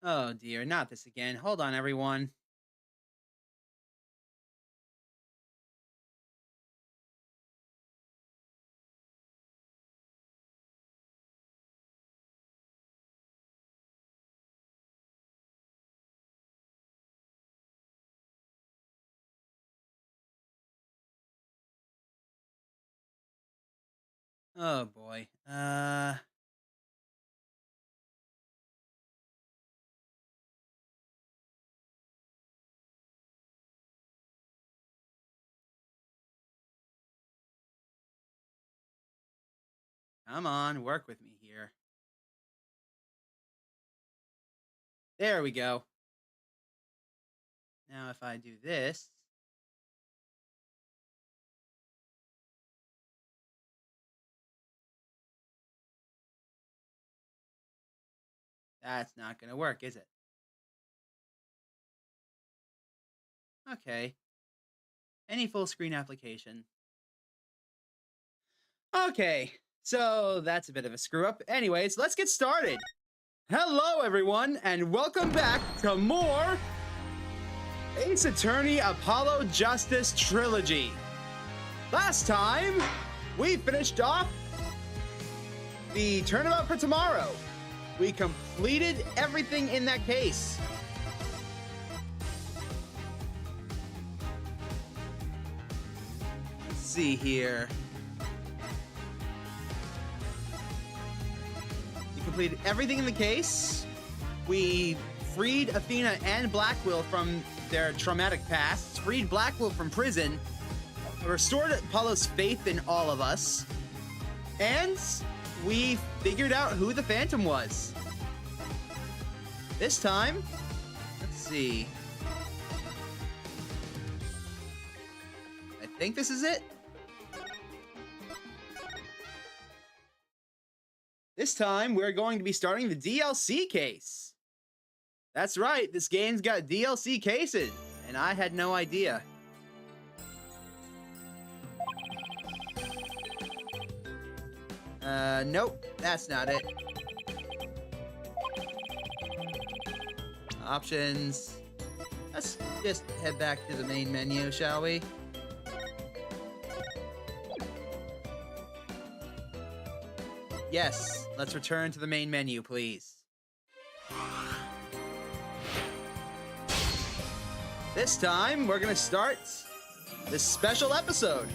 Oh dear, not this again. Hold on, everyone. Oh boy. Come on, work with me here. There we go. Now if I do this, that's not gonna work, is it? Okay. Any full screen application. Okay. So that's a bit of a screw up. Anyways, let's get started. Hello everyone, and welcome back to more Ace Attorney Apollo Justice Trilogy. Last time, we finished off the turnabout for tomorrow. We completed everything in that case. Let's see here. We completed everything in the case. We freed Athena and Blackwell from their traumatic pasts, freed Blackwell from prison, restored Apollo's faith in all of us, and we figured out who the Phantom was. This time, let's see. I think this is it. This time, we're going to be starting the DLC case. That's right, this game's got DLC cases, and I had no idea. Nope, that's not it. Options. Let's just head back to the main menu, shall we? Yes, let's return to the main menu, please. This time, we're gonna start this special episode.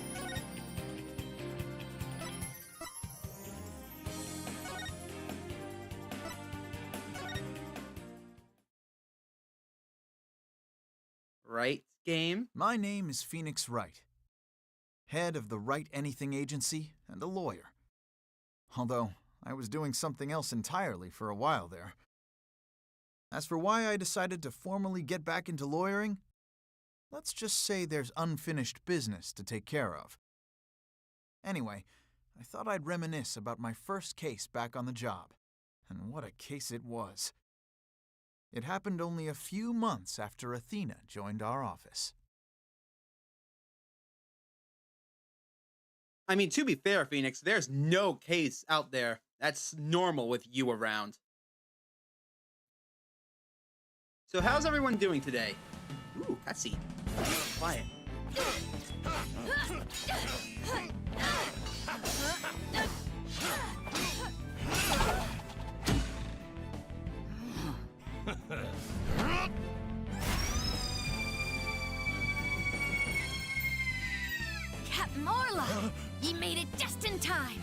Right, game? My name is Phoenix Wright, head of the Write Anything Agency and a lawyer. Although, I was doing something else entirely for a while there. As for why I decided to formally get back into lawyering, let's just say there's unfinished business to take care of. Anyway, I thought I'd reminisce about my first case back on the job. And what a case it was. It happened only a few months after Athena joined our office. I mean, to be fair, Phoenix, there's no case out there that's normal with you around. So how's everyone doing today? Ooh, cutscene. Quiet. Captain Morla! Ye made it just in time!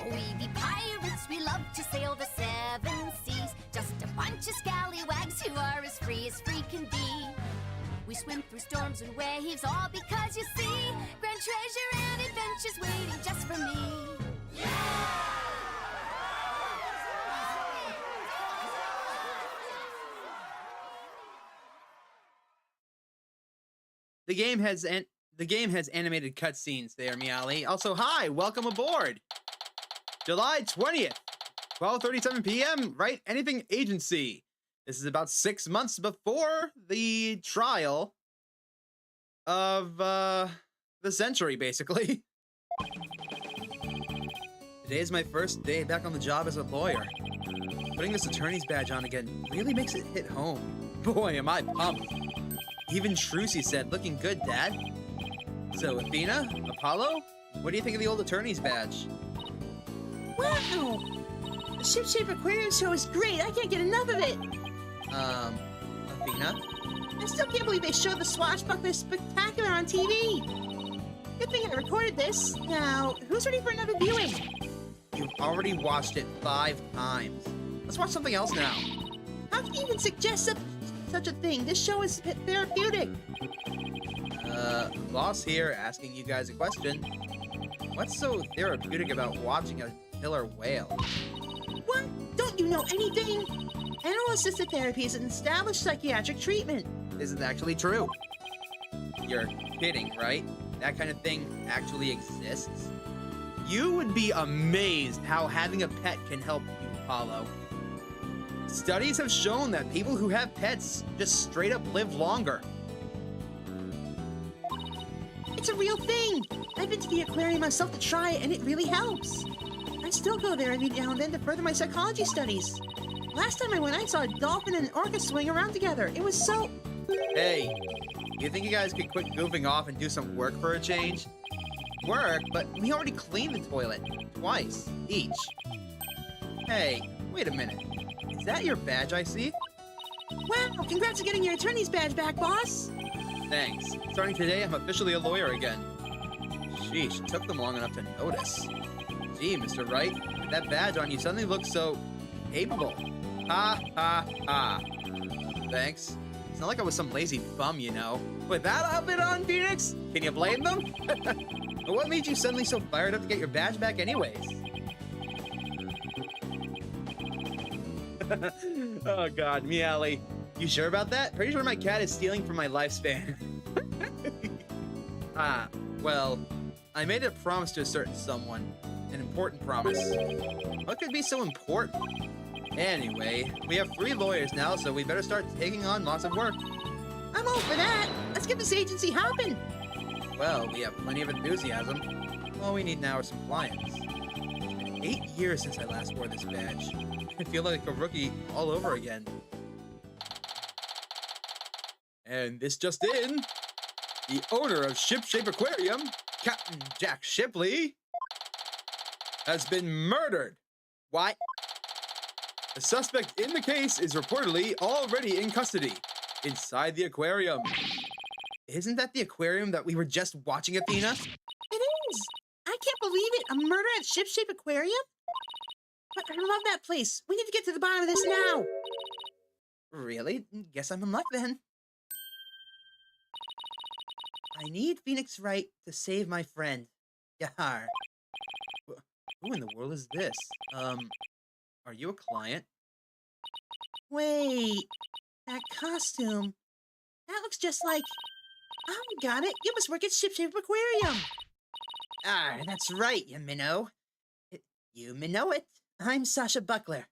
We be pirates, we love to sail the seven seas. Just a bunch of scallywags who are as free can be. We swim through storms and waves, all because you see grand treasure and adventures waiting just for me. The game has animated cutscenes there, Miali. Also, hi, welcome aboard. July 20th, 12:37 p.m. Write Anything Agency. This is about 6 months before the trial of the the century, basically. Today is my first day back on the job as a lawyer. Putting this attorney's badge on again really makes it hit home. Boy, am I pumped. Even Trucy said, looking good, Dad. So, Athena? Apollo? What do you think of the old attorney's badge? Wow! The Ship-Shape Aquarium show is great. I can't get enough of it. Athena? I still can't believe they showed the Swashbuckler Spectacular on TV. Good thing I recorded this. Now, who's ready for another viewing? You've already watched it 5 times. Let's watch something else now. How can you even suggest such a thing? This show is therapeutic. Boss here asking you guys a question. What's so therapeutic about watching a killer whale? What? Don't you know anything? Animal-assisted therapy is an established psychiatric treatment. This is actually true. You're kidding, right? That kind of thing actually exists? You would be amazed how having a pet can help you, Apollo. Studies have shown that people who have pets just straight up live longer. It's a real thing. I've been to the aquarium myself to try it, and it really helps. I still go there every now and then to further my psychology studies. Last time I went, I saw a dolphin and an orca swing around together. It was so... Hey, you think you guys could quit goofing off and do some work for a change? Work? But we already cleaned the toilet. Twice. Each. Hey, wait a minute. Is that your badge I see? Wow, congrats on getting your attorney's badge back, boss. Thanks. Starting today, I'm officially a lawyer again. Sheesh, it took them long enough to notice. Gee, Mr. Wright, with that badge on, you suddenly look so capable. Ha, ha, ha. Thanks. It's not like I was some lazy bum, you know. With that outfit on, Phoenix, can you blame them? But what made you suddenly so fired up to get your badge back anyways? Oh god, Meowly. You sure about that? Pretty sure my cat is stealing from my lifespan. Well, I made a promise to a certain someone. An important promise. What could be so important? Anyway, we have 3 lawyers now, so we better start taking on lots of work. I'm all for that. Let's get this agency hopping. Well, we have plenty of enthusiasm. All we need now are some clients. It's been 8 years since I last wore this badge. I feel like a rookie all over again. And this just in, the owner of Ship-Shape Aquarium, Captain Jack Shipley, has been murdered. What? The suspect in the case is reportedly already in custody, inside the aquarium. Isn't that the aquarium that we were just watching, Athena? It is. I can't believe it. A murder at Ship-Shape Aquarium? But I love that place. We need to get to the bottom of this now. Really? Guess I'm in luck then. I need Phoenix Wright to save my friend. Yar. Who in the world is this? Are you a client? Wait, that costume. That looks just like... Oh, got it. You must work at Ship-Shape Aquarium. That's right, you minnow. You minnow it. I'm Sasha Buckler.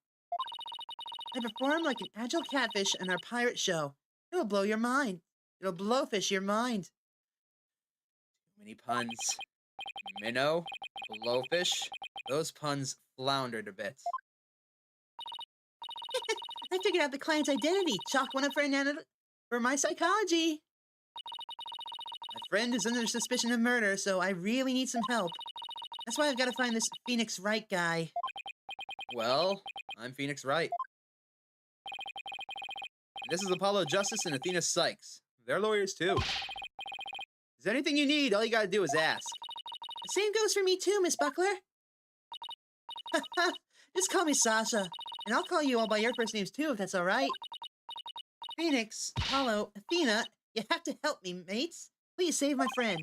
I perform like an agile catfish in our pirate show. It'll blow your mind. It'll blowfish your mind. Too many puns. Minnow, blowfish. Those puns floundered a bit. I figured out the client's identity. Chalk one up for my psychology. My friend is under suspicion of murder, so I really need some help. That's why I've got to find this Phoenix Wright guy. Well, I'm Phoenix Wright. This is Apollo Justice and Athena Sykes. They're lawyers too. Is there anything you need? All you gotta do is ask. The same goes for me too, Miss Buckler. Just call me Sasha, and I'll call you all by your first names too, if that's all right. Phoenix, Apollo, Athena, you have to help me, mates. Please save my friend.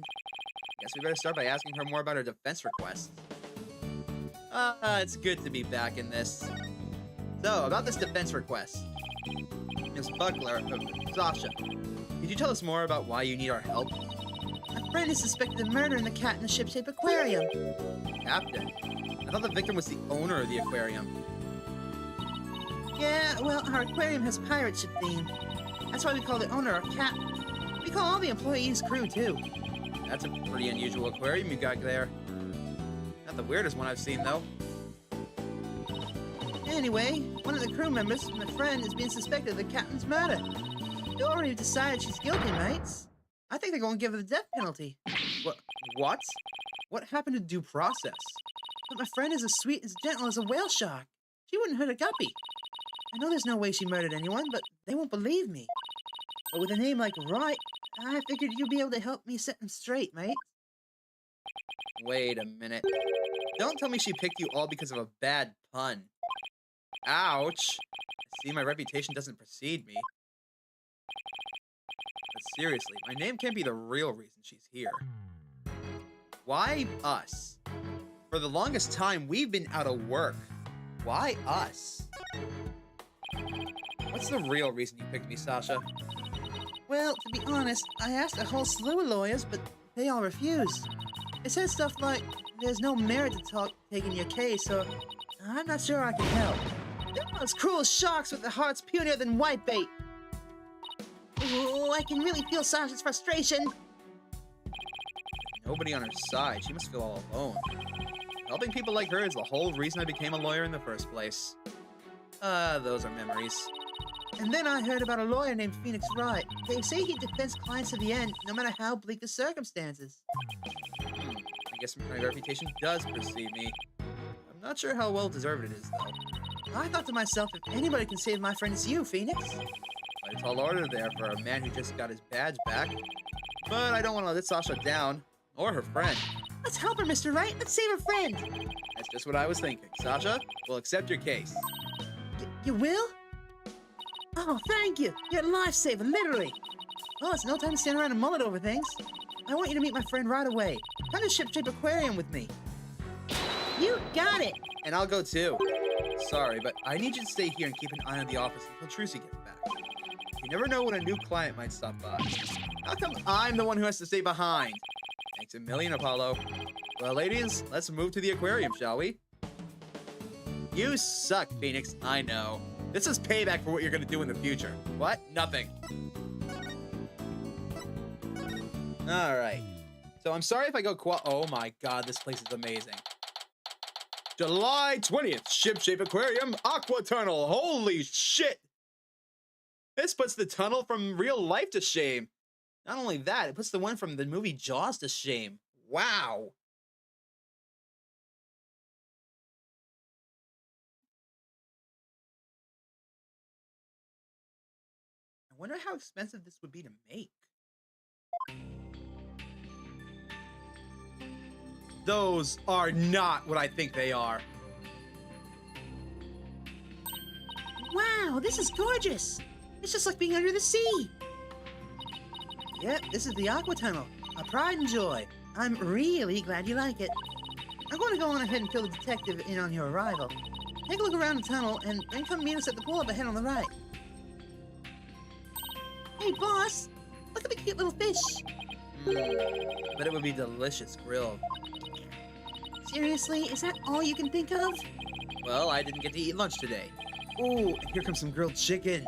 Guess we better start by asking her more about her defense request. It's good to be back in this. So, about this defense request. Miss Buckler, Sasha, could you tell us more about why you need our help? My friend is suspected of murdering the cat in the Ship-Shape Aquarium. Captain? I thought the victim was the owner of the aquarium. Yeah, well, our aquarium has pirate ship theme. That's why we call the owner our captain. We call all the employees crew, too. That's a pretty unusual aquarium you got there. Not the weirdest one I've seen, though. Anyway, one of the crew members, my friend, is being suspected of the captain's murder. They already decided she's guilty, mates. I think they're going to give her the death penalty. What? What happened to due process? But my friend is as sweet, as gentle as a whale shark. She wouldn't hurt a guppy. I know there's no way she murdered anyone, but they won't believe me. But with a name like Wright, I figured you'd be able to help me set them straight, mate. Wait a minute. Don't tell me she picked you all because of a bad pun. Ouch. See, my reputation doesn't precede me. But seriously, my name can't be the real reason she's here. Why us? For the longest time, we've been out of work. Why us? What's the real reason you picked me, Sasha? Well, to be honest, I asked a whole slew of lawyers, but they all refused. They said stuff like, there's no merit to taking your case, or I'm not sure I can help. They're those cruel sharks with their hearts punier than whitebait. Oh, I can really feel Sasha's frustration. Nobody on her side. She must feel all alone. Helping people like her is the whole reason I became a lawyer in the first place. Those are memories. And then I heard about a lawyer named Phoenix Wright. They say he defends clients to the end, no matter how bleak the circumstances. I guess my reputation does precede me. I'm not sure how well deserved it is, though. I thought to myself, if anybody can save my friend, it's you, Phoenix. Quite a tall order there for a man who just got his badge back. But I don't want to let Sasha down, or her friend. Let's help her, Mr. Wright. Let's save her friend. That's just what I was thinking. Sasha, we'll accept your case. You will? Oh, thank you. You're a lifesaver, literally. Well, it's no time to stand around and mull it over things. I want you to meet my friend right away. Come to Ship-Shape Aquarium with me. You got it. And I'll go too. Sorry, but I need you to stay here and keep an eye on the office until Trucy gets back. You never know when a new client might stop by. How come I'm the one who has to stay behind? Thanks a million, Apollo. Well, ladies, let's move to the aquarium, shall we? You suck, Phoenix. I know. This is payback for what you're gonna do in the future. What? Nothing. Alright. So I'm sorry if I go oh my god, this place is amazing. July 20th, Ship-Shape Aquarium, Aqua Tunnel. Holy shit! This puts the tunnel from real life to shame. Not only that, it puts the one from the movie Jaws to shame. Wow! I wonder how expensive this would be to make. Those are not what I think they are. Wow, this is gorgeous. It's just like being under the sea. Yep, this is the Aqua Tunnel. A pride and joy. I'm really glad you like it. I'm going to go on ahead and fill the detective in on your arrival. Take a look around the tunnel and then come meet us at the pool up ahead on the right. Hey, boss! Look at the cute little fish. I bet it would be delicious grilled. Seriously, is that all you can think of? Well, I didn't get to eat lunch today. Oh, here comes some grilled chicken.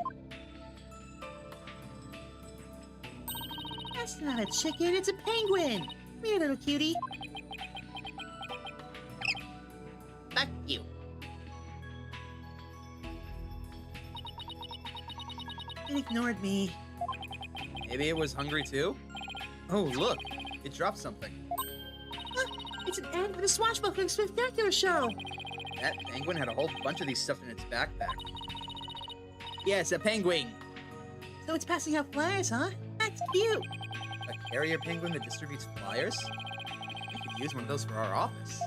That's not a chicken, it's a penguin. Come here, little cutie. Fuck you. It ignored me. Maybe it was hungry too? Oh, look, it dropped something. It's an ad for the Swashbuckling Spectacular Show. That penguin had a whole bunch of these stuff in its backpack. Yes, a penguin. So it's passing out flyers, huh? That's cute. A carrier penguin that distributes flyers? We could use one of those for our office.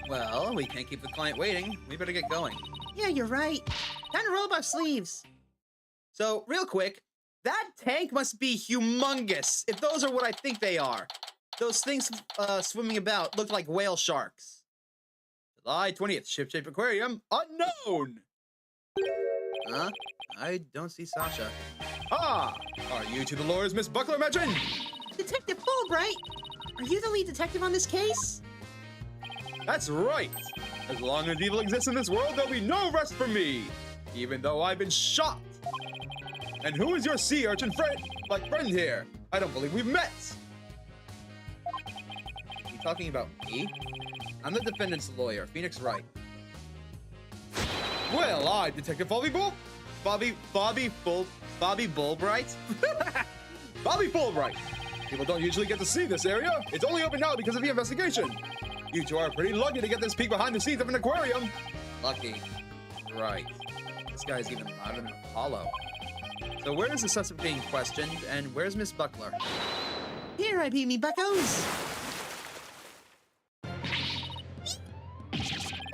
Well, we can't keep the client waiting. We better get going. Yeah, you're right. Time to roll up our sleeves. So, real quick, that tank must be humongous, if those are what I think they are. Those things swimming about look like whale sharks. July 20th, Ship-Shape Aquarium, unknown! Huh? I don't see Sasha. Ah! Are you to the lawyers Miss Buckler mentioned? Detective Fulbright! Are you the lead detective on this case? That's right! As long as evil exists in this world, there'll be no rest for me! Even though I've been shot! And who is your sea urchin friend here? I don't believe we've met. Are you talking about me? I'm the defendant's lawyer, Phoenix Wright. Well, I'm Detective Bobby Fulbright? Bobby Fulbright. People don't usually get to see this area. It's only open now because of the investigation. You two are pretty lucky to get this peek behind the scenes of an aquarium. Lucky. Right. This guy's even louder than Apollo. So where is the suspect being questioned, and where's Miss Buckler? Here I be, me buckos.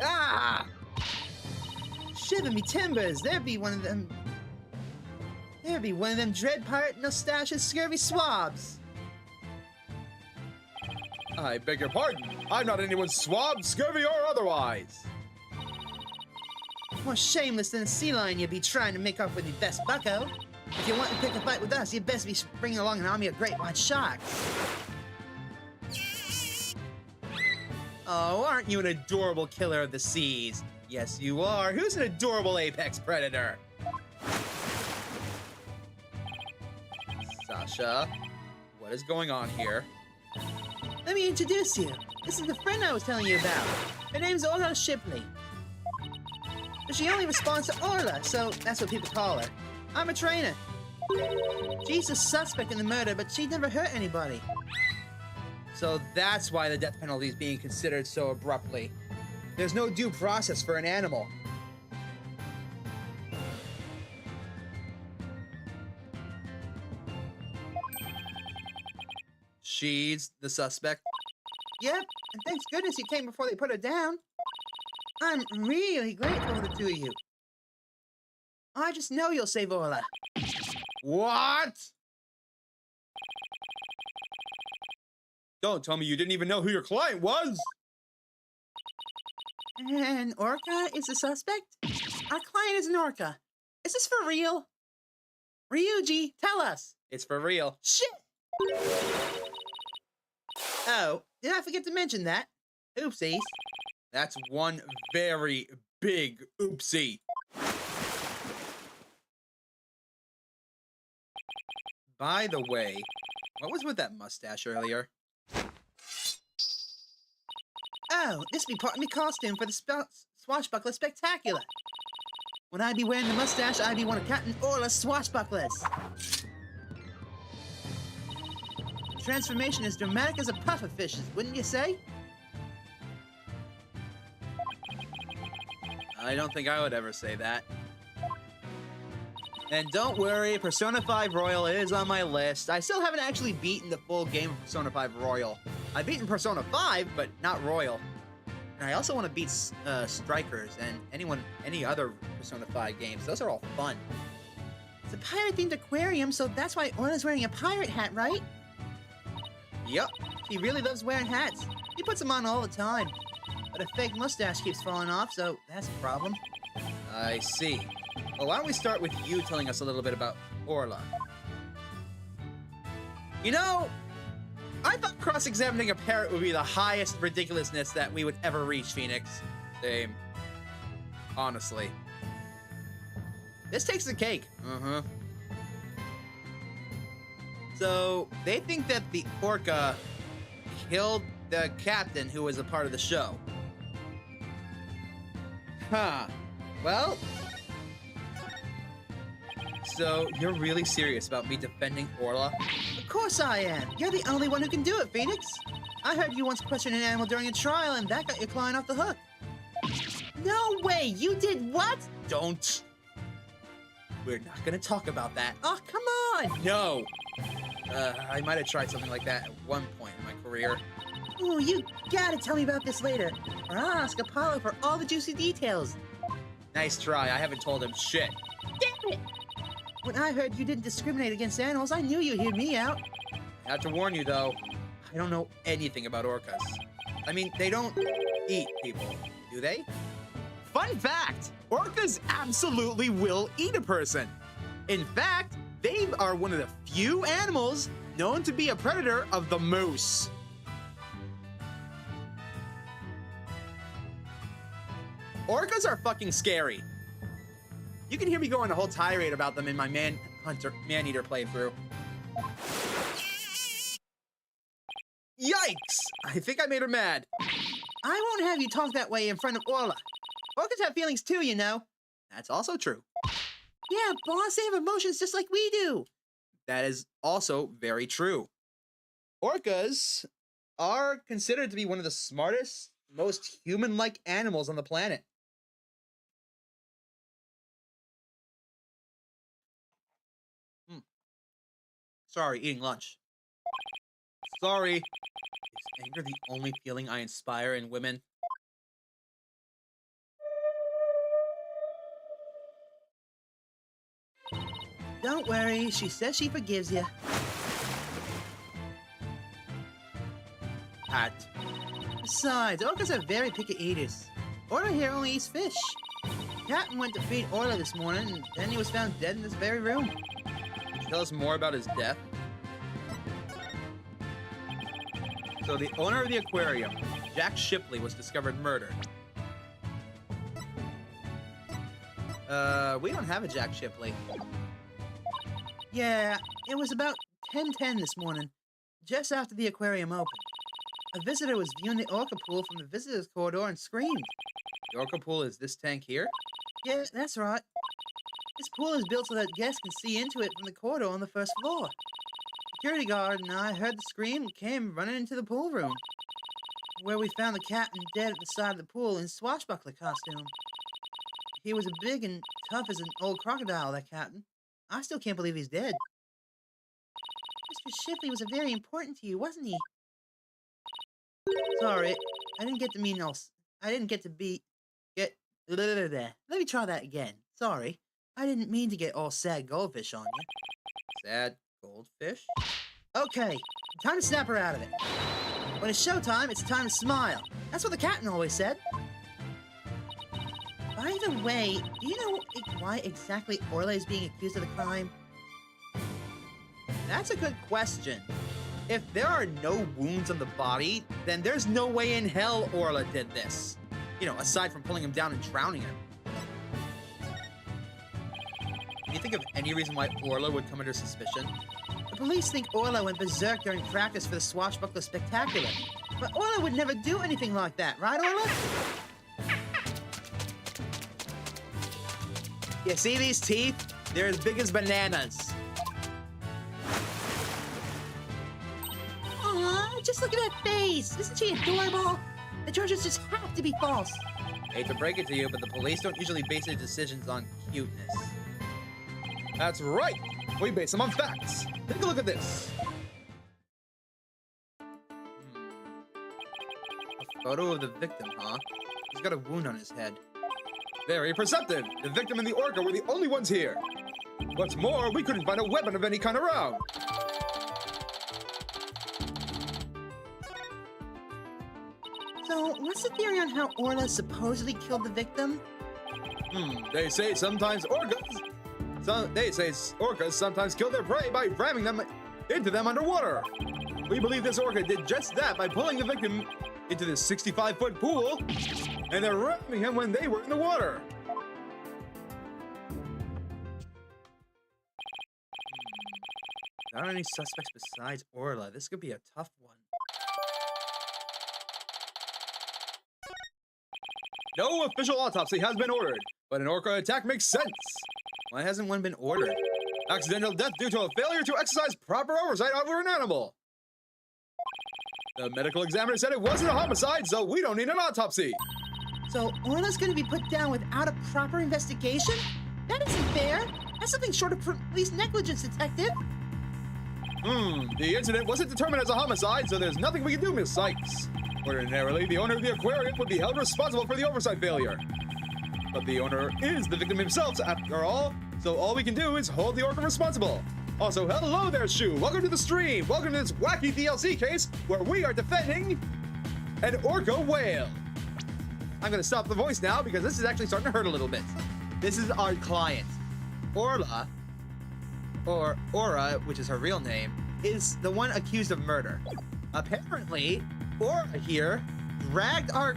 Ah! Shiver me timbers, there be one of them dread pirate mustaches scurvy swabs. I beg your pardon. I'm not anyone's swab, scurvy or otherwise. More shameless than a sea lion you be trying to make up with your best bucko. If you want to pick a fight with us, you best be bringing along an army of great white sharks. Oh, aren't you an adorable killer of the seas? Yes, you are. Who's an adorable apex predator? Sasha, what is going on here? Let me introduce you. This is the friend I was telling you about. Her name's Orla Shipley. But she only responds to Orla, so that's what people call her. I'm a trainer. She's a suspect in the murder, but she never hurt anybody. So that's why the death penalty is being considered so abruptly. There's no due process for an animal. She's the suspect? Yep, and thanks goodness you came before they put her down. I'm really grateful to the two of you. I just know you'll save Orla. What? Don't tell me you didn't even know who your client was. And Orca is the suspect? Our client is an orca. Is this for real? Ryuji, tell us. It's for real. Shit! Oh, did I forget to mention that? Oopsies. That's one very big oopsie. By the way, what was with that mustache earlier? Oh, this be part of me costume for the Swashbuckler Spectacular. When I be wearing the mustache, I be one of Captain Orla's swashbucklers. Transformation is dramatic as a pufferfish's, wouldn't you say? I don't think I would ever say that. And don't worry, Persona 5 Royal is on my list. I still haven't actually beaten the full game of Persona 5 Royal. I've beaten Persona 5, but not Royal. And I also want to beat Strikers and any other Persona 5 games. Those are all fun. It's a pirate-themed aquarium, so that's why Orla's wearing a pirate hat, right? Yep. He really loves wearing hats. He puts them on all the time. But a fake mustache keeps falling off, so that's a problem. I see. Well, why don't we start with you telling us a little bit about Orla? You know, I thought cross-examining a parrot would be the highest ridiculousness that we would ever reach, Phoenix. Same. Honestly. This takes the cake. Uh-huh. So, they think that the orca killed the captain who was a part of the show. Huh. Well... So, you're really serious about me defending Orla? Of course I am. You're the only one who can do it, Phoenix. I heard you once question an animal during a trial, and that got your client off the hook. No way! You did what? Don't. We're not gonna talk about that. Oh, come on! No! I might have tried something like that at one point in my career. Oh, you gotta tell me about this later, or I'll ask Apollo for all the juicy details. Nice try. I haven't told him shit. Damn it! When I heard you didn't discriminate against animals, I knew you'd hear me out. I have to warn you, though. I don't know anything about orcas. I mean, they don't eat people, do they? Fun fact! Orcas absolutely will eat a person. In fact, they are one of the few animals known to be a predator of the moose. Orcas are fucking scary. You can hear me go on a whole tirade about them in my Maneater playthrough. Yikes! I think I made her mad. I won't have you talk that way in front of Orla. Orcas have feelings too, you know. That's also true. Yeah, boss, they have emotions just like we do. That is also very true. Orcas are considered to be one of the smartest, most human-like animals on the planet. Sorry, eating lunch. Sorry. Is anger the only feeling I inspire in women? Don't worry, she says she forgives you. Pat. Besides, orcas are very picky eaters. Orla here only eats fish. Captain went to feed Orla this morning, and then he was found dead in this very room. Tell us more about his death. So the owner of the aquarium, Jack Shipley, was discovered murdered. We don't have a Jack Shipley. Yeah, it was about 10:10 this morning, just after the aquarium opened. A visitor was viewing the orca pool from the visitor's corridor and screamed. The orca pool is this tank here? Yeah, that's right. This pool is built so that guests can see into it from the corridor on the first floor. Security guard and I heard the scream and came running into the pool room, where we found the captain dead at the side of the pool in swashbuckler costume. He was as big and tough as an old crocodile, that captain. I still can't believe he's dead. Mr. Shipley was very important to you, wasn't he? Sorry, I didn't get to mean else. I didn't get to be... Let me try that again. Sorry. I didn't mean to get all sad goldfish on you. Sad goldfish? Okay, time to snap her out of it. When it's showtime, it's time to smile. That's what the captain always said. By the way, do you know why exactly Orla is being accused of the crime? That's a good question. If there are no wounds on the body, then there's no way in hell Orla did this. You know, aside from pulling him down and drowning him. Can you think of any reason why Orla would come under suspicion? The police think Orla went berserk during practice for the Swashbuckler Spectacular. But Orla would never do anything like that, right, Orla? You see these teeth? They're as big as bananas. Aw, just look at that face. Isn't she adorable? The charges just have to be false. Hate to break it to you, but the police don't usually base their decisions on cuteness. That's right! We base them on facts. Take a look at this. A photo of the victim, huh? He's got a wound on his head. Very perceptive. The victim and the orca were the only ones here. What's more, we couldn't find a weapon of any kind around. So, what's the theory on how Orla supposedly killed the victim? They say sometimes orcas sometimes kill their prey by ramming them into them underwater. We believe this orca did just that by pulling the victim into this 65-foot pool and then ramming him when they were in the water. Not any suspects besides Orla. This could be a tough one. No official autopsy has been ordered, but an orca attack makes sense. Why hasn't one been ordered? Accidental death due to a failure to exercise proper oversight over an animal. The medical examiner said it wasn't a homicide, so we don't need an autopsy. So, Orla's gonna be put down without a proper investigation? That isn't fair. That's something short of police negligence, detective. The incident wasn't determined as a homicide, so there's nothing we can do, Miss Sykes. Ordinarily, the owner of the aquarium would be held responsible for the oversight failure. But the owner is the victim himself, after all, so all we can do is hold the orca responsible. Also, hello there, Shu. Welcome to the stream. Welcome to this wacky DLC case where we are defending an orca whale. I'm going to stop the voice now because this is actually starting to hurt a little bit. This is our client. Orla, or Aura, which is her real name, is the one accused of murder. Apparently, Aura here dragged our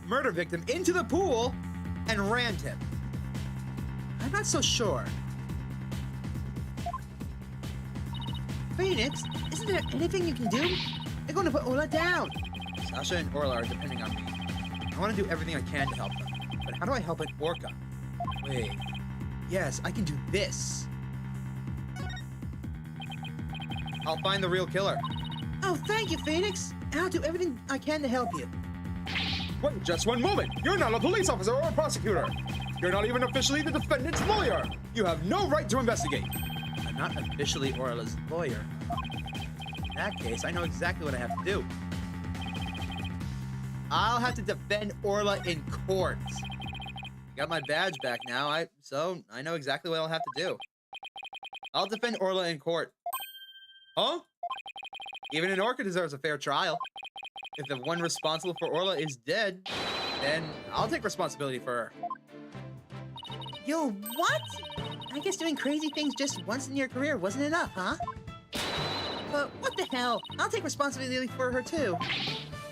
murder victim into the pool and rammed him. I'm not so sure. Phoenix, isn't there anything you can do? They're going to put Orla down. Sasha and Orla are depending on me. I want to do everything I can to help them. But how do I help an orca? Wait. Yes, I can do this. I'll find the real killer. Oh, thank you, Phoenix. I'll do everything I can to help you. Wait just one moment. You're not a police officer or a prosecutor. You're not even officially the defendant's lawyer. You have no right to investigate. I'm not officially Orla's lawyer. In that case, I know exactly what I have to do. I'll have to defend Orla in court. I got my badge back now, so I know exactly what I'll have to do. I'll defend Orla in court. Huh? Even an orca deserves a fair trial. If the one responsible for Orla is dead, then I'll take responsibility for her. Yo, what? I guess doing crazy things just once in your career wasn't enough, huh? But what the hell? I'll take responsibility for her too.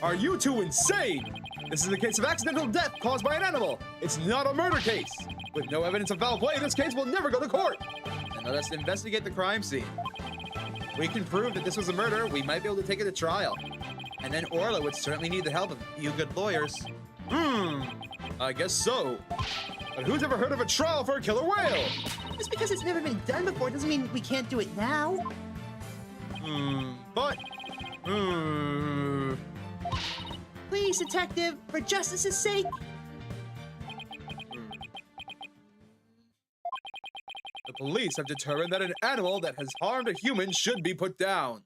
Are you two insane? This is a case of accidental death caused by an animal. It's not a murder case. With no evidence of foul play, this case will never go to court. And let us investigate the crime scene. If we can prove that this was a murder, we might be able to take it to trial. And then Orla would certainly need the help of a few good lawyers. I guess so. But who's ever heard of a trial for a killer whale? Just because it's never been done before doesn't mean we can't do it now. But... Please, detective, for justice's sake. The police have determined that an animal that has harmed a human should be put down.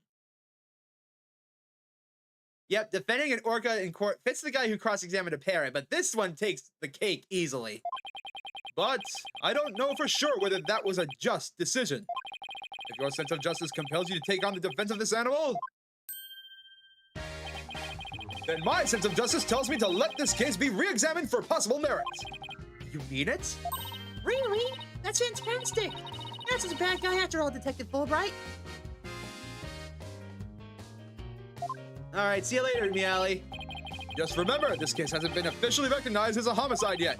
Yep, defending an orca in court fits the guy who cross-examined a parrot, but this one takes the cake easily. But I don't know for sure whether that was a just decision. If your sense of justice compels you to take on the defense of this animal, then my sense of justice tells me to let this case be re-examined for possible merit. You mean it? Really? That's fantastic. You're not such a bad guy after all, Detective Fulbright. All right, see you later, Meowly. Just remember, this case hasn't been officially recognized as a homicide yet.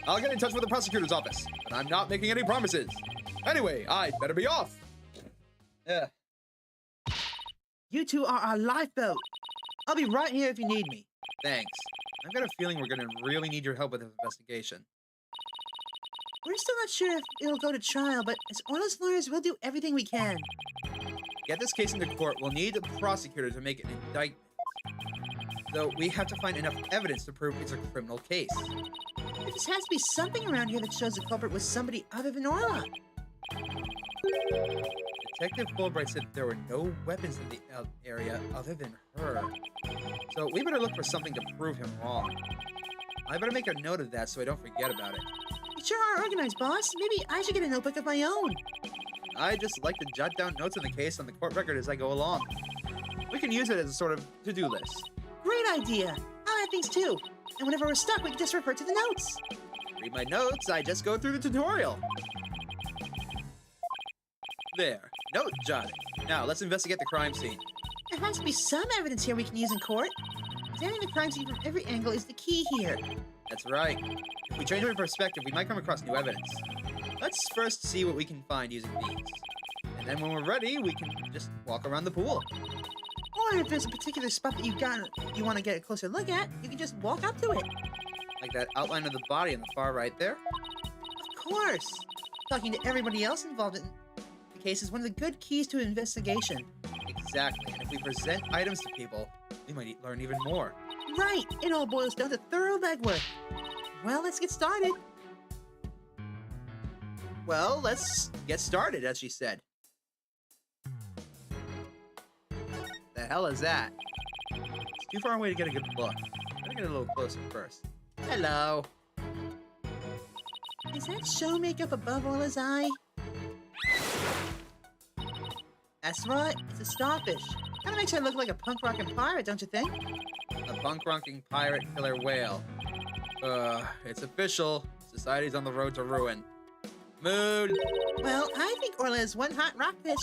I'll get in touch with the prosecutor's office, but I'm not making any promises. Anyway, I'd better be off. Yeah. You two are our lifeboat. I'll be right here if you need me. Thanks. I've got a feeling we're gonna really need your help with this investigation. We're still not sure if it'll go to trial, but as Orla's lawyers, we'll do everything we can. Get this case into court, we'll need a prosecutor to make an indictment. Though we have to find enough evidence to prove it's a criminal case. There just has to be something around here that shows the culprit was somebody other than Orla. Detective Fulbright said there were no weapons in the area other than her. So we better look for something to prove him wrong. I better make a note of that so I don't forget about it. You sure are organized, boss. Maybe I should get a notebook of my own. I just like to jot down notes on the case on the court record as I go along. We can use it as a sort of to-do list. Great idea. I have things too. And whenever we're stuck, we can just refer to the notes. Read my notes, I just go through the tutorial. There, note jotting. Now, let's investigate the crime scene. There has to be some evidence here we can use in court. Examining the crime scene from every angle is the key here. That's right. If we change our perspective, we might come across new evidence. Let's first see what we can find using these. And then when we're ready, we can just walk around the pool. Or if there's a particular spot that you want to get a closer look at, you can just walk up to it. Like that outline of the body on the far right there? Of course. Talking to everybody else involved in the case is one of the good keys to investigation. Exactly. And if we present items to people, we might learn even more. Right. It all boils down to thorough legwork. Well, let's get started. Well, let's get started, as she said. The hell is that? It's too far away to get a good look. Gotta get a little closer first. Hello. Is that show makeup above Orla's eye? That's right. It's a starfish. Kinda makes her look like a punk rockin' pirate, don't you think? A punk-rocking pirate killer whale. It's official. Society's on the road to ruin. Mood. Well, I think Orla is one hot rockfish.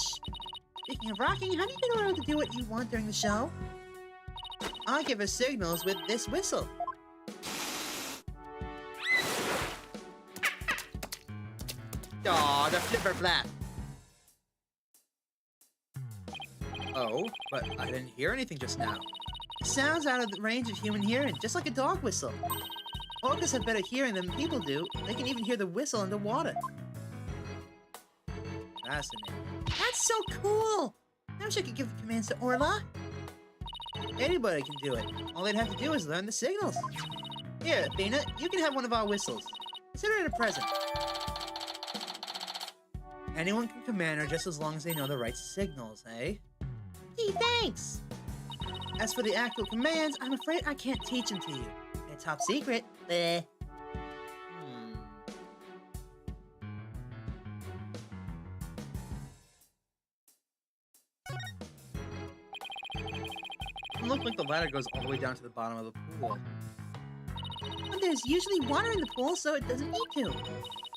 Speaking of rocking, how do you get Orla to do what you want during the show? I give her signals with this whistle. Aw, the flipper flap. No, but I didn't hear anything just now. The sound's out of the range of human hearing, just like a dog whistle. Orcas have better hearing than people do. They can even hear the whistle underwater. Fascinating. That's so cool! I wish I could give the commands to Orla. Anybody can do it. All they'd have to do is learn the signals. Here, Athena, you can have one of our whistles. Consider it a present. Anyone can command her just as long as they know the right signals, eh? Gee, thanks! As for the actual commands, I'm afraid I can't teach them to you. They're top secret. Bleh. It looked like the ladder goes all the way down to the bottom of the pool. But there's usually water in the pool, so it doesn't need to.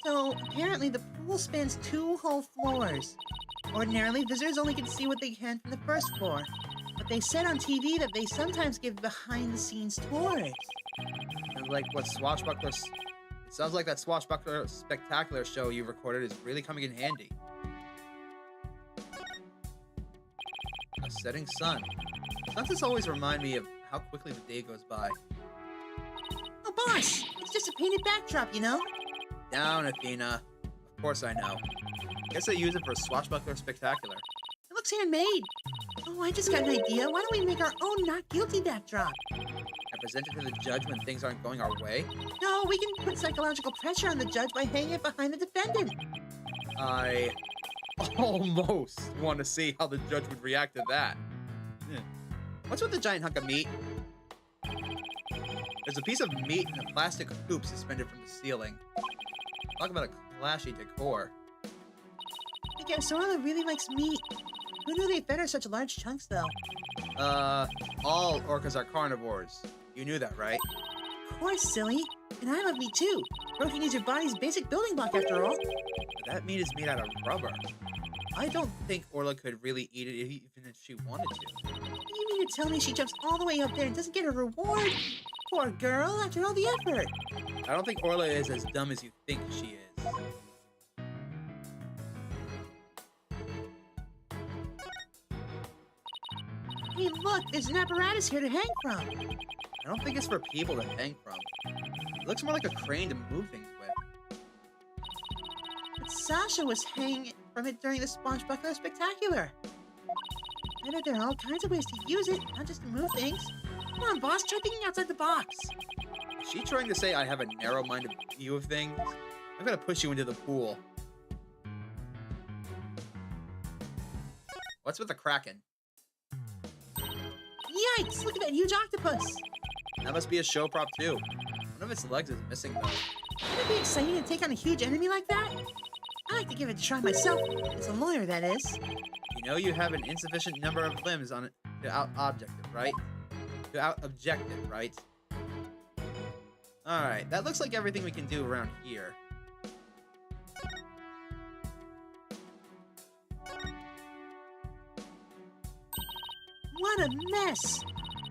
So, apparently the pool spans 2 whole floors. Ordinarily, visitors only get to see what they can from the first floor. But they said on TV that they sometimes give behind-the-scenes tours. And like what Swashbuckler... It sounds like that Swashbuckler Spectacular show you recorded is really coming in handy. A setting sun. Doesn't this always remind me of how quickly the day goes by? Oh, boss! It's just a painted backdrop, you know? Down, Athena. Of course I know. Guess I use it for Swashbuckler Spectacular. It looks handmade. Oh, I just got an idea. Why don't we make our own not guilty backdrop? And present it to the judge when things aren't going our way? No, we can put psychological pressure on the judge by hanging it behind the defendant. I almost want to see how the judge would react to that. What's with the giant hunk of meat? There's a piece of meat in a plastic hoop suspended from the ceiling. Talk about a flashy decor. I guess Orla really likes meat. Who knew they fed her such large chunks, though? All orcas are carnivores. You knew that, right? Of course, silly. And I love meat, too. Protein is your body's basic building block, after all. But that meat is made out of rubber. I don't think Orla could really eat it even if she wanted to. You mean to tell me she jumps all the way up there and doesn't get a reward? Poor girl, after all the effort. I don't think Orla is as dumb as you think she is. Hey, look, there's an apparatus here to hang from. I don't think it's for people to hang from. It looks more like a crane to move things with. But Sasha was hanging from it during the Swashbuckler Spectacular. I know there are all kinds of ways to use it, not just to move things. Come on, boss, try thinking outside the box. Is she trying to say I have a narrow-minded view of things? I'm gonna push you into the pool. What's with the Kraken? Yikes, look at that huge octopus. That must be a show prop too. One of its legs is missing though. Wouldn't it be exciting to take on a huge enemy like that? I like to give it a try myself, as a lawyer, that is. You know you have an insufficient number of limbs on it to out-objective, right? To out-objective, right? Alright, that looks like everything we can do around here. What a mess!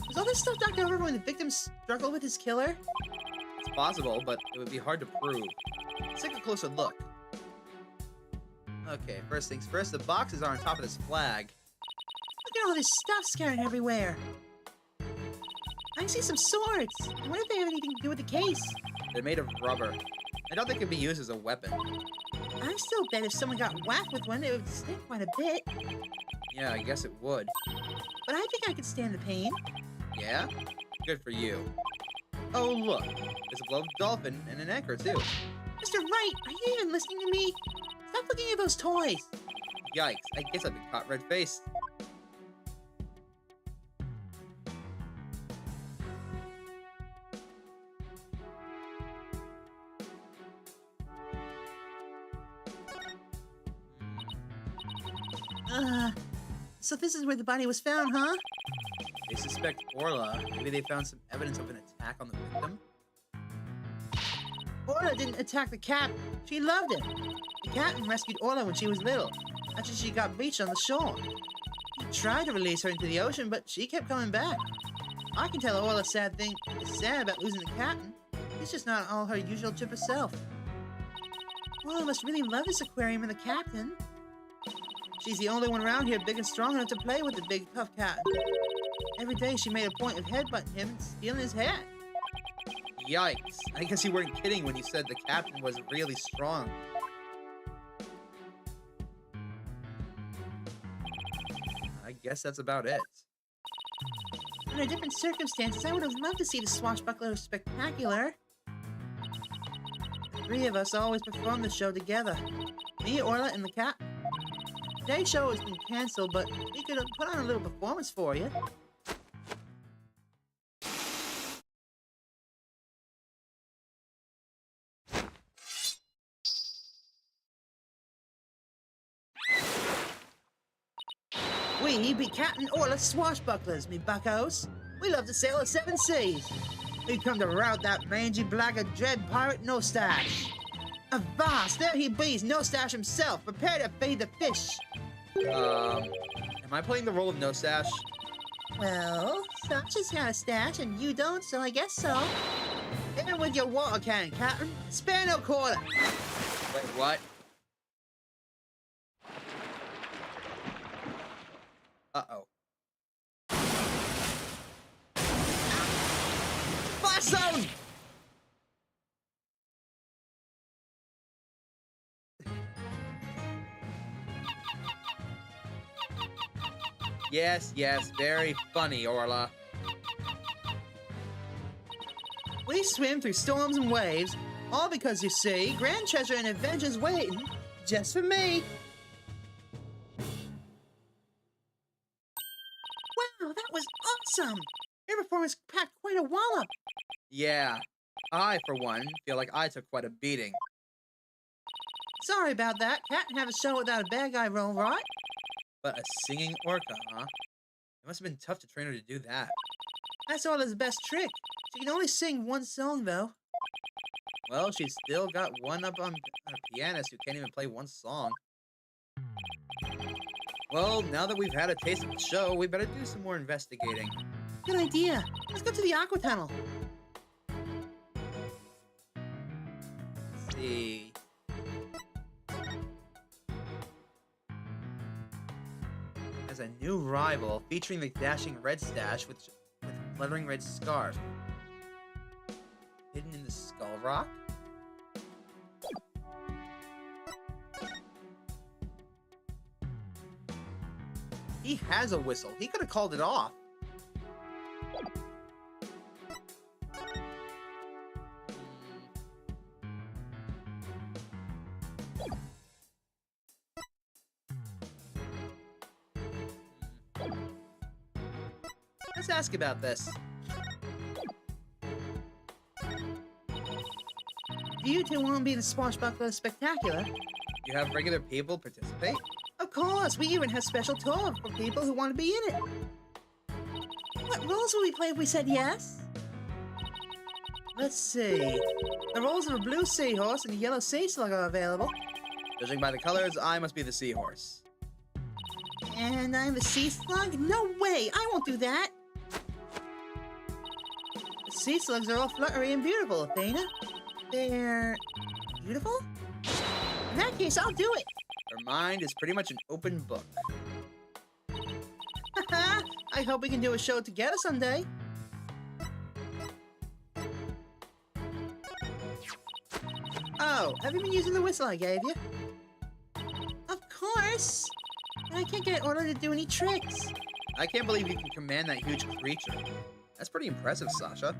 Was all this stuff knocked over when the victim struggled with his killer? It's possible, but it would be hard to prove. Let's take a closer look. Okay, first things first, the boxes are on top of this flag. Look at all this stuff scattered everywhere. I can see some swords. I wonder if they have anything to do with the case. They're made of rubber. I don't think it could be used as a weapon. I still bet if someone got whacked with one, it would sting quite a bit. Yeah, I guess it would. But I think I could stand the pain. Yeah? Good for you. Oh, look. There's a glowed dolphin and an anchor, too. Mr. Wright, are you even listening to me? Stop looking at those toys. Yikes, I guess I've been caught red-faced. So this is where the body was found, huh? They suspect Orla. Maybe they found some evidence of an attack on the victim? Orla didn't attack the cat. She loved him. The captain rescued Orla when she was little, after she got beached on the shore. He tried to release her into the ocean, but she kept coming back. I can tell Orla's sad thing is sad about losing the captain. He's just not all her usual chipper self. Orla must really love this aquarium and the captain. She's the only one around here big and strong enough to play with the big tough cat. Every day she made a point of headbutting him and stealing his hat. Yikes. I guess you weren't kidding when you said the captain was really strong. I guess that's about it. Under different circumstances, I would have loved to see the Swashbuckler Spectacular. The three of us always perform the show together. Me, Orla, and the cat. Today's show has been canceled, but we could have put on a little performance for you. We be Captain Orla Swashbucklers, me buckos. We love to sail the seven seas. We come to rout that mangy blackguard dread pirate Nostache. Avast, there he be, Nostache himself, prepare to feed the fish. Am I playing the role of Nostache? Well, Sasha's got a stash and you don't, so I guess so. In with your water cannon, Captain. Spare no quarter. Wait, what? Uh-oh. Blast zone! Yes, very funny, Orla. We swim through storms and waves, all because, you see, grand treasure and adventure's waiting just for me. Wow, that was awesome! Your performance packed quite a wallop. Yeah, I, for one, feel like I took quite a beating. Sorry about that. Can't have a show without a bad guy role, right? But a singing orca, huh? It must have been tough to train her to do that. That's Orla's best trick. She can only sing one song, though. Well, she's still got one up on a pianist who can't even play one song. Well, now that we've had a taste of the show, we better do some more investigating. Good idea. Let's go to the aqua tunnel. Let's see. As a new rival featuring the dashing red stash with fluttering red scarf. Hidden in the skull rock? He has a whistle. He could have called it off. Let's ask about this. Do you two want to be the Swashbuckler Spectacular? You have regular people participate? Of course, we even have special tour for people who want to be in it. What roles will we play if we said yes? Let's see. The roles of a blue seahorse and a yellow sea slug are available. Judging by the colors, I must be the seahorse. And I'm the sea slug? No way! I won't do that! The sea slugs are all fluttery and beautiful, Athena. They're beautiful? In that case, I'll do it! Her mind is pretty much an open book. I hope we can do a show together someday. Oh, have you been using the whistle I gave you? Of course! But I can't get Orla to do any tricks. I can't believe you can command that huge creature. That's pretty impressive, Sasha.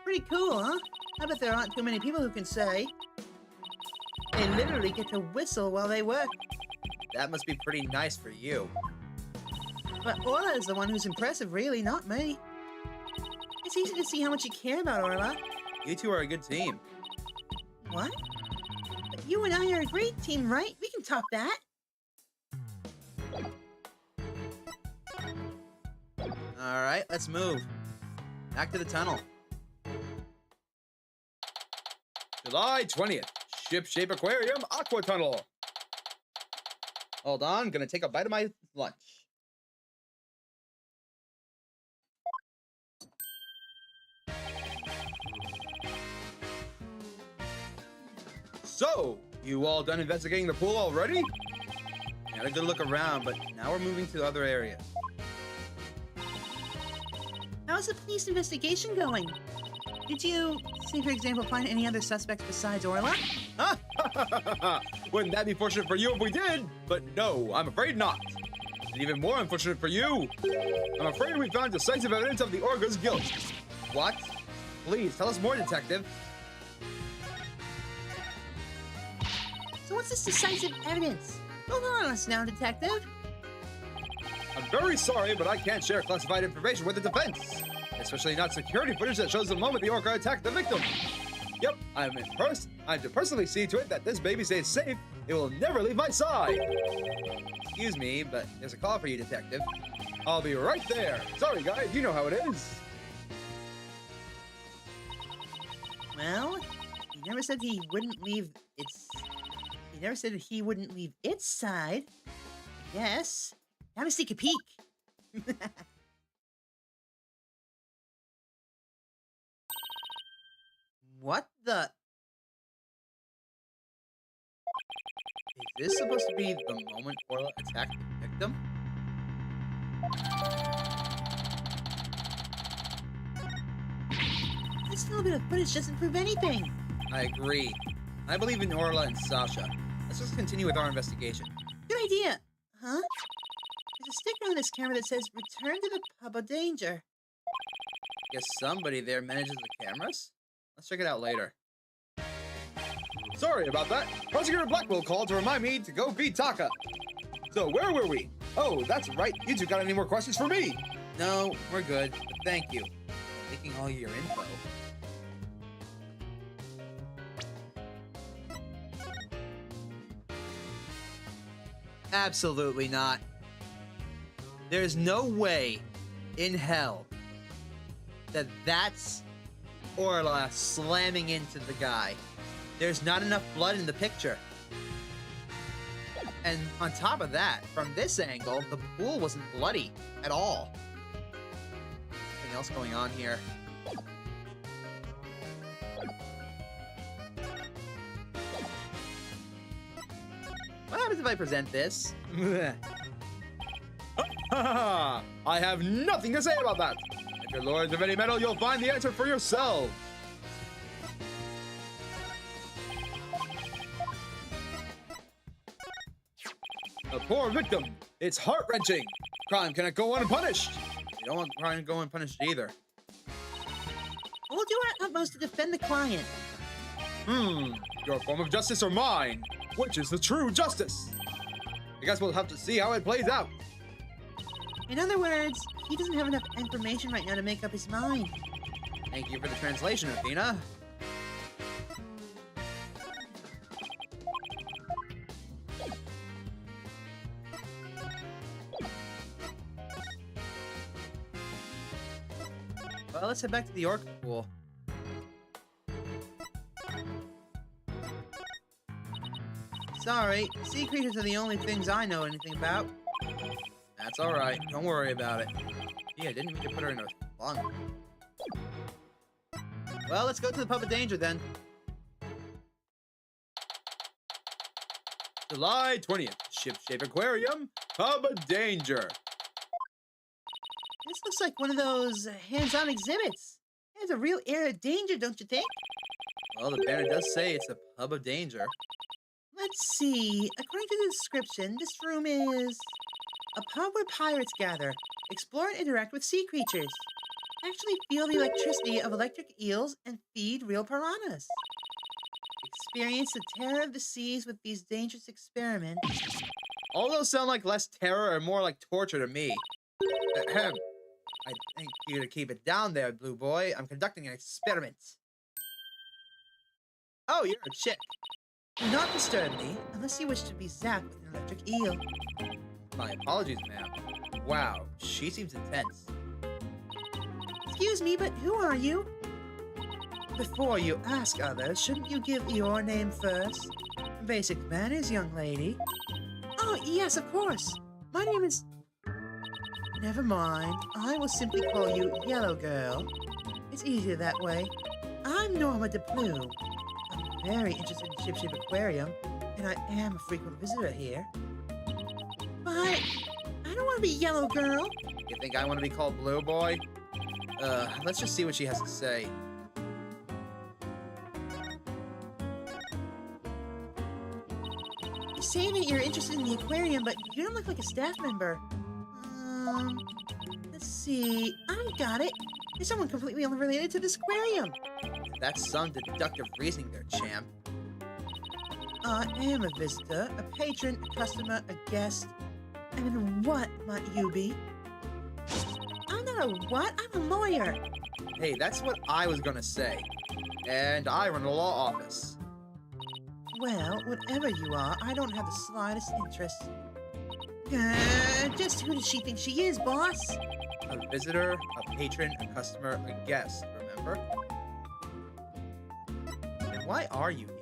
Pretty cool, huh? I bet there aren't too many people who can say. They literally get to whistle while they work. That must be pretty nice for you. But Orla is the one who's impressive, really, not me. It's easy to see how much you care about Orla. You two are a good team. What? But you and I are a great team, right? We can top that. Alright, let's move. Back to the tunnel. July 20th. Ship-shape aquarium, aqua tunnel. Hold on, gonna take a bite of my lunch. So, you all done investigating the pool already? had a good look around, but now we're moving to other areas. How's the police investigation going? Did you, say for example, find any other suspects besides Orla? Wouldn't that be fortunate for you if we did? But no, I'm afraid not. And even more unfortunate for you, I'm afraid we found decisive evidence of the Orga's guilt. What? Please, tell us more, detective. So what's this decisive evidence? Don't lie on us now, detective. I'm very sorry, but I can't share classified information with the defense. Especially not security footage that shows the moment the Orca attacked the victim. Yep, I'm to personally see to it that this baby stays safe. It will never leave my side. Excuse me, but there's a call for you, detective. I'll be right there. Sorry, guys, you know how it is. Well, he never said he wouldn't leave its... He never said he wouldn't leave its side. I guess. Time to sneak a peek. What the... Is this supposed to be the moment Orla attacked the victim? This little bit of footage doesn't prove anything. I agree. I believe in Orla and Sasha. Let's just continue with our investigation. Good idea. Huh? There's a sticker on this camera that says, "Return to the pub of danger." Guess somebody there manages the cameras? Let's check it out later. Sorry about that. Prosecutor Blackwell called to remind me to go feed Taka. So where were we? Oh, that's right. You two got any more questions for me? No, we're good. But thank you for taking all your info. Absolutely not. There's no way in hell that that's Orla slamming into the guy. There's not enough blood in the picture. And on top of that, from this angle, the pool wasn't bloody at all. Anything else going on here? What happens if I present this? I have nothing to say about that. If you're lords of any metal, you'll find the answer for yourselves. A poor victim. It's heart-wrenching. Crime cannot go unpunished. You don't want crime to go unpunished either. We'll do our utmost to defend the client. Your form of justice or mine? Which is the true justice? I guess we'll have to see how it plays out. In other words, he doesn't have enough information right now to make up his mind. Thank you for the translation, Athena. Well, let's head back to the orc pool. Sorry, sea creatures are the only things I know anything about. That's alright, don't worry about it. Gee, I didn't mean to put her in a lung. Well, let's go to the pub of danger then. July 20th, Ship-Shape Aquarium, Pub of Danger. This looks like one of those hands-on exhibits. It has a real air of danger, don't you think? Well, the banner does say it's a pub of danger. Let's see. According to the description, this room is a pub where pirates gather, explore and interact with sea creatures, actually feel the electricity of electric eels, and feed real piranhas. Experience the terror of the seas with these dangerous experiments. All those sound like less terror and more like torture to me. Ahem. I think you to keep it down there, Blue Boy. I'm conducting an experiment. Oh, you're a chick. Do not disturb me unless you wish to be zapped with an electric eel. My apologies, ma'am. Wow, she seems intense. Excuse me, but who are you? Before you ask others, shouldn't you give your name first? Basic manners, young lady. Oh, yes, of course. My name is... Never mind. I will simply call you Yellow Girl. It's easier that way. I'm Norma DePlume. I'm very interested in Ship-Shape Aquarium, and I am a frequent visitor here. But I don't want to be yellow girl. You think I want to be called Blue Boy? Let's just see what she has to say. You're saying that you're interested in the aquarium, but you don't look like a staff member. Let's see. I got it. You're someone completely unrelated to this aquarium. That's some deductive reasoning there, champ. I am a visitor, a patron, a customer, a guest. And what might you be? I'm not a what? I'm a lawyer. Hey, that's what I was gonna say. And I run a law office. Well, whatever you are, I don't have the slightest interest. Just who does she think she is, boss? A visitor, a patron, a customer, a guest, remember? And why are you here?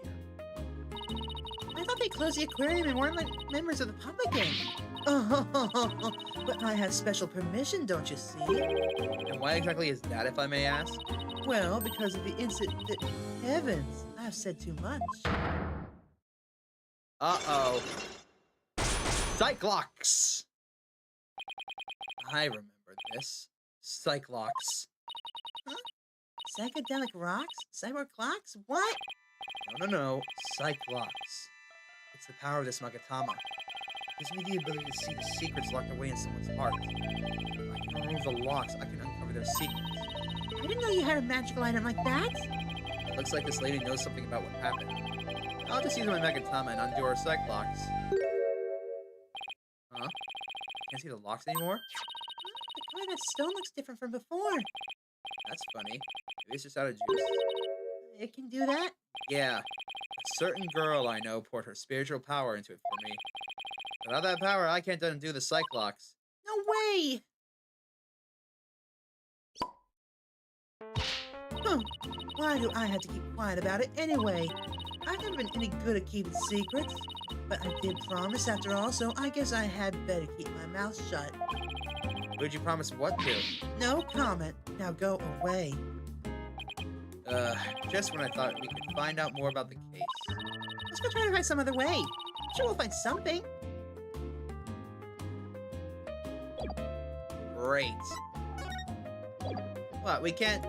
I thought they closed the aquarium and weren't like members of the public in. Oh, but I have special permission, don't you see? And why exactly is that, if I may ask? Well, because of the incident. Heavens, I've said too much. Uh-oh. Cyclox! I remember this. Cyclox. Huh? Psychedelic rocks? Cyber clocks? What? No. Cyclox. It's the power of this Magatama. It gives me the ability to see the secrets locked away in someone's heart. If I can remove the locks, I can uncover their secrets. I didn't know you had a magical item like that. It looks like this lady knows something about what happened. I'll just use my Magatama and undo our Cyclox. Huh? Can't see the locks anymore? The color of that stone looks different from before. That's funny. Maybe it's just out of juice? It can do that? Yeah. A certain girl I know poured her spiritual power into it for me. Without that power, I can't undo the Cyclox. No way! Why do I have to keep quiet about it anyway? I've never been any good at keeping secrets. But I did promise after all, so I guess I had better keep my mouth shut. Who'd you promise what to? No comment. Now go away. Just when I thought we could find out more about the case. Let's go try to find some other way. I'm sure we'll find something. Great. What, we can't...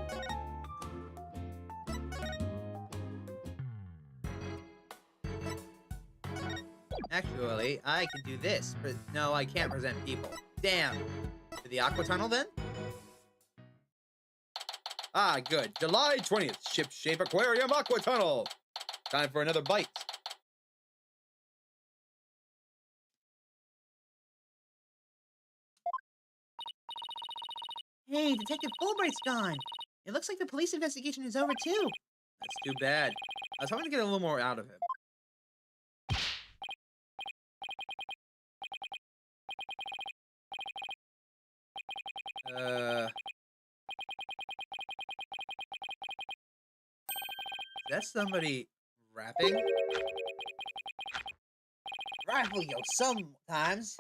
Actually, I can do this, but no, I can't present people. Damn. To the Aqua Tunnel, then? Ah, good. July 20th, Ship-Shape Aquarium Aqua Tunnel. Time for another bite. Hey, Detective Fulbright's gone. It looks like the police investigation is over, too. That's too bad. I was hoping to get a little more out of him. Is that somebody rapping? Rifle yo sometimes.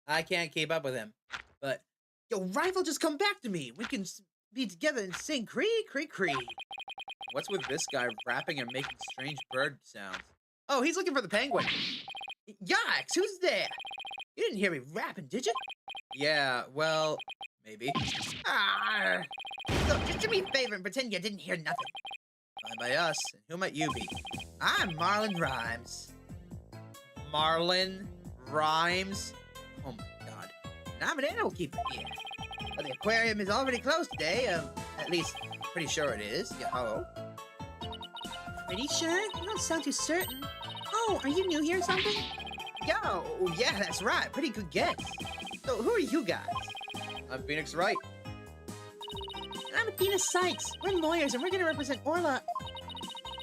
I can't keep up with him. But yo, Rifle, just come back to me. We can be together and sing cree cree cree. What's with this guy rapping and making strange bird sounds? Oh, he's looking for the penguin. Yikes, who's there? You didn't hear me rapping, did you? Yeah, well, maybe. Ah! Look, just do me a favor and pretend you didn't hear nothing. Fine by us, and who might you be? I'm Marlon Rhymes. Marlon Rhymes? Oh my god. And I'm an animal keeper here. But the aquarium is already closed today, at least, pretty sure it is, yo-ho. Pretty sure? You don't sound too certain. Oh, are you new here or something? Yo, yeah, that's right. Pretty good guess. So, who are you guys? I'm Phoenix Wright. And I'm Athena Sykes. We're lawyers, and we're going to represent Orla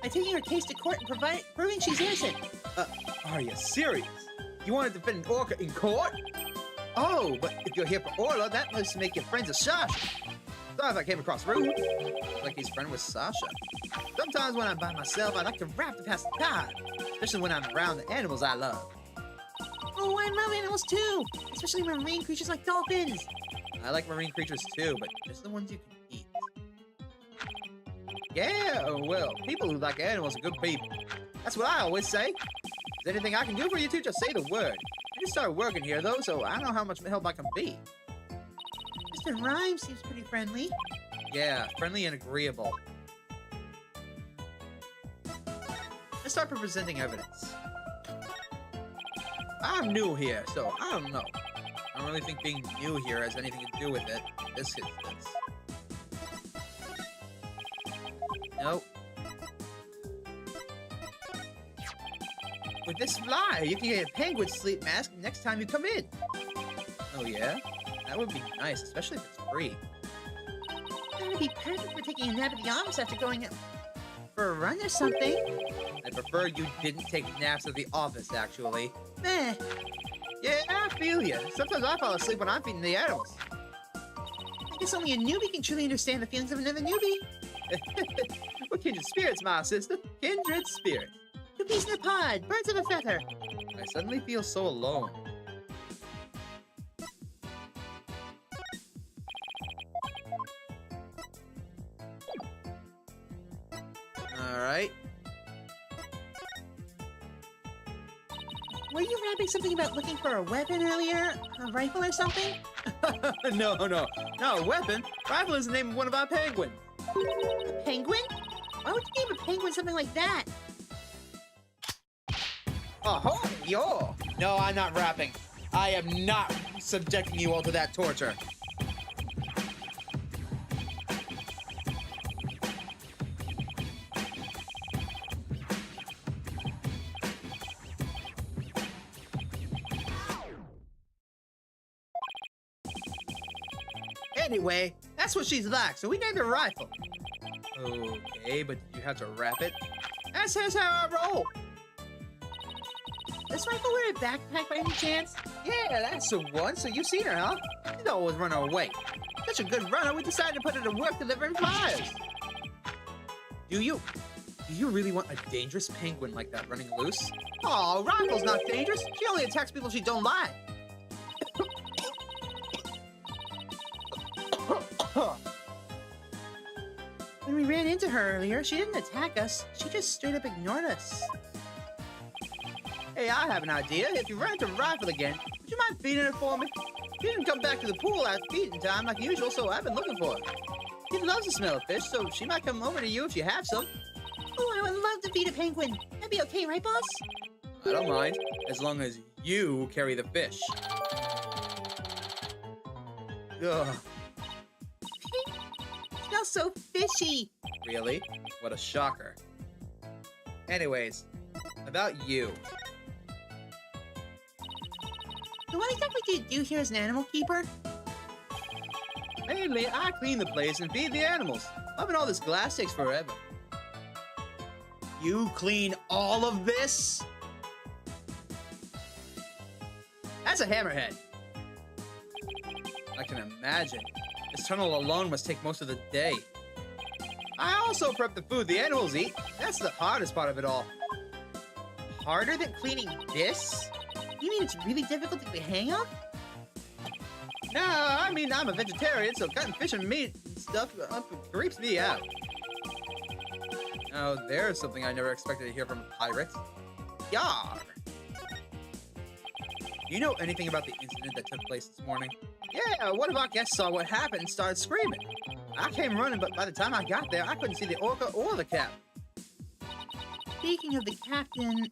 by taking her case to court and proving she's innocent. Are you serious? You want to defend an orca in court? Oh, but if you're here for Orla, that must make you friends with Sasha. Sorry if I came across rude. Like he's friend with Sasha. Sometimes when I'm by myself, I like to rap to pass the time. Especially when I'm around the animals I love. Oh, I love animals too! Especially marine creatures like dolphins! I like marine creatures too, but just the ones you can eat. Yeah, well, people who like animals are good people. That's what I always say. Is there anything I can do for you two? Just say the word. I just started working here, though, so I don't know how much help I can be. Mr. Rhyme seems pretty friendly. Yeah, friendly and agreeable. Let's start presenting evidence. I'm new here, so I don't know. I don't really think being new here has anything to do with it in this instance. Nope. With this fly, you can get a penguin sleep mask next time you come in. Oh yeah? That would be nice, especially if it's free. That would be perfect for taking a nap at the office after going for a run or something. I prefer you didn't take naps at the office, actually. Meh. Yeah, I feel you. Sometimes I fall asleep when I'm feeding the animals. I guess only a newbie can truly understand the feelings of another newbie. We're kindred spirits, my sister. Kindred spirits. Two peas in a pod, birds of a feather. I suddenly feel so alone. Alright. Were you rapping something about looking for a weapon earlier? A rifle or something? No, a weapon. Rifle is the name of one of our penguins. A penguin? Why would you name a penguin something like that? Oh, yo! No, I'm not rapping. I am not subjecting you all to that torture. Anyway, that's what she's like, so we named her Rifle. Okay, but you have to wrap it. That's how I roll. Does Rifle wear a backpack by any chance? Yeah, that's the one. So you've seen her, huh? She's always running away. Such a good runner, we decided to put her to work delivering flyers. Do you really want a dangerous penguin like that running loose? Oh, Rifle's not dangerous. She only attacks people she don't like. When we ran into her earlier, she didn't attack us. She just straight up ignored us. Hey, I have an idea. If you run into Rifle again, would you mind feeding her for me? She didn't come back to the pool after feeding time like usual, so I've been looking for her. She loves the smell of fish, so she might come over to you if you have some. Oh, I would love to feed a penguin. That'd be okay, right, boss? I don't mind, as long as you carry the fish. Ugh. Smells so fishy. Really? What a shocker. Anyways, about you. So what exactly do you do here as an animal keeper? Mainly, I clean the place and feed the animals. I've been all this glass takes forever. You clean all of this? That's a hammerhead. I can imagine. This tunnel alone must take most of the day. I also prep the food the animals eat. That's the hardest part of it all. Harder than cleaning this? You mean it's really difficult to get the hang of? No, I mean, I'm a vegetarian, so cutting fish and meat and stuff creeps me out. Now, there's something I never expected to hear from a pirate. Yar! Do you know anything about the incident that took place this morning? Yeah, one of our guests saw what happened and started screaming. I came running, but by the time I got there, I couldn't see the orca or the cap. Speaking of the captain,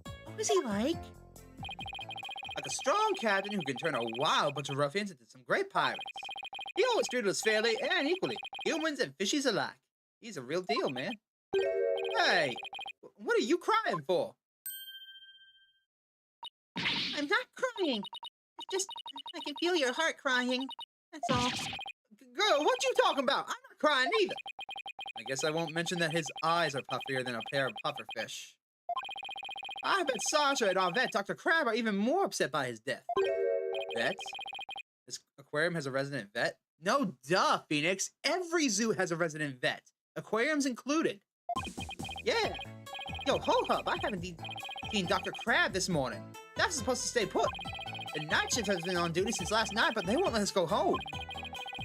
what was he like? Like a strong captain who can turn a wild bunch of ruffians into some great pirates. He always treated us fairly and equally, humans and fishies alike. He's a real deal, man. Hey, what are you crying for? I'm not crying. It's just, I can feel your heart crying. That's all. Girl, what you talking about? I'm not crying either. I guess I won't mention that his eyes are puffier than a pair of pufferfish. I bet Sasha and our vet, Dr. Crab, are even more upset by his death. Vet? This aquarium has a resident vet? No duh, Phoenix. Every zoo has a resident vet. Aquariums included. Yeah. Yo, hold up. I haven't seen Dr. Crab this morning. That's supposed to stay put. The night shift has been on duty since last night, but they won't let us go home.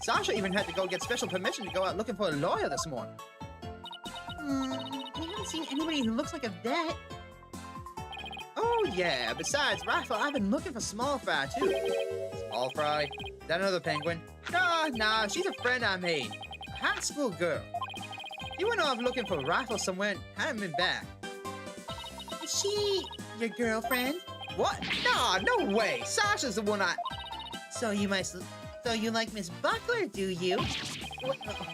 Sasha even had to go get special permission to go out looking for a lawyer this morning. We haven't seen anybody who looks like a vet. Oh, yeah. Besides, Raphael, I've been looking for Small Fry, too. Small Fry? Is that another penguin? Nah, she's a friend I made. A high school girl. She went off looking for Raphael somewhere and hadn't been back. Is she your girlfriend? What? Nah, no way. Sasha's the one So you like Miss Buckler, do you?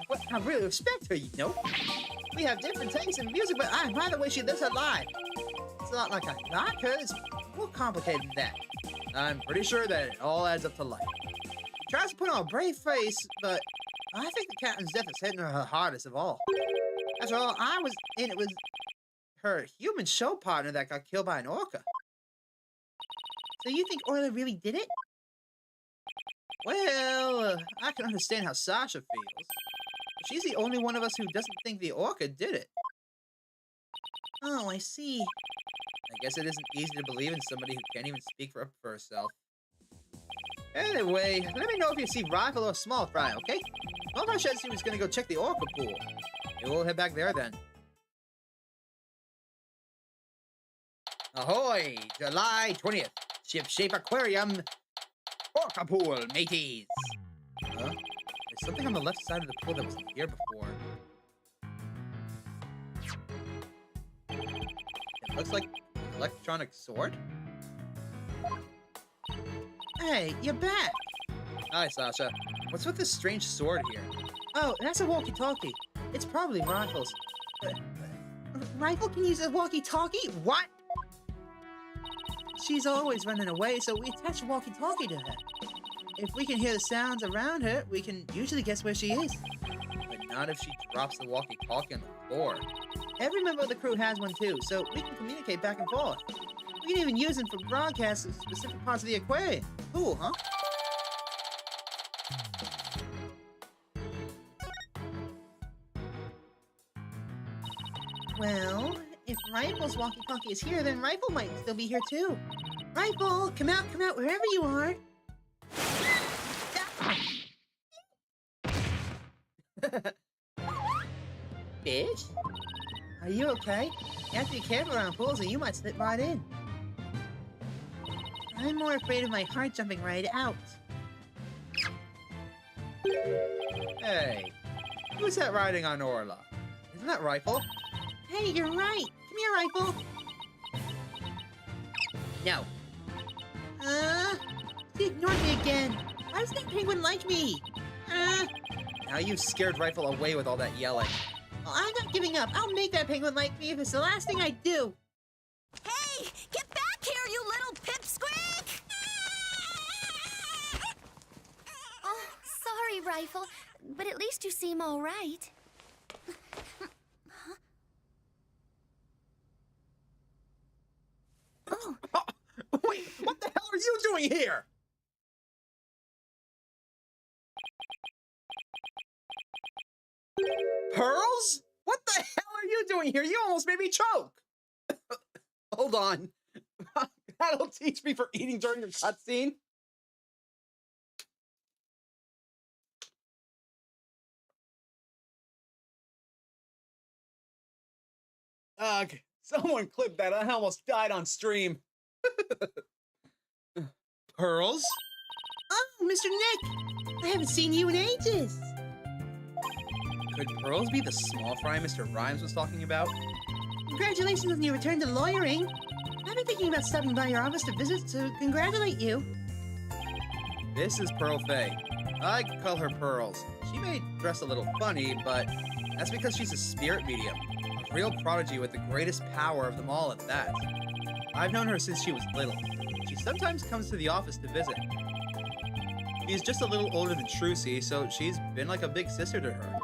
What? I really respect her, you know? We have different tastes in music, but I admire the way she lives her life. It's not like I like her. It's more complicated than that. I'm pretty sure that it all adds up to life. She tries to put on a brave face, but I think the captain's death is hitting her the hardest of all. After all, I was in it with her human show partner that got killed by an orca. So you think Orla really did it? Well, I can understand how Sasha feels. But she's the only one of us who doesn't think the orca did it. Oh, I see. I guess it isn't easy to believe in somebody who can't even speak for herself. Anyway, let me know if you see Rifle or Small Fry, okay? Small Fry said she was gonna go check the orca pool. Maybe we'll head back there then. Ahoy! July 20th. Ship-shape aquarium. Orca pool, mateys. Huh? There's something on the left side of the pool that wasn't here before. It looks like an electronic sword? Hey, you're back. Hi, Sasha. What's with this strange sword here? Oh, that's a walkie-talkie. It's probably Rifle's. Rifle can use a walkie-talkie? What? She's always running away, so we attach a walkie-talkie to her. If we can hear the sounds around her, we can usually guess where she is. But not if she drops the walkie-talkie on the floor. Every member of the crew has one too, so we can communicate back and forth. We can even use them for broadcasts of specific parts of the aquarium. Cool, huh? Well, if Rifle's walkie-talkie is here, then Rifle might still be here too. Rifle, come out, wherever you are. Fish? Are you okay? You have to be careful around pools or you might slip right in. I'm more afraid of my heart jumping right out. Hey, who's that riding on Orla? Isn't that Rifle? Hey, you're right. Come here, Rifle. No. She ignored me again. Why does that penguin like me? Now you've scared Rifle away with all that yelling. Well, I'm not giving up. I'll make that penguin like me if it's the last thing I do. Hey, get back here, you little pipsqueak! Oh, sorry, Rifle, but at least you seem all right. Huh? Oh. Wait, what the hell are you doing here? Pearls? What the hell are you doing here? You almost made me choke. Hold on. That'll teach me for eating during your cutscene. Ugh, someone clip that. I almost died on stream. Pearls? Oh, Mr. Nick! I haven't seen you in ages. Could Pearls be the small fry Mr. Rhymes was talking about? Congratulations on your return to lawyering. I've been thinking about stopping by your office to visit to congratulate you. This is Pearl Faye. I call her Pearls. She may dress a little funny, but that's because she's a spirit medium. A real prodigy with the greatest power of them all at that. I've known her since she was little. She sometimes comes to the office to visit. She's just a little older than Trucy, so she's been like a big sister to her.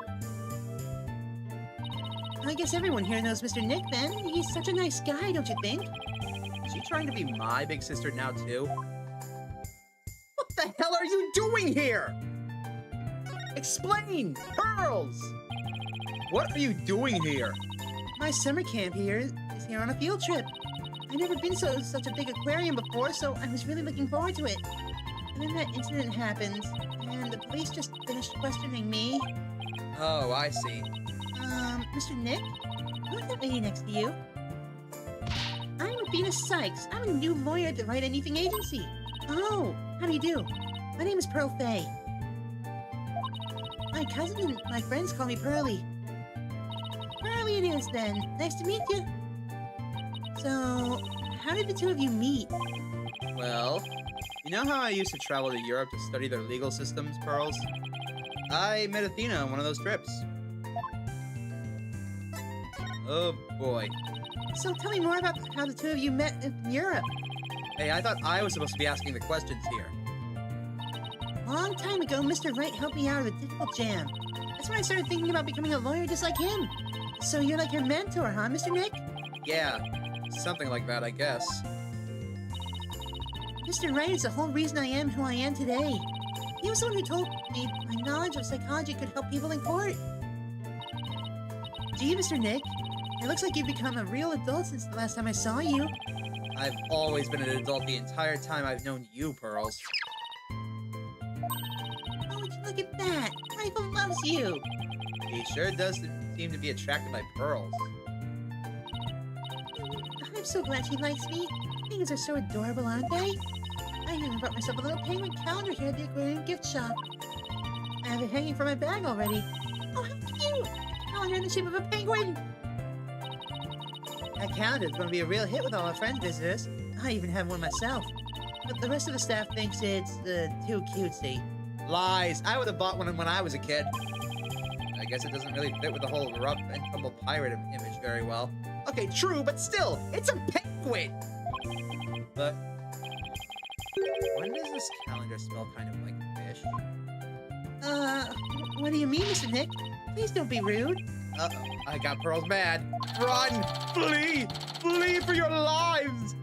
I guess everyone here knows Mr. Nick, then. He's such a nice guy, don't you think? Is she trying to be my big sister now, too? What the hell are you doing here? Explain! Pearls! What are you doing here? My summer camp here is here on a field trip. I've never been to such a big aquarium before, so I was really looking forward to it. And then that incident happened, and the police just finished questioning me. Oh, I see. Mr. Nick? Who's that lady next to you? I'm Athena Sykes. I'm a new lawyer at the Write Anything agency. Oh, how do you do? My name is Pearl Fay. My cousin and my friends call me Pearly. Pearly it is, then. Nice to meet you. So, how did the two of you meet? Well, you know how I used to travel to Europe to study their legal systems, Pearls? I met Athena on one of those trips. Oh boy. So tell me more about how the two of you met in Europe. Hey, I thought I was supposed to be asking the questions here. A long time ago, Mr. Wright helped me out of a difficult jam. That's when I started thinking about becoming a lawyer just like him. So you're like your mentor, huh, Mr. Nick? Yeah, something like that, I guess. Mr. Wright is the whole reason I am who I am today. He was the one who told me my knowledge of psychology could help people in court. Gee, Mr. Nick, it looks like you've become a real adult since the last time I saw you. I've always been an adult the entire time I've known you, Pearls. Oh, would you look at that? Rifle loves you. He sure does seem to be attracted by Pearls. I'm so glad she likes me. Things are so adorable, aren't they? I even bought myself a little penguin calendar here at the aquarium gift shop. I have it hanging from my bag already. Oh, how cute! A calendar in the shape of a penguin! That calendar's going to be a real hit with all our friend visitors. I even have one myself. But the rest of the staff thinks it's too cutesy. Lies! I would have bought one when I was a kid. I guess it doesn't really fit with the whole rough and tumble pirate image very well. Okay, true, but still, it's a penguin! But when does this calendar smell kind of like fish? What do you mean, Mr. Nick? Please don't be rude. Uh-oh, I got Pearls mad. Run! Flee! Flee for your lives!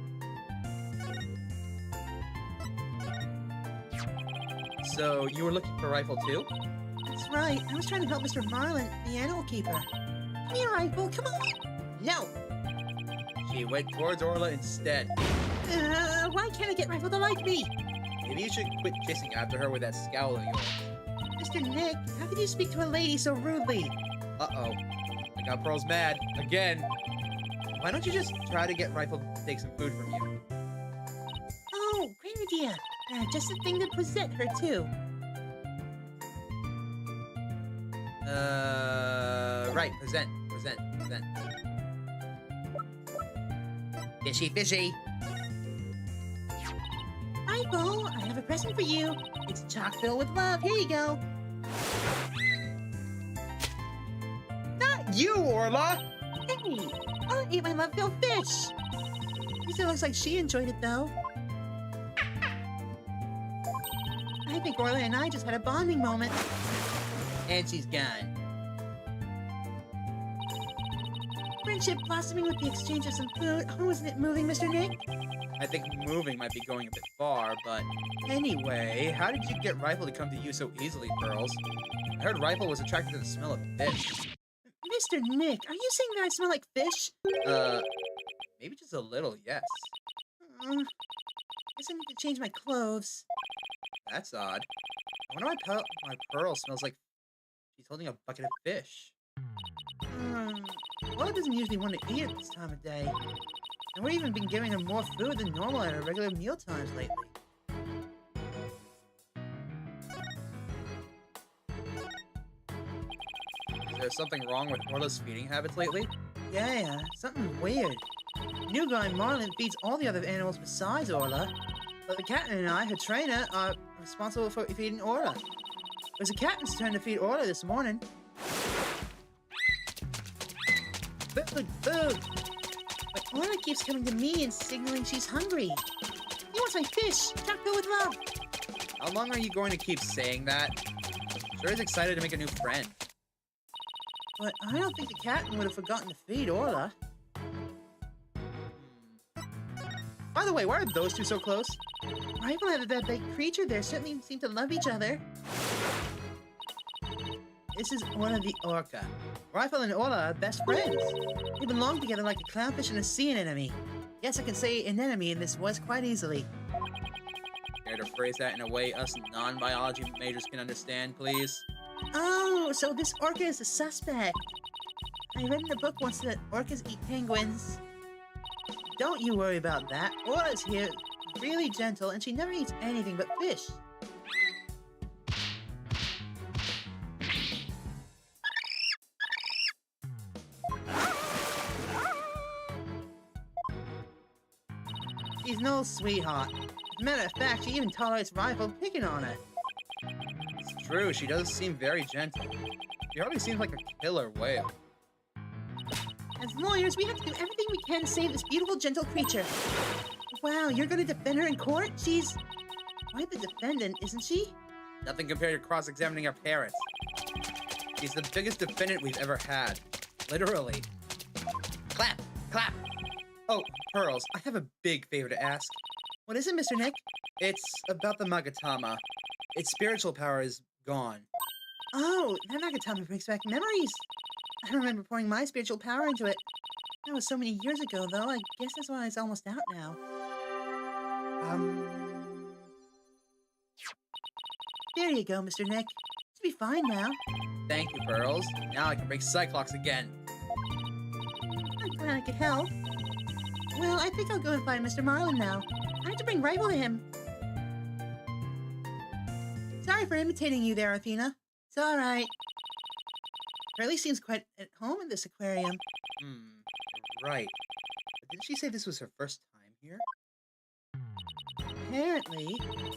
So, you were looking for Rifle too? That's right. I was trying to help Mr. Marlin, the animal keeper. Come here, Rifle. Come on. No. She went towards Orla instead. Why can't I get Rifle to like me? Maybe you should quit chasing after her with that scowl of yours. Mr. Nick, how could you speak to a lady so rudely? Uh-oh. I got Pearls mad. Again. Why don't you just try to get Rifle to take some food from you? Oh, great idea. Just the thing to present her, too. Right. Present. Fishy, fishy. Rifle, I have a present for you. It's chock filled with love. Here you go. Not you, Orla! Hey, I'll eat my love-filled fish. At least it looks like she enjoyed it, though. I think Orla and I just had a bonding moment. And she's gone. Friendship blossoming with the exchange of some food. Oh, isn't it moving, Mr. Nick? I think moving might be going a bit far, but anyway, how did you get Rifle to come to you so easily, Pearls? I heard Rifle was attracted to the smell of fish. Mr. Nick, are you saying that I smell like fish? Maybe just a little, yes. Guess I need to change my clothes. That's odd. I wonder why my Pearl smells like she's holding a bucket of fish. Well, it doesn't usually want to eat at this time of day. And we've even been giving her more food than normal at our regular meal times lately. Is there something wrong with Orla's feeding habits lately? Yeah, something weird. New guy Marlin feeds all the other animals besides Orla. But the captain and I, her trainer, are responsible for feeding Orla. It was the captain's turn to feed Orla this morning. Food, food! But Orla keeps coming to me and signaling she's hungry. He wants my fish, chock filled with love. How long are you going to keep saying that? Sure is excited to make a new friend. But I don't think the captain would have forgotten to feed Orla. By the way, why are those two so close? Rifle and that big creature there certainly seem to love each other. This is Orla the orca. Rifle and Orla are best friends. They belong together like a clownfish and a sea anemone. Yes, I can say anemone in this voice quite easily. Care to phrase that in a way us non-biology majors can understand, please? Oh, so this orca is a suspect. I read in a book once that orcas eat penguins. Don't you worry about that. Aura's here, really gentle, and she never eats anything but fish. She's no sweetheart. As a matter of fact, she even tolerates Rifle picking on her. It's true, she does seem very gentle. She hardly seems like a killer whale. As lawyers, we have to do everything we can to save this beautiful, gentle creature. Wow, you're gonna defend her in court? She's quite the defendant, isn't she? Nothing compared to cross-examining our parents. She's the biggest defendant we've ever had. Literally. Clap! Clap! Oh, Pearls, I have a big favor to ask. What is it, Mr. Nick? It's about the Magatama. Its spiritual power is gone. Oh, that Nagatama brings back memories. I remember pouring my spiritual power into it. That was so many years ago, though. I guess that's why it's almost out now. There you go, Mr. Nick. Should be fine now. Thank you, Pearls. Now I can break Cyclops again. I'm glad I could help. Well, I think I'll go and find Mr. Marlin now. I have to bring Rifle to him. Sorry for imitating you there, Athena. It's all right. Curly seems quite at home in this aquarium. Right. But didn't she say this was her first time here? Apparently,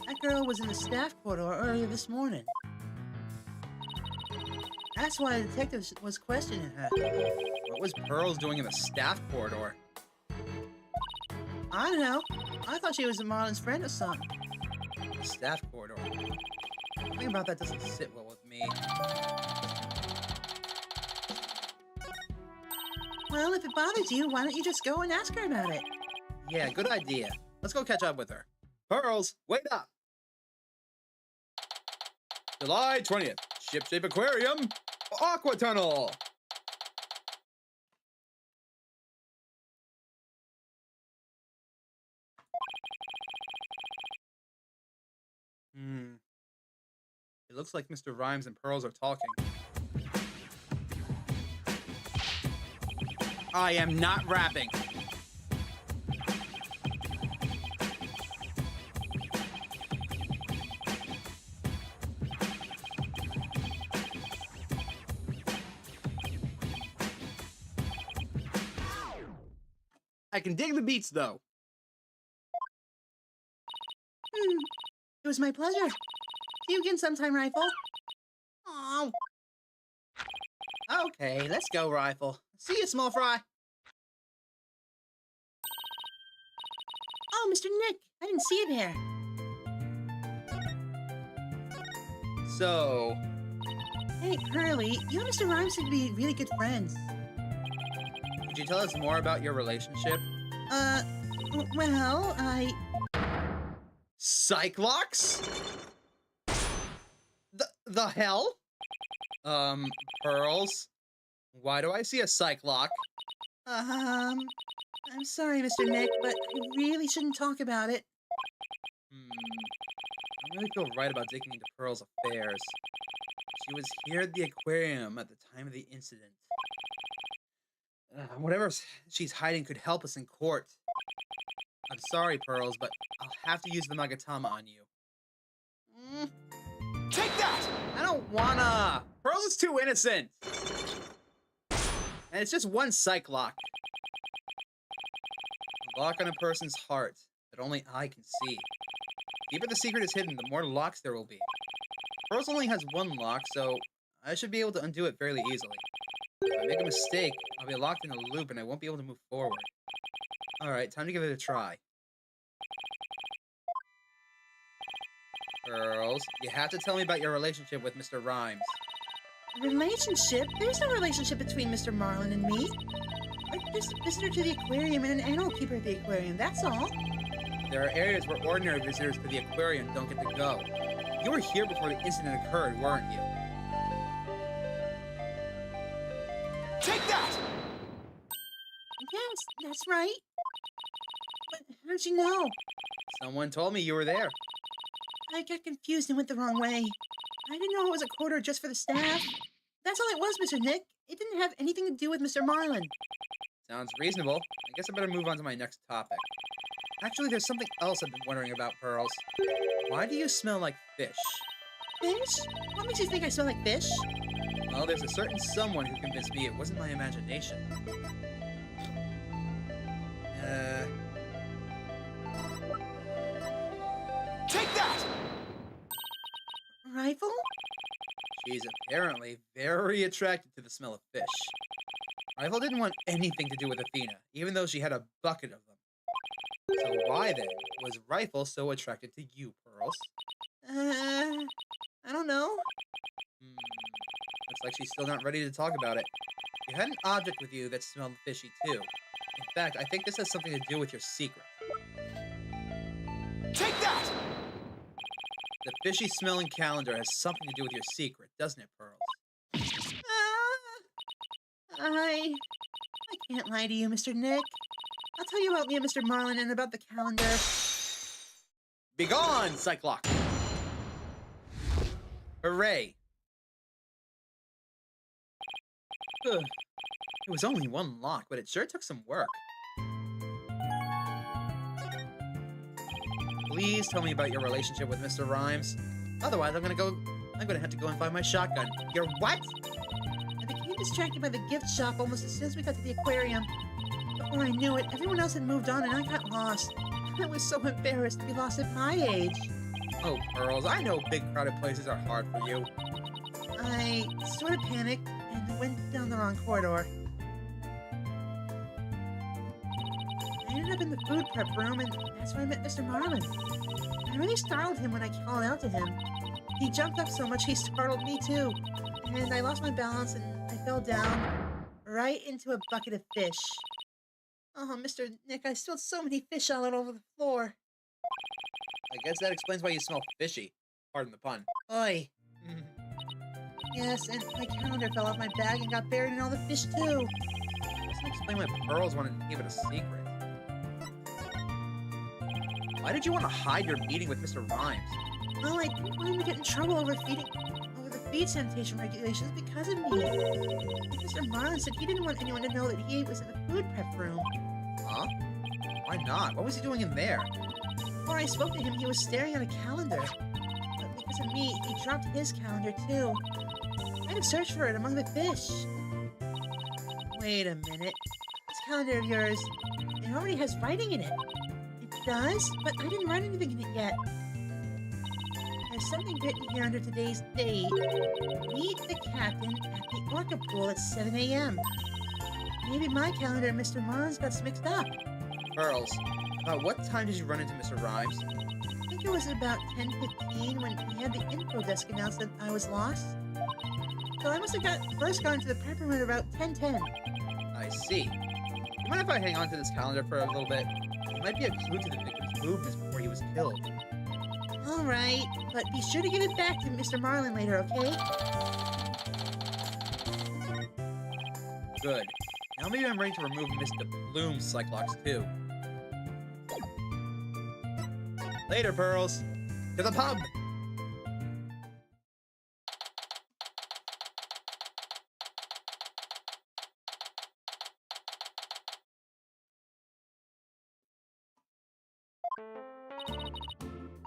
that girl was in the staff corridor earlier this morning. That's why the detective was questioning her. What was Pearls doing in the staff corridor? I don't know. I thought she was a Marlin's friend or something. The staff corridor? Something about that doesn't sit well with me. Well, if it bothers you, why don't you just go and ask her about it? Yeah, good idea. Let's go catch up with her. Pearls, wait up! July 20th, Ship-Shape Aquarium, Aqua Tunnel! It looks like Mr. Rhymes and Pearls are talking. I am not rapping. I can dig the beats, though. It was my pleasure. See you again sometime, Rifle. Oh. Okay, let's go, Rifle. See you, Small Fry. Oh, Mr. Nick, I didn't see you there. So, Hey, Curly, you and Mr. Rhymes seem to be really good friends. could you tell us more about your relationship? Well, Cyclops? The hell? Pearls? Why do I see a Cyclops? I'm sorry, Mr. Nick, but I really shouldn't talk about it. I really feel right about digging into Pearl's affairs. She was here at the aquarium at the time of the incident. Whatever she's hiding could help us in court. I'm sorry, Pearls, but I'll have to use the Magatama on you. Take that! I don't wanna! Pearls is too innocent! And it's just one Cyclops. A lock on a person's heart that only I can see. The deeper the secret is hidden, the more locks there will be. Pearls only has one lock, so I should be able to undo it fairly easily. If I make a mistake, I'll be locked in a loop and I won't be able to move forward. Alright, time to give it a try. Pearls, you have to tell me about your relationship with Mr. Rhymes. Relationship? There's no relationship between Mr. Marlin and me. I'm just a visitor to the aquarium and an animal keeper at the aquarium, that's all. There are areas where ordinary visitors to the aquarium don't get to go. You were here before the incident occurred, weren't you? Take that! Yes, that's right. But how did you know? Someone told me you were there. I got confused and went the wrong way. I didn't know it was a quarter just for the staff. That's all it was, Mr. Nick. It didn't have anything to do with Mr. Marlin. Sounds reasonable. I guess I better move on to my next topic. Actually, there's something else I've been wondering about, Pearls. Why do you smell like fish? Fish? What makes you think I smell like fish? Well, there's a certain someone who convinced me it wasn't my imagination. Take that! Rifle? She's apparently very attracted to the smell of fish. Rifle didn't want anything to do with Athena, even though she had a bucket of them. So why, then, was Rifle so attracted to you, Pearls? I don't know. Looks like she's still not ready to talk about it. You had an object with you that smelled fishy, too. In fact, I think this has something to do with your secret. Take that! The fishy-smelling calendar has something to do with your secret, doesn't it, Pearls? I can't lie to you, Mr. Nick. I'll tell you about me and Mr. Marlin and about the calendar. Begone, Cyclops! Hooray! Ugh. It was only one lock, but it sure took some work. Please tell me about your relationship with Mr. Rhymes. Otherwise, I'm gonna have to go and find my shotgun. Your what? I became distracted by the gift shop almost as soon as we got to the aquarium. Before I knew it, everyone else had moved on and I got lost. I was so embarrassed to be lost at my age. Oh, Pearls, I know big crowded places are hard for you. I sort of panicked and went down the wrong corridor. I ended up in the food prep room, and that's where I met Mr. Marlin. I really startled him when I called out to him. He jumped up so much he startled me too. And I lost my balance and I fell down right into a bucket of fish. Oh, Mr. Nick, I spilled so many fish all over the floor. I guess that explains why you smell fishy. Pardon the pun. Oi. Yes, and my calendar fell off my bag and got buried in all the fish too. Doesn't explain why Pearls wanted to keep it a secret. Why did you want to hide your meeting with Mr. Rhymes? Well, I didn't want him to get in trouble over the feed sanitation regulations because of me. Mr. Marlin said he didn't want anyone to know that he was in the food prep room. Huh? Why not? What was he doing in there? Before I spoke to him, he was staring at a calendar. But because of me, he dropped his calendar too. I had to search for it among the fish. Wait a minute. This calendar of yours, it already has writing in it. It does? But I didn't write anything in it yet. There's something written here under today's date. Meet the captain at the orca pool at 7 a.m. Maybe my calendar and Mr. Marlin's got mixed up. Pearls, about what time did you run into Mr. Rhymes? I think it was about 10:15 when he had the info desk announce that I was lost. So I must have first gone to the prep room at about 10:10. I see. You mind if I hang on to this calendar for a little bit? It might be a clue to the victim's movements before he was killed. All right, but be sure to give it back to Mr. Marlin later, okay? Good. Now maybe I'm ready to remove Mr. Bloom's Cyclops too. Later, Pearls. To the pub!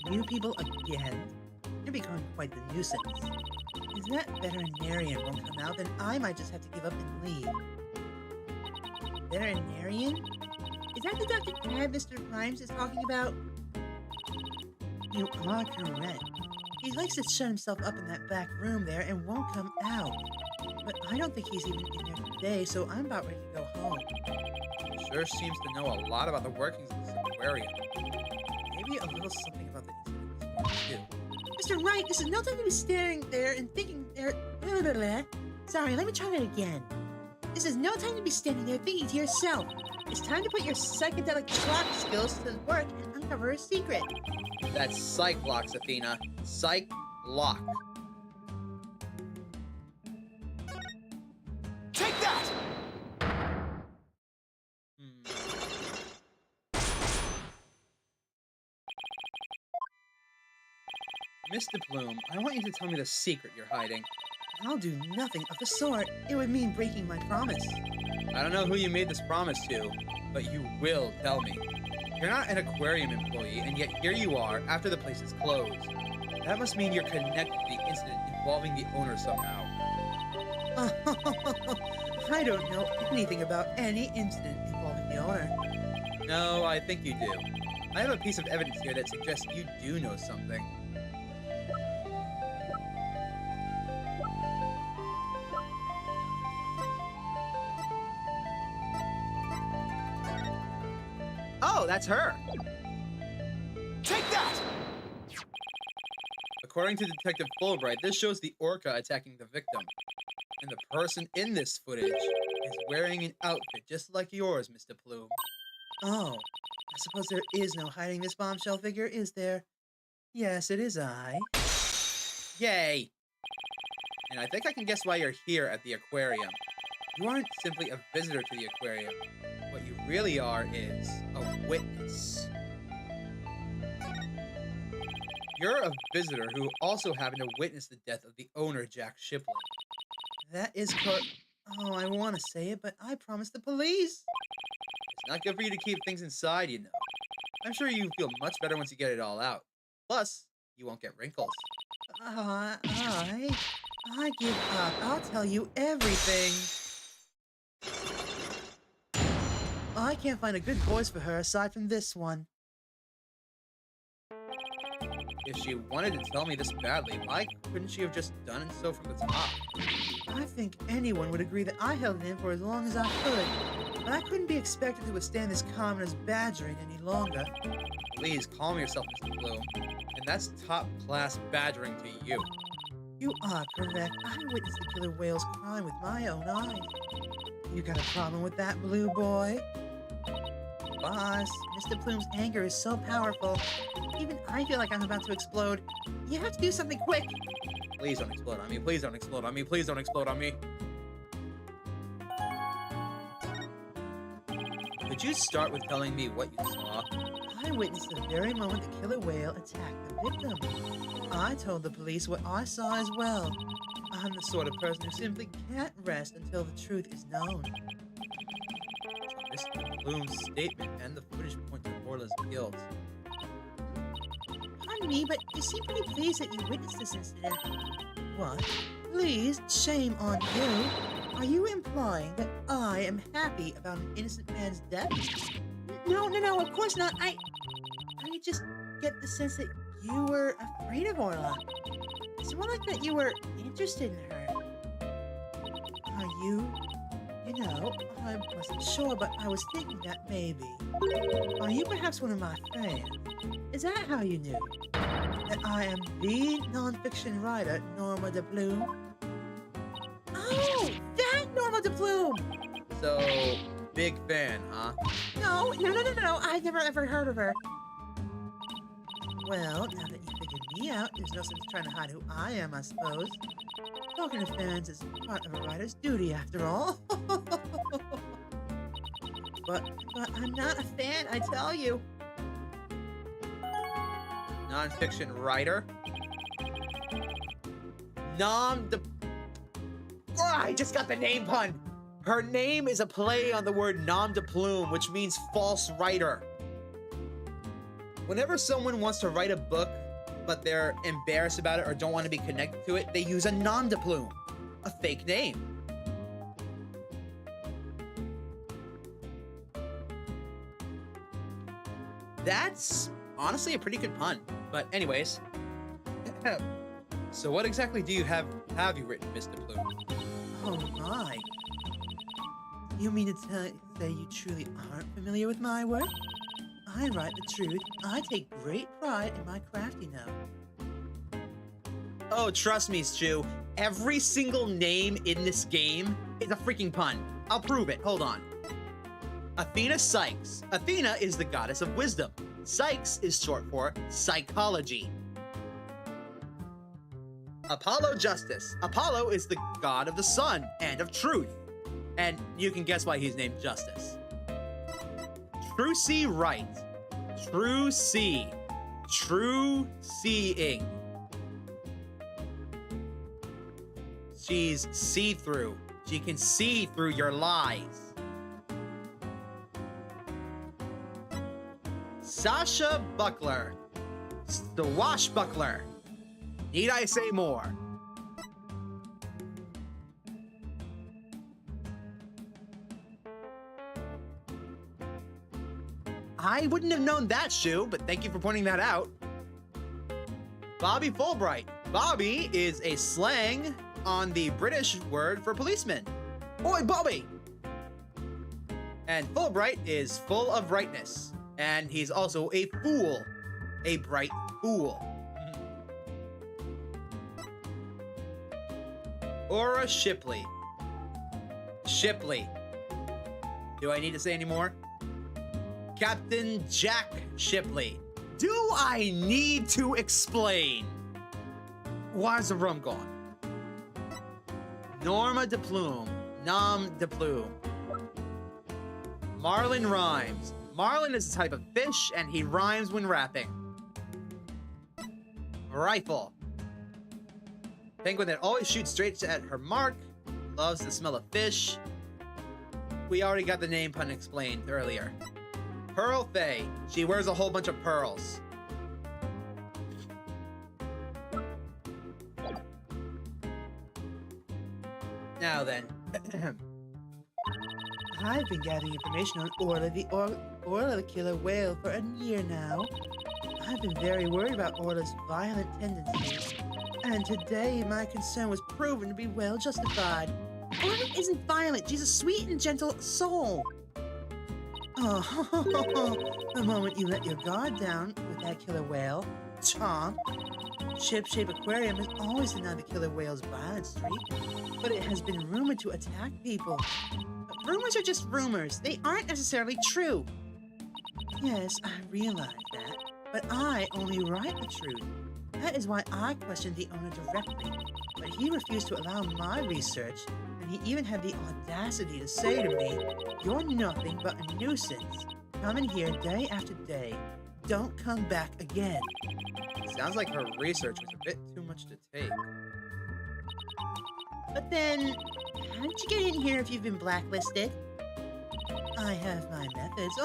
You people again? You're becoming quite the nuisance. If that veterinarian won't come out, then I might just have to give up and leave. Veterinarian? Is that the Dr. Crab Mr. Rhymes is talking about? You are correct. He likes to shut himself up in that back room there and won't come out. But I don't think he's even in there today, so I'm about ready to go home. Sure seems to know a lot about the workings of this aquarium. Maybe a little something about the too. Mr. Wright, this is no time to be staring there and thinking there. Sorry, let me try that again. This is no time to be standing there thinking to yourself. It's time to put your psychedelic clock skills to work and uncover a secret. That's Cyclops, Athena. Psych-lock. Take that! Mr. Bloom, I want you to tell me the secret you're hiding. I'll do nothing of the sort. It would mean breaking my promise. I don't know who you made this promise to, but you will tell me. You're not an aquarium employee, and yet here you are after the place is closed. That must mean you're connected to the incident involving the owner somehow. I don't know anything about any incident involving the owner. No, I think you do. I have a piece of evidence here that suggests you do know something. Oh, that's her! Take that! According to Detective Fulbright, this shows the orca attacking the victim. And the person in this footage is wearing an outfit just like yours, Mr. Plume. Oh, I suppose there is no hiding this bombshell figure, is there? Yes, it is I. Yay! And I think I can guess why you're here at the aquarium. You aren't simply a visitor to the aquarium. What you really are is a witness. You're a visitor who also happened to witness the death of the owner, Jack Shipley. That is correct. Oh, I want to say it, but I promised the police. It's not good for you to keep things inside, you know. I'm sure you feel much better once you get it all out. Plus, you won't get wrinkles. I give up. I'll tell you everything. I can't find a good voice for her aside from this one. If she wanted to tell me this badly, why couldn't she have just done so from the top? I think anyone would agree that I held it in for as long as I could, but I couldn't be expected to withstand this commoner's badgering any longer. Please calm yourself, Mr. Bloom. And that's top-class badgering to you. You are correct. I witnessed the killer whale's crime with my own eyes. You got a problem with that, Blue Boy? Boss, Mr. Plume's anger is so powerful. Even I feel like I'm about to explode. You have to do something quick. Please don't explode on me. Please don't explode on me. Please don't explode on me. Could you start with telling me what you saw? I witnessed the very moment the killer whale attacked the victim. I told the police what I saw as well. I'm the sort of person who simply can't rest until the truth is known. Mr. Bloom's statement and the footage point to Orla's guilt. Pardon me, but you seem pretty pleased that you witnessed this incident. What? Please, shame on you. Are you implying that I am happy about an innocent man's death? No, of course not. I just get the sense that you were afraid of Orla. It's more like that you were interested in her. Are you? You know, I wasn't sure, but I was thinking that maybe. Are you perhaps one of my fans? Is that how you knew? That I am the non-fiction writer, Norma de Plume? Oh, that Norma de Plume! So, big fan, huh? No, I've never ever heard of her. Well, now that you figured me out, there's no sense trying to hide who I am, I suppose. Talking to fans is part of a writer's duty, after all. But I'm not a fan, I tell you. Non-fiction writer? I just got the name pun! Her name is a play on the word nom de plume, which means false writer. Whenever someone wants to write a book, but they're embarrassed about it or don't want to be connected to it, they use a nom de plume, a fake name. That's honestly a pretty good pun. But anyways, so what exactly do you have you written, Mr. Plume? Oh my. You mean to say you truly aren't familiar with my work? I write the truth. I take great pride in my craft, you know. Oh, trust me, Stu. Every single name in this game is a freaking pun. I'll prove it. Hold on. Athena Sykes. Athena is the goddess of wisdom. Sykes is short for psychology. Apollo Justice. Apollo is the god of the sun and of truth. And you can guess why he's named Justice. True C right. True C. True seeing. She's see-through. She can see through your lies. Sasha Buckler. Swashbuckler. Need I say more? I wouldn't have known that, Shu, but thank you for pointing that out. Bobby Fulbright. Bobby is a slang on the British word for policeman. Oi, Bobby! And Fulbright is full of brightness. And he's also a fool. A bright fool. Aura Shipley. Shipley. Do I need to say any more? Captain Jack Shipley. Do I need to explain? Why's the rum gone? Norma de Plume. Nom de Plume. Marlin rhymes. Marlin is a type of fish, and he rhymes when rapping. Rifle. Penguin that always shoots straight at her mark. Loves the smell of fish. We already got the name pun explained earlier. Pearl Faye. She wears a whole bunch of pearls. Now then. I've been gathering information on Orla the killer whale for a year now. I've been very worried about Orla's violent tendencies. And today, my concern was proven to be well justified. Orla isn't violent. She's a sweet and gentle soul. Oh, the moment you let your guard down with that killer whale, chomp. Ship-Shape Aquarium has always denied the killer whale's violent streak, but it has been rumored to attack people. But rumors are just rumors. They aren't necessarily true. Yes, I realize that, but I only write the truth. That is why I questioned the owner directly, but he refused to allow my research, and he even had the audacity to say to me, "You're nothing but a nuisance. Coming here day after day. Don't come back again." Sounds like her research was a bit too much to take. But then, how did you get in here if you've been blacklisted? I have my methods.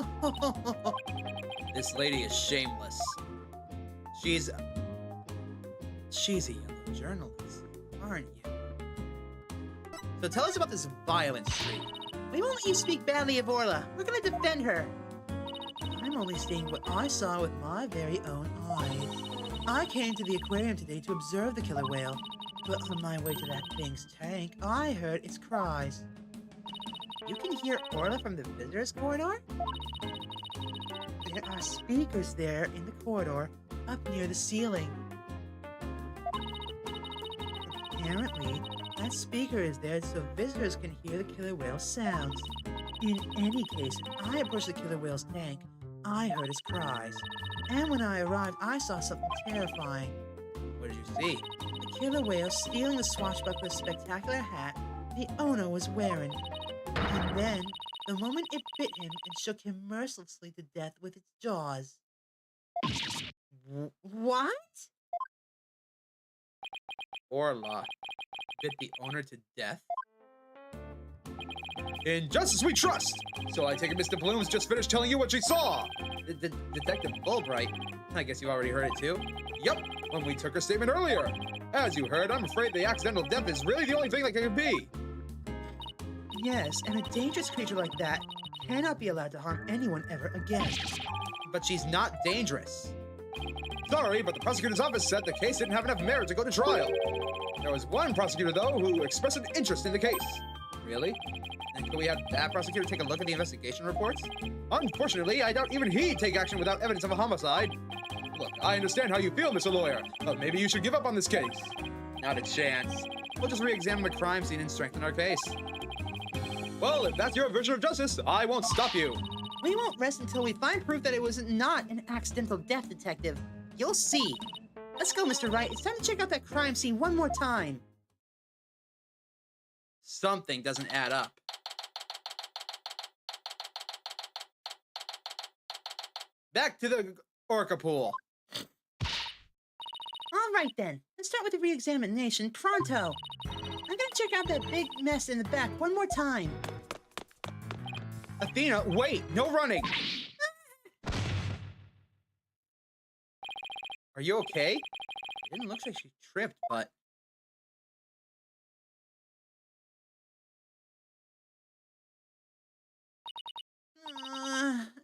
This lady is shameless. She's a yellow journalist, aren't you? So tell us about this violent streak. We won't let you speak badly of Orla. We're gonna defend her. I'm only seeing what I saw with my very own eyes. I came to the aquarium today to observe the killer whale, but on my way to that thing's tank, I heard its cries. You can hear Orla from the visitors corridor? There are speakers there in the corridor, up near the ceiling. Apparently, that speaker is there so visitors can hear the killer whale's sounds. In any case, if I approached the killer whale's tank, I heard his cries. And when I arrived, I saw something terrifying. What did you see? The killer whale stealing the swashbuckler's spectacular hat the owner was wearing. And then, the moment it bit him and shook him mercilessly to death with its jaws. What? Orla bit the owner to death? In justice we trust! So I take it Mr. Bloom's just finished telling you what she saw! Detective Fulbright? I guess you already heard it too? Yup, when we took her statement earlier. As you heard, I'm afraid the accidental death is really the only thing that can be. Yes, and a dangerous creature like that cannot be allowed to harm anyone ever again. But she's not dangerous. Sorry, but the prosecutor's office said the case didn't have enough merit to go to trial. There was one prosecutor, though, who expressed an interest in the case. Really? And can we have that prosecutor take a look at the investigation reports? Unfortunately, I doubt even he'd take action without evidence of a homicide. Look, I understand how you feel, Mr. Lawyer, but maybe you should give up on this case. Not a chance. We'll just re-examine the crime scene and strengthen our case. Well, if that's your version of justice, I won't stop you. We won't rest until we find proof that it was not an accidental death, Detective. You'll see. Let's go, Mr. Wright. It's time to check out that crime scene one more time. Something doesn't add up. Back to the orca pool. All right, then. Let's start with the re-examination pronto. I'm gonna check out that big mess in the back one more time. Athena, wait! No running! Are you okay? It didn't look like she tripped, but...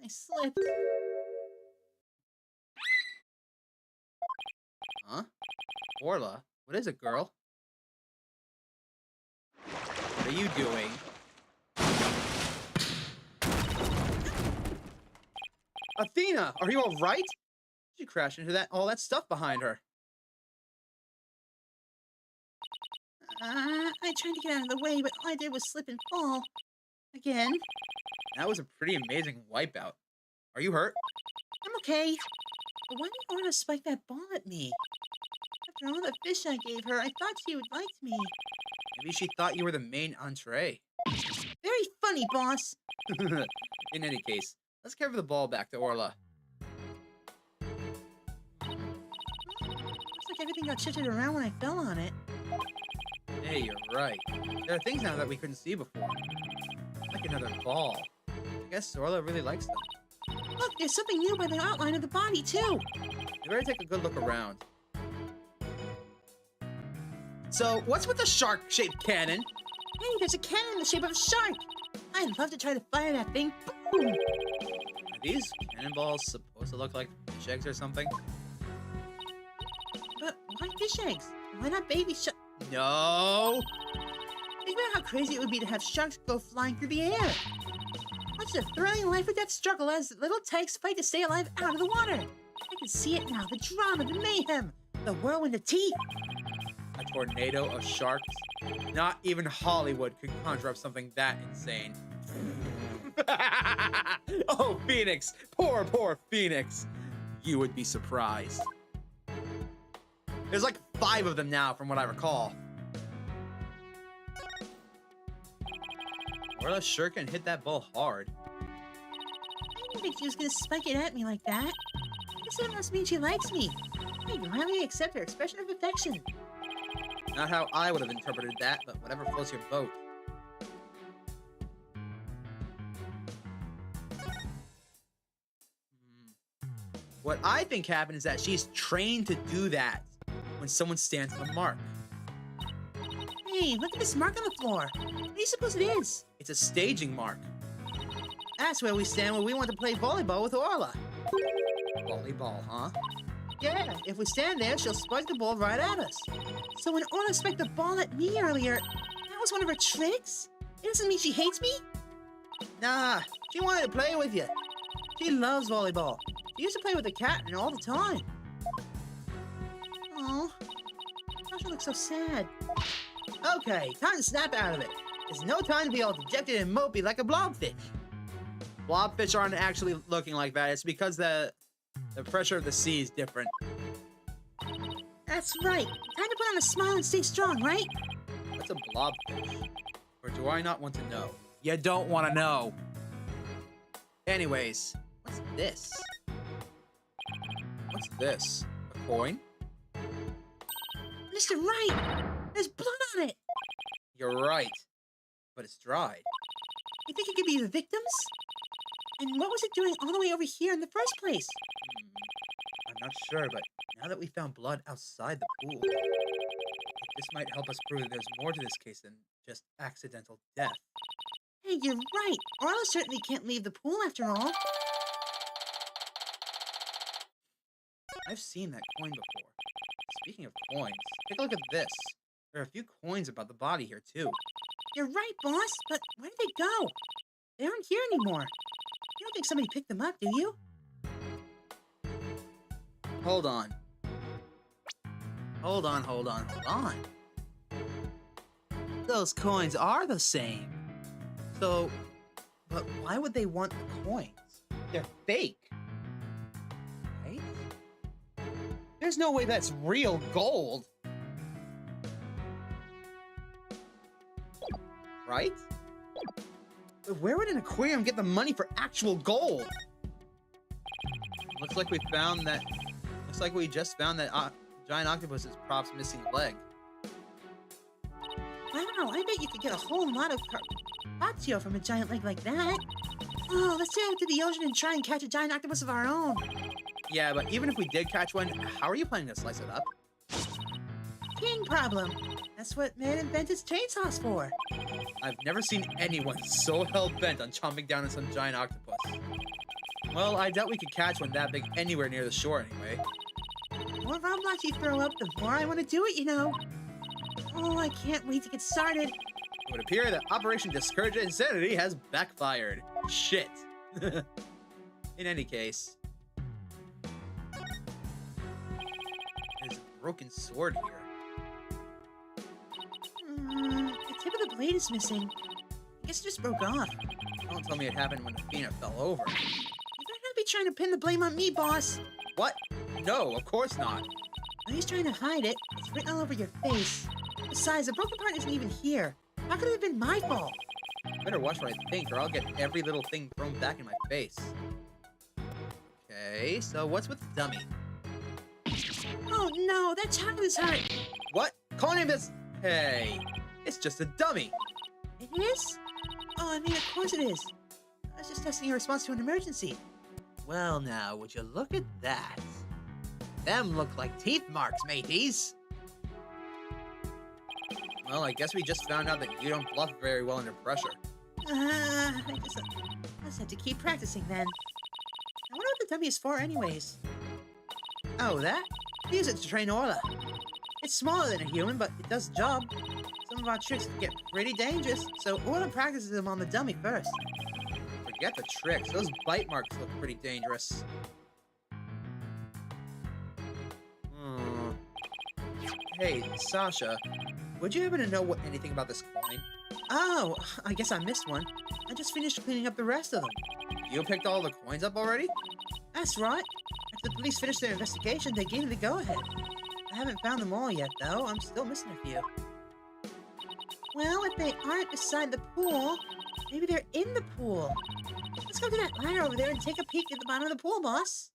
I slipped. Huh? Orla? What is it, girl? What are you doing? Athena, are you all right? She crashed into all that stuff behind her. I tried to get out of the way, but all I did was slip and fall. Again. That was a pretty amazing wipeout. Are you hurt? I'm okay. But why did Orla spike that ball at me? After all the fish I gave her, I thought she would like me. Maybe she thought you were the main entree. Very funny, boss. In any case, let's carry the ball back to Orla. Looks like everything got shifted around when I fell on it. Hey, you're right. There are things now that we couldn't see before. Like another ball. I guess Orla really likes them. Look, there's something new by the outline of the body, too. You better take a good look around. So, what's with the shark-shaped cannon? Hey, there's a cannon in the shape of a shark. I'd love to try to fire that thing. Boom! Are these cannonballs supposed to look like fish eggs or something? But why fish eggs? Why not baby shark? No! Think about how crazy it would be to have sharks go flying through the air. Watch the thrilling life or death struggle as little tykes fight to stay alive out of the water. I can see it now, the drama, the mayhem, the whirlwind of teeth. A tornado of sharks? Not even Hollywood could conjure up something that insane. Oh, Phoenix! Poor, poor Phoenix! You would be surprised. There's like 5 of them now, from what I recall. Orla sure can hit that ball hard. I didn't think she was gonna spike it at me like that. I guess that must mean she likes me. I gladly accept her expression of affection. Not how I would have interpreted that, but whatever floats your boat. What I think happened is that she's trained to do that when someone stands on the mark. Hey, look at this mark on the floor. What do you suppose it is? It's a staging mark. That's where we stand when we want to play volleyball with Orla. Volleyball, huh? Yeah, if we stand there, she'll spike the ball right at us. So when Orla spiked the ball at me earlier, that was one of her tricks? It doesn't mean she hates me? Nah, she wanted to play with you. She loves volleyball. She used to play with the cat and all the time. Aw, Tasha looks so sad. Okay, time to snap out of it. There's no time to be all dejected and mopey like a blobfish. Blobfish aren't actually looking like that. It's because the pressure of the sea is different. That's right. Time to put on a smile and stay strong, right? What's a blobfish? Or do I not want to know? You don't want to know. Anyways, what's this? What's this? A coin? Mr. Right! There's blood on it! You're right. But it's dried. You think it could be the victims? And what was it doing all the way over here in the first place? I'm not sure, but now that we found blood outside the pool, this might help us prove that there's more to this case than just accidental death. Hey, you're right. Orla certainly can't leave the pool after all. I've seen that coin before. Speaking of coins, take a look at this. There are a few coins about the body here, too. You're right, boss, but where did they go? They aren't here anymore. You don't think somebody picked them up, do you? Hold on. Hold on. Those coins are the same. So, but why would they want the coins? They're fake. Right? There's no way that's real gold. Right? But where would an aquarium get the money for actual gold? Looks like we found that. Looks like we just found that giant octopus's prop's missing leg. What? you could get a whole lot of carpaccio from a giant lake like that. Oh, let's sail to the ocean and try and catch a giant octopus of our own. Yeah, but even if we did catch one, how are you planning to slice it up? King problem. That's what man invented chainsaws for. I've never seen anyone so hell-bent on chomping down on some giant octopus. Well, I doubt we could catch one that big anywhere near the shore anyway. The more roadblocks you throw up, the more I want to do it, you know. Oh, I can't wait to get started. It would appear that Operation Discourage Insanity has backfired. Shit. In any case, there's a broken sword here. The tip of the blade is missing. I guess it just broke off. Don't tell me it happened when Athena fell over. You better not be trying to pin the blame on me, boss. What? No, of course not. No, he's trying to hide it. It's written all over your face. Besides, the broken part isn't even here. How could it have been my fault? Better watch what I think, or I'll get every little thing thrown back in my face. Okay, so what's with the dummy? Oh no, that child is hurt. What? Call him this? Hey, it's just a dummy. It is? Oh, I mean, of course it is. I was just testing your response to an emergency. Well now, would you look at that? Them look like teeth marks, mateys. Well, I guess we just found out that you don't bluff very well under pressure. I just have to keep practicing then. I wonder what the dummy is for anyways. Oh, that? Use it to train Orla. It's smaller than a human, but it does the job. Some of our tricks can get pretty dangerous, so Orla practices them on the dummy first. Forget the tricks. Those bite marks look pretty dangerous. Hey, Sasha, would you happen to know anything about this coin? Oh, I guess I missed one. I just finished cleaning up the rest of them. You picked all the coins up already? That's right. After the police finished their investigation, they gave me the go-ahead. I haven't found them all yet, though. I'm still missing a few. Well, if they aren't beside the pool, maybe they're in the pool. Let's go to that ladder over there and take a peek at the bottom of the pool, boss.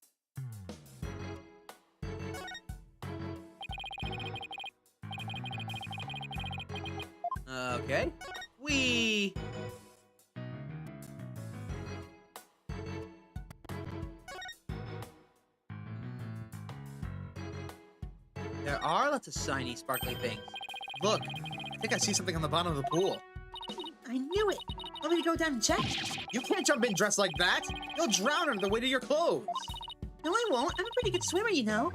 Okay. Whee! There are lots of shiny, sparkly things. Look, I think I see something on the bottom of the pool. I knew it. Want me to go down and check? You can't jump in dressed like that. You'll drown under the weight of your clothes. No, I won't. I'm a pretty good swimmer, you know.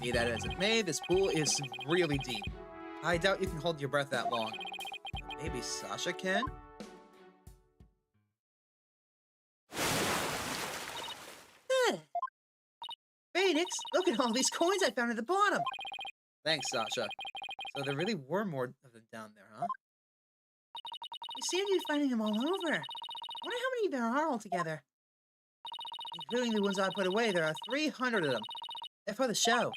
Be that as it may, this pool is really deep. I doubt you can hold your breath that long. Maybe Sasha can? Phoenix, look at all these coins I found at the bottom. Thanks, Sasha. So there really were more of them down there, huh? You seem to be finding them all over. I wonder how many there are altogether. Including the ones I put away, there are 300 of them. They're for the show.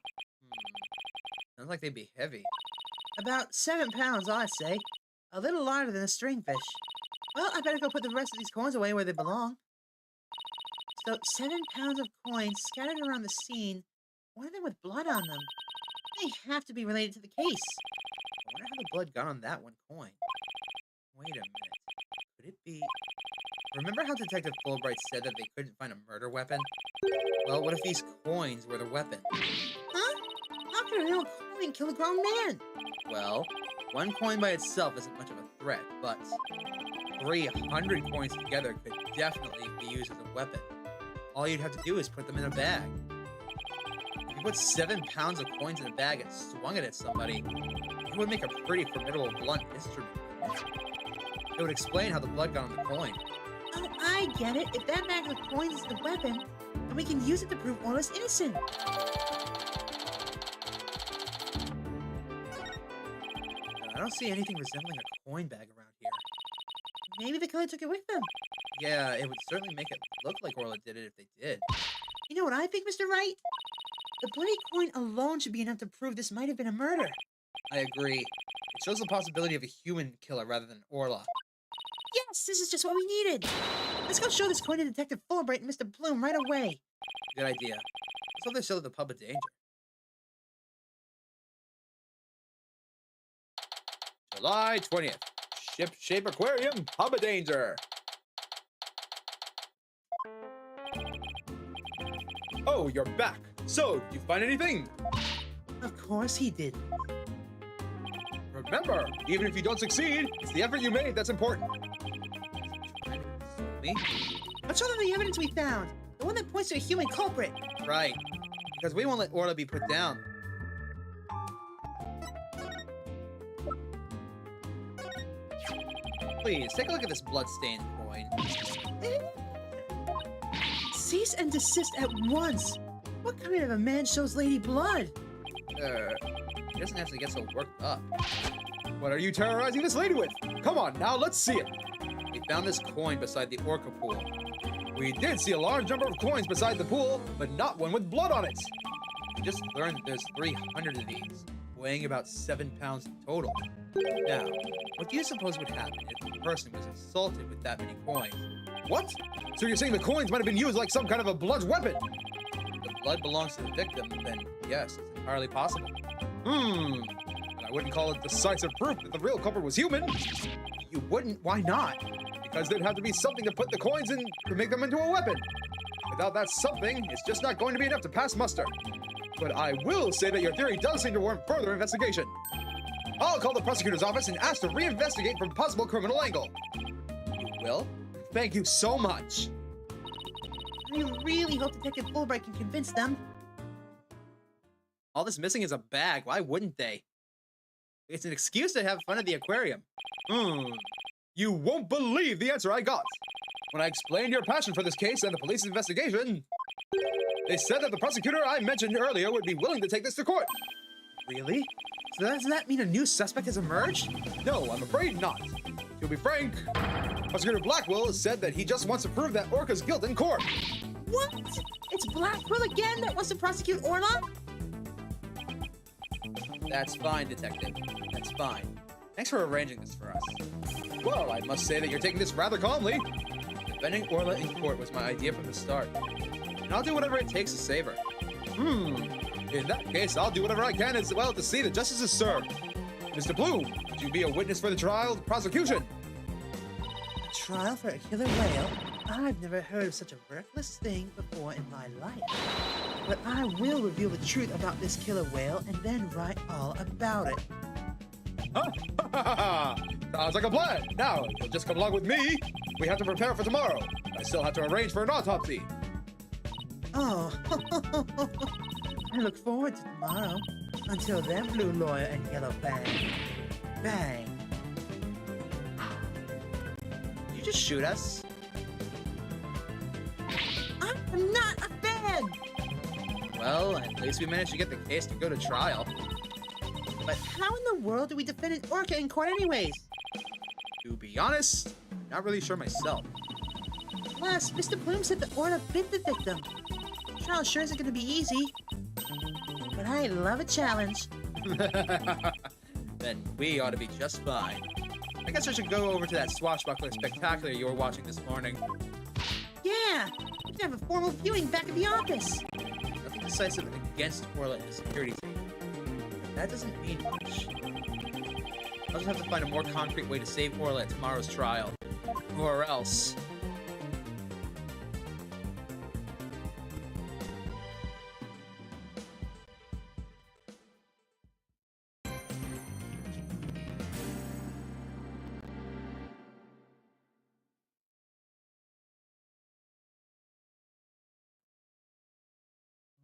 Sounds like they'd be heavy. About 7 pounds, I'd say. A little lighter than a stringfish. Well, I better go put the rest of these coins away where they belong. So, 7 pounds of coins scattered around the scene, one of them with blood on them. They have to be related to the case. I wonder how the blood got on that one coin. Wait a minute. Could it be... Remember how Detective Fulbright said that they couldn't find a murder weapon? Well, what if these coins were the weapon? Huh? How could a real coin kill a grown man? Well, one coin by itself isn't much of a threat, but 300 coins together could definitely be used as a weapon. All you'd have to do is put them in a bag. If you put 7 pounds of coins in a bag and swung it at somebody, it would make a pretty formidable blunt instrument. It would explain how the blood got on the coin. Oh, I get it. If that bag of coins is the weapon, then we can use it to prove Orla's innocent. I don't see anything resembling a coin bag around here. Maybe the killer took it with them. Yeah, it would certainly make it look like Orla did it if they did. You know what I think, Mr. Wright? The bloody coin alone should be enough to prove this might have been a murder. I agree. It shows the possibility of a human killer rather than Orla. Yes, this is just what we needed. Let's go show this coin to Detective Fulbright and Mr. Bloom right away. Good idea. Let's hope they show the pub a danger. July 20th. Ship-shape aquarium, hub of danger. Oh, you're back. So, did you find anything? Of course he did. Remember, even if you don't succeed, it's the effort you made that's important. Me? Let's show them the evidence we found. The one that points to a human culprit. Right. Because we won't let Orla be put down. Please, take a look at this blood-stained coin. Cease and desist at once. What kind of a man shows lady blood? He doesn't have to get so worked up. What are you terrorizing this lady with? Come on, now let's see it. We found this coin beside the orca pool. We did see a large number of coins beside the pool, but not one with blood on it. We just learned that there's 300 of these, weighing about 7 pounds in total. Now, what do you suppose would happen if the person was assaulted with that many coins? What? So you're saying the coins might have been used like some kind of a blood weapon? If the blood belongs to the victim, then yes, it's entirely possible. But I wouldn't call it decisive proof that the real culprit was human. You wouldn't? Why not? Because there'd have to be something to put the coins in to make them into a weapon. Without that something, it's just not going to be enough to pass muster. But I will say that your theory does seem to warrant further investigation. I'll call the prosecutor's office and ask to reinvestigate from possible criminal angle. You will? Thank you so much. I really hope Detective Fulbright can convince them. All this missing is a bag. Why wouldn't they? It's an excuse to have fun at the aquarium. You won't believe the answer I got. When I explained your passion for this case and the police's investigation, they said that the prosecutor I mentioned earlier would be willing to take this to court. Really? So does that mean a new suspect has emerged? No, I'm afraid not. To be frank, Prosecutor Blackwell said that he just wants to prove that Orca's guilt in court. What? It's Blackwell again that wants to prosecute Orla? That's fine, Detective. That's fine. Thanks for arranging this for us. Well, I must say that you're taking this rather calmly. Defending Orla in court was my idea from the start. And I'll do whatever it takes to save her. In that case, I'll do whatever I can as well to see that justice is served. Mr. Bloom, would you be a witness for the trial prosecution? A trial for a killer whale? I've never heard of such a reckless thing before in my life. But I will reveal the truth about this killer whale and then write all about it. Sounds like a plan. Now, you'll just come along with me. We have to prepare for tomorrow. I still have to arrange for an autopsy. Oh, I look forward to tomorrow. Until then, Blue Lawyer and Yellow Bang. Bang. Did you just shoot us? I'm not a fan! Well, at least we managed to get the case to go to trial. But how in the world do we defend an orca in court anyways? To be honest, not really sure myself. Plus, Mr. Bloom said the orca bit the victim. The trial sure isn't going to be easy. But I love a challenge. Then we ought to be just fine. I guess I should go over to that swashbuckler spectacular you were watching this morning. Yeah, we can have a formal viewing back at the office. Nothing decisive against Orla in the security team. That doesn't mean much. I'll just have to find a more concrete way to save Orla at tomorrow's trial. Or else.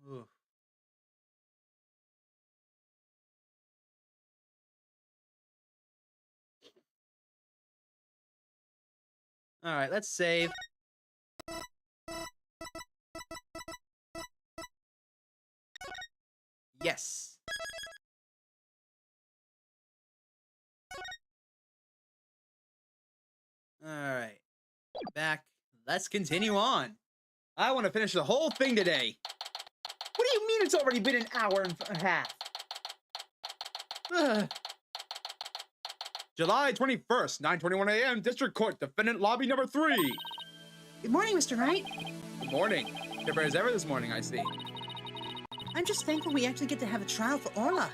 Oof. All right, let's save. Yes. All right. Back. Let's continue on. I want to finish the whole thing today. What do you mean it's already been an hour and a half? Ugh. July 21st, 9:21 a.m., District Court, Defendant Lobby number 3. Good morning, Mr. Wright. Good morning. Chipper as ever this morning, I see. I'm just thankful we actually get to have a trial for Orla.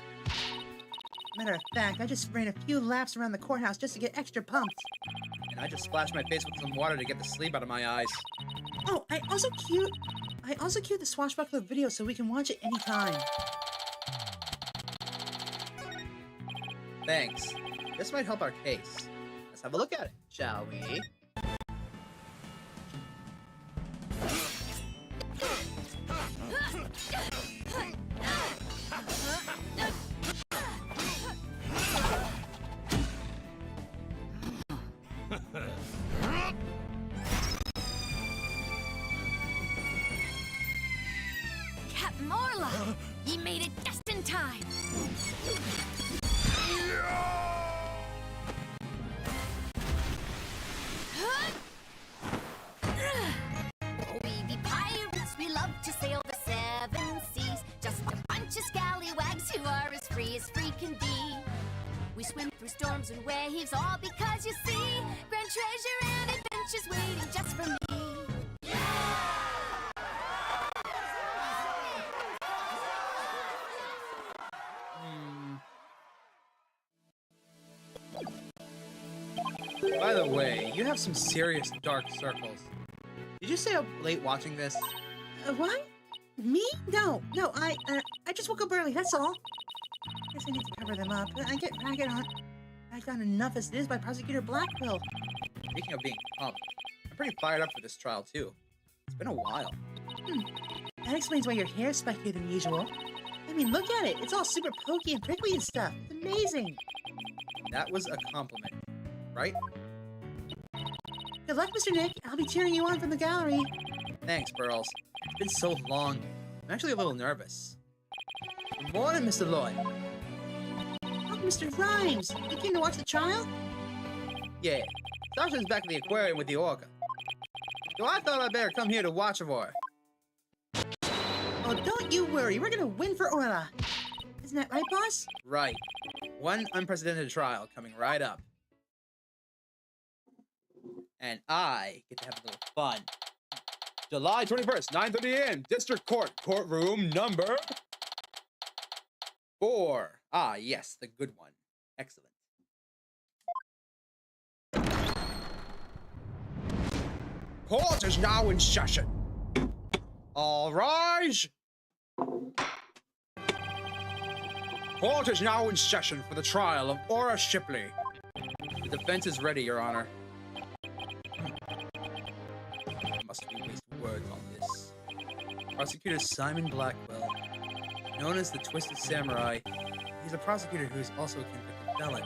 Matter of fact, I just ran a few laps around the courthouse just to get extra pumped. And I just splashed my face with some water to get the sleep out of my eyes. Oh, I also queued the swashbuckler video so we can watch it anytime. Thanks. This might help our case. Let's have a look at it, shall we? Captain Morla, ye made it just in time. We be pirates, we love to sail the seven seas. Just a bunch of scallywags who are as free can be. We swim through storms and waves, all because you see grand treasure and adventures waiting just for me. By the way, you have some serious dark circles. Did you stay up late watching this? What? Me? No, I just woke up early, that's all. Guess I need to cover them up. I get ragged on enough as it is by Prosecutor Blackwell. Speaking of being pumped, I'm pretty fired up for this trial too. It's been a while. That explains why your hair's speckier than usual. I mean, look at it. It's all super pokey and prickly and stuff. It's amazing. That was a compliment, right? Good luck, Mr. Nick. I'll be cheering you on from the gallery. Thanks, Burls. It's been so long. I'm actually a little nervous. Good morning, Mr. Lloyd. Oh, Mr. Rhymes. You came to watch the trial? Yeah, Sasha's back at the aquarium with the orca. So I thought I'd better come here to watch for her. Oh, don't you worry. We're gonna win for Orla. Isn't that right, boss? Right. One unprecedented trial coming right up. And I get to have a little fun. July 21st, 9:30 a.m. District Court, courtroom number 4. Ah, yes, the good one. Excellent. Court is now in session. All rise. Court is now in session for the trial of Aura Shipley. The defense is ready, Your Honor. Must we waste words on this? Prosecutor Simon Blackwell, known as the Twisted Samurai, he's a prosecutor who is also a convicted felon.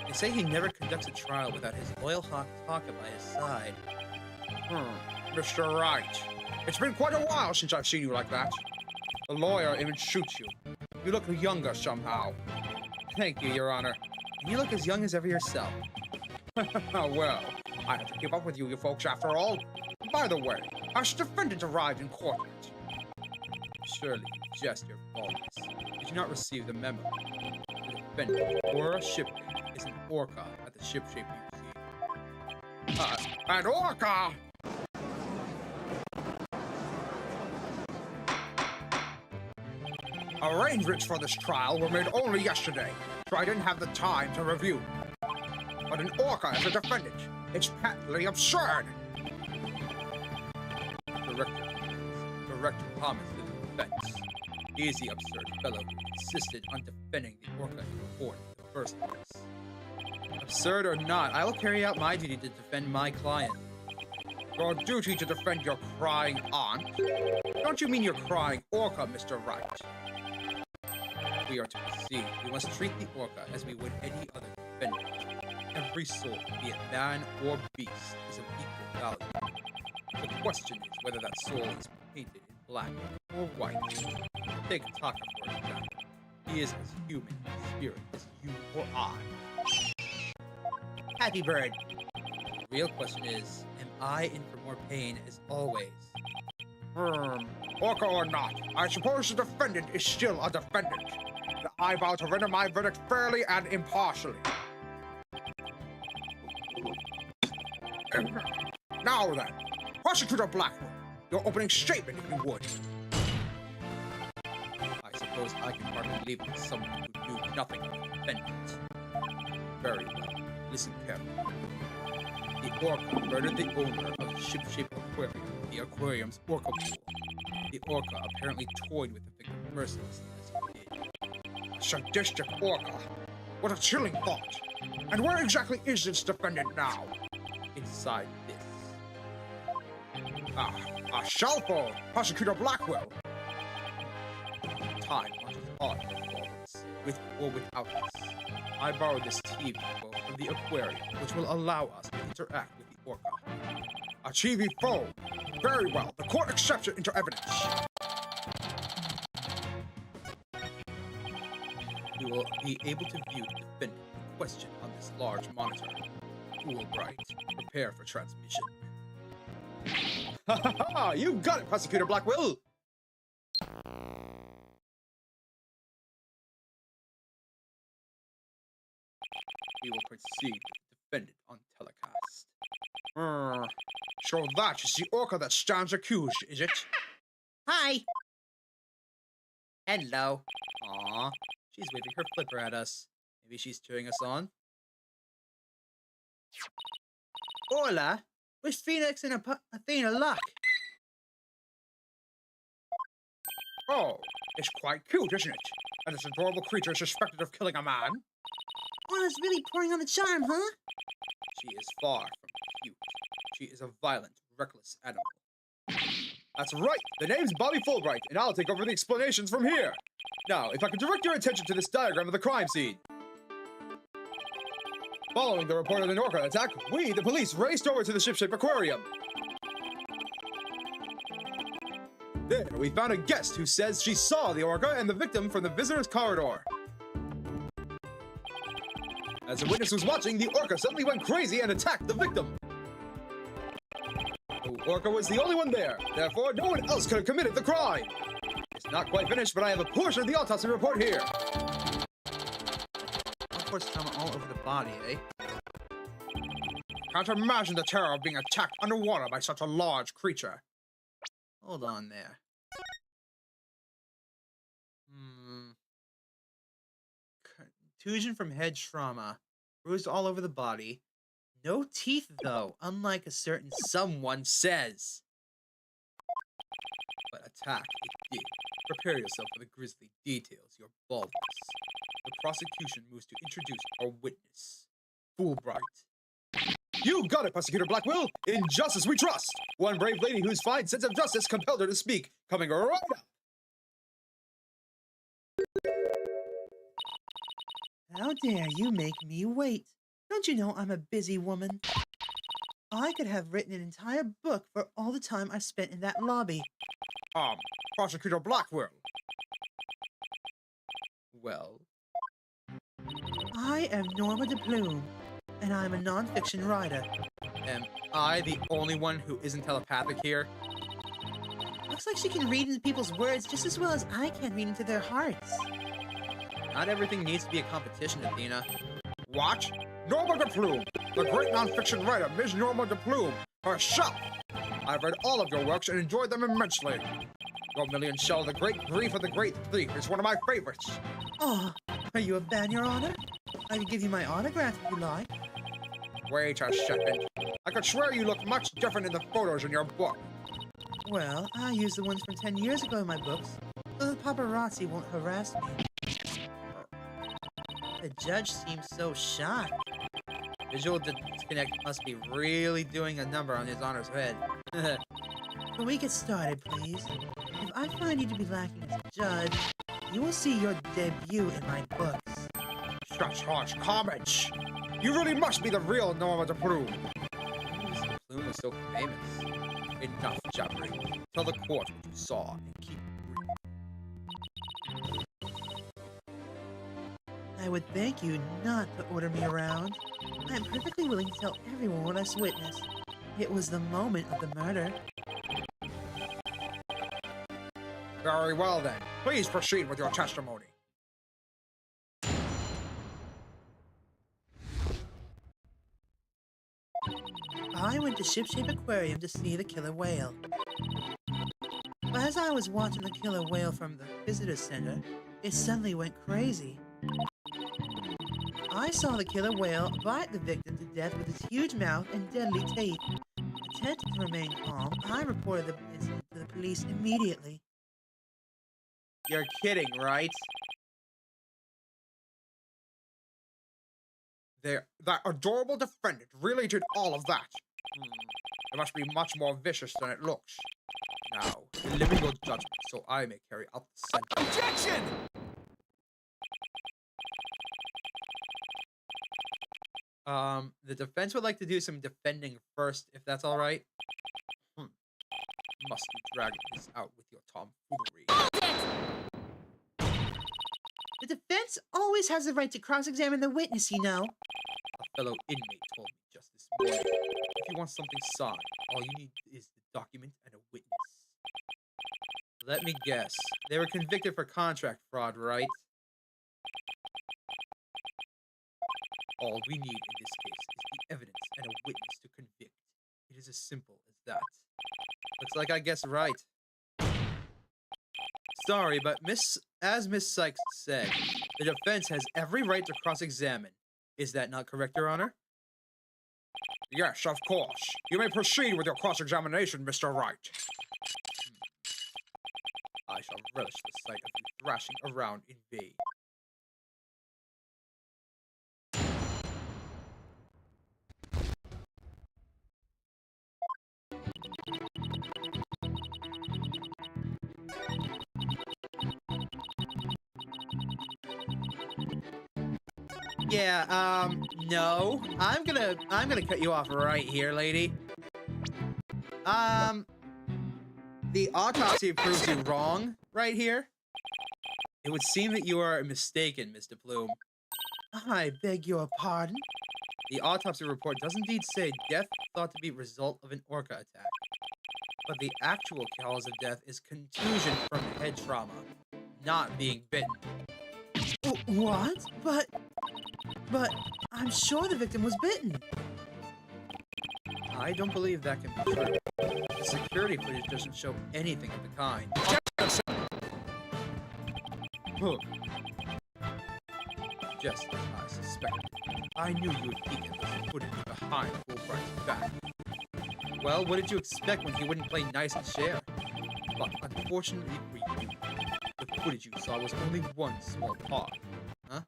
They say he never conducts a trial without his loyal hawk Taka by his side. Mr. Wright, it's been quite a while since I've seen you like that. The lawyer even shoots you. You look younger somehow. Thank you, Your Honor. You look as young as ever yourself. Well, I have to keep up with you folks after all. By the way, has the defendant arrived in court yet? Surely, just your boldness. Did you not receive the memo? The defendant, Aura Shipley, is an orca at the Shipshape Museum. An orca? Arrangements for this trial were made only yesterday, so I didn't have the time to review. But an orca as a defendant, it's patently absurd. Director Thomas is the defense. He is the absurd fellow who insisted on defending the orca in court in the first place. Absurd or not, I will carry out my duty to defend my client. Your duty to defend your crying aunt? Don't you mean your crying orca, Mr. Wright? If we are to proceed, we must treat the orca as we would any other defendant. Every soul, be it man or beast, is of equal value. The question is whether that soul is painted in black or white. Take Taka for example. He is as human in spirit as you or I. Happy bird. The real question is, am I in for more pain as always? Orca or not, I suppose the defendant is still a defendant. And I vow to render my verdict fairly and impartially. Now then, Prosecutor Blackwell, your opening statement, if you would. I suppose I can hardly leave it to someone who knew nothing of the defendant. Very well. Listen carefully. The orca murdered the owner of the ship-shaped aquarium, the aquarium's orca pool. The orca apparently toyed with the victim mercilessly as he did. Sadistic orca. What a chilling thought. And where exactly is this defendant now? Inside this. A cell phone. Prosecutor Blackwell. Time marches on for all of us, with or without us. I borrowed this TV phone from the aquarium, which will allow us to interact with the orca. A TV phone. Very well. The court accepts it into evidence. We will be able to view the defendant in question on this large monitor. Fulbright, prepare for transmission. Ha ha ha! You got it, Prosecutor Blackwell! We will proceed with the defendant on telecast. So that is the orca that stands accused, is it? Hi. Hello. Aw, she's waving her flipper at us. Maybe she's cheering us on? Hola. Wish Phoenix and Athena luck. Oh, it's quite cute, isn't it? And this adorable creature is suspected of killing a man? Anna's really pouring on the charm, huh? She is far from cute. She is a violent, reckless animal. That's right! The name's Bobby Fulbright, and I'll take over the explanations from here. Now, if I could direct your attention to this diagram of the crime scene. Following the report of the orca attack, we, the police, raced over to the ship-shaped aquarium. There, we found a guest who says she saw the orca and the victim from the visitor's corridor. As the witness was watching, the orca suddenly went crazy and attacked the victim. The orca was the only one there, therefore no one else could have committed the crime. It's not quite finished, but I have a portion of the autopsy report here. Of course, trauma all over the body, eh? Can't imagine the terror of being attacked underwater by such a large creature. Hold on there. Contusion from head trauma. Bruised all over the body. No teeth, though, unlike a certain someone says. But attack it did. Prepare yourself for the grisly details, your baldness. The prosecution moves to introduce our witness, Fulbright. You got it, Prosecutor Blackwell! In justice we trust! One brave lady whose fine sense of justice compelled her to speak, coming right up! How dare you make me wait? Don't you know I'm a busy woman? I could have written an entire book for all the time I spent in that lobby. Prosecutor Blackwell. Well, I am Norma DePlume, and I'm a non-fiction writer. am I the only one who isn't telepathic here? Looks like she can read into people's words just as well as I can read into their hearts. Not everything needs to be a competition, Athena. What? Norma DePlume, the great non-fiction writer, Ms. Norma DePlume, herself! I've read all of your works and enjoyed them immensely. Your million shell, The Great Grief of the Great Thief, is one of my favorites. Oh, are you a fan, Your Honor? I can give you my autograph if you like. Wait a second. I could swear you look much different in the photos in your book. Well, I use the ones from 10 years ago in my books, so the paparazzi won't harass me. The judge seems so shocked. Visual disconnect must be really doing a number on his honor's head. Can we get started, please? If I find you to be lacking as a judge, you will see your debut in my books. Such harsh comments. You really must be the real Norma DePlume. Mr. Plume is so famous. Enough jabbering. Tell the court what you saw and keep it brief. I would thank you not to order me around. I am perfectly willing to tell everyone what I witnessed. It was the moment of the murder. Very well then. Please proceed with your testimony. I went to Ship-Shape Aquarium to see the killer whale. But as I was watching the killer whale from the visitor center, it suddenly went crazy. I saw the killer whale bite the victim to death with its huge mouth and deadly teeth. Attempting to remain calm, I reported the incident to the police immediately. You're kidding, right? That adorable defendant really did all of that. It must be much more vicious than it looks. Now, deliver your judgment so I may carry out the sentence. Objection! The defense would like to do some defending first, if that's all right. Must be dragging this out with your tomfoolery. The defense always has the right to cross-examine the witness, you know. A fellow inmate told me just this morning. If you want something signed, all you need is the document and a witness. Let me guess. They were convicted for contract fraud, right? All we need in this case is the evidence and a witness to convict. It is as simple as that. Looks like I guessed right. Sorry, but as Miss Sykes said, the defense has every right to cross-examine. Is that not correct, Your Honor? Yes, of course. You may proceed with your cross-examination, Mr. Wright. I shall relish the sight of you thrashing around in vain. Yeah, no. I'm gonna cut you off right here, lady. The autopsy proves you wrong right here. It would seem that you are mistaken, Mr. Plume. I beg your pardon? The autopsy report does indeed say death thought to be result of an orca attack. But the actual cause of death is contusion from head trauma, not being bitten. What? But I'm sure the victim was bitten. I don't believe that can be true. The security footage doesn't show anything of the kind. Huh. Just as I suspected. I knew you would peek at this footage behind Fulbright's back. Well, what did you expect when he wouldn't play nice and share? But unfortunately for you, the footage you saw was only one small part. Huh?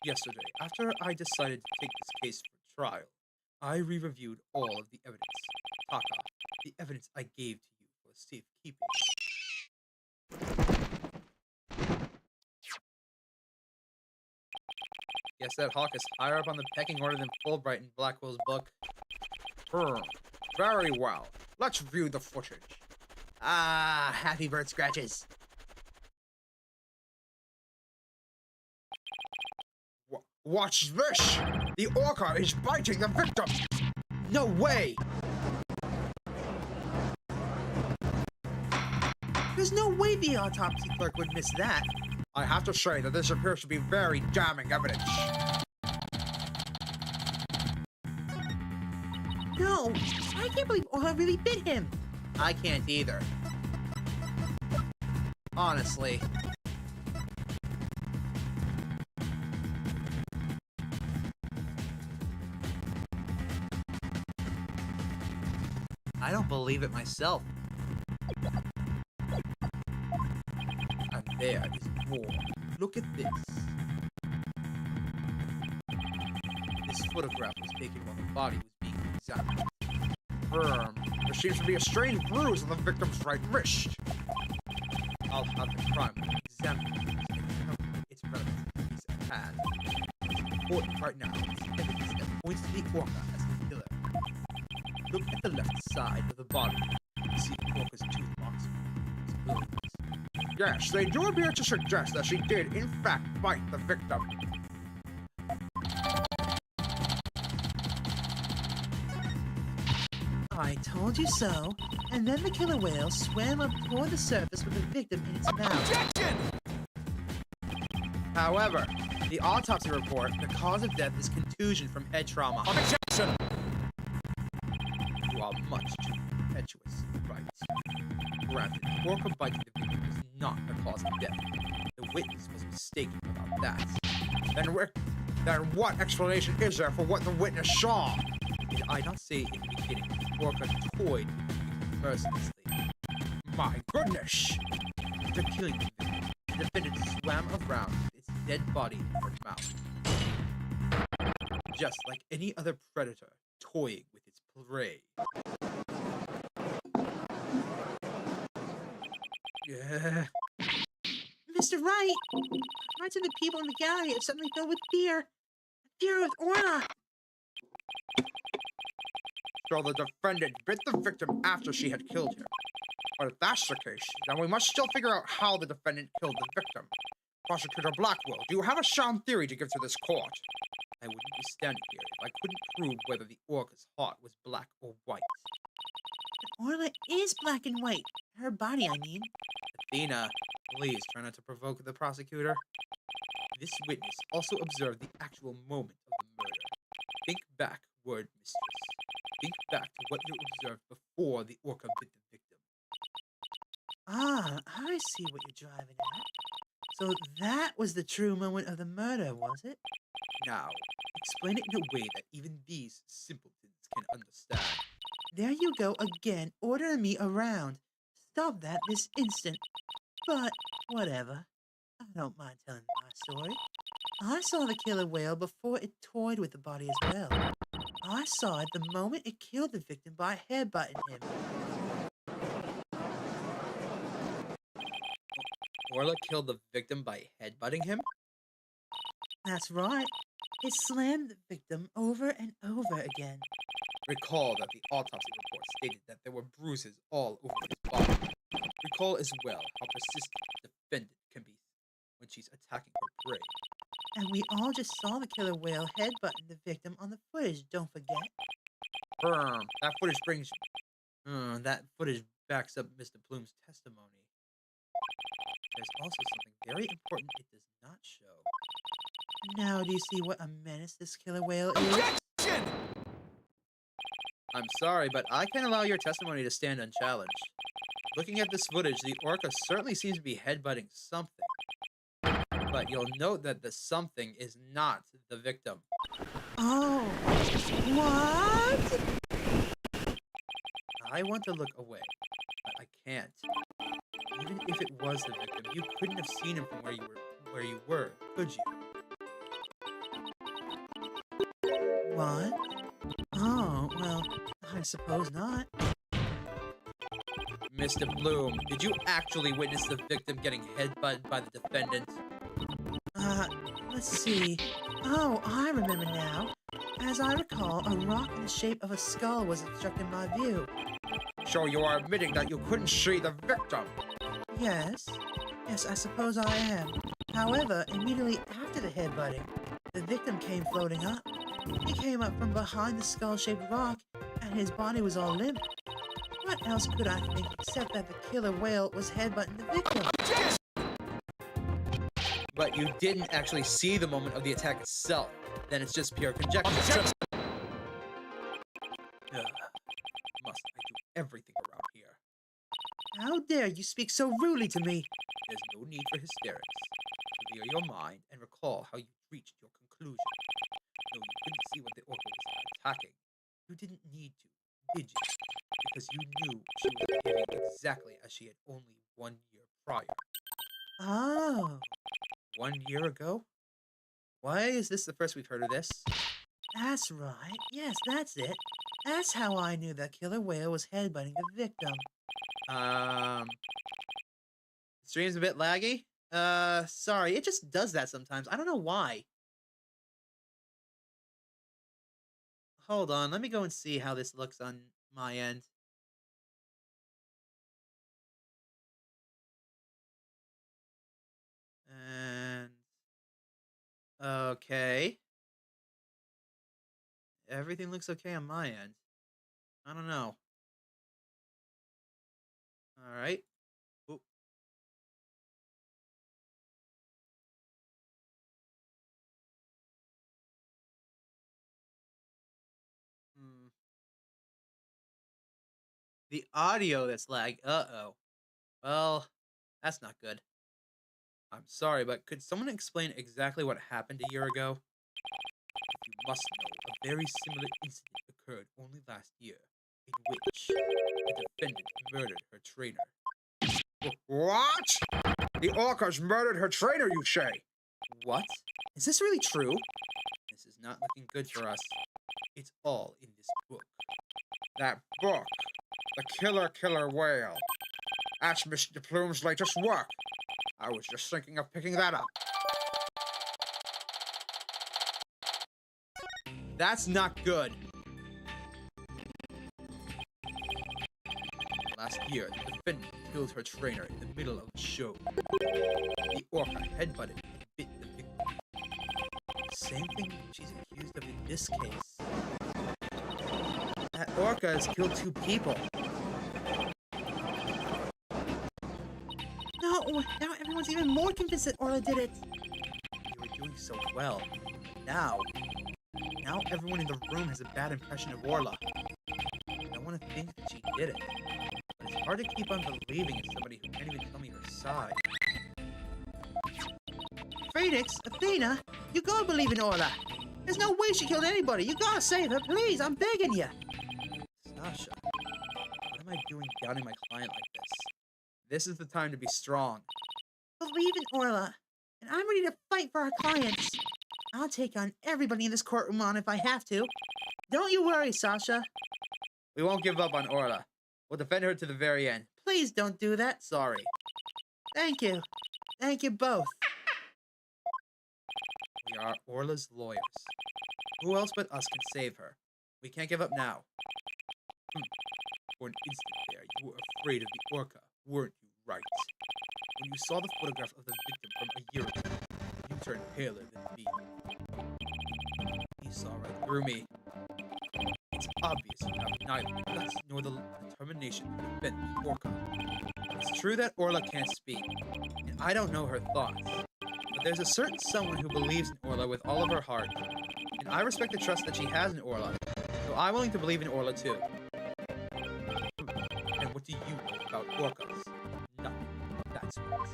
Yesterday, after I decided to take this case for trial, I re-reviewed all of the evidence. Taka, the evidence I gave to you for safekeeping. Guess that hawk is higher up on the pecking order than Fulbright in Blackwell's book. Very well. Let's view the footage. Ah, happy bird scratches. Watch this! The orca is biting the victim! No way! There's no way the autopsy clerk would miss that. I have to say that this appears to be very damning evidence. No, I can't believe Orca really bit him. I can't either. Honestly. I don't believe it myself. And there is more. Look at this. This photograph was taken while the body was being examined. There seems to be a strange bruise on the victim's right wrist. I'll have the crime examined and determine its relevance to the piece of hand. Important right now is evidence that points to the orca as the killer. Look at the left side of the body. You see the orca's tooth marks. Yes, they do appear to suggest that she did, in fact, bite the victim. I told you so. And then the killer whale swam up toward the surface with the victim in its mouth. Objection! However, the autopsy report, the cause of death is contusion from head trauma. Objection! You are much too impetuous, right? Granted, orca biting the victim is not the cause of death. The witness was mistaken about that. Then what explanation is there for what the witness saw? Did I not say in the beginning that the orca toyed mercilessly? My goodness! After killing the victim, the defendant swam around with its dead body in her mouth. Just like any other predator toying with its prey. Yeah. Mr. Wright, parts of the people in the gallery are suddenly filled with fear. Fear of Orla. So the defendant bit the victim after she had killed him. But if that's the case, then we must still figure out how the defendant killed the victim. Prosecutor Blackwell, do you have a sound theory to give to this court? I wouldn't be standing here if I couldn't prove whether the orca's heart was black or white. But Orla is black and white. Her body, I mean. Athena, please try not to provoke the prosecutor. This witness also observed the actual moment of the murder. Think back, word mistress. Think back to what you observed before the orca bit the victim. Ah, I see what you're driving at. So that was the true moment of the murder, was it? Now, explain it in a way that even these simpletons can understand. There you go again, ordering me around. Stop that this instant. But, whatever. I don't mind telling my story. I saw the killer whale before it toyed with the body as well. I saw it the moment it killed the victim by headbutting him. Orla killed the victim by headbutting him? That's right. It slammed the victim over and over again. Recall that the autopsy report stated that there were bruises all over his body. Recall as well how persistent the defendant can be when she's attacking her prey. And we all just saw the killer whale headbutting the victim on the footage, don't forget. That footage brings... that footage backs up Mr. Plume's testimony. There's also something very important it does not show. Now do you see what a menace this killer whale is? Objection! I'm sorry, but I can't allow your testimony to stand unchallenged. Looking at this footage, the orca certainly seems to be headbutting something. But you'll note that the something is not the victim. Oh, what? I want to look away, but I can't. Even if it was the victim, you couldn't have seen him from where you were, could you? What? Oh, well, I suppose not. Mr. Bloom, did you actually witness the victim getting headbutted by the defendant? Let's see. Oh, I remember now. As I recall, a rock in the shape of a skull was obstructing my view. So you are admitting that you couldn't see the victim? Yes. Yes, I suppose I am. However, immediately after the headbutting, the victim came floating up. He came up from behind the skull-shaped rock, and his body was all limp. What else could I think except that the killer whale was headbutting the victim? But you didn't actually see the moment of the attack itself. Then it's just pure conjecture. Must I do everything around here? How dare you speak so rudely to me? There's no need for hysterics. Clear your mind and recall how you reached your conclusion. Though you couldn't see what the orca was attacking, you didn't need to, did you? Because you knew she was behaving exactly as she had only 1 year prior. Oh, 1 year ago? Why is this the first we've heard of this? that's right. Yes, that's it. That's how I knew that killer whale was headbutting the victim. Stream's a bit laggy? Sorry, it just does that sometimes. I don't know why. Hold on, let me go and see how this looks on my end. And... okay. Everything looks okay on my end. I don't know. Alright. Oop. The audio that's lag. Uh-oh. Well, that's not good. I'm sorry, but could someone explain exactly what happened a year ago? You must know, a very similar incident occurred only last year, in which the defendant murdered her trainer. What? The orcas murdered her trainer, you say? What? Is this really true? This is not looking good for us. It's all in this book. That book. The Killer Whale. That's Mr. Plume's latest work. I was just thinking of picking that up. That's not good. Last year, the defendant killed her trainer in the middle of the show. The orca headbutted and bit the victim. Same thing she's accused of in this case. That orca has killed 2 people. No, now everyone's even more convinced that Orla did it. You were doing so well. Now everyone in the room has a bad impression of Orla. I want to think that she did it. But it's hard to keep on believing in somebody who can't even tell me her side. Phoenix, Athena, you gotta believe in Orla. There's no way she killed anybody. You gotta save her, please. I'm begging you. Sasha, what am I doing doubting my client like this? This is the time to be strong. Believe in Orla, and I'm ready to fight for our clients. I'll take on everybody in this courtroom on if I have to. Don't you worry, Sasha. We won't give up on Orla. We'll defend her to the very end. Please don't do that. Sorry. Thank you. Thank you both. We are Orla's lawyers. Who else but us can save her? We can't give up now. For an instant there, you were afraid of the orca, weren't you, right? When you saw the photograph of the victim from a year ago, you turned paler than me. You saw right through me. It's obvious you have neither the guts nor the determination to defend the orca. It's true that Orla can't speak, and I don't know her thoughts. But there's a certain someone who believes in Orla with all of her heart, and I respect the trust that she has in Orla, so I'm willing to believe in Orla too. And what do you know about orcas? Nothing. That's right.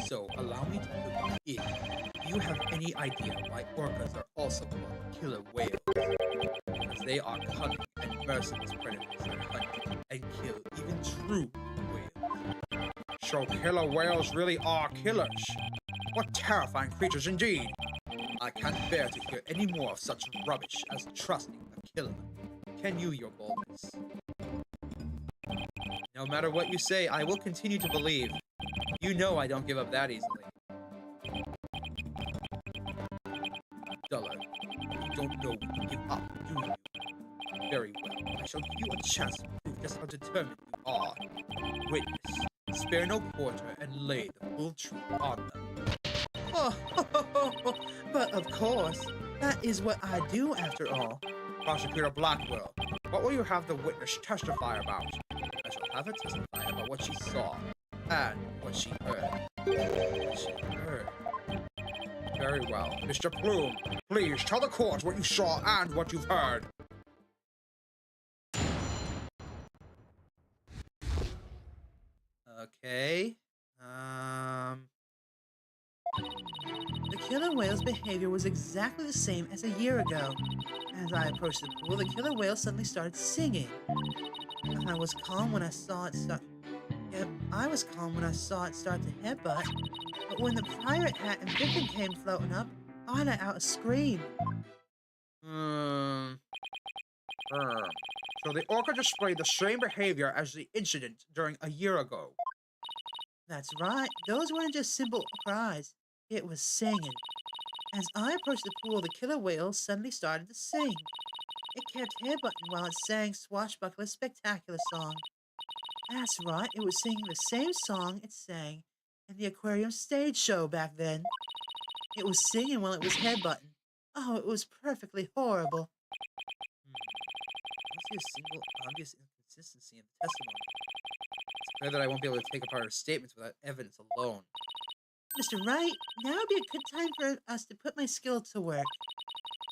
So, allow me to put you in. Do you have any idea why orcas are also called killer whales? Because they are cunning and merciless predators that hunt and kill even true whales. So killer whales really are killers. What terrifying creatures indeed. I can't bear to hear any more of such rubbish as trusting a killer. Can you, your boldness? No matter what you say, I will continue to believe. You know I don't give up that easily. Dullard, you don't know when to give up, do you? Very well, I shall give you a chance to prove just how determined you are. Witness, spare no quarter and lay the full truth on them. Oh, but of course, that is what I do after all. Prosecutor Blackwell, what will you have the witness testify about? I shall have her testify about what she saw and what she heard. What she heard. Very well. Mr. Plume, please tell the court what you saw and what you've heard. Okay. The killer whale's behavior was exactly the same as a year ago. As I approached the pool, the killer whale suddenly started singing. I was calm when I saw it start. I was calm when I saw it start to headbutt, but when the pirate hat and victim came floating up, I let out a scream. So the orca displayed the same behavior as the incident during a year ago. That's right. Those weren't just simple cries. It was singing. As I approached the pool, the killer whale suddenly started to sing. It kept headbutting while it sang Swashbuckler's spectacular song. That's right, it was singing the same song it sang in the aquarium stage show back then. It was singing while it was headbutting. Oh, it was perfectly horrible. I don't see a single obvious inconsistency in the testimony. It's clear that I won't be able to take apart her statements without evidence alone. Mr. Wright, now would be a good time for us to put my skill to work.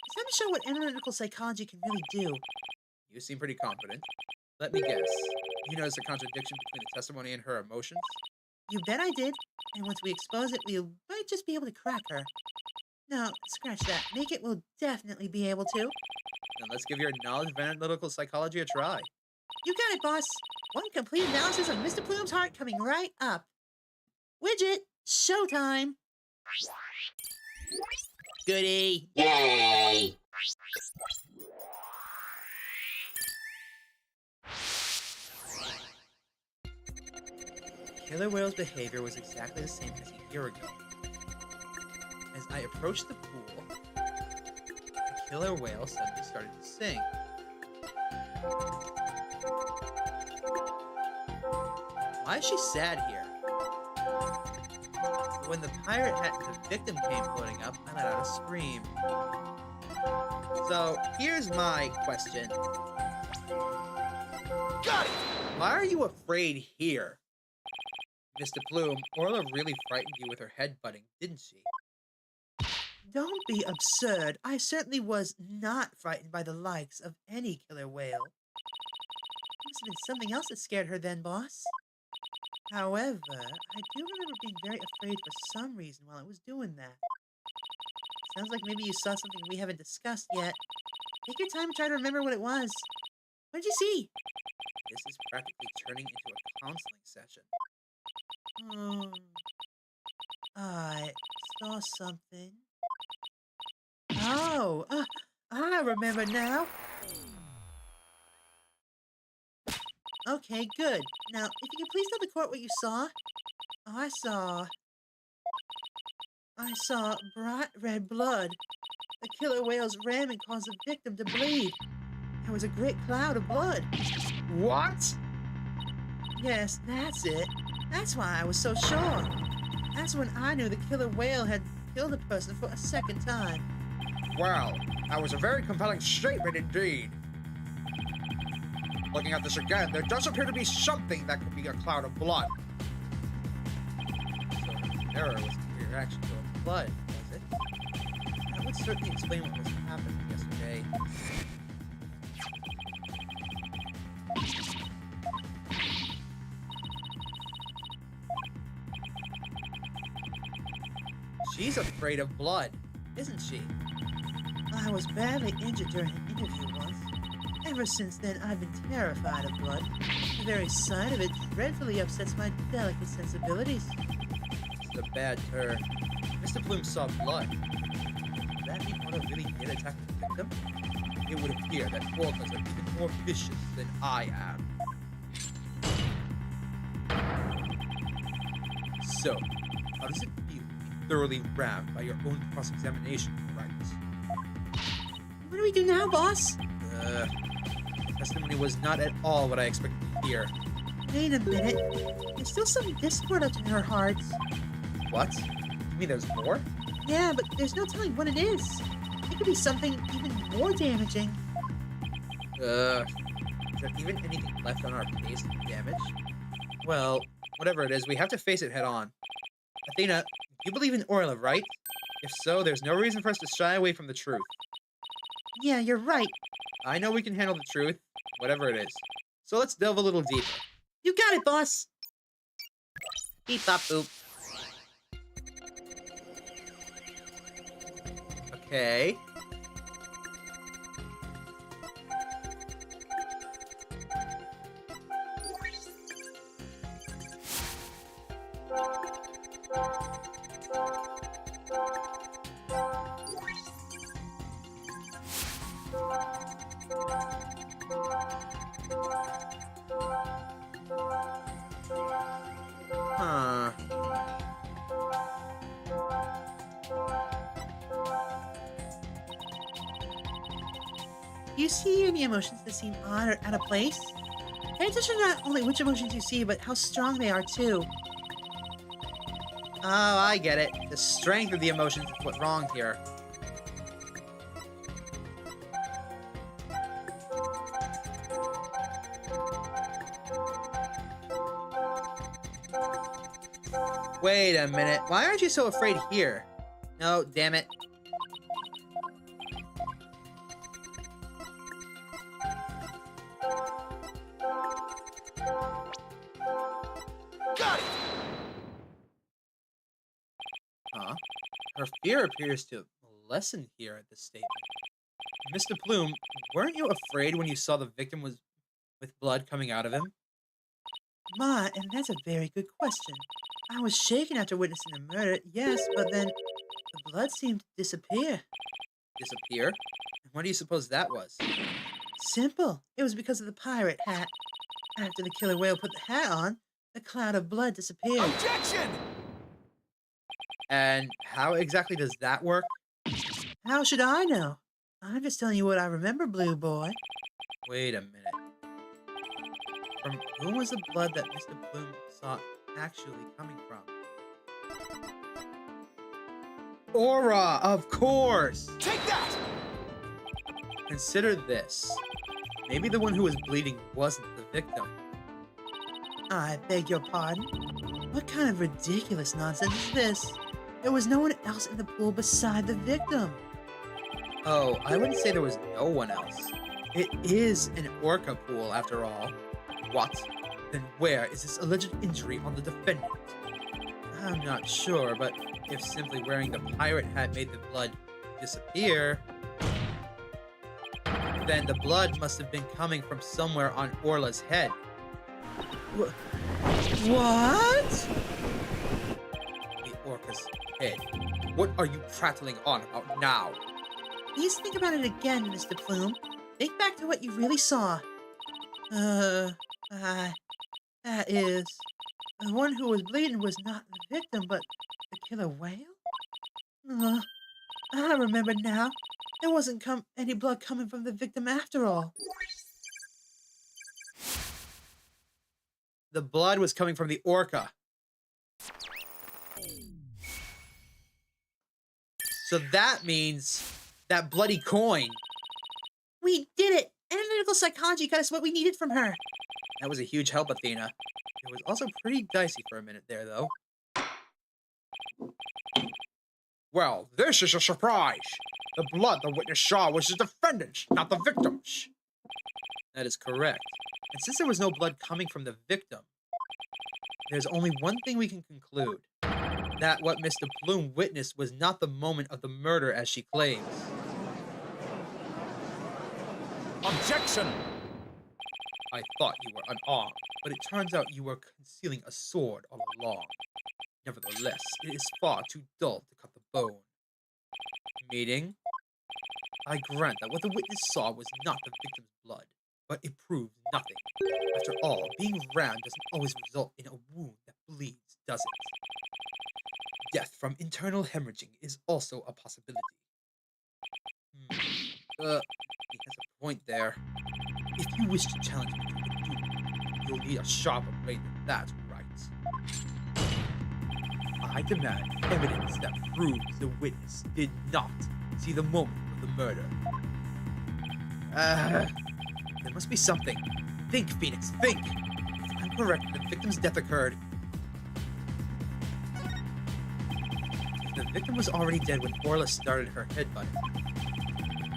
It's time to show what analytical psychology can really do. You seem pretty confident. Let me guess. You noticed a contradiction between the testimony and her emotions? You bet I did. And once we expose it, we might just be able to crack her. No, scratch that. Make it will definitely be able to. Then let's give your knowledge of analytical psychology a try. You got it, boss. One complete analysis of Mr. Plume's heart coming right up. Widget, showtime. Goody! Yay! Killer Whale's behavior was exactly the same as a year ago. As I approached the pool, the killer whale suddenly started to sing. Why is she sad here? But when the victim came floating up, I let out a scream. So, here's my question. Got it! Why are you afraid here? Mr. Plume, Orla really frightened you with her head butting, didn't she? Don't be absurd. I certainly was not frightened by the likes of any killer whale. It must have been something else that scared her then, boss. However, I do remember being very afraid for some reason while I was doing that. Sounds like maybe you saw something we haven't discussed yet. Take your time and try to remember what it was. What did you see? This is practically turning into a counseling session. I saw something. Oh, I remember now. Okay, good. Now, if you could please tell the court what you saw. Oh, I saw bright red blood. The killer whale's ramming caused the victim to bleed. There was a great cloud of blood. What? Yes, that's it. That's why I was so sure. That's when I knew the killer whale had killed a person for a second time. Well, that was a very compelling statement indeed. Looking at this again, there does appear to be something that could be a cloud of blood. So, error was a reaction to a blood, was it? That would certainly explain what was happening yesterday. She's afraid of blood, isn't she? I was badly injured during an interview once. Ever since then, I've been terrified of blood. The very sight of it dreadfully upsets my delicate sensibilities. It's a bad turn. Mr. Plume saw blood. Does that mean Orla really did attack the victim? It would appear that Orlas are even more vicious than I am. So, how does it feel to be thoroughly rammed by your own cross-examination rights? What do we do now, boss? Testimony was not at all what I expected to hear. Wait a minute. There's still some discord up in her heart. What? You mean there's more? Yeah, but there's no telling what it is. It could be something even more damaging. Is there even anything left on our case to damage? Well, whatever it is, we have to face it head on. Athena, you believe in Orla, right? If so, there's no reason for us to shy away from the truth. Yeah, you're right. I know we can handle the truth, whatever it is. So let's delve a little deeper. You got it, boss. Beep bop boop. Okay. Huh. Do you see any emotions that seem odd or out of place? Pay attention to not only which emotions you see, but how strong they are, too. Oh, I get it. The strength of the emotions is what's wrong here. Wait a minute. Why aren't you so afraid here? No, damn it. Her fear appears to lessen here at this statement. Mr. Plume, weren't you afraid when you saw the victim was with blood coming out of him? Ma, and that's a very good question. I was shaken after witnessing the murder, yes, but then the blood seemed to disappear. Disappear? And what do you suppose that was? Simple. It was because of the pirate hat. After the killer whale put the hat on, the cloud of blood disappeared. Objection! And how exactly does that work? How should I know? I'm just telling you what I remember, Blue Boy. Wait a minute. From whom was the blood that Mr. Plume saw actually coming from? Aura, of course! Take that! Consider this. Maybe the one who was bleeding wasn't the victim. I beg your pardon? What kind of ridiculous nonsense is this? There was no one else in the pool beside the victim. Oh, I wouldn't say there was no one else. It is an orca pool, after all. What? Then where is this alleged injury on the defendant? I'm not sure, but if simply wearing the pirate hat made the blood disappear, then the blood must have been coming from somewhere on Orla's head. What? The orca's head. What are you prattling on about now? Please think about it again, Mr. Plume. Think back to what you really saw. That is... The one who was bleeding was not the victim, but the killer whale? I remember now. There wasn't any blood coming from the victim after all. The blood was coming from the orca. So that means that bloody coin. We did it! Analytical psychology got us what we needed from her. That was a huge help, Athena. It was also pretty dicey for a minute there, though. Well, this is a surprise. The blood the witness saw was the defendant's, not the victim's. That is correct. And since there was no blood coming from the victim, there's only one thing we can conclude. That what Mr. Plume witnessed was not the moment of the murder as she claims. Objection! I thought you were unarmed, but it turns out you were concealing a sword all along. Nevertheless, it is far too dull to cut the bone. Meaning, I grant that what the witness saw was not the victim's blood, but it proved nothing. After all, being rammed doesn't always result in a wound that bleeds, does it? Death from internal hemorrhaging is also a possibility. He has a point there. If you wish to challenge me to a duel, you'll need a sharper blade than that, right? I demand evidence that proves the witness did not see the moment of the murder. There must be something. Think, Phoenix, think! If I'm correct, the victim's death occurred. If the victim was already dead when Orla started her headbutting,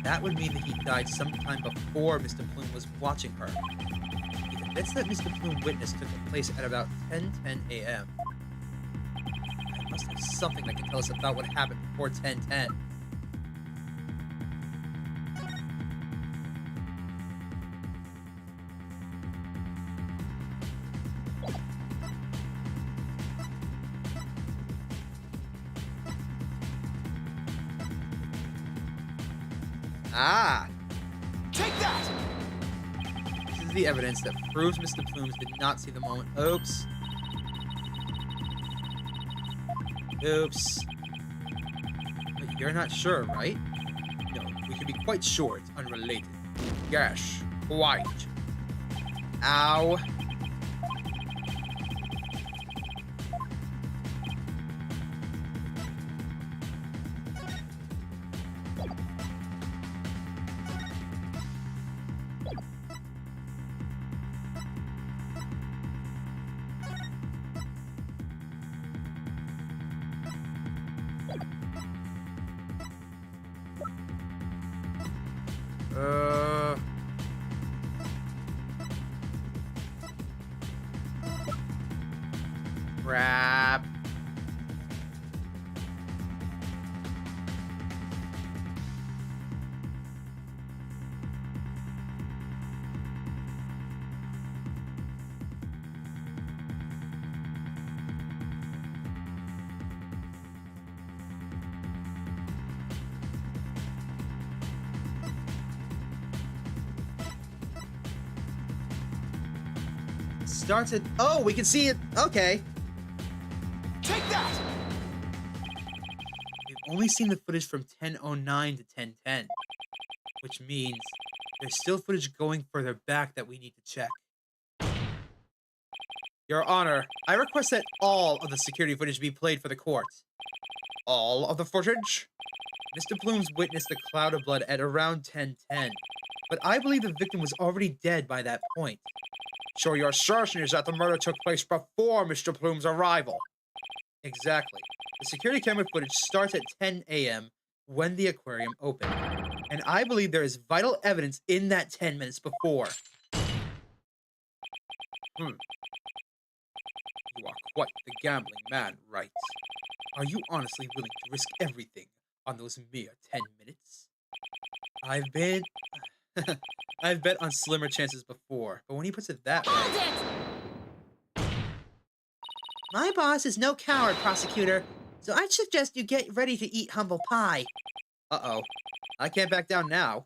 that would mean that he died sometime before Mr. Plume was watching her. The events that Mr. Plume witnessed took place at about 10:10 a.m. I must have something that can tell us about what happened before 10:10. Ah! Take that! This is the evidence that proves Mr. Plumes did not see the moment. Oops. Oops. But you're not sure, right? No, we can be quite sure it's unrelated. Yes, quite. Ow. Crap. starts at... Oh, we can see it. Okay. Take that! We've only seen the footage from 10:09 to 10:10, which means there's still footage going further back that we need to check. Your Honor, I request that all of the security footage be played for the court. All of the footage? Mr. Plumes witnessed the cloud of blood at around 10:10, but I believe the victim was already dead by that point. So your assertion is that the murder took place before Mr. Plume's arrival? Exactly. The security camera footage starts at 10 a.m. when the aquarium opened, and I believe there is vital evidence in that 10 minutes before. You are quite the gambling man, right? Are you honestly willing to risk everything on those mere 10 minutes? I've bet on slimmer chances before, but when he puts it that way... Hold it! My boss is no coward, prosecutor, so I'd suggest you get ready to eat humble pie. Uh-oh. I can't back down now.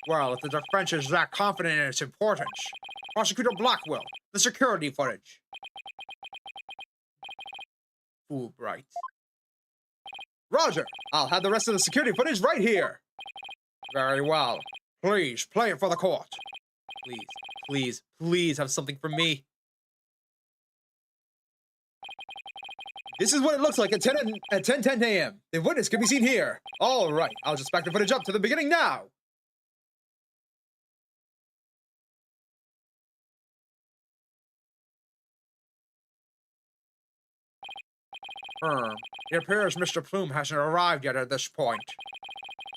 Well, if the defense is that confident in its importance, Prosecutor Blackwell, the security footage. Fulbright. Roger, I'll have the rest of the security footage right here. Very well. Please, play it for the court. Please, please, please have something for me. This is what it looks like at 10:10 a.m. The witness can be seen here. All right, I'll just back the footage up to the beginning now. It appears Mr. Plume hasn't arrived yet at this point.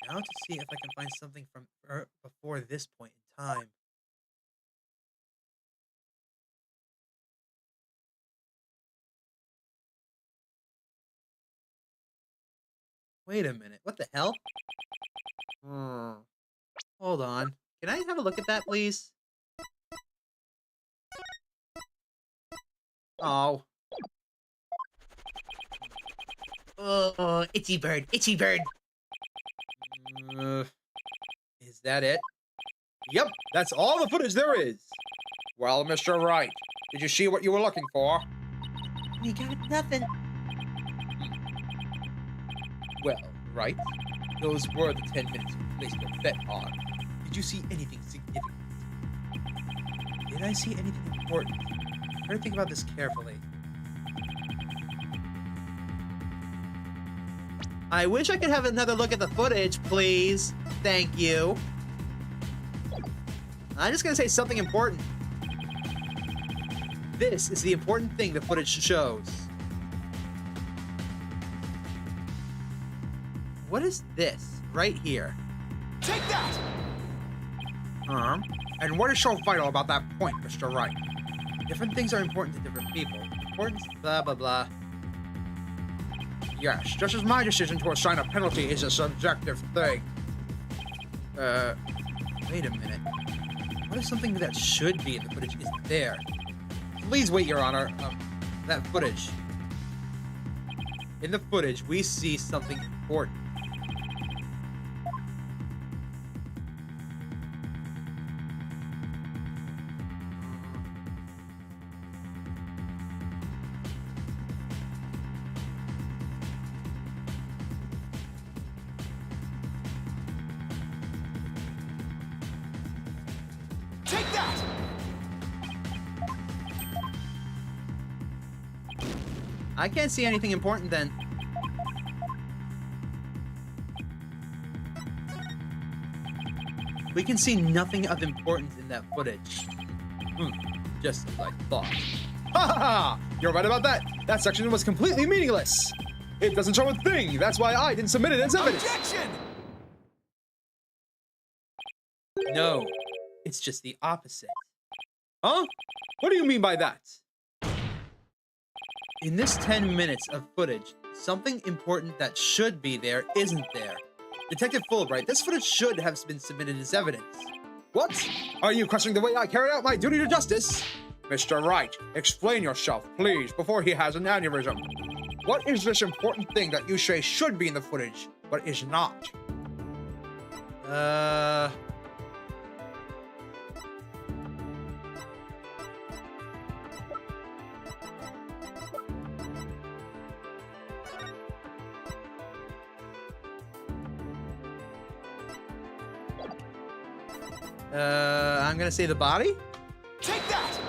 Now to see if I can find something from before this point in time. Wait a minute. What the hell? Hold on. Can I have a look at that, please? Oh. Oh, itchy bird, itchy bird. Is that it? Yep, that's all the footage there is. Well, Mr. Wright, did you see what you were looking for? We got nothing. Well, right. Those were the 10 minutes you placed your bet on. Did you see anything significant? Did I see anything important? I'm trying to think about this carefully. I wish I could have another look at the footage, please. Thank you. I'm just gonna say something important. This is the important thing the footage shows. What is this right here? Take that! And what is so vital about that point, Mr. Wright? Different things are important to different people. Importance, blah, blah, blah. Yes, just as my decision to assign a penalty is a subjective thing. Wait a minute. What if something that should be in the footage isn't there? Please wait, Your Honor. That footage. In the footage, we see something important. Take that! I can't see anything important then. We can see nothing of importance in that footage. Just as I thought. Ha ha ha! You're right about that. That section was completely meaningless. It doesn't show a thing. That's why I didn't submit it as evidence. Objection! No, it's just the opposite. Huh? What do you mean by that? In this 10 minutes of footage, something important that should be there isn't there. Detective Fulbright, this footage should have been submitted as evidence. What? Are you questioning the way I carry out my duty to justice? Mr. Wright, explain yourself, please, before he has an aneurysm. What is this important thing that you say should be in the footage, but is not? I'm gonna say the body? Take that!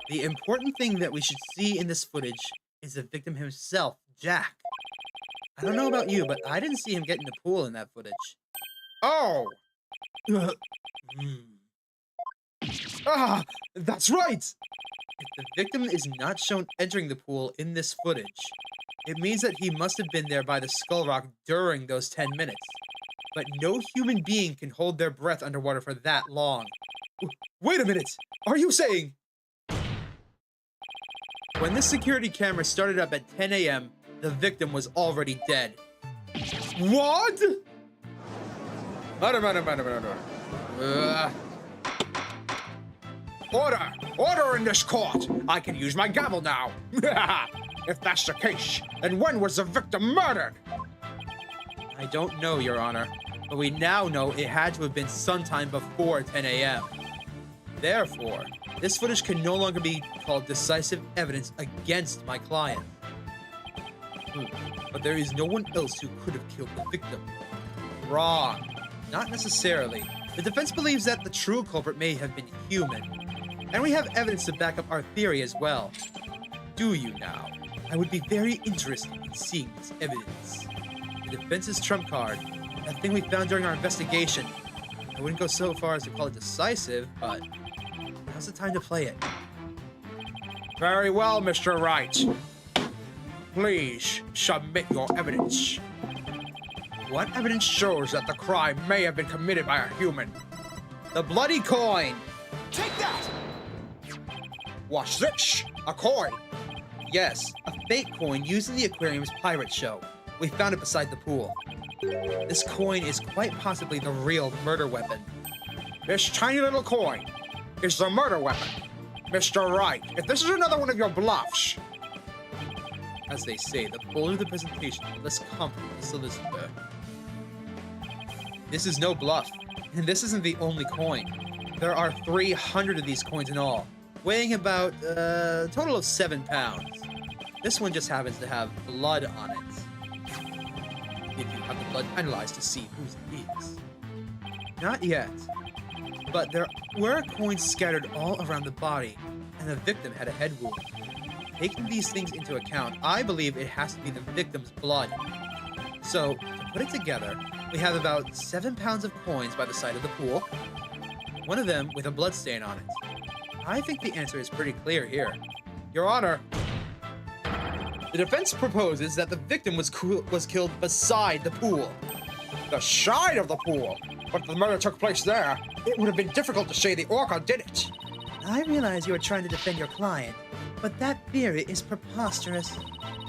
The important thing that we should see in this footage is the victim himself, Jack. I don't know about you, but I didn't see him get in the pool in that footage. Oh! Hmm. Ah! That's right! If the victim is not shown entering the pool in this footage, it means that he must have been there by the skull rock during those 10 minutes. But no human being can hold their breath underwater for that long. Wait a minute! Are you saying... When this security camera started up at 10 a.m., the victim was already dead. What? Order! Order in this court! I can use my gavel now! If that's the case, then when was the victim murdered? I don't know, Your Honor, but we now know it had to have been sometime before 10 a.m. Therefore, this footage can no longer be called decisive evidence against my client. But there is no one else who could have killed the victim. Wrong. Not necessarily. The defense believes that the true culprit may have been human. And we have evidence to back up our theory as well. Do you now? I would be very interested in seeing this evidence. The defense's trump card, that thing we found during our investigation. I wouldn't go so far as to call it decisive, but now's the time to play it. Very well, Mr. Wright. Please submit your evidence. What evidence shows that the crime may have been committed by a human? The bloody coin! Take that! What's this? A coin? Yes, a fake coin used in the aquarium's pirate show. We found it beside the pool. This coin is quite possibly the real murder weapon. This tiny little coin is the murder weapon. Mr. Wright, if this is another one of your bluffs... As they say, the bolder the presentation, the less confident the solicitor. This is no bluff, and this isn't the only coin. There are 300 of these coins in all, weighing about a total of 7 pounds. This one just happens to have blood on it. If you have the blood analyzed to see whose it is. Not yet, but there were coins scattered all around the body, and the victim had a head wound. Taking these things into account, I believe it has to be the victim's blood. So, to put it together, we have about 7 pounds of coins by the side of the pool, one of them with a blood stain on it. I think the answer is pretty clear here. Your Honor, the defense proposes that the victim was killed beside the pool. The side of the pool? But if the murder took place there, it would have been difficult to say the orca did it. I realize you are trying to defend your client, but that theory is preposterous.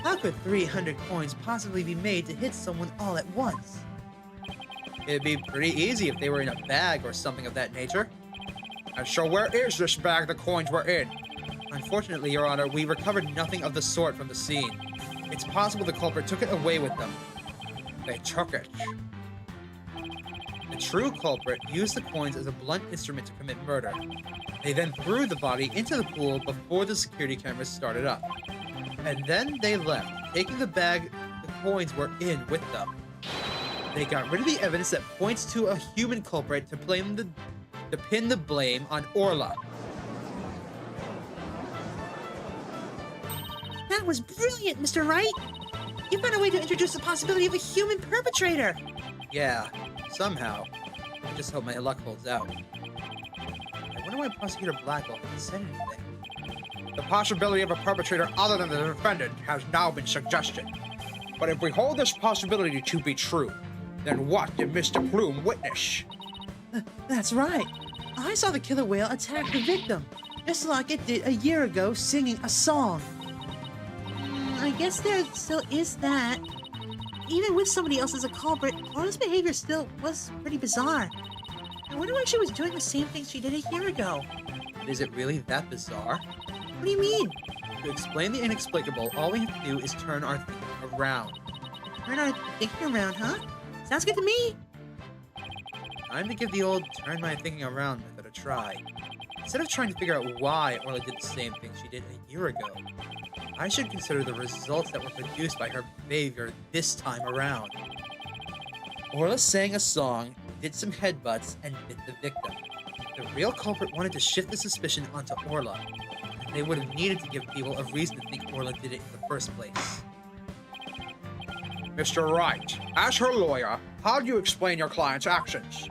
How could 300 coins possibly be made to hit someone all at once? It'd be pretty easy if they were in a bag or something of that nature. And so where is this bag the coins were in? Unfortunately, Your Honor, we recovered nothing of the sort from the scene. It's possible the culprit took it away with them. They took it. The true culprit used the coins as a blunt instrument to commit murder. They then threw the body into the pool before the security cameras started up. And then they left, taking the bag the coins were in with them. They got rid of the evidence that points to a human culprit to pin the blame on Orla. That was brilliant, Mr. Wright! You found a way to introduce the possibility of a human perpetrator! Yeah, somehow. I just hope my luck holds out. I wonder why Prosecutor Blackwell hasn't said anything. The possibility of a perpetrator other than the defendant has now been suggested. But if we hold this possibility to be true, then what did Mr. Plume witness? That's right. I saw the killer whale attack the victim, just like it did a year ago, singing a song. I guess there still is that. Even with somebody else as a culprit, Orla's behavior still was pretty bizarre. I wonder why she was doing the same things she did a year ago. Is it really that bizarre? What do you mean? To explain the inexplicable, all we have to do is turn our thinking around. Turn our thinking around, huh? Sounds good to me. Time to give the old turn my thinking around method a try. Instead of trying to figure out why Orla did the same thing she did a year ago, I should consider the results that were produced by her behavior this time around. Orla sang a song did some headbutts, and bit the victim. The real culprit wanted to shift the suspicion onto Orla, and they would have needed to give people a reason to think Orla did it in the first place. Mr. Wright, as her lawyer, how do you explain your client's actions?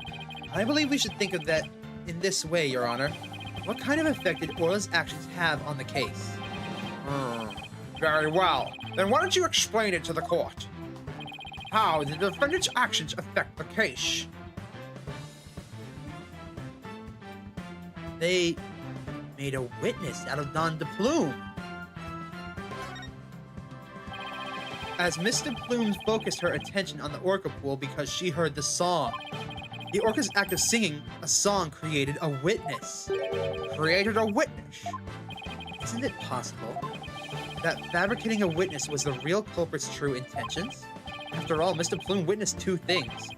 I believe we should think of that in this way, Your Honor. What kind of effect did Orla's actions have on the case? Very well. Then why don't you explain it to the court? How did the defendant's actions affect the case? They made a witness out of Don DePlume. As Miss DePlume focused her attention on the orca pool because she heard the song. The orca's act of singing a song created a witness. Created a witness. Isn't it possible that fabricating a witness was the real culprit's true intentions? After all, Miss DePlume witnessed two things.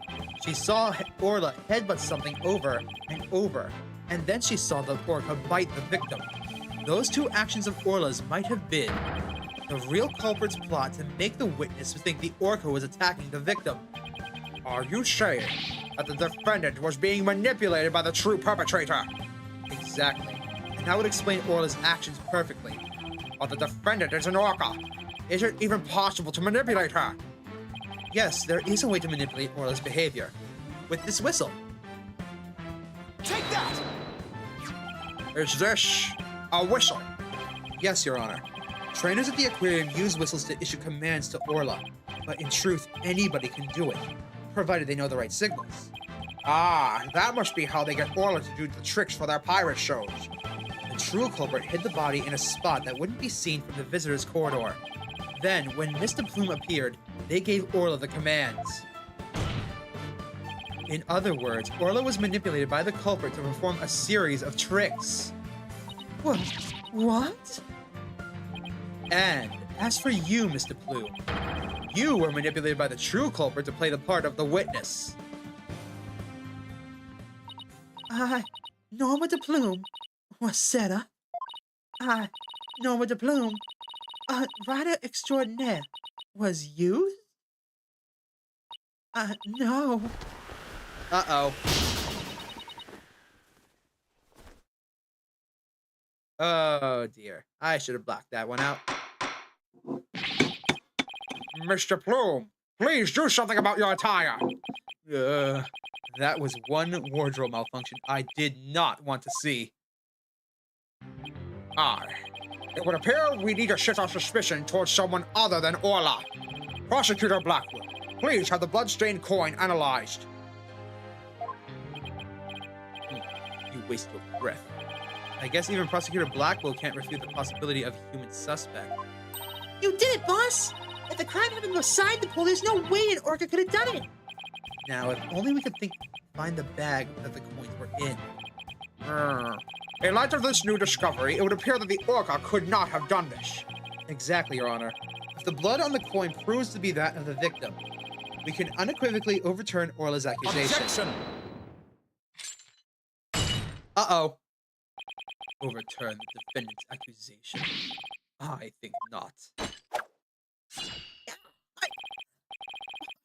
She saw Orla headbutt something over and over, and then she saw the orca bite the victim. Those two actions of Orla's might have been the real culprit's plot to make the witness think the orca was attacking the victim. Are you saying that the defendant was being manipulated by the true perpetrator? Exactly. And that would explain Orla's actions perfectly. But the defendant is an orca. Is it even possible to manipulate her? Yes, there is a way to manipulate Orla's behavior. With this whistle. Take that! Is this a whistle? Yes, Your Honor. Trainers at the aquarium use whistles to issue commands to Orla. But in truth, anybody can do it, provided they know the right signals. Ah, that must be how they get Orla to do the tricks for their pirate shows. The true culprit hid the body in a spot that wouldn't be seen from the visitor's corridor. Then, when Miss DePlume appeared, they gave Orla the commands. In other words, Orla was manipulated by the culprit to perform a series of tricks. What? And as for you, Miss DePlume, you were manipulated by the true culprit to play the part of the witness. Norma DePlume was set up. Norma DePlume, writer extraordinaire, was used? No. Uh-oh. Oh, dear. I should have blocked that one out. Mr. Plume, please do something about your attire. That was one wardrobe malfunction I did not want to see. It would appear we need to shift our suspicion towards someone other than Orla. Prosecutor Blackwood, please have the blood-stained coin analyzed. You waste your breath. I guess even Prosecutor Blackwell can't refute the possibility of a human suspect. You did it, boss! If the crime happened beside the pool, there's no way an orca could have done it! Now, if only we could find the bag that the coins were in. In light of this new discovery, it would appear that the orca could not have done this. Exactly, Your Honor. If the blood on the coin proves to be that of the victim, we can unequivocally overturn Orla's accusation. Objection! Uh-oh. Overturn the defendant's accusation? I think not.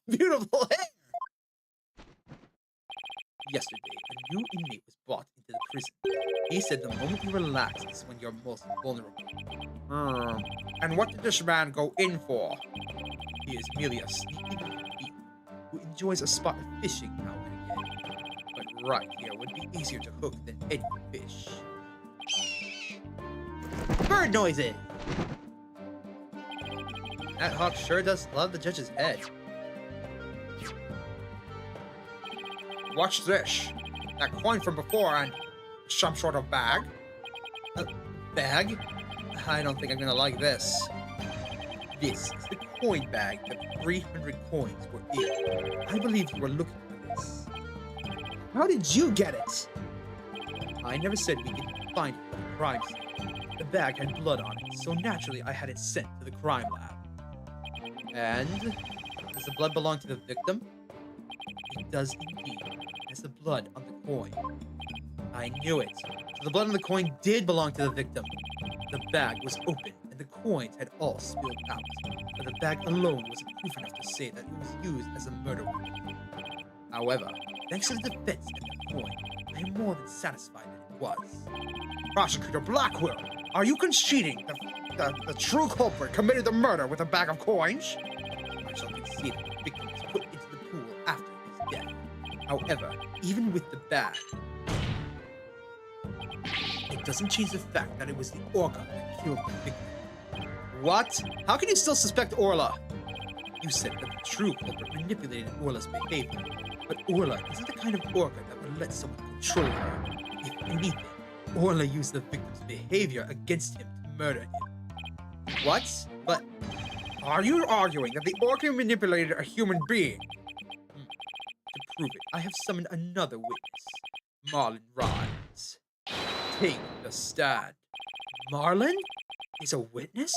Beautiful hair! Yesterday, a new inmate was brought into the prison. He said the moment you relax is when you're most vulnerable. And what did this man go in for? He is merely a sneaky little thief who enjoys a spot of fishing now and again. But right here would be easier to hook than any fish. Bird noises! That hawk sure does love the judge's head. What's this? That coin from before and some sort of bag? A bag? I don't think I'm gonna like this. This is the coin bag that 300 coins were in. I believe you were looking for this. How did you get it? I never said we could find it at the crime scene. The bag had blood on it, so naturally I had it sent to the crime lab. And does the blood belong to the victim? It does indeed. It's the blood on the coin. I knew it. So the blood on the coin did belong to the victim. The bag was open, and the coins had all spilled out. But the bag alone wasn't proof enough to say that it was used as a murder weapon. However, thanks to the defense at that point, I am more than satisfied that it was. Prosecutor Blackwell, are you conceding the true culprit committed the murder with a bag of coins? I shall concede that the victim was put into the pool after his death. However, even with the bag, it doesn't change the fact that it was the Orca that killed the victim. What? How can you still suspect Orla? You said that the true culprit manipulated Orla's behavior, but Orla isn't the kind of Orca that would let someone control her. If anything, Orla used the victim's behavior against him to murder him. What? But Are you arguing that the Orca manipulated a human being? to prove it, I have summoned another witness, Marlon Rhymes. Take the stand. Marlon is a witness?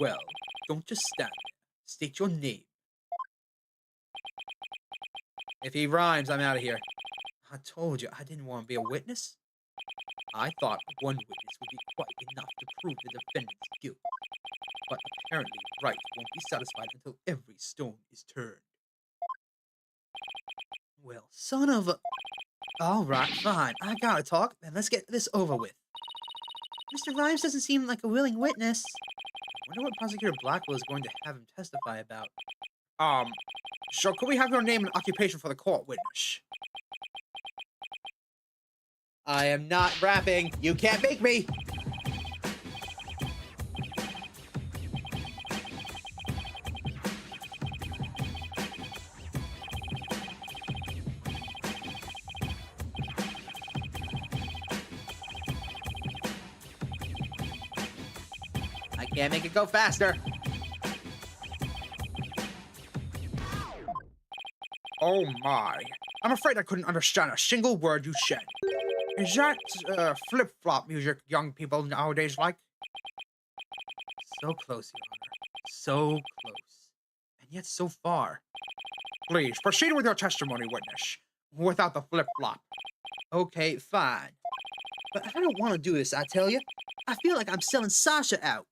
Well, don't just stand there. State your name. If he rhymes, I'm out of here. I told you I didn't want to be a witness. I thought one witness would be quite enough to prove the defendant's guilt. But apparently, right won't be satisfied until every stone is turned. Well, son of a... Alright, fine. I gotta talk. Then let's get this over with. Mr. Rhymes doesn't seem like a willing witness. I wonder what Prosecutor Blackwell is going to have him testify about. So could we have your name and occupation for the court witness? I am not rapping. You can't make me. I can't make it go faster. Oh my. I'm afraid I couldn't understand a single word you said. Is that flip-flop music young people nowadays like? So close, Your Honor. So close. And yet so far. Please, proceed with your testimony, witness. Without the flip-flop. Okay, fine. But I don't want to do this, I tell you. I feel like I'm selling Sasha out.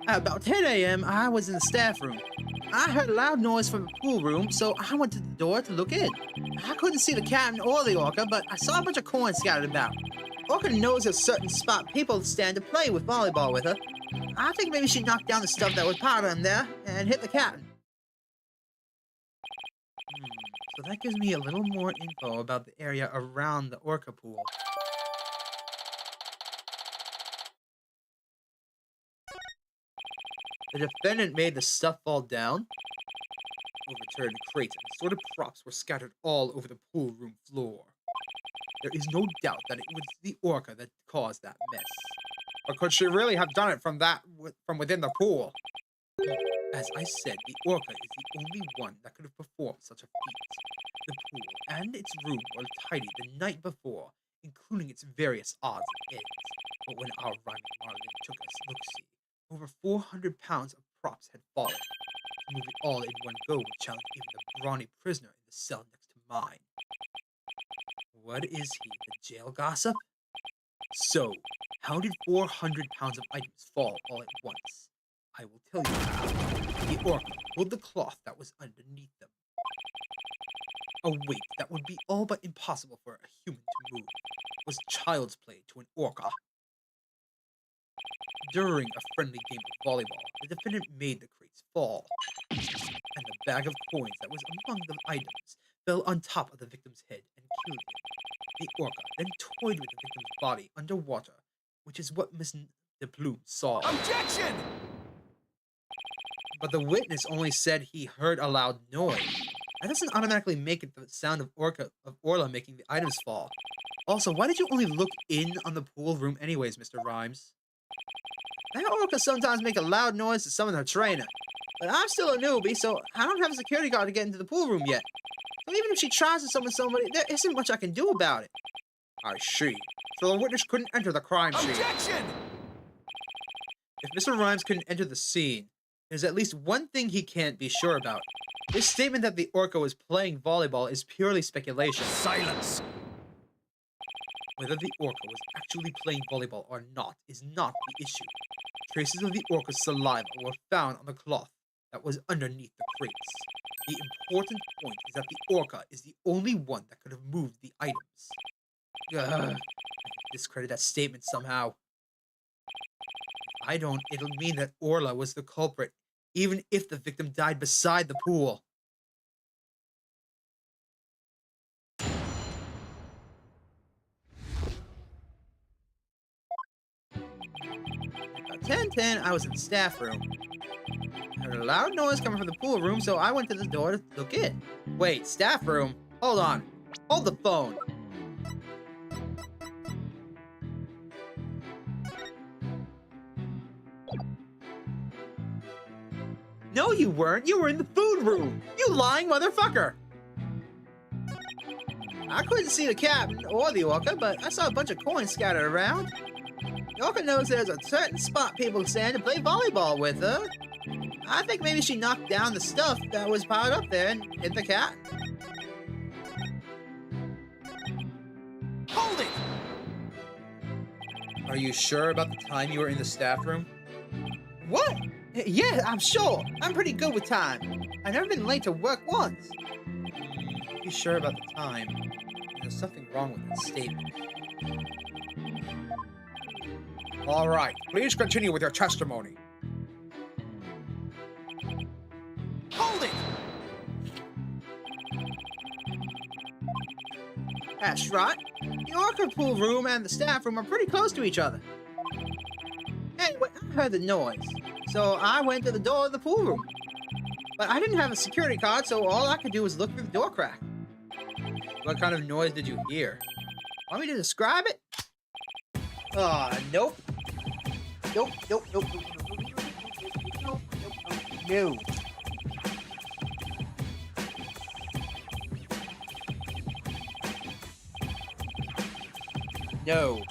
At about 10 a.m., I was in the staff room. I heard a loud noise from the pool room, so I went to the door to look in. I couldn't see the captain or the Orca, but I saw a bunch of coins scattered about. Orca knows a certain spot people stand to play with volleyball with her. I think maybe she knocked down the stuff that was powder in there and hit the captain. So that gives me a little more info about the area around the Orca pool. The defendant made the stuff fall down, overturned crates, and assorted props were scattered all over the pool room floor. There is no doubt that it was the Orca that caused that mess. Or could she really have done it from within the pool? As I said, the Orca is the only one that could have performed such a feat. The pool and its room were tidy the night before, including its various odds and ends. But when our rhyming Marlon took a look-see, over 400 pounds of props had fallen. To move it all in one go would challenge even the brawny prisoner in the cell next to mine. What is he, the jail gossip? So, how did 400 pounds of items fall all at once? I will tell you how. The Orca pulled the cloth that was underneath them. A weight that would be all but impossible for a human to move was child's play to an Orca. During a friendly game of volleyball, the defendant made the crates fall, and the bag of coins that was among the items fell on top of the victim's head and killed him. The Orca then toyed with the victim's body underwater, which is what Miss de Plume saw. Objection! But the witness only said he heard a loud noise. That doesn't automatically make it the sound of Orla making the items fall. Also, why did you only look in on the pool room anyways, Mr. Rhymes? That Orca sometimes make a loud noise to summon her trainer. But I'm still a newbie, so I don't have a security guard to get into the pool room yet. So even if she tries to summon somebody, there isn't much I can do about it. I see. So the witness couldn't enter the crime scene. Objection! If Mr. Rhymes couldn't enter the scene, there's at least one thing he can't be sure about. This statement that the orca was playing volleyball is purely speculation. Silence! Whether the orca was actually playing volleyball or not is not the issue. Traces of the orca's saliva were found on the cloth that was underneath the crates. The important point is that the orca is the only one that could have moved the items. Ugh, I can discredit that statement somehow. If I don't, it'll mean that Orla was the culprit, even if the victim died beside the pool. About 10:10, I was in the staff room. I heard a loud noise coming from the pool room, so I went to the door to look in. Wait, staff room? Hold on. Hold the phone. No, you weren't. You were in the food room. You lying motherfucker. I couldn't see the captain or the orca, but I saw a bunch of coins scattered around. The orca knows there's a certain spot people stand to play volleyball with her. I think maybe she knocked down the stuff that was piled up there and hit the cat. Hold it! Are you sure about the time you were in the staff room? What? Yeah, I'm sure. I'm pretty good with time. I've never been late to work once. Be sure about the time. There's something wrong with that statement. All right, please continue with your testimony. Hold it! That's right. The orca pool room and the staff room are pretty close to each other. Anyway, I heard the noise, so I went to the door of the pool room. But I didn't have a security card, so all I could do was look through the door crack. What kind of noise did you hear? Want me to describe it? Nope. Nope, nope, nope, nope, nope, nope, nope, no. No.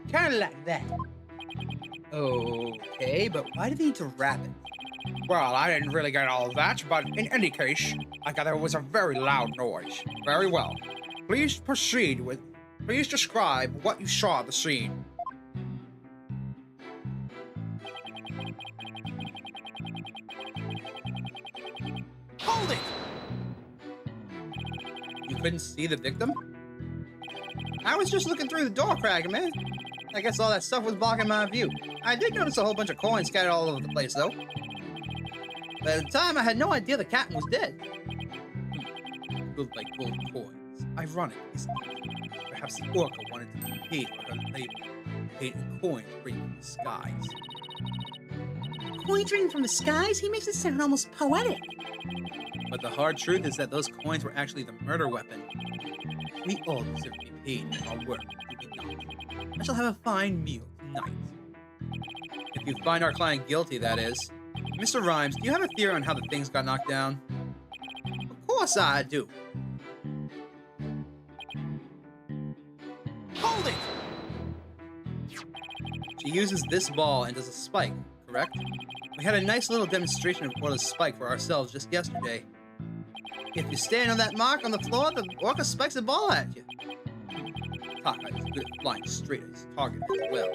Kinda like that. Okay, but why do they need to wrap it? Well, I didn't really get all that, but in any case, I got there was a very loud noise. Very well. Please describe what you saw at the scene. Hold it! You couldn't see the victim? I was just looking through the door crack, man. I guess all that stuff was blocking my view. I did notice a whole bunch of coins scattered all over the place, though. But at the time, I had no idea the captain was dead. Looked like gold coins. Ironic, isn't it? Perhaps the orca wanted to be paid for her labor. Paid in coins bringing from the skies. Coins raining from the skies? He makes it sound almost poetic. But the hard truth is that those coins were actually the murder weapon. We all deserve to be paid for our work, do we not? I shall have a fine meal tonight. If you find our client guilty, that is. Mr. Rhymes, do you have a theory on how the things got knocked down? Of course I do. Hold it! She uses this ball and does a spike, correct? We had a nice little demonstration of Orla's spike for ourselves just yesterday. If you stand on that mark on the floor, the orca spikes a ball at you. Taka is good at flying straight at his target as well.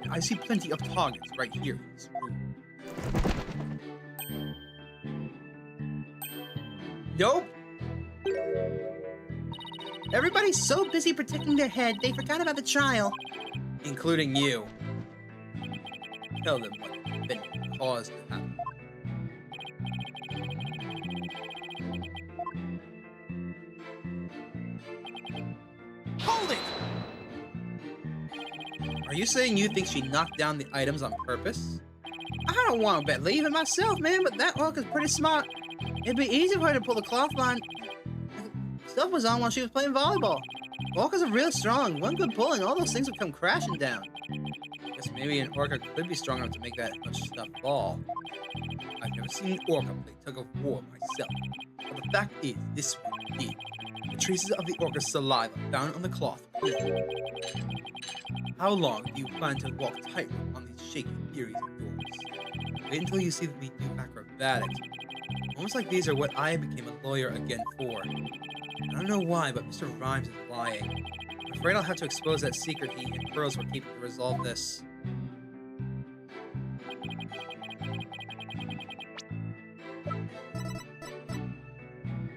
And I see plenty of targets right here in this room. Nope. Everybody's so busy protecting their head, they forgot about the trial. Including you. Tell them what event caused to happen. Hold it! Are you saying you think she knocked down the items on purpose? I don't want to believe it myself, man, but that orca's pretty smart. It'd be easy for her to pull the cloth line. Stuff was on while she was playing volleyball. Orcas are real strong. One good pull and all those things would come crashing down. Guess maybe an orca could be strong enough to make that much stuff fall. I've never seen an orca play tug of war myself, but the fact is, this one did. The traces of the orca's saliva found on the cloth. How long do you plan to walk tightrope on these shaky theories of yours? Wait until you see me do acrobatics. Moments like these are what I became a lawyer again for. I don't know why, but Mr. Rhymes is lying. I'm afraid I'll have to expose that secret he and Pearls were keeping to resolve this.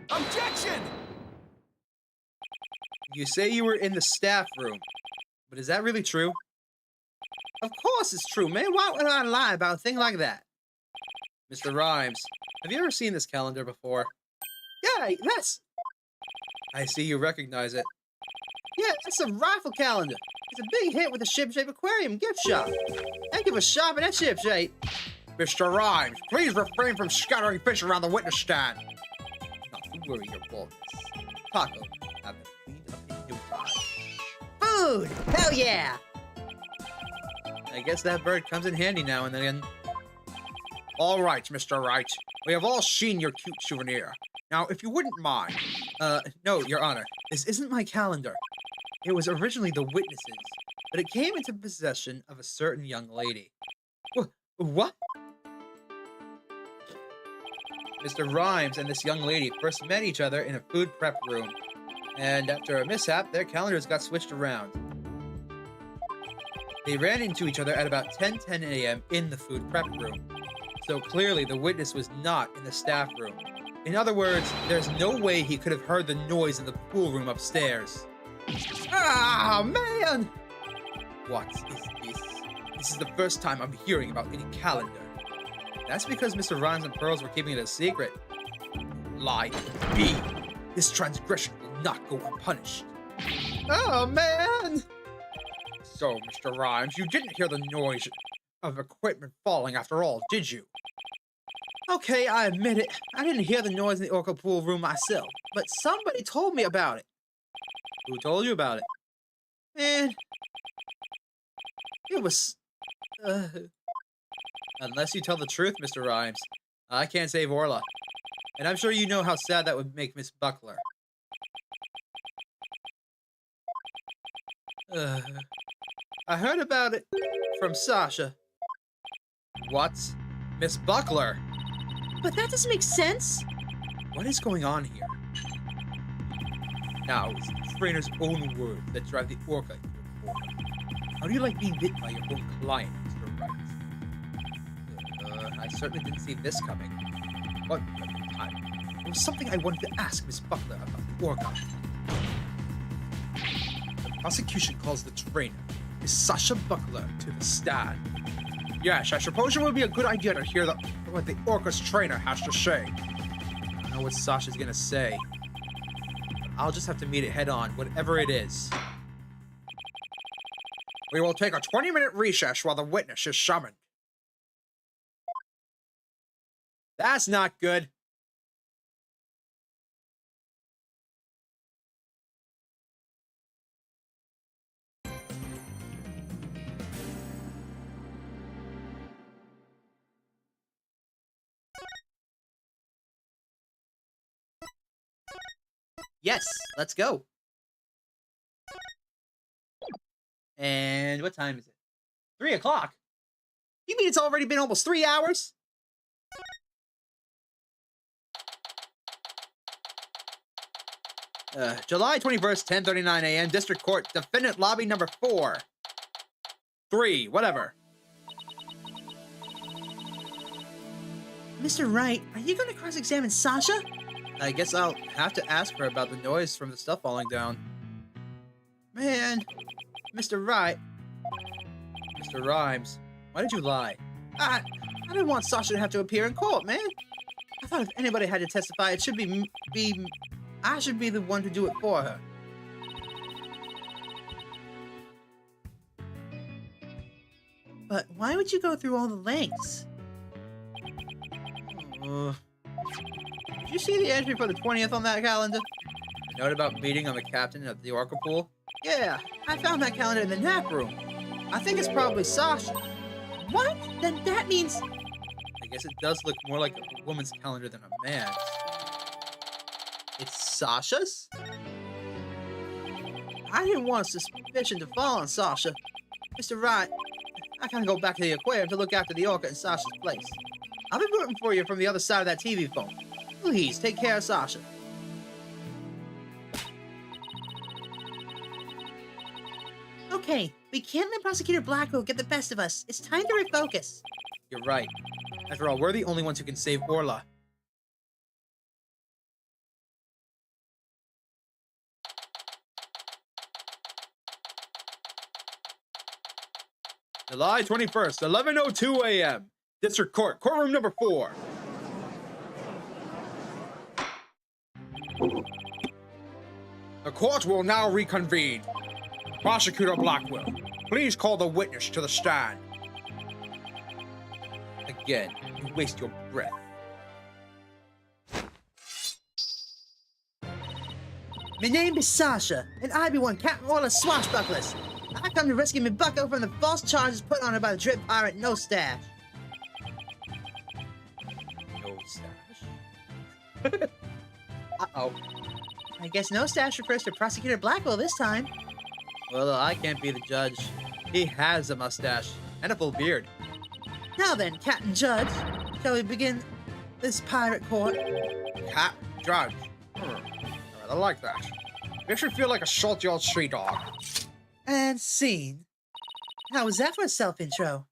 Objection! You say you were in the staff room, but is that really true? Of course it's true, man. Why would I lie about a thing like that? Mr. Rhymes, have you ever seen this calendar before? Yeah, that's... I see you recognize it. Yeah, it's a rifle calendar. It's a big hit with the Ship-Shape Aquarium gift shop. Heck of a shop in that Ship-Shape. Mr. Rhymes, please refrain from scattering fish around the witness stand. Not to worry, your boldness. Taco, I've been cleaned up in no time. Food! Hell yeah! I guess that bird comes in handy now and then. All right, Mr. Wright. We have all seen your cute souvenir. Now, if you wouldn't mind... No, Your Honor. This isn't my calendar. It was originally the witness's, but it came into possession of a certain young lady. What? Mr. Rhymes and this young lady first met each other in a food prep room, and after a mishap, their calendars got switched around. They ran into each other at about 10:10 a.m. in the food prep room, so clearly the witness was not in the staff room. In other words, there's no way he could have heard the noise in the pool room upstairs. Ah, man! What is this? This is the first time I'm hearing about any calendar. That's because Mr. Rhymes and Pearls were keeping it a secret. Lie to me. This transgression will not go unpunished. Oh, man! So, Mr. Rhymes, you didn't hear the noise of equipment falling after all, did you? Okay, I admit it. I didn't hear the noise in the orca pool room myself, but somebody told me about it. Who told you about it? Man, it was... Unless you tell the truth, Mr. Rhymes, I can't save Orla. And I'm sure you know how sad that would make Miss Buckler. I heard about it from Sasha. What? Miss Buckler? But that doesn't make sense. What is going on here? Now, it's the trainer's own words that drive the orca into a corner. How do you like being bit by your own client, Mr. Wright? I certainly didn't see this coming. But there was something I wanted to ask Miss Buckler about the orca. The prosecution calls the trainer, Miss Sasha Buckler, to the stand. Yes, I suppose it would be a good idea to hear what the orca's trainer has to say. I don't know what Sasha's gonna say. But I'll just have to meet it head on, whatever it is. We will take a 20-minute recess while the witness is summoned. That's not good. Yes, let's go. And what time is it? 3 o'clock? You mean it's already been almost 3 hours? July 21st, 10:39 a.m., District Court, Defendant Lobby number 4. 3, whatever. Mr. Wright, are you going to cross-examine Sasha? I guess I'll have to ask her about the noise from the stuff falling down. Man, Mr. Wright. Mr. Rhymes, why did you lie? I didn't want Sasha to have to appear in court, man. I thought if anybody had to testify, it should be I should be the one to do it for her. But why would you go through all the lengths? Did you see the entry for the 20th on that calendar? A note about meeting on the captain at the orca pool? Yeah, I found that calendar in the nap room. I think it's probably Sasha. What? Then that means... I guess it does look more like a woman's calendar than a man's. It's Sasha's? I didn't want suspicion to fall on Sasha. Mr. Wright, I gotta go back to the aquarium to look after the orca in Sasha's place. I'll be rooting for you from the other side of that TV phone. Please, take care of Sasha. Okay, we can't let Prosecutor Blackwell get the best of us. It's time to refocus. You're right. After all, we're the only ones who can save Orla. July 21st, 11:02 a.m. District Court, courtroom number 4. The court will now reconvene. Prosecutor Blackwell, please call the witness to the stand. Again, you waste your breath. My name is Sasha, and I be one Captain Orla's swashbucklers. I come to rescue my bucko from the false charges put on her by the drip pirate No Stash. No stash. Uh-oh. I guess No Stash refers to Prosecutor Blackwell this time. Well, I can't be the judge. He has a mustache and a full beard. Now then, Captain Judge, shall we begin this pirate court? Cat Judge. I like that. Makes you feel like a salty old street dog. And scene. How was that for a self-intro?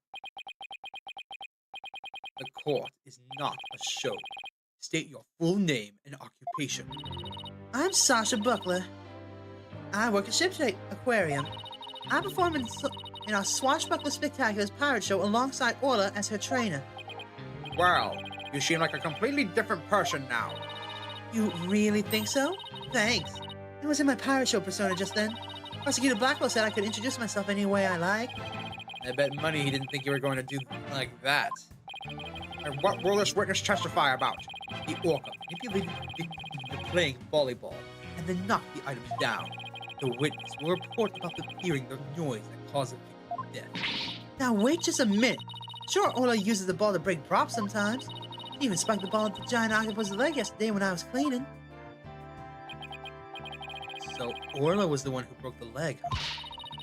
The court is not a show. State your full name and occupation. I'm Sasha Buckler. I work at Shipshape Aquarium. I perform in our Swashbuckler Spectacular's pirate show alongside Orla as her trainer. Well, you seem like a completely different person now. You really think so? Thanks. It was in my pirate show persona just then. Prosecutor Blackwell said I could introduce myself any way I like. I bet money he didn't think you were going to do like that. And what will this witness testify about? The orca manipulated the victim into playing volleyball and then knocked the items down. The witness will report about hearing the noise that caused the victim's death. Now wait just a minute. Sure, Orla uses the ball to break props sometimes. She even spiked the ball at the giant octopus's leg yesterday when I was cleaning. So Orla was the one who broke the leg, huh?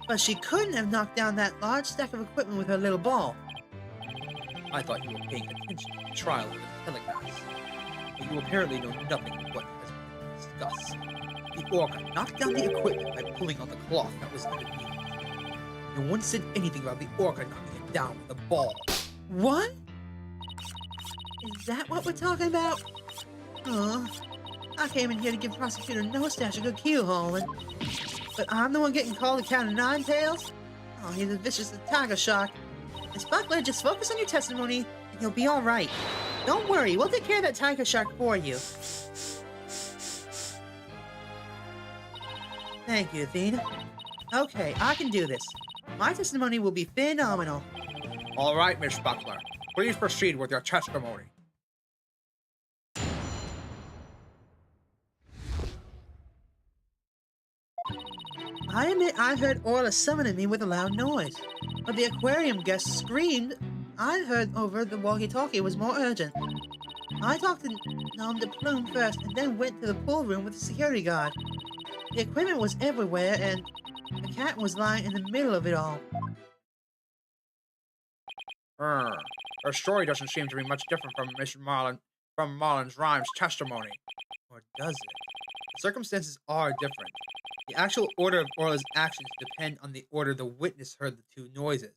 But she couldn't have knocked down that large stack of equipment with her little ball. I thought you were paying attention to the trial of the telegraphs. But you apparently know nothing of what has been discussed. The orca knocked down the equipment by pulling on the cloth that was underneath it. No one said anything about the orca knocking it down with a ball. What? Is that what we're talking about? Oh, I came in here to give Prosecutor No Stash a good keel hauling. But I'm the one getting called to count 9 tails? Oh, he's as vicious as a tiger shark. Miss Buckler, just focus on your testimony and you'll be alright. Don't worry, we'll take care of that tiger shark for you. Thank you, Athena. Okay, I can do this. My testimony will be phenomenal. All right, Miss Buckler. Please proceed with your testimony. I admit I heard Orla summoning me with a loud noise, but the aquarium guest screamed I heard over the walkie-talkie was more urgent. I talked to Nom de Plume first and then went to the pool room with the security guard. The equipment was everywhere and the cat was lying in the middle of it all. Her story doesn't seem to be much different from Marlon's Rhymes' testimony. Or does it? The circumstances are different. The actual order of Orla's actions depend on the order the witness heard the two noises.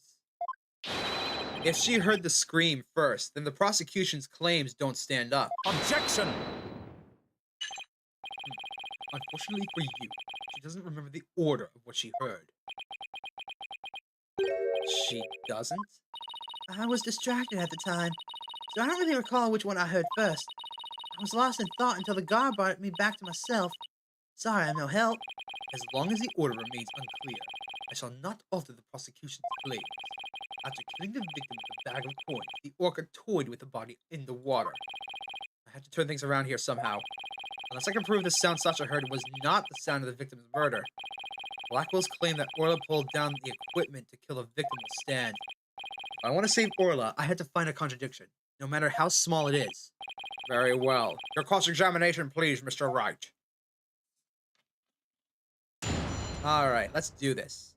If she heard the scream first, then the prosecution's claims don't stand up. Objection! Unfortunately for you, she doesn't remember the order of what she heard. She doesn't? I was distracted at the time, so I don't really recall which one I heard first. I was lost in thought until the guard brought me back to myself. Sorry, I'm no help. As long as the order remains unclear, I shall not alter the prosecution's claims. After killing the victim with a bag of coins, the orca toyed with the body in the water. I have to turn things around here somehow. Unless I can prove the sound Sasha heard was not the sound of the victim's murder, Blackwell's claim that Orla pulled down the equipment to kill the victim will stand. If I want to save Orla, I had to find a contradiction. no matter how small it is. Very well. Your cross-examination, please, Mr. Wright. All right, let's do this.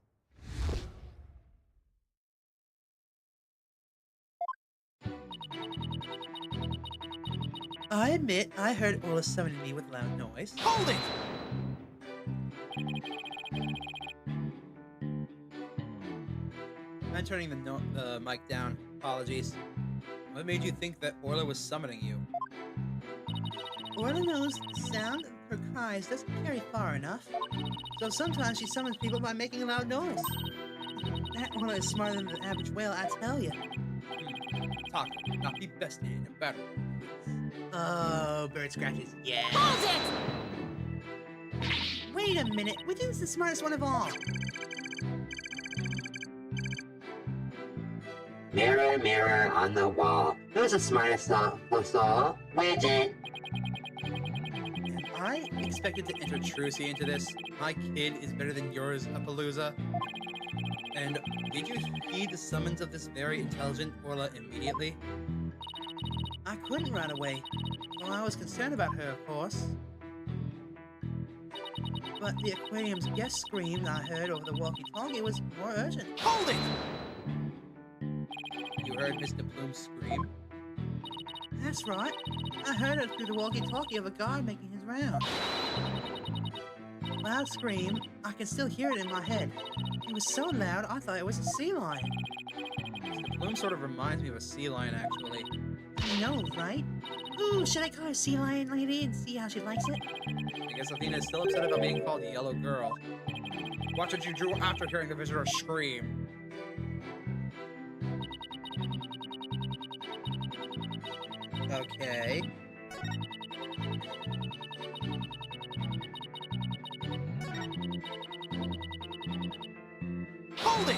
I admit I heard Ola summoning me with loud noise. Hold it! I'm turning the mic down. Apologies. What made you think that Orla was summoning you? Orla knows the sound of her cries doesn't carry far enough, so sometimes she summons people by making a loud noise. That Orla is smarter than the average whale, I tell you. Talk, not be bested in a battle, please. Oh, bird scratches, yeah. Hold it! Wait a minute, which is the smartest one of all? Mirror, mirror on the wall, who's the smartest of us all? Widget! I expected to enter Trucy into this. My kid is better than yours, Appaloosa. And did you heed the summons of this very intelligent Orla immediately? I couldn't run away. Well, I was concerned about her, of course. But the aquarium's guest scream I heard over the walkie-talkie was more urgent. Hold it! You heard Mr. Bloom scream? That's right. I heard it through the walkie-talkie of a guard making his round. Loud scream. I can still hear it in my head. It was so loud, I thought it was a sea lion. Mr. Bloom sort of reminds me of a sea lion, actually. You know, right? Ooh, should I call her sea lion lady and see how she likes it? I guess Athena is still upset about being called Yellow Girl. What did you do after hearing the visitor scream? Okay. Hold it!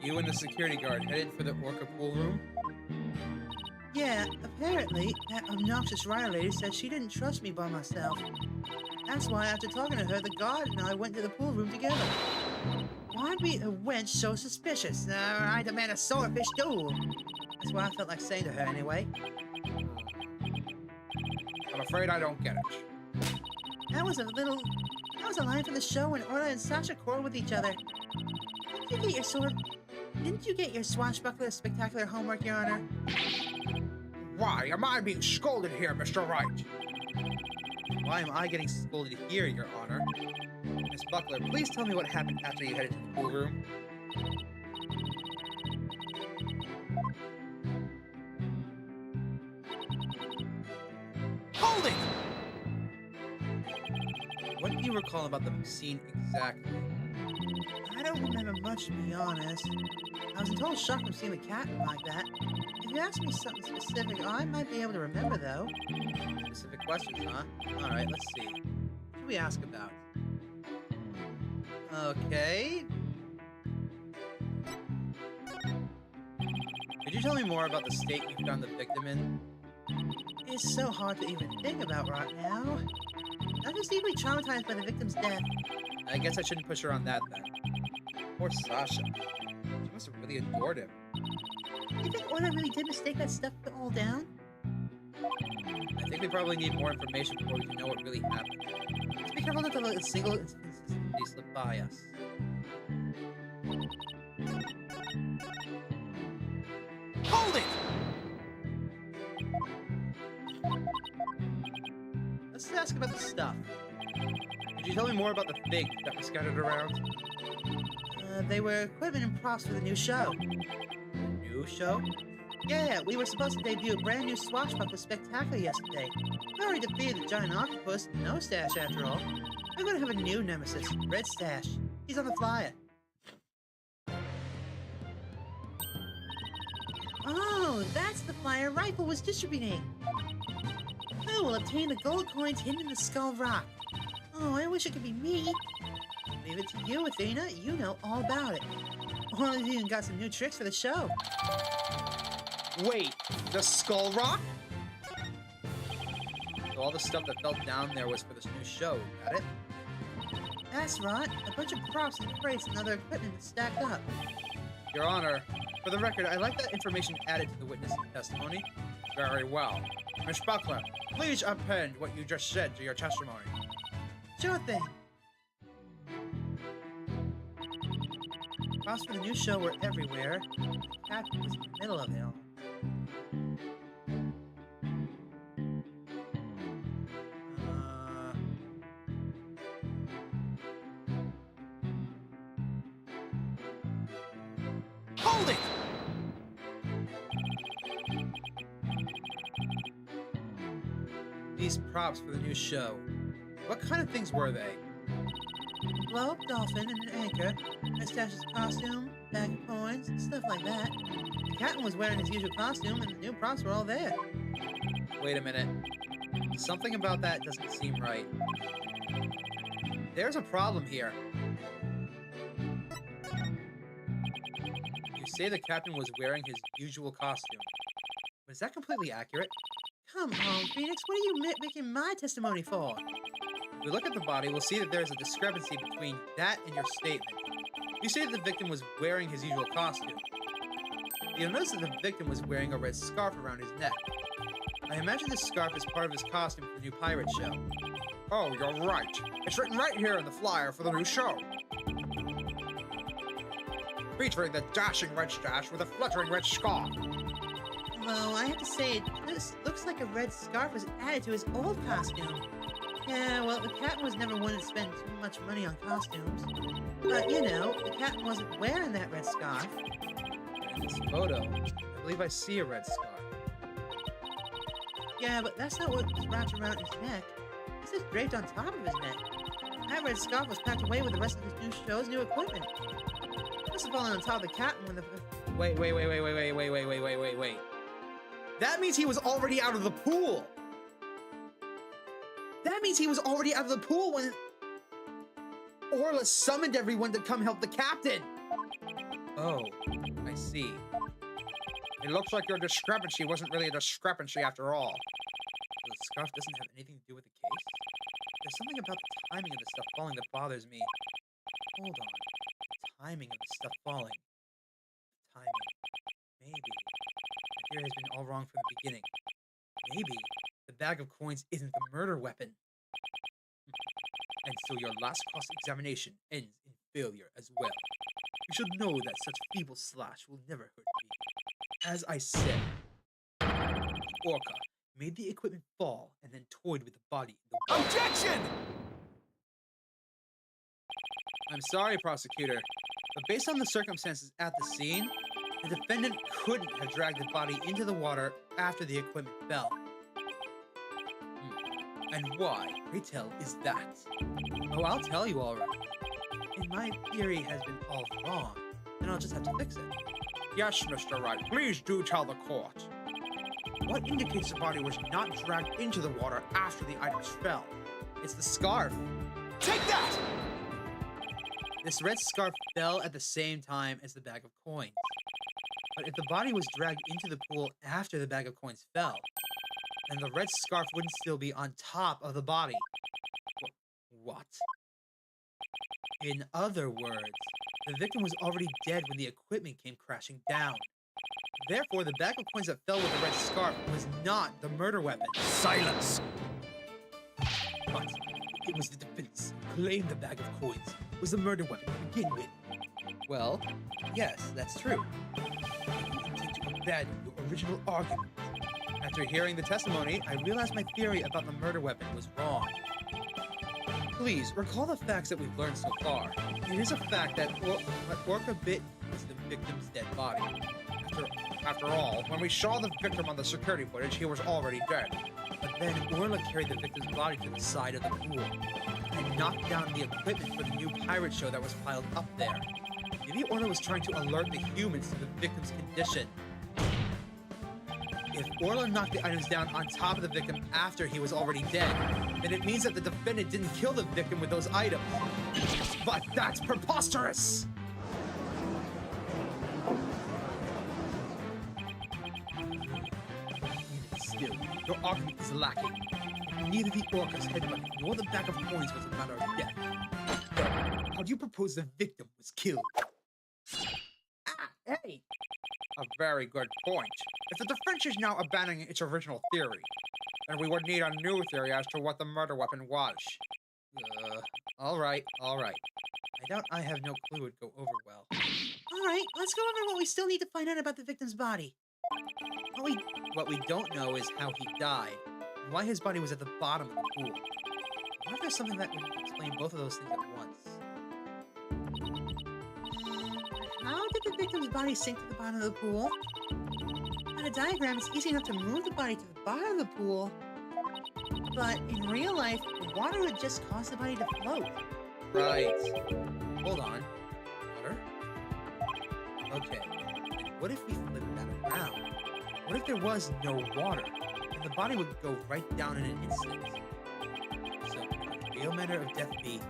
You and the security guard headed for the Orca pool room? Yeah, apparently, that obnoxious rider lady said she didn't trust me by myself. That's why after talking to her, the guard and I went to the pool room together. Why be a wench so suspicious? I demand a swordfish duel. That's what I felt like saying to her anyway. I'm afraid I don't get it. That was a line from the show when Orla and Sasha quarreled with each other. Didn't you get your swashbuckler spectacular homework, Your Honor? Why am I being scolded here, Mr. Wright? Why am I getting scolded here, Your Honor? Miss Buckler, please tell me what happened after you headed to the pool room. Hold it! What do you recall about the scene exactly? I don't remember much, to be honest. I was in total shock from seeing the cat like that. If you ask me something specific, I might be able to remember, though. Specific questions, huh? Alright, let's see. What should we ask about? Okay. Could you tell me more about the state you found the victim in? It's so hard to even think about right now. I'm just deeply traumatized by the victim's death. I guess I shouldn't push her on that, then. Poor Sasha. She must have really adored him. You think Orla really did mistake that stuff all down? I think we probably need more information before we can know what really happened. Let's be careful not to let a single inconsistency slip by us. Hold it! Let's ask about the stuff. Could you tell me more about the things that were scattered around? They were equipment and props for the new show. New show? Yeah, we were supposed to debut a brand new swashbuckler spectacular yesterday. We already defeated the giant octopus, no stash after all. We're going to have a new nemesis, Red Stash. He's on the flyer. Oh, that's the flyer Rifle was distributing. Who will obtain the gold coins hidden in the Skull Rock? Oh, I wish it could be me. Leave it to you, Athena. You know all about it. Orla's even got some new tricks for the show. Wait, the Skull Rock? So all the stuff that fell down there was for this new show, got it? That's right. A bunch of props and crates and other equipment stacked up. Your Honor, For the record, I like that information added to the witness testimony. Very well. Miss Buckler, please append what you just said to your testimony. Sure thing. Props for the new show were everywhere. The captain was in the middle of it all. Hold it! These props for the new show. What kind of things were they? Globe, dolphin, and an anchor. Mustache's costume, bag of coins, stuff like that. The captain was wearing his usual costume, and the new props were all there. Wait a minute. Something about that doesn't seem right. There's a problem here. You say the captain was wearing his usual costume. But is that completely accurate? Come on, Phoenix, what are you making my testimony for? If we look at the body, we'll see that there's a discrepancy between that and your statement. You say that the victim was wearing his usual costume. You'll notice that the victim was wearing a red scarf around his neck. I imagine this scarf is part of his costume for the new pirate show. Oh, you're right. It's written right here in the flyer for the new show. Featuring the dashing red stash with a fluttering red scarf. Although, I have to say, this looks like a red scarf was added to his old costume. Yeah, well, the captain was never one to spend too much money on costumes. But, you know, the captain wasn't wearing that red scarf. In this photo, I believe I see a red scarf. Yeah, but that's not what was wrapped around his neck. This is draped on top of his neck. That red scarf was packed away with the rest of his new show's new equipment. It must have fallen on top of the captain when the... Wait. That means he was already out of the pool! That means he was already out of the pool when Orla summoned everyone to come help the captain! Oh, I see. It looks like your discrepancy wasn't really a discrepancy after all. So the scarf doesn't have anything to do with the case? There's something about the timing of the stuff falling that bothers me. Hold on. Timing of the stuff falling. Timing. Maybe. My theory has been all wrong from the beginning. Maybe the bag of coins isn't the murder weapon. And so your last cross-examination ends in failure as well. You should know that such feeble slash will never hurt me. As I said, Orca made the equipment fall and then toyed with the body in the water. Objection! I'm sorry, prosecutor, but based on the circumstances at the scene, the defendant couldn't have dragged the body into the water after the equipment fell. And why, pray tell, is that? Oh, I'll tell you all right. If my theory has been all wrong, then I'll just have to fix it. Yes, Mr. Wright, please do tell the court. What indicates the body was not dragged into the water after the items fell? It's the scarf. Take that! This red scarf fell at the same time as the bag of coins. But if the body was dragged into the pool after the bag of coins fell, then the red scarf wouldn't still be on top of the body. What? In other words, the victim was already dead when the equipment came crashing down. Therefore, the bag of coins that fell with the red scarf was not the murder weapon. Silence! But it was the defense who claimed the bag of coins was the murder weapon to begin with. Well, yes, that's true. I intend to abandon your original argument. After hearing the testimony, I realized my theory about the murder weapon was wrong. Please, recall the facts that we've learned so far. It is a fact that what Orca bit was the victim's dead body. After all, when we saw the victim on the security footage, he was already dead. But then Orla carried the victim's body to the side of the pool and knocked down the equipment for the new pirate show that was piled up there. Maybe Orla was trying to alert the humans to the victim's condition. If Orla knocked the items down on top of the victim after he was already dead, then it means that the defendant didn't kill the victim with those items. But that's preposterous! Still, your argument is lacking. Neither the Orca's head weapon nor the bag of coins was a matter of death. Then, how do you propose the victim was killed? Ah, hey! A very good point. If the defense is now abandoning its original theory, then we would need a new theory as to what the murder weapon was. All right. I doubt I have no clue would go over well. All right, let's go over what we still need to find out about the victim's body. What we don't know is how he died, and why his body was at the bottom of the pool. I wonder if there's something that would explain both of those things at once. How did the victim's body sink to the bottom of the pool? On a diagram, it's easy enough to move the body to the bottom of the pool, but in real life, the water would just cause the body to float. Right. Hold on. Water? Okay. And what if we flip that around? What if there was no water, and the body would go right down in an instant? So, would the real manner of death be...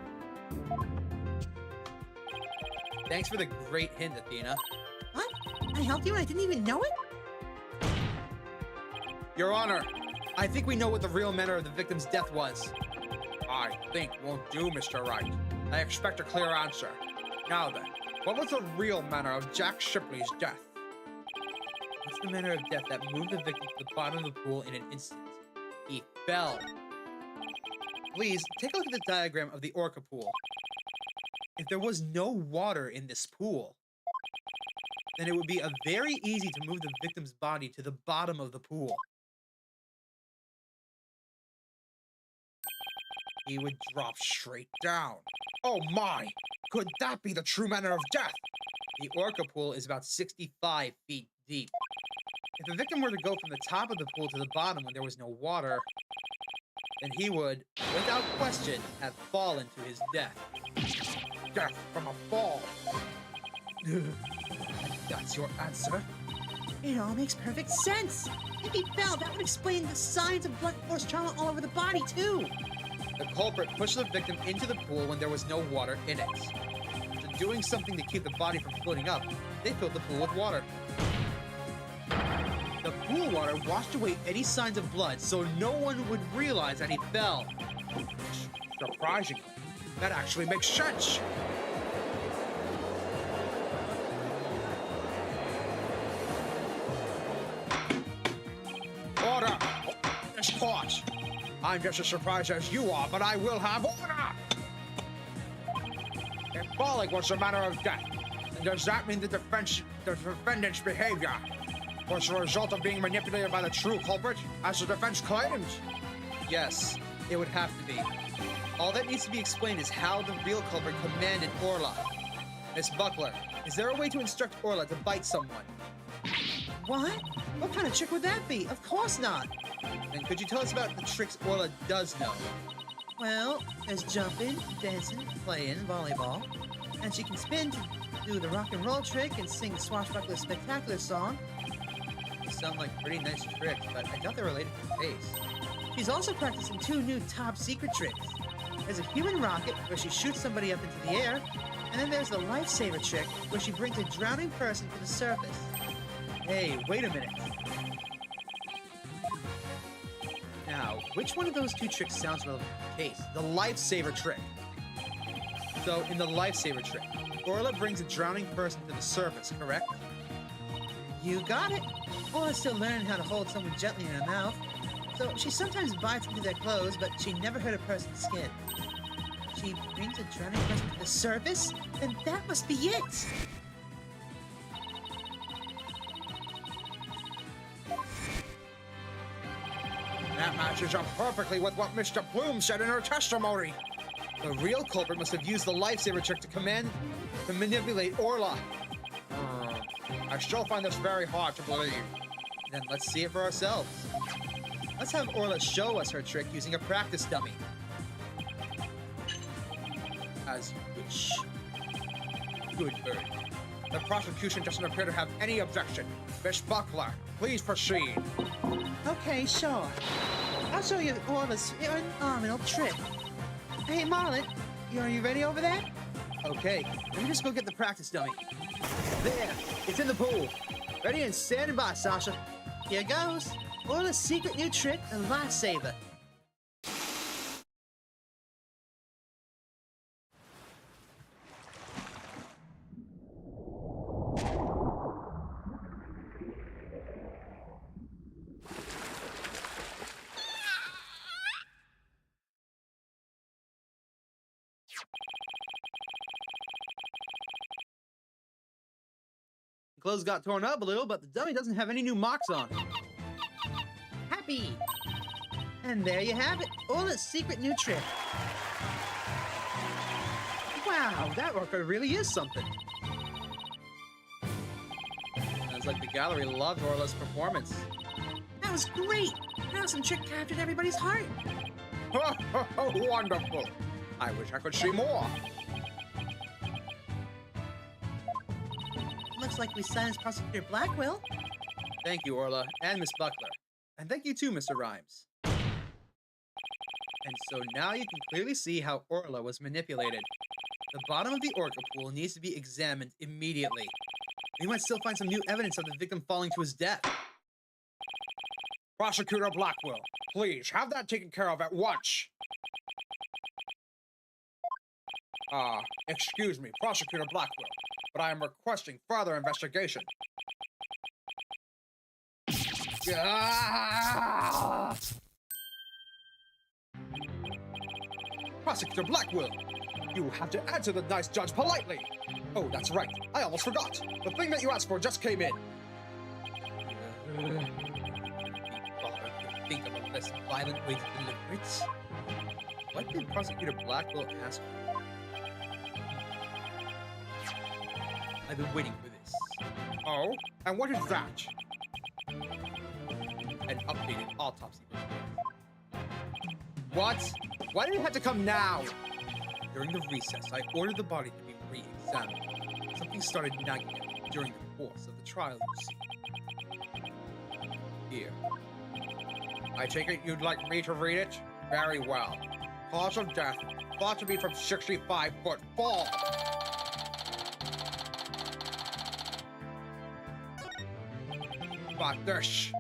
Thanks for the great hint, Athena. What? I helped you and I didn't even know it? Your Honor, I think we know what the real manner of the victim's death was. I think won't do, Mr. Wright. I expect a clear answer. Now then, what was the real manner of Jack Shipley's death? What's the manner of death that moved the victim to the bottom of the pool in an instant? He fell. Please, take a look at the diagram of the orca pool. If there was no water in this pool, then it would be very easy to move the victim's body to the bottom of the pool. He would drop straight down. Oh my! Could that be the true manner of death? The orca pool is about 65 feet deep. If the victim were to go from the top of the pool to the bottom when there was no water, then he would, without question, have fallen to his death. Death from a fall. That's your answer? It all makes perfect sense. If he fell, that would explain the signs of blunt force trauma all over the body, too. The culprit pushed the victim into the pool when there was no water in it. After doing something to keep the body from floating up, they filled the pool with water. The pool water washed away any signs of blood, so no one would realize that he fell. Surprisingly, that actually makes sense. Order! This court! I'm just as surprised as you are, but I will have order! If falling was the manner of death, then does that mean the defendant's behavior was the result of being manipulated by the true culprit, as the defense claims? Yes, it would have to be. All that needs to be explained is how the real culprit commanded Orla. Miss Buckler, is there a way to instruct Orla to bite someone? What? What kind of trick would that be? Of course not. Then could you tell us about the tricks Orla does know? Well, there's jumping, dancing, playing volleyball, and she can spin to do the rock and roll trick and sing the Swashbuckler Spectacular song. These sound like pretty nice tricks, but I doubt they're related to the face. She's also practicing 2 new top secret tricks. There's a human rocket where she shoots somebody up into the air, and then there's the lifesaver trick where she brings a drowning person to the surface. Hey, wait a minute. Now, which one of those 2 tricks sounds relevant to the case? The lifesaver trick. So, in the lifesaver trick, Orla brings a drowning person to the surface, correct? You got it. Orla's still learning how to hold someone gently in her mouth, so she sometimes bites into their clothes, but she never hurt a person's skin. She brings a drowning person to the surface? Then that must be it! That matches up perfectly with what Mr. Bloom said in her testimony. The real culprit must have used the lifesaver trick to manipulate Orla. I still find this very hard to believe. Then let's see it for ourselves. Let's have Orla show us her trick using a practice dummy. As you wish. Good bird. The prosecution doesn't appear to have any objection. Miss Buckler, please proceed. Okay, sure. I'll show you Orla's phenomenal trick. Hey, Marlon, are you ready over there? Okay, let me just go get the practice dummy. There, it's in the pool. Ready and standing by, Sasha. Here goes. Orla's secret new trick, the lifesaver. The clothes got torn up a little, but the dummy doesn't have any new marks on it. Happy! And there you have it, Orla's secret new trick. Wow, that orca really is something. Sounds like the gallery loved Orla's performance. That was great! Now some trick captured everybody's heart. Wonderful. I wish I could see more. Looks like we silenced Prosecutor Blackwell. Thank you, Orla, and Miss Buckler. And thank you too, Mr. Rhymes. And so now you can clearly see how Orla was manipulated. The bottom of the orca pool needs to be examined immediately. We might still find some new evidence of the victim falling to his death. Prosecutor Blackwell, please have that taken care of at once. Excuse me, Prosecutor Blackwell, but I am requesting further investigation. Prosecutor Blackwell, you have to answer the nice judge politely. Oh, that's right. I almost forgot. The thing that you asked for just came in. Think of a less violent way to deliver it. What did Prosecutor Blackwell ask for? I've been waiting for this. Oh? And what is that? An updated autopsy report. What? Why did it have to come now? During the recess, I ordered the body to be re-examined. Something started nagging at me during the course of the trial, you see. Here. I take it you'd like me to read it? Very well. Cause of death, thought to be from 65-foot fall. But this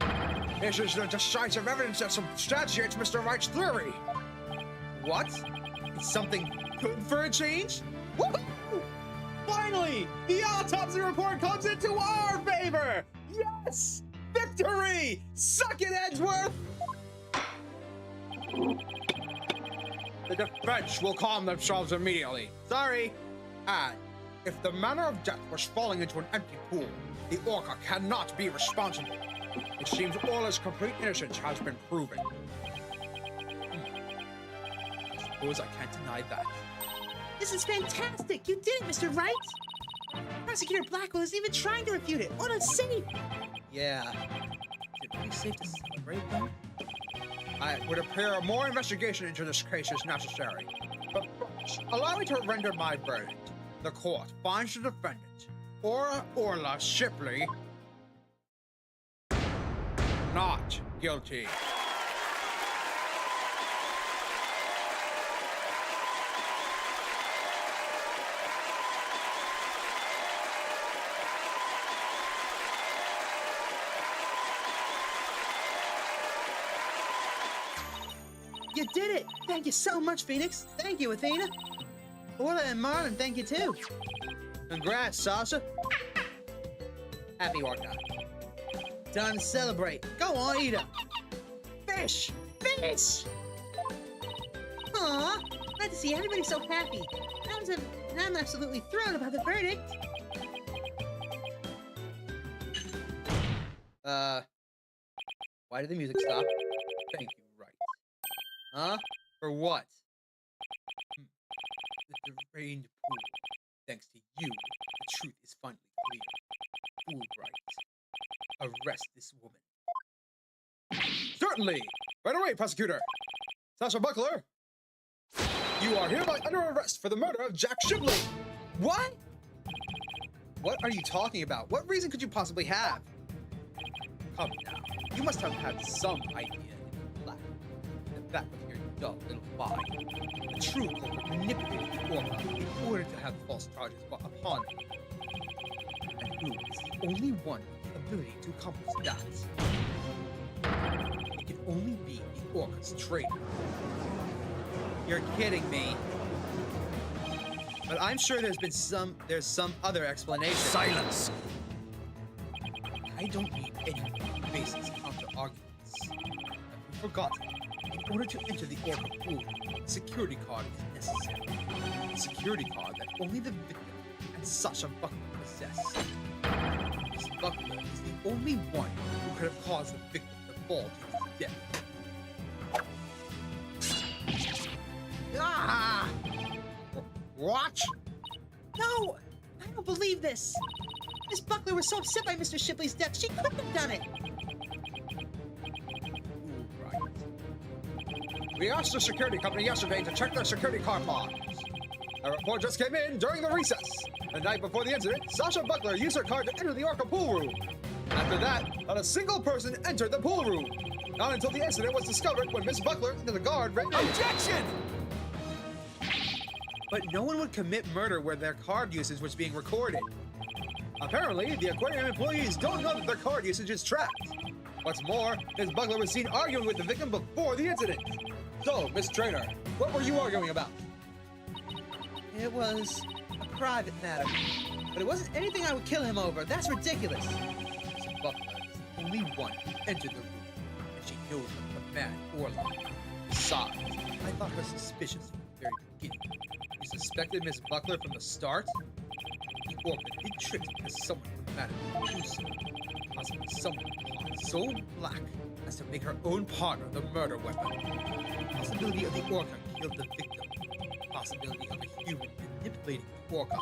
is the decisive evidence that substantiates Mr. Wright's theory. What? It's something good for a change? Woohoo! Finally! The autopsy report comes into our favor! Yes! Victory! Suck it, Edgeworth! The defense will calm themselves immediately. Sorry. And if the manner of death was falling into an empty pool, the orca cannot be responsible. It seems Orla's complete innocence has been proven. I suppose I can't deny that. This is fantastic! You did it, Mr. Wright! Prosecutor Blackwell isn't even trying to refute it. Orla's safe! Yeah. Is it really safe to celebrate, though? It would appear more investigation into this case is necessary. But first, allow me to render my verdict. The court finds the defendant, Orla Shipley, not guilty. You did it! Thank you so much, Phoenix! Thank you, Athena! Orla and Marlon, thank you too! Congrats, Sasha. Happy orca. Time to celebrate. Go on, eat 'em. Fish! Fish! Aw, glad to see everybody so happy. And I'm absolutely thrilled about the verdict. Why did the music stop? Thank you, right. Huh? For what? The drained pool. Thanks to you, the truth is finally clear. Fulbright. Arrest this woman. Certainly! Right away, prosecutor! Sasha Buckler, you are hereby under arrest for the murder of Jack Shipley! What? What are you talking about? What reason could you possibly have? Come now. You must have had some idea in black. In the back of your dull little mind. The true culprit manipulated the orca in order to have false charges brought upon him. And who is the only one with the ability to accomplish that? It can only be the orca's traitor. You're kidding me. But I'm sure there's some other explanation. Silence! I don't need any basis counter-arguments. I've forgotten. In order to enter the orca pool, a security card is necessary. A security card that only the victim and Sasha Buckler possess. Miss Buckler is the only one who could have caused the victim to fall to his death. Ah! What? No! I don't believe this! Miss Buckler was so upset by Mr. Shipley's death, she couldn't have done it! Right. We asked the security company yesterday to check their security card logs. A report just came in during the recess. The night before the incident, Sasha Buckler used her card to enter the Orca pool room. After that, not a single person entered the pool room. Not until the incident was discovered when Miss Buckler and the guard ran. Objection! But no one would commit murder where their card usage was being recorded. Apparently, the aquarium employees don't know that their card usage is tracked. What's more, Miss Buckler was seen arguing with the victim before the incident. So, Miss Trainer, what were you arguing about? It was a private matter. But it wasn't anything I would kill him over. That's ridiculous. Miss Buckler is the only one who entered the room, and she knows of the man Orla. Besides, I thought her suspicious from the very beginning. You suspected Miss Buckler from the start? The Orca did tricks because someone dramatically do so. Possibly someone so black as to make her own partner the murder weapon. Possibility of the Orca killed the victim. Possibility of a human manipulating the Orca.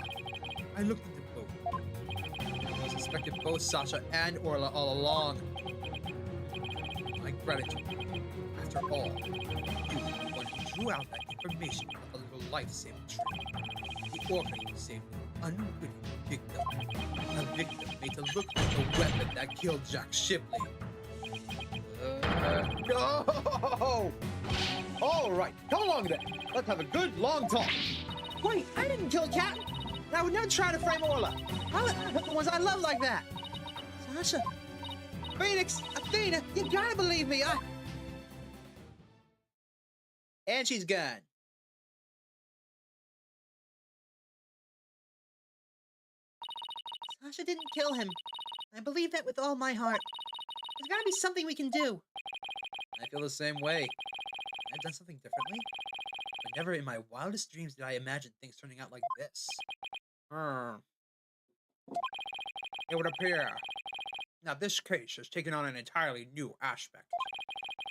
I looked into both. I suspected both Sasha and Orla all along. My gratitude. After all, you were the one who drew out that information about the little life-saving trick. The Orca you saved an unwitting victim. A victim made to look like the weapon that killed Jack Shipley. No! All right, come along then. Let's have a good long talk. Wait, I didn't kill Captain. I would never try to frame Orla. I let her hit the ones I love like that. Sasha, Phoenix, Athena, you gotta believe me. And she's gone. Sasha didn't kill him. I believe that with all my heart. There's gotta be something we can do. I feel the same way. I've done something differently, but never in my wildest dreams did I imagine things turning out like this. It would appear. Now, this case has taken on an entirely new aspect.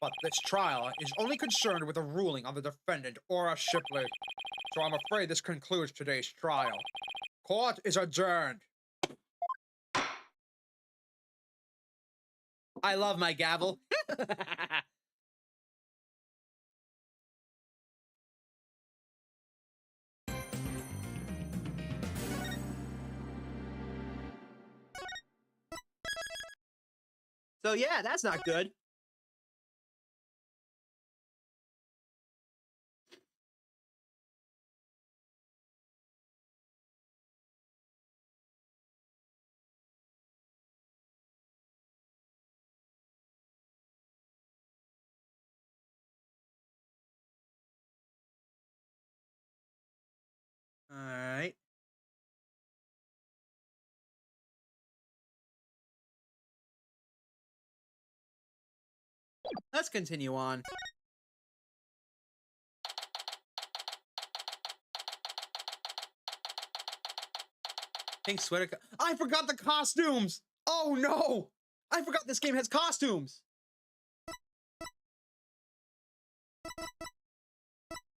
But this trial is only concerned with a ruling on the defendant, Aura Shipley. So I'm afraid this concludes today's trial. Court is adjourned. I love my gavel. So yeah, that's not good. All right. Let's continue on. Pink sweater. I forgot the costumes. Oh no! I forgot this game has costumes.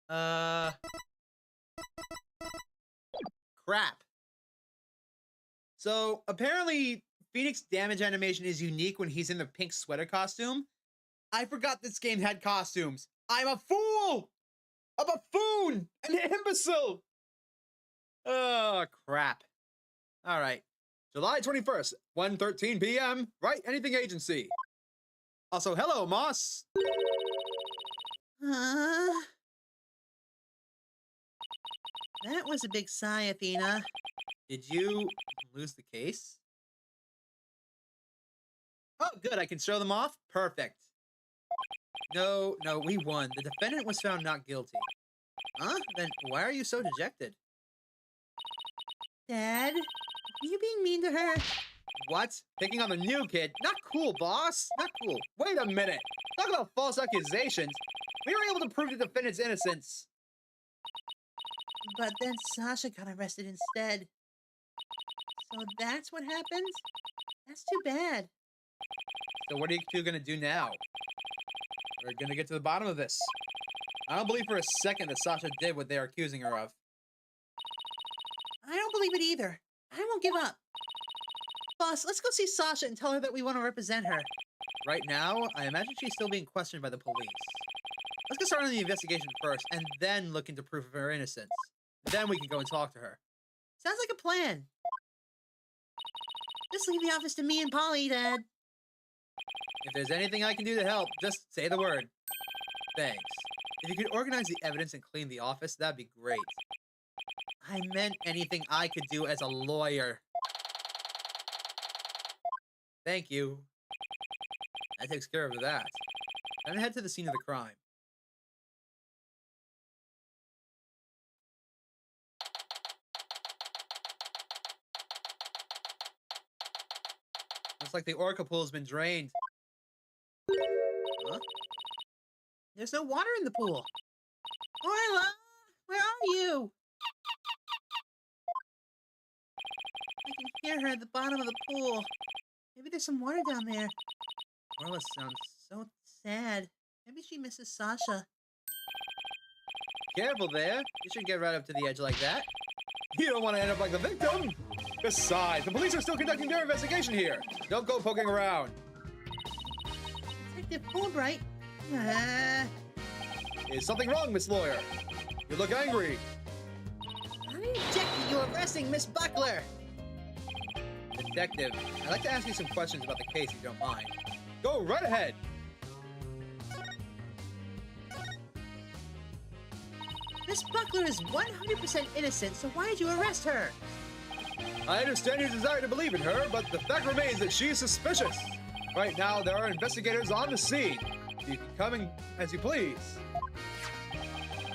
Crap. So apparently Phoenix damage animation is unique when he's in the pink sweater costume. I forgot this game had costumes. I'm a fool! A buffoon! An imbecile! Oh, crap. All right. July 21st, 1:13 p.m. Right Anything Agency. Also, hello, Moss. That was a big sigh, Athena. Did you lose the case? Oh, good. I can show them off? Perfect. No, we won. The defendant was found not guilty. Huh? Then why are you so dejected? Dad, are you being mean to her? What? Picking on the new kid? Not cool, boss. Not cool. Wait a minute. Talk about false accusations. We were able to prove the defendant's innocence. But then Sasha got arrested instead. So that's what happened? That's too bad. So what are you two gonna do now? We're gonna get to the bottom of this. I don't believe for a second that Sasha did what they are accusing her of. I don't believe it either. I won't give up. Boss, let's go see Sasha and tell her that we want to represent her. Right now, I imagine she's still being questioned by the police. Let's get started on the investigation first, and then look into proof of her innocence. Then we can go and talk to her. Sounds like a plan. Just leave the office to me and Polly, Dad. If there's anything I can do to help, just say the word. Thanks. If you could organize the evidence and clean the office, that'd be great. I meant anything I could do as a lawyer. Thank you. That takes care of that. Then head to the scene of the crime. Looks like the orca pool has been drained. Huh? There's no water in the pool. Orla, where are you? I can hear her at the bottom of the pool. Maybe there's some water down there. Orla sounds So sad. Maybe she misses Sasha. careful there. You shouldn't get right up to the edge like that. You don't want to end up like the victim. Besides, the police are still conducting their investigation here. Don't go poking around. Detective Fulbright. Is something wrong, Miss Lawyer? You look angry. I object to you arresting Miss Buckler. Detective, I'd like to ask you some questions about the case if you don't mind. Go right ahead. Miss Buckler is 100% innocent, so why did you arrest her? I understand your desire to believe in her, but the fact remains that she is suspicious. Right now, there are investigators on the scene. You can come in as you please.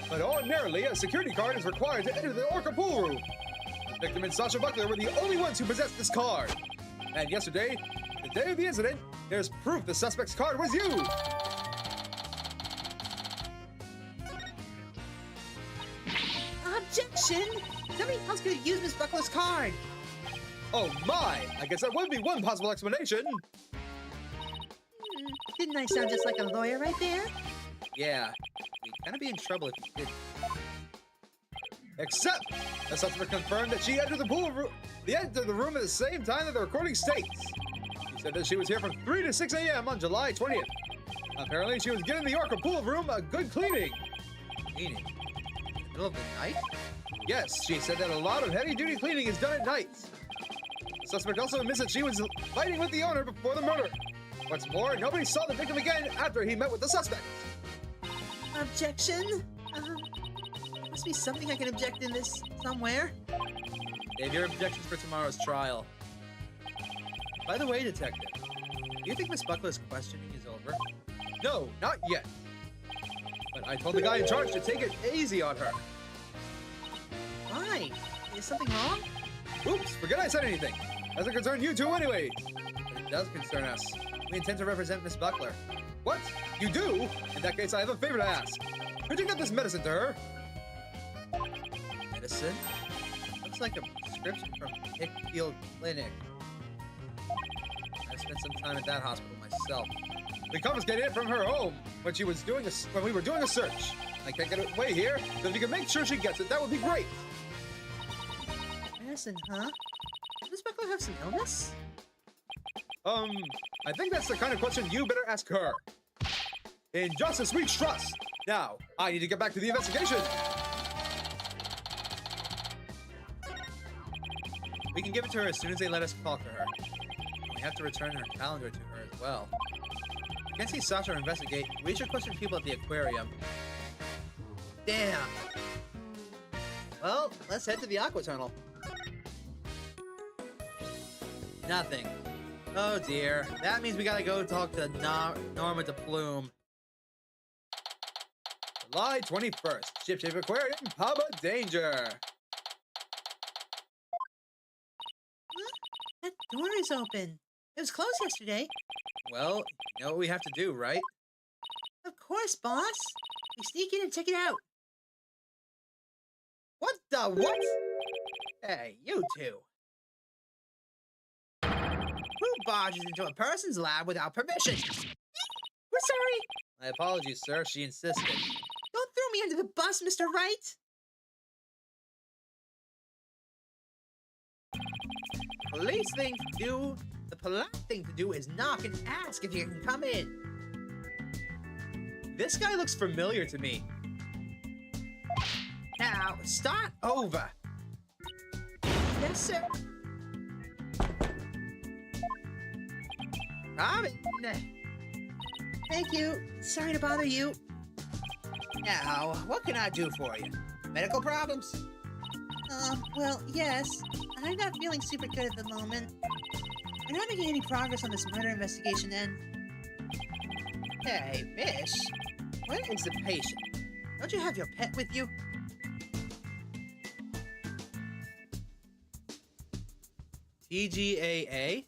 But ordinarily, a security card is required to enter the orca pool room. The victim and Sasha Buckler were the only ones who possessed this card. And yesterday, the day of the incident, there's proof the suspect's card was used. Objection! Somebody else could have used Miss Buckler's card. Oh my! I guess that would be one possible explanation. Didn't I sound just like a lawyer right there? Yeah, we'd kind of be in trouble if you did. Except, the suspect confirmed that she entered the pool room. They entered the room at the same time that the recording states. She said that she was here from 3 to 6 a.m. on July 20th. Apparently, she was giving the orca pool room a good cleaning. Cleaning? In the middle of the night? Yes, she said that a lot of heavy-duty cleaning is done at night. The suspect also admits that she was fighting with the owner before the murder. What's more, nobody saw the victim again after he met with the suspect. Objection? Must be something I can object in this somewhere. Save your objections for tomorrow's trial. By the way, Detective, do you think Miss Buckler's questioning is over? No, not yet. But I told the guy in charge to take it easy on her. Why? Is something wrong? Oops, forget I said anything. Doesn't concern you two anyways. But it does concern us. We intend to represent Miss Buckler. What? You do? In that case, I have a favor to ask. Could you get this medicine to her? Medicine? Looks like a prescription from Hickfield Clinic. I've spent some time at that hospital myself. We confiscated it from her home when we were doing a search. I can't get it away here, so if you can make sure she gets it, that would be great. Medicine, huh? Does Miss Buckler have some illness? I think that's the kind of question you better ask her. In justice we trust. Now, I need to get back to the investigation. We can give it to her as soon as they let us talk to her. We have to return her calendar to her as well. We can't see Sasha or investigate. We should question people at the aquarium. Damn. Well, let's head to the aqua tunnel. Nothing. Oh dear. That means we gotta go talk to Norma de Plume. July 21st. Ship Aquarium, Papa Danger. That door is open. It was closed yesterday. Well, you know what we have to do, right? Of course, boss. We sneak in and check it out. What the what? Hey, you two. Who barges into a person's lab without permission? We're sorry. My apologies, sir. She insisted. Don't throw me under the bus, Mr. Wright. The polite thing to do is knock and ask if you can come in. This guy looks familiar to me. Now, start over. Yes, sir. Robin. Thank you. Sorry to bother you. Now, what can I do for you? Medical problems? Well, yes. I'm not feeling super good at the moment. We're not making any progress on this murder investigation, and... Hey, miss. Where is the patient? Don't you have your pet with you? TGAA?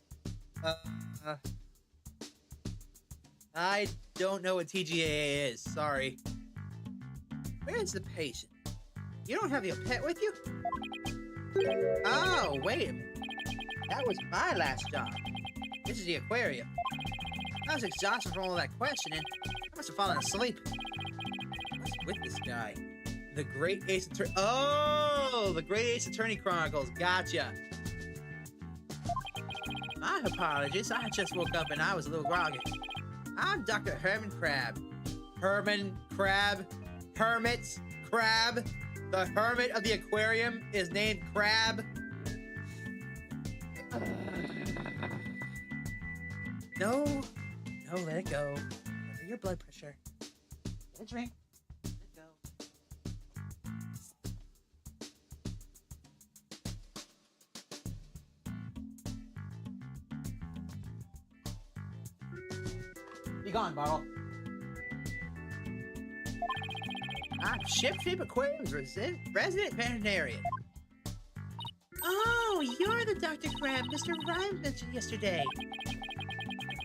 I don't know what TGAA is. Sorry. Where is the patient? You don't have your pet with you? Oh, wait a minute. That was my last job. This is the aquarium. I was exhausted from all that questioning. I must have fallen asleep. What's with this guy? The Great Ace Attorney. Oh, the Great Ace Attorney Chronicles. Gotcha. My apologies. I just woke up and I was a little groggy. I'm Dr. Herman Crab. Herman Crab? Hermit Crab? The hermit of the aquarium is named Crab? No, let it go. Cover your blood pressure. Get a drink. Let it go. Be gone, bottle. I'm Ship Aquarium's resident veterinarian. Oh, you're the Dr. Crab Mr. Rhyme mentioned yesterday.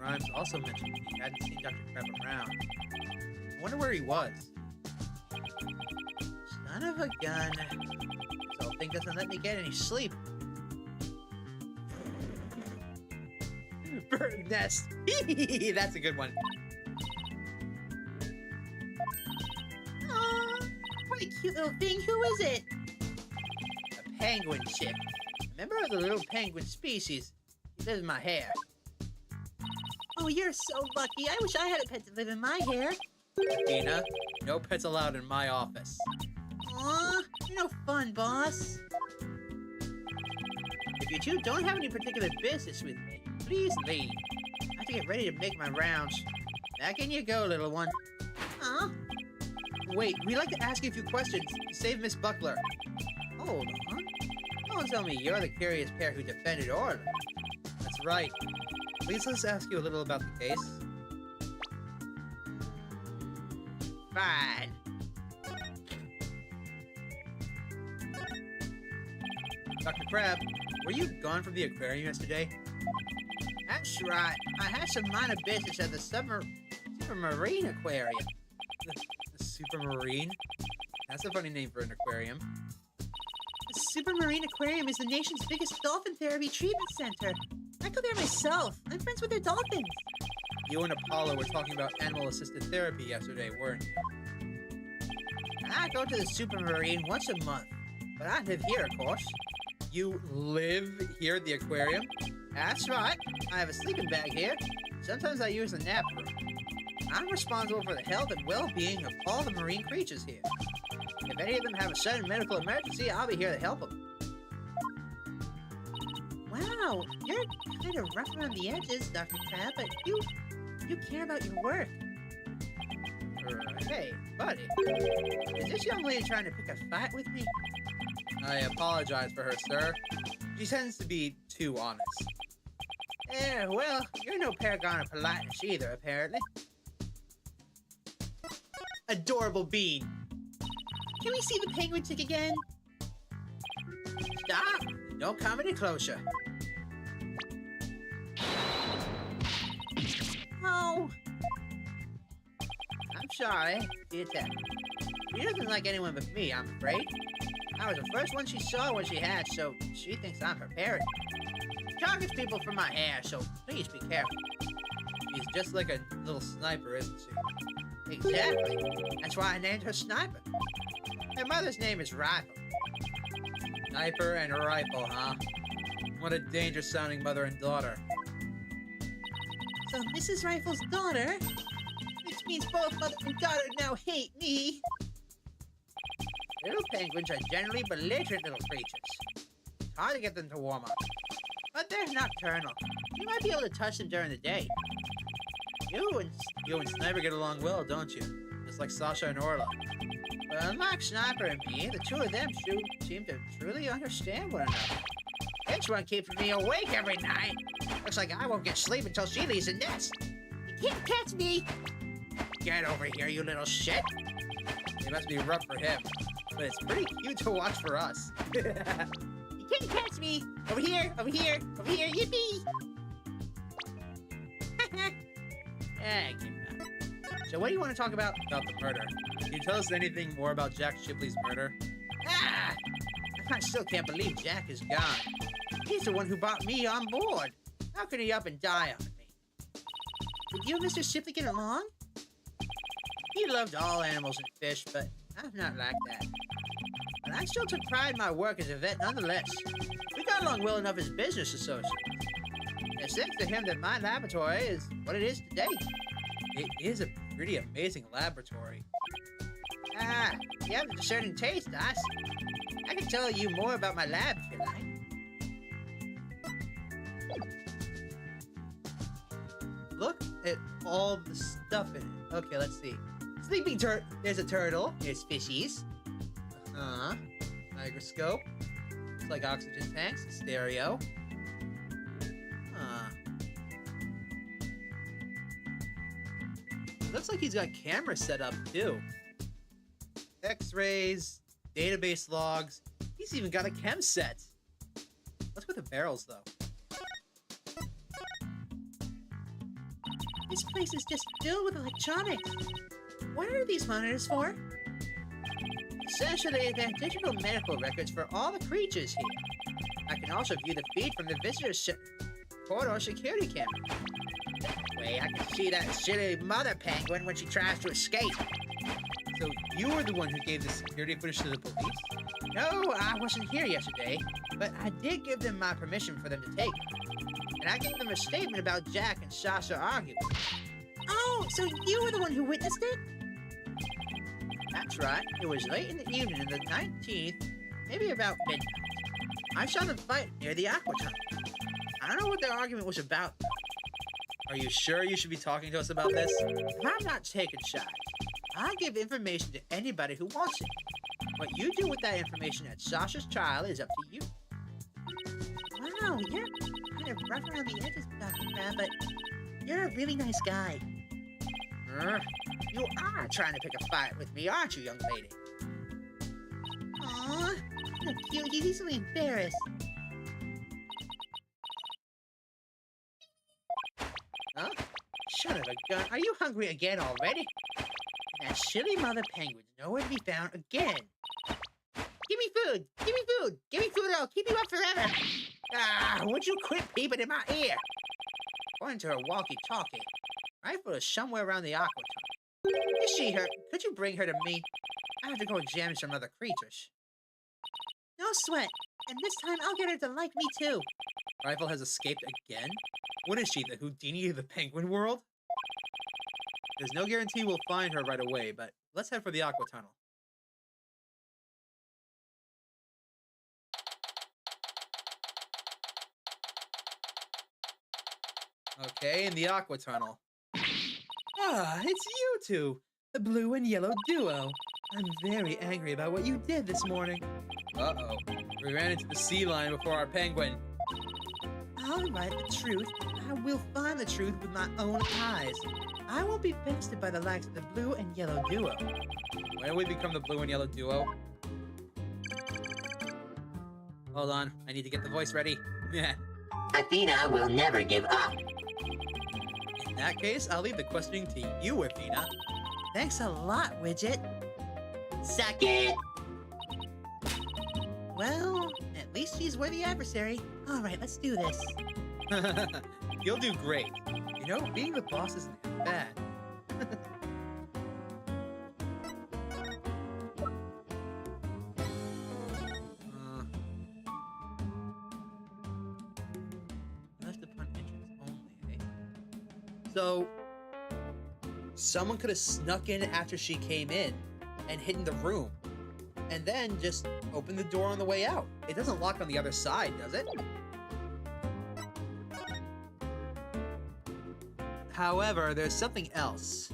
Rhymes also mentioned he hadn't seen Dr. Crab around. I wonder where he was. Son of a gun. This whole thing doesn't let me get any sleep. Bird nest. That's a good one. Aw, what a cute little thing. Who is it? A penguin ship. A member of the little penguin species. He lives in my hair. Oh, you're so lucky. I wish I had a pet to live in my hair. Tina, no pets allowed in my office. Aw, you're no fun, boss. If you two don't have any particular business with me, please leave. I have to get ready to make my rounds. Back in you go, little one. Aw, Wait, we'd like to ask you a few questions to save Miss Buckler. Hold on. Don't tell me you're the curious pair who defended Orla. That's right. Please let's ask you a little about the case. Fine. Dr. Crab, were you gone from the aquarium yesterday? That's right. I had some minor business at the Supermarine Aquarium. The Supermarine? That's a funny name for an aquarium. the Supermarine Aquarium is the nation's biggest dolphin therapy treatment center. I go there myself. I'm friends with their dolphins. You and Apollo were talking about animal-assisted therapy yesterday, weren't you? I go to the Supermarine once a month, but I live here, of course. You live here at the aquarium? That's right. I have a sleeping bag here. Sometimes I use the nap room. I'm responsible for the health and well-being of all the marine creatures here. If any of them have a sudden medical emergency, I'll be here to help them. Wow, you're kind of rough around the edges, Dr. Crab, but you care about your work. Hey, buddy. Is this young lady trying to pick a fight with me? I apologize for her, sir. She tends to be too honest. Yeah, well, you're no paragon of politeness either, apparently. Adorable bean. Can we see the penguin tick again? Stop! Don't come any closer. Oh, I'm sorry. The attack. He doesn't like anyone but me, I'm afraid. I was the first one she saw when she hatched, so she thinks I'm her parent. She targets people for my hair, so please be careful. She's just like a little sniper, isn't she? Exactly. That's why I named her Sniper. Her mother's name is Rifle. Sniper and rifle, huh? What a dangerous sounding mother and daughter. So Mrs. Rifle's daughter? Which means both mother and daughter now hate me. Little penguins are generally belligerent little creatures. It's hard to get them to warm up. But they're nocturnal. You might be able to touch them during the day. You and Sniper get along well, don't you? Just like Sasha and Orla. But unlike Sniper and me, the two of them seem to truly understand one another. This one keeps me awake every night. Looks like I won't get sleep until she leaves the nest. You can't catch me! Get over here, you little shit! It must be rough for him, but it's pretty cute to watch for us. You can't catch me! Over here, over here, over here, yippee! Thank you. So what do you want to talk about? About the murder. Can you tell us anything more about Jack Shipley's murder? Ah! I still can't believe Jack is gone. He's the one who brought me on board. How could he up and die on me? Did you and Mr. Shipley get along? He loved all animals and fish, but I'm not like that. But I still took pride in my work as a vet nonetheless. We got along well enough as business associates. It's thanks to him that my laboratory is what it is today. It is a pretty amazing laboratory. Ah, you have a discerning taste, I see. I can tell you more about my lab if you like. Look at all the stuff in it. Okay, let's see. Sleeping turtle. There's a turtle. There's fishies. Microscope. Looks like oxygen tanks. Stereo. Looks like he's got cameras set up too. X-rays, database logs. He's even got a chem set. What's with the barrels though? This place is just filled with electronics. What are these monitors for? Essentially, they're digital medical records for all the creatures here. I can also view the feed from the visitor corridor security camera. That way, I can see that silly mother penguin when she tries to escape. So you were the one who gave the security footage to the police? No, I wasn't here yesterday, but I did give them my permission for them to take it. And I gave them a statement about Jack and Sasha arguing. Oh, so you were the one who witnessed it? That's right. It was late in the evening of the 19th, maybe about midnight. I saw them fight near the aqua tunnel. I don't know what their argument was about. Are you sure you should be talking to us about this? I'm not taking sides. I give information to anybody who wants it. What you do with that information at Sasha's trial is up to you. Wow, you're kind of rough around the edges, Dr. Crab, but you're a really nice guy. You are trying to pick a fight with me, aren't you, young lady? Aw, so cute. He's easily embarrassed. Huh? Son of a gun. Are you hungry again already? That silly mother penguin's nowhere to be found again. Give me food! Give me food! Give me food or I'll keep you up forever! Ah, would you quit peeping in my ear? According to her walkie-talkie, Rifle is somewhere around the aqua tunnel. Is she her? Could you bring her to me? I have to go examine some other creatures. No sweat. And this time I'll get her to like me too. Rifle has escaped again? What is she, the Houdini of the penguin world? There's no guarantee we'll find her right away, but let's head for the aqua tunnel. Okay, in the aqua tunnel. Ah, it's you two, the blue and yellow duo. I'm very angry about what you did this morning. Uh-oh, we ran into the sea lion before our penguin. I'll write the truth. I will find the truth with my own eyes. I won't be bested by the likes of the blue and yellow duo. When do we become the blue and yellow duo? Hold on, I need to get the voice ready. Athena will never give up. In that case, I'll leave the questioning to you, Athena. Thanks a lot, Widget. Suck it. Well, at least she's worthy adversary. All right, let's do this. You'll do great. You know, being the boss isn't bad. Left upon entrance only, eh? So, someone could have snuck in after she came in and hidden the room, and then just opened the door on the way out. It doesn't lock on the other side, does it? However, there's something else.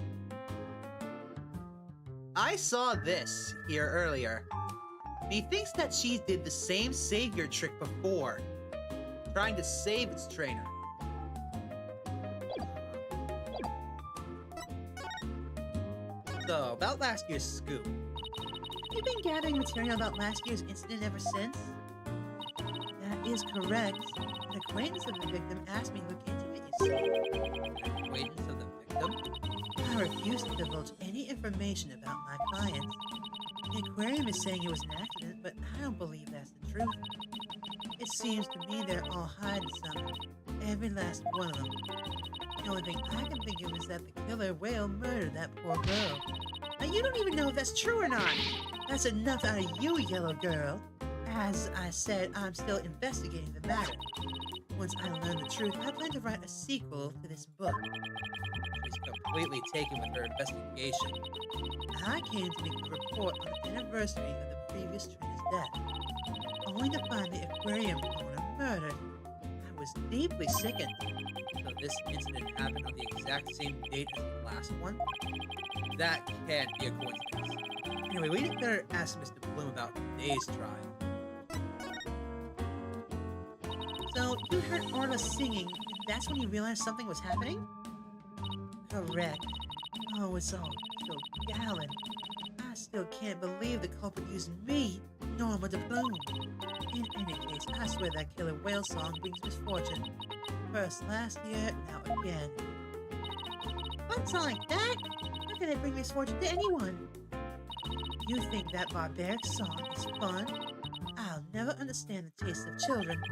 I saw this here earlier. He thinks that she did the same savior trick before, trying to save its trainer. So, about last year's scoop. You've been gathering material about last year's incident ever since? That is correct. An acquaintance of the victim asked me to look into it, you see. Acquaintance of the victim? I refuse to divulge any information about my client. The aquarium is saying it was an accident, but I don't believe that's the truth. It seems to me they're all hiding something. Every last one of them. The only thing I can think of is that the killer whale murdered that poor girl. Now you don't even know if that's true or not. That's enough out of you, yellow girl. As I said, I'm still investigating the matter. Once I learn the truth, I plan to write a sequel to this book. She's completely taken with her investigation. I came to make a report on the anniversary of the previous trainer's death, only to find the aquarium owner murdered. I was deeply sickened. So this incident happened on the exact same date as the last one? That can't be a coincidence. Anyway, we better ask Mr. Bloom about today's trial. So, you heard Orla singing, and that's when you realized something was happening? Correct. Oh, it's all so gallant. I still can't believe the culprit used me, Norma de Bloom. In any case, I swear that killer whale song brings misfortune. First last year, now again. One song like that? How can it bring misfortune to anyone? You think that barbaric song is fun? I'll never understand the taste of children.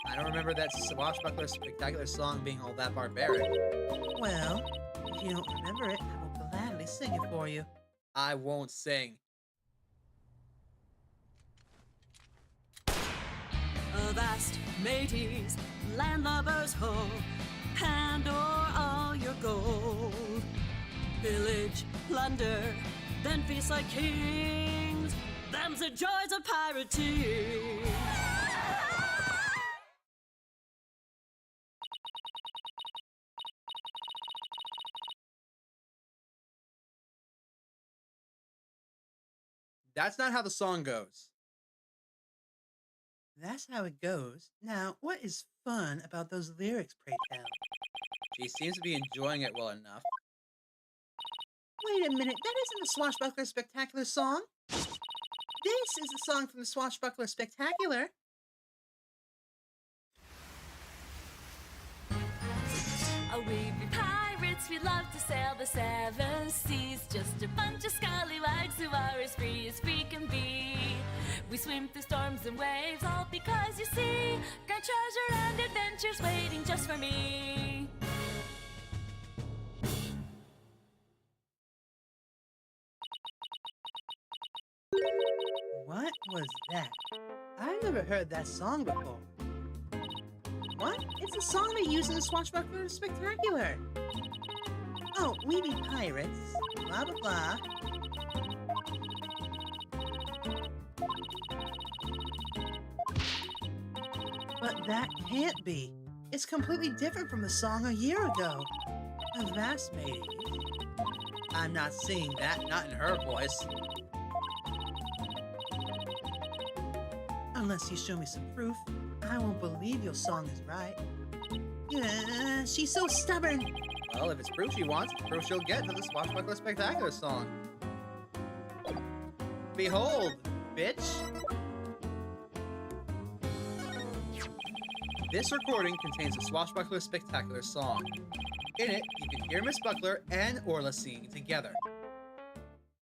I don't remember that swashbuckler spectacular song being all that barbaric. Well, if you don't remember it, I will gladly sing it for you. I won't sing. Avast, mateys, landlubbers ho, hand o'er all your gold. Pillage, plunder, then feast like kings. Them's the joys of pirating. That's not how the song goes. That's how it goes. Now, what is fun about those lyrics, pray tell? She seems to be enjoying it well enough. Wait a minute, that isn't the Swashbuckler Spectacular song. This is the song from the Swashbuckler Spectacular. Oh, we be pirates, we love to sail the seven seas. Just a bunch of scallywags who are as free can be. We swim through storms and waves, all because you see, got treasure and adventures waiting just for me. What was that? I've never heard that song before. What? It's a song they use in the Swashbuckler Spectacular. Oh, we be pirates. Blah, blah, blah. But that can't be. It's completely different from the song a year ago. Avast, mateys. I'm not singing that, not in her voice. Unless you show me some proof, I won't believe your song is right. Yeah, she's so stubborn. Well, if it's proof she wants, it's proof she'll get to the Swashbuckler Spectacular song. Behold, bitch! This recording contains the Swashbuckler Spectacular song. In it, you can hear Miss Buckler and Orla singing together.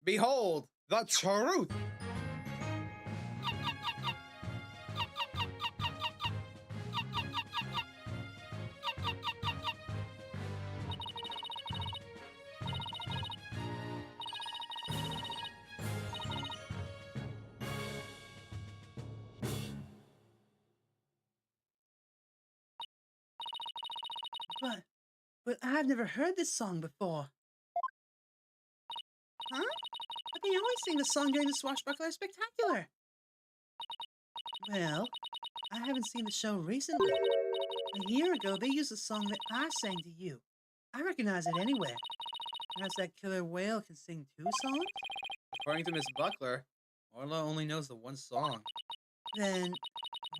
Behold, the truth! But I've never heard this song before. Huh? But they always sing the song during the Swashbuckler Spectacular. Well, I haven't seen the show recently. A year ago, they used a song that I sang to you. I recognize it anywhere. Perhaps that killer whale can sing 2 songs? According to Miss Buckler, Orla only knows the one song. Then,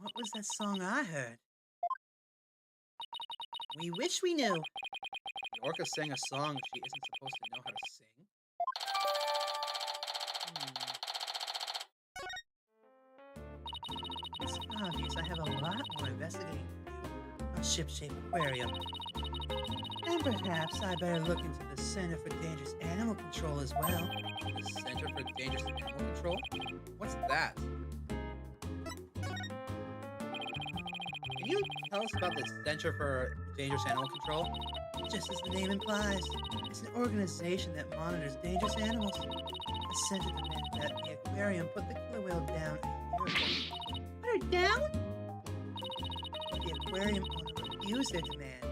what was that song I heard? We wish we knew. The orca sang a song she isn't supposed to know how to sing. It's obvious I have a lot more investigating to do on Ship-Shape Aquarium. And perhaps I better look into the Center for Dangerous Animal Control as well. The Center for Dangerous Animal Control? What's that? Can you tell us about the Center for Dangerous Animal Control? Just as the name implies, it's an organization that monitors dangerous animals. The center demanded that the aquarium put the killer whale down a year ago. Put her down? But the aquarium owner refused their demand,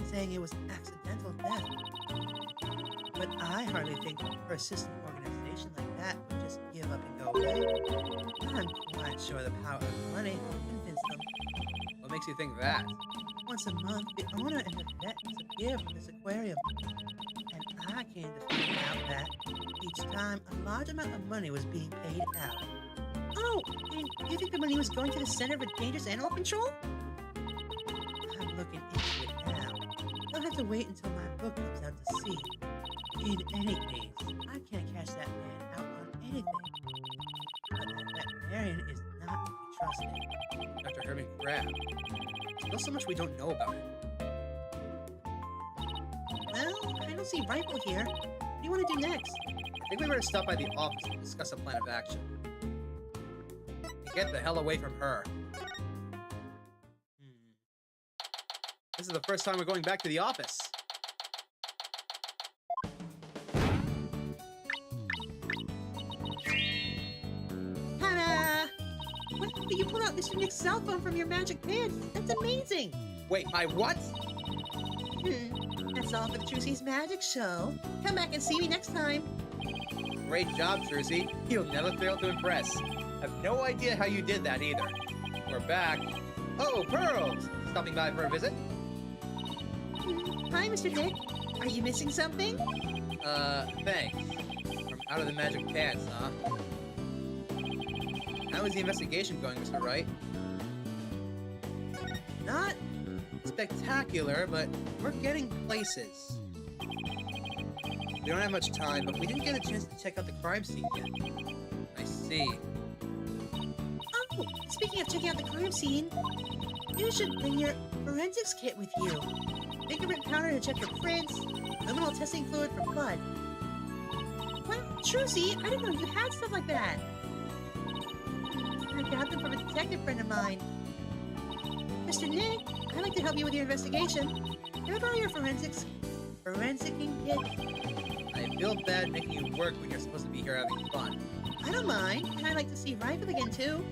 saying it was an accidental death. But I hardly think a persistent organization like that would just give up and go away. I'm quite sure the power of money will convince them. What makes you think that? Once a month, the owner and the vet disappear from this aquarium. And I came to find out that each time a large amount of money was being paid out. Oh, and you think the money was going to the Center for Dangerous Animal Control? I'm looking into it now. I'll have to wait until my book comes out to see. In any case, I can't catch that man out on anything. But that veterinarian is not to be trusted. Dr. Herman Crab. There's still so much we don't know about him. Well, I don't see Rifle here. What do you want to do next? I think we better stop by the office and discuss a plan of action. Get the hell away from her. This is the first time we're going back to the office. Ta-da! What? Did you pull out Mr. Nick's cell phone from your magic pants? That's amazing! Wait, my what? That's all for the Trucy's Magic Show. Come back and see me next time. Great job, Trucy. You'll never fail to impress. Have no idea how you did that either. We're back. Oh, Pearls! Stopping by for a visit? Hi, Mr. Nick. Are you missing something? Thanks. From out of the magic pants, huh? How is the investigation going, Mr. Wright? Not spectacular, but we're getting places. We don't have much time, but we didn't get a chance to check out the crime scene yet. I see. Oh, speaking of checking out the crime scene, you should bring your forensics kit with you. Fingerprint powder to check for prints, luminal testing fluid for blood. Well, Trucy, I didn't know you had stuff like that. I got them from a detective friend of mine. Mr. Nick, I'd like to help you with your investigation. Can I borrow your forensicing kit? I feel bad making you work when you're supposed to be here having fun. I don't mind, and I'd like to see Rifle again, too.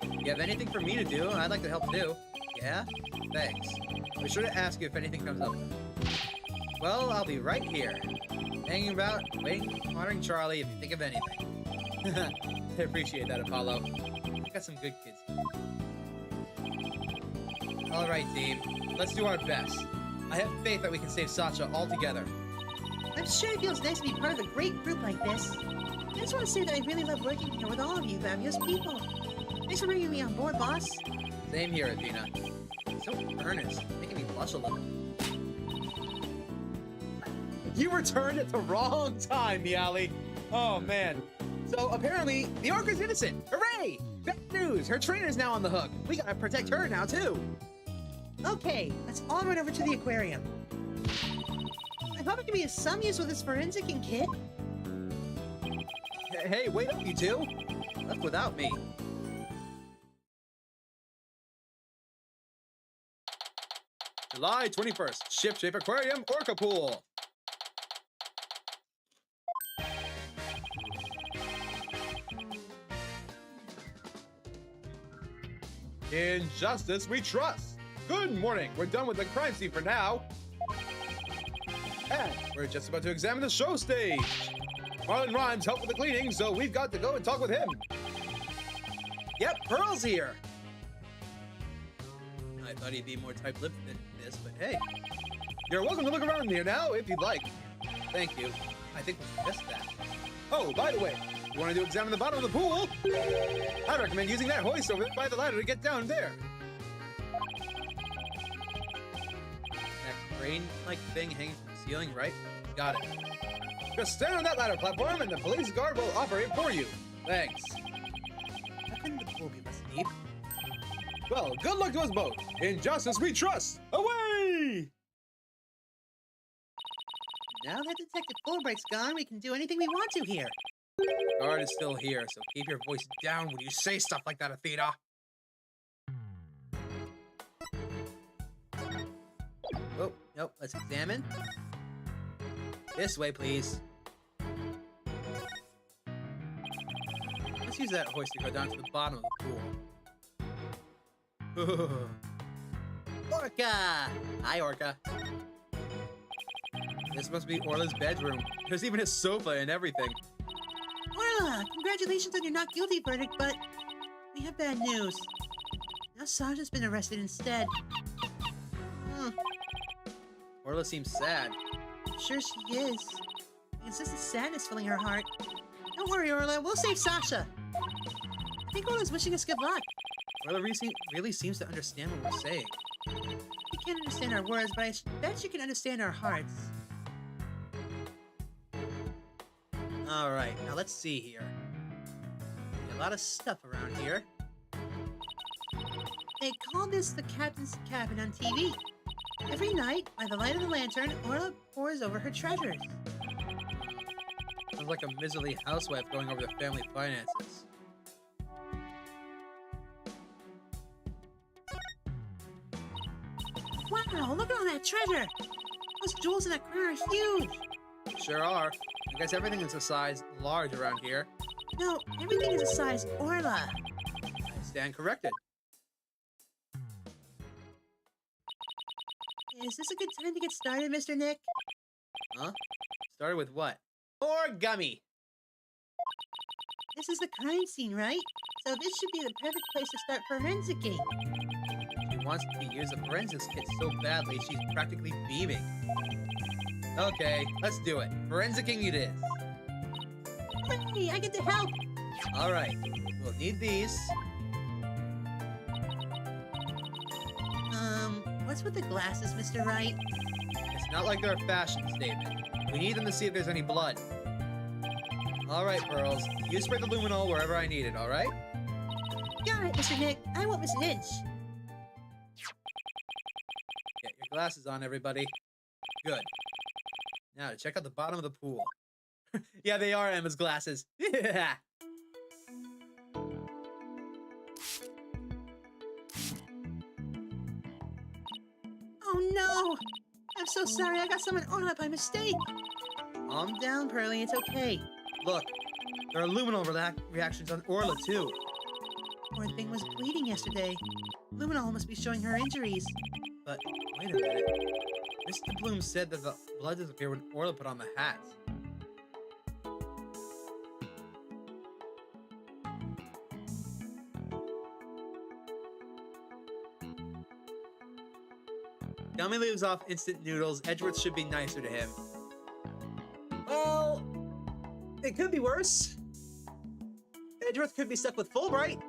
If you have anything for me to do, I'd like to help too. Yeah? Thanks. Be sure to ask you if anything comes up. Well, I'll be right here. Hanging about, waiting, monitoring Charlie if you think of anything. I appreciate that, Apollo. We got some good kids here. Alright, team. Let's do our best. I have faith that we can save Sasha all together. I'm sure it feels nice to be part of a great group like this. I just want to say that I really love working here with all of you fabulous people. Thanks for bringing me on board, boss. Same here, Athena. So earnest, making me blush a little. You returned at the wrong time, Meowly. Oh, man. So, apparently, the orca's innocent. Hooray! Bad news! Her trainer's now on the hook. We gotta protect her now, too. Okay, let's all run over to the aquarium. I hope it can be of some use with this forensicing kit. Hey, wait up, you two. Left without me. July 21st, Ship-Shape Aquarium Orca Pool. In justice we trust. Good morning. We're done with the crime scene for now. And we're just about to examine the show stage. Marlon Rhymes helped with the cleaning, so we've got to go and talk with him. Yep, Pearl's here. I thought he'd be more tight-lipped than this, but hey. You're welcome to look around here now if you'd like. Thank you. I think we missed that. Oh, by the way, you want to examine the bottom of the pool? I recommend using that hoist over by the ladder to get down there. That crane-like thing hanging from the ceiling, right? Got it. Just stand on that ladder platform and the police guard will operate for you. Thanks. How couldn't the pool be less deep? Well, good luck to us both. In justice we trust. Away! Now that Detective Fulbright's gone, we can do anything we want to here. The guard is still here, so keep your voice down when you say stuff like that, Athena. Oh, nope, let's examine. This way, please. Let's use that hoist to go down to the bottom of the pool. Orca! Hi, Orca. This must be Orla's bedroom. There's even a sofa and everything. Orla, congratulations on your not guilty verdict, but we have bad news. Now Sasha's been arrested instead. Orla seems sad. Sure she is. It's just a sadness filling her heart. Don't worry, Orla, we'll save Sasha. I think Orla's wishing us good luck. Orla really seems to understand what we're saying. She can't understand our words, but I bet she can understand our hearts. Alright, now let's see here. A lot of stuff around here. They call this the captain's cabin on TV. Every night, by the light of the lantern, Orla pores over her treasures. Sounds like a miserly housewife going over the family finances. Wow, look at all that treasure! Those jewels in that corner are huge! Sure are. I guess everything is a size large around here. No, everything is a size Orla. I stand corrected. Is this a good time to get started, Mr. Nick? Huh? Started with what? More gummy! This is the crime scene, right? So this should be the perfect place to start forensicking. She wants to use a forensics kit so badly she's practically beaming. Okay, let's do it. Forensicking it is. Hey, I get to help! Alright, we'll need these. What's with the glasses, Mr. Wright? It's not like they're a fashion statement. We need them to see if there's any blood. Alright, Pearls. You spray the luminol wherever I need it, alright? Got it, Mr. Nick. I won't miss an inch. Get your glasses on, everybody. Good. Now to check out the bottom of the pool. Yeah, they are Emma's glasses. Yeah. Oh no! I'm so sorry, I got some in Orla by mistake. Calm down, Pearlie, it's okay. Look, there are luminol reactions on Orla, too. Poor thing was bleeding yesterday. Luminol must be showing her injuries. But, wait a minute. Mr. Bloom said that the blood disappeared when Orla put on the hat. Gummy leaves off instant noodles. Edgeworth should be nicer to him. Well, it could be worse. Edgeworth could be stuck with Fulbright.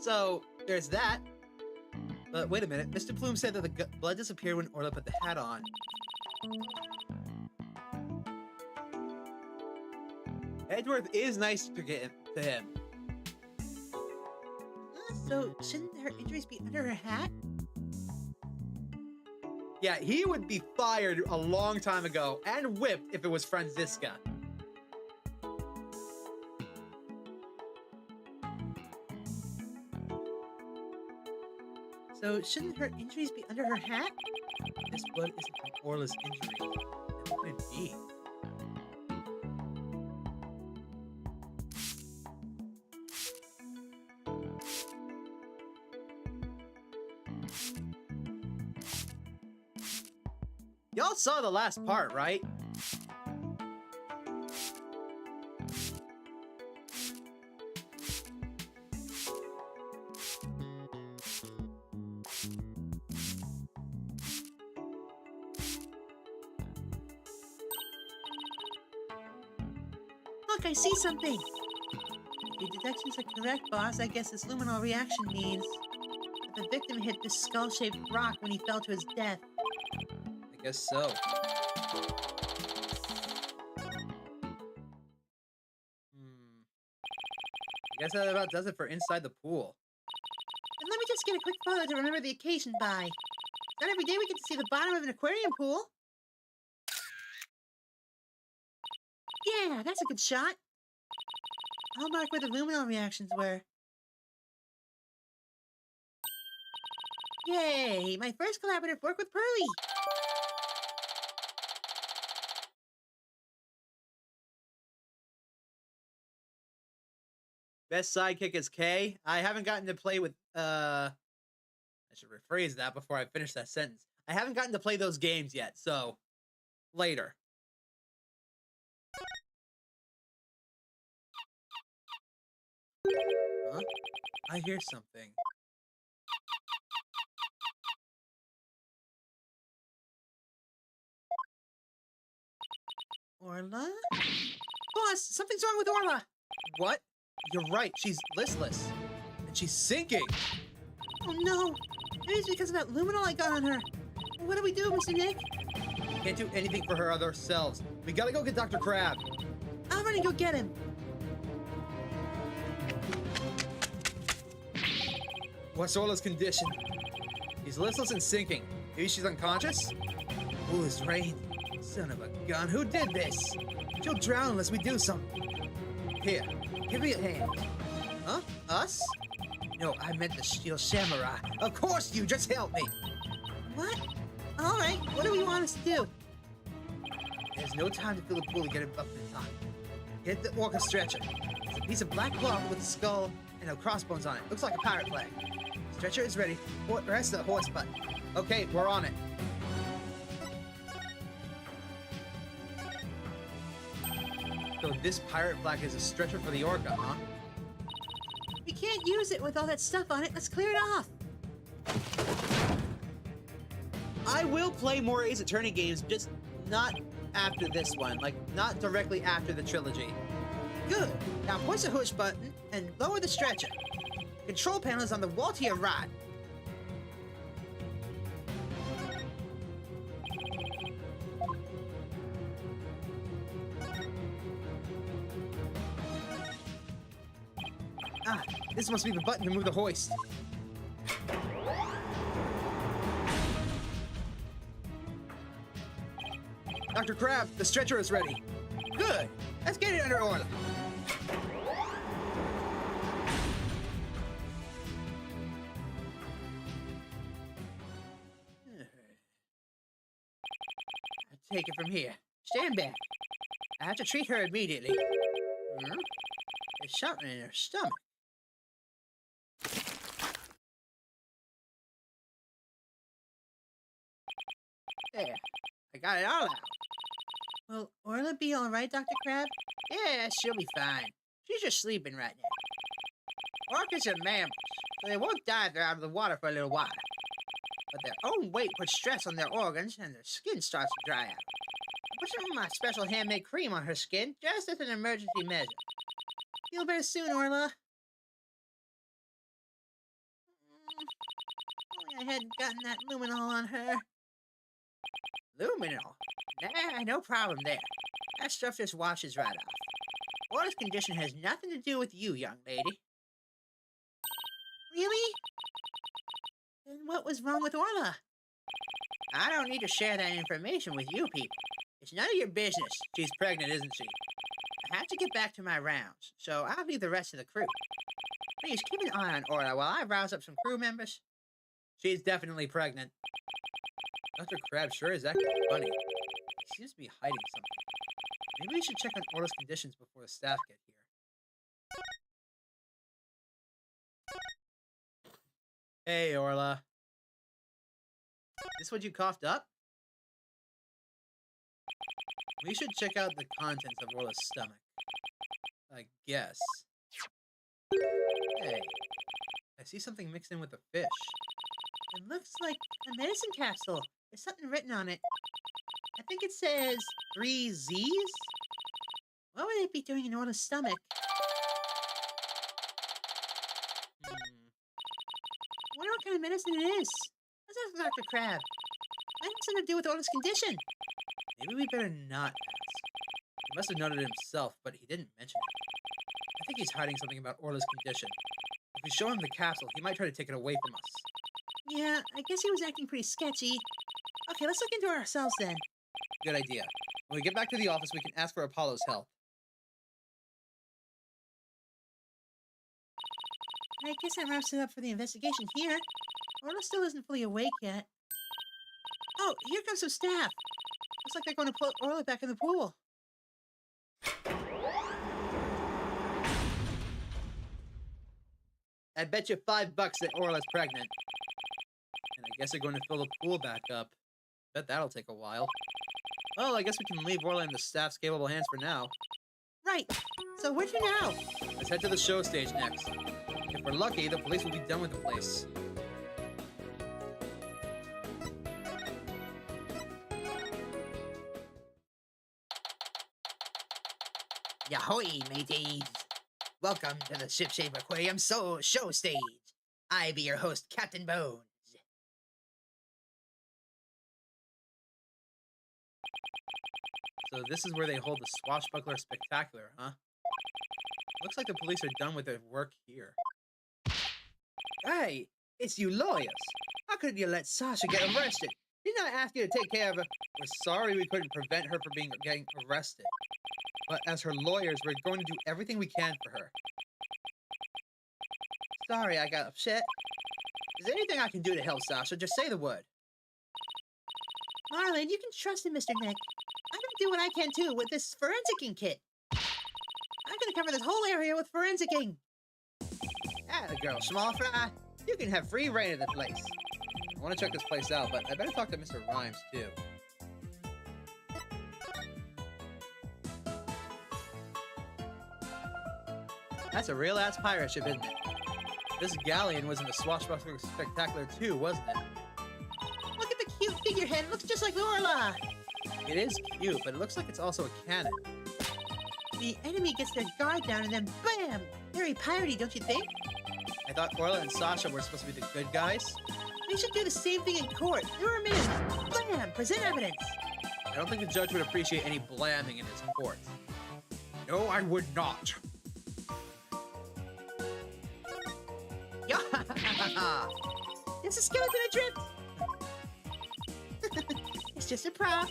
So, there's that. But wait a minute. Mr. Plume said that the blood disappeared when Orla put the hat on. Edgeworth is nice to him. So, shouldn't her injuries be under her hat? Yeah, he would be fired a long time ago and whipped if it was Franziska. So, shouldn't her injuries be under her hat? This blood isn't from Orla's injury. Then what would it be? Y'all saw the last part, right? Look, I see something. If your detections are correct, boss, I guess this luminal reaction means that the victim hit this skull-shaped rock when he fell to his death. I guess so. I guess that about does it for inside the pool. And let me just get a quick photo to remember the occasion by. Not every day we get to see the bottom of an aquarium pool. Yeah, that's a good shot. I'll mark where the luminol reactions were. Yay! My first collaborative work with Pearly! Best sidekick is K. I haven't gotten to play with, I should rephrase that before I finish that sentence. I haven't gotten to play those games yet, so later. Huh? I hear something. Orla? Boss, something's wrong with Orla! What? You're right, she's listless. And she's sinking! Oh no! Maybe it's because of that luminol I got on her. Well, what do we do, Mr. Nick? Can't do anything for her ourselves. We gotta go get Dr. Crab. I'll run and go get him. What's Orla's condition? She's listless and sinking. Maybe she's unconscious? Ooh, it's rain. Son of a gun, who did this? She'll drown unless we do something. Here, give me a hand. Huh? Us? No, I meant the Steel Samurai. Of course you, just help me. What? Alright, what do we want us to do? There's no time to fill the pool to get him up in time. Get the orca stretcher. It's a piece of black cloth with a skull and no crossbones on it. Looks like a pirate flag. Stretcher is ready. Press the horse button. Okay, we're on it. So this pirate flag is a stretcher for the orca, huh? We can't use it with all that stuff on it. Let's clear it off. I will play more Ace Attorney games, just not after this one. Like, not directly after the trilogy. Good. Now push the push button and lower the stretcher. Control panel is on the wall to your right. Ah, this must be the button to move the hoist. Dr. Crab, the stretcher is ready. Good. Let's get it under order. I'll take it from here. Stand back. I have to treat her immediately. There's something in her stomach. There. I got it all out. Will Orla be alright, Dr. Crab? Yeah, she'll be fine. She's just sleeping right now. Orcas are mammals, so they won't die if they're out of the water for a little while. But their own weight puts stress on their organs, and their skin starts to dry out. I put some of my special handmade cream on her skin, just as an emergency measure. Feel better soon, Orla. Only I hadn't gotten that luminol on her. Luminol? Nah, no problem there. That stuff just washes right off. Orla's condition has nothing to do with you, young lady. Really? Then what was wrong with Orla? I don't need to share that information with you people. It's none of your business. She's pregnant, isn't she? I have to get back to my rounds, so I'll leave the rest of the crew. Please keep an eye on Orla while I rouse up some crew members. She's definitely pregnant. Dr. Crab sure is acting funny. He seems to be hiding something. Maybe we should check on Orla's conditions before the staff get here. Hey, Orla. Is this what you coughed up? We should check out the contents of Orla's stomach. I guess. Hey, I see something mixed in with the fish. It looks like a medicine capsule. There's something written on it. I think it says 3 Z's? What would it be doing in Orla's stomach? Hmm. I wonder what kind of medicine it is. Let's ask Dr. Crab. Might have something to do with Orla's condition. Maybe we better not ask. He must have known it himself, but he didn't mention it. I think he's hiding something about Orla's condition. If we show him the capsule, he might try to take it away from us. Yeah, I guess he was acting pretty sketchy. Okay, let's look into it ourselves then. Good idea. When we get back to the office, we can ask for Apollo's help. I guess that wraps it up for the investigation here. Orla still isn't fully awake yet. Oh, here comes some staff. Looks like they're going to put Orla back in the pool. I bet you $5 that Orla's pregnant. And I guess they're going to fill the pool back up. Bet that'll take a while. Well, I guess we can leave Orla in the staff's capable hands for now. Right. So where to now? Let's head to the show stage next. If we're lucky, the police will be done with the place. Yahoy, mateys! Welcome to the Shipshape Aquarium show stage. I be your host, Captain Bones. So this is where they hold the Swashbuckler Spectacular, huh? Looks like the police are done with their work here. Hey, it's you lawyers. How could you let Sasha get arrested? Didn't I ask you to take care of her? We're sorry we couldn't prevent her from getting arrested. But as her lawyers, we're going to do everything we can for her. Sorry I got upset. Is there anything I can do to help Sasha? Just say the word. Marlon, you can trust him, Mr. Nick. I'm going to do what I can, too, with this forensicing kit. I'm going to cover this whole area with forensicing. Atta girl, small fry. You can have free reign of the place. I want to check this place out, but I better talk to Mr. Rhymes, too. That's a real-ass pirate ship, isn't it? This galleon was in the Swashbuckler Spectacular too, wasn't it? Look at the cute figurehead. It looks just like Orla. It is cute, but it looks like it's also a cannon. The enemy gets their guard down and then bam! Very piratey, don't you think? I thought Orla and Sasha were supposed to be the good guys. They should do the same thing in court. There are minutes. Bam! Present evidence. I don't think the judge would appreciate any blamming in his court. No, I would not. It's a skeleton adrift. It's just a prop.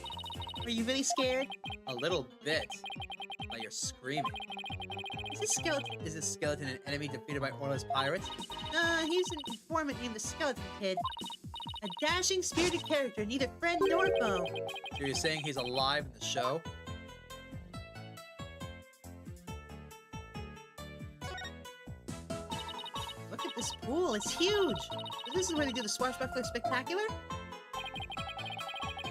Are you really scared? A little bit. Now you're screaming. Is Is this skeleton an enemy defeated by Orla's pirates? He's an informant named the Skeleton Kid. A dashing, spirited character, neither friend nor foe. So you're saying he's alive in the show? Look at this pool, it's huge. This is where they do the Swashbuckler Spectacular?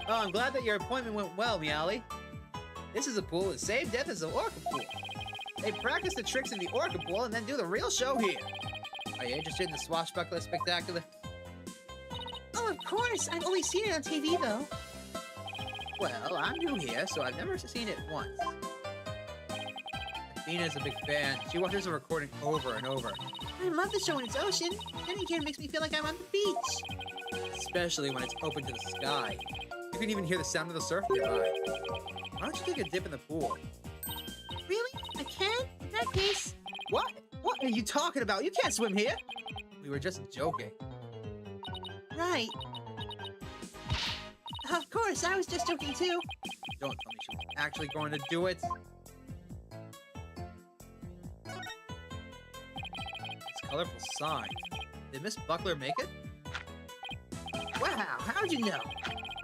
Oh, I'm glad that your appointment went well, Meowly. This is a pool as same depth as the Orca pool. They practice the tricks in the Orca pool and then do the real show here. Are you interested in the Swashbuckler Spectacular? Oh, of course. I've only seen it on TV, though. Well, I'm new here, so I've never seen it once. Athena's a big fan. She watches the recording over and over. I love the show in its ocean. Getting here makes me feel like I'm on the beach. Especially when it's open to the sky. You can even hear the sound of the surf nearby. Why don't you take a dip in the pool? Really? I can? In that case... What? What are you talking about? You can't swim here! We were just joking. Right. Of course, I was just joking too. Don't tell me she was actually going to do it. This colorful sign. Did Miss Buckler make it? Wow, how'd you know?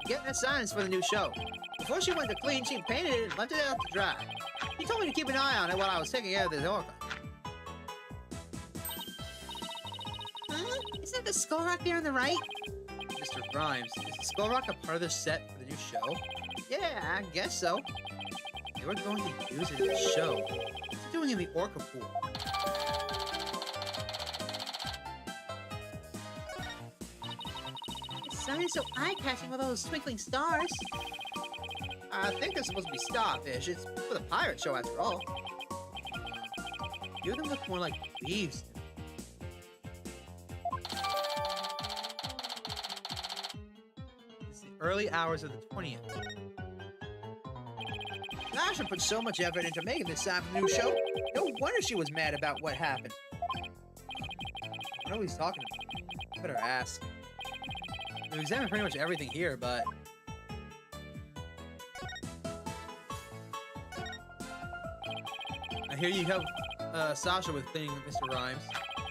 Getting that sign is for the new show. Before she went to clean, she painted it and left it out to dry. She told me to keep an eye on it while I was taking care of this orca. Huh? Isn't that the skull rock there on the right? Mr. Rhymes, is the Skull Rock a part of the set for the new show? Yeah, I guess so. They were going to use it in the show. What's it doing in the orca pool? The sun is so eye-catching with all those twinkling stars. I think they're supposed to be starfish. It's for the pirate show after all. You them look more like leaves. It's the early hours of the 20th. Sasha put so much effort into making this sound for the new show. No wonder she was mad about what happened. I know what he's talking about. Better ask. We examined pretty much everything here, but I hear you help Sasha with cleaning Mr. Rhymes.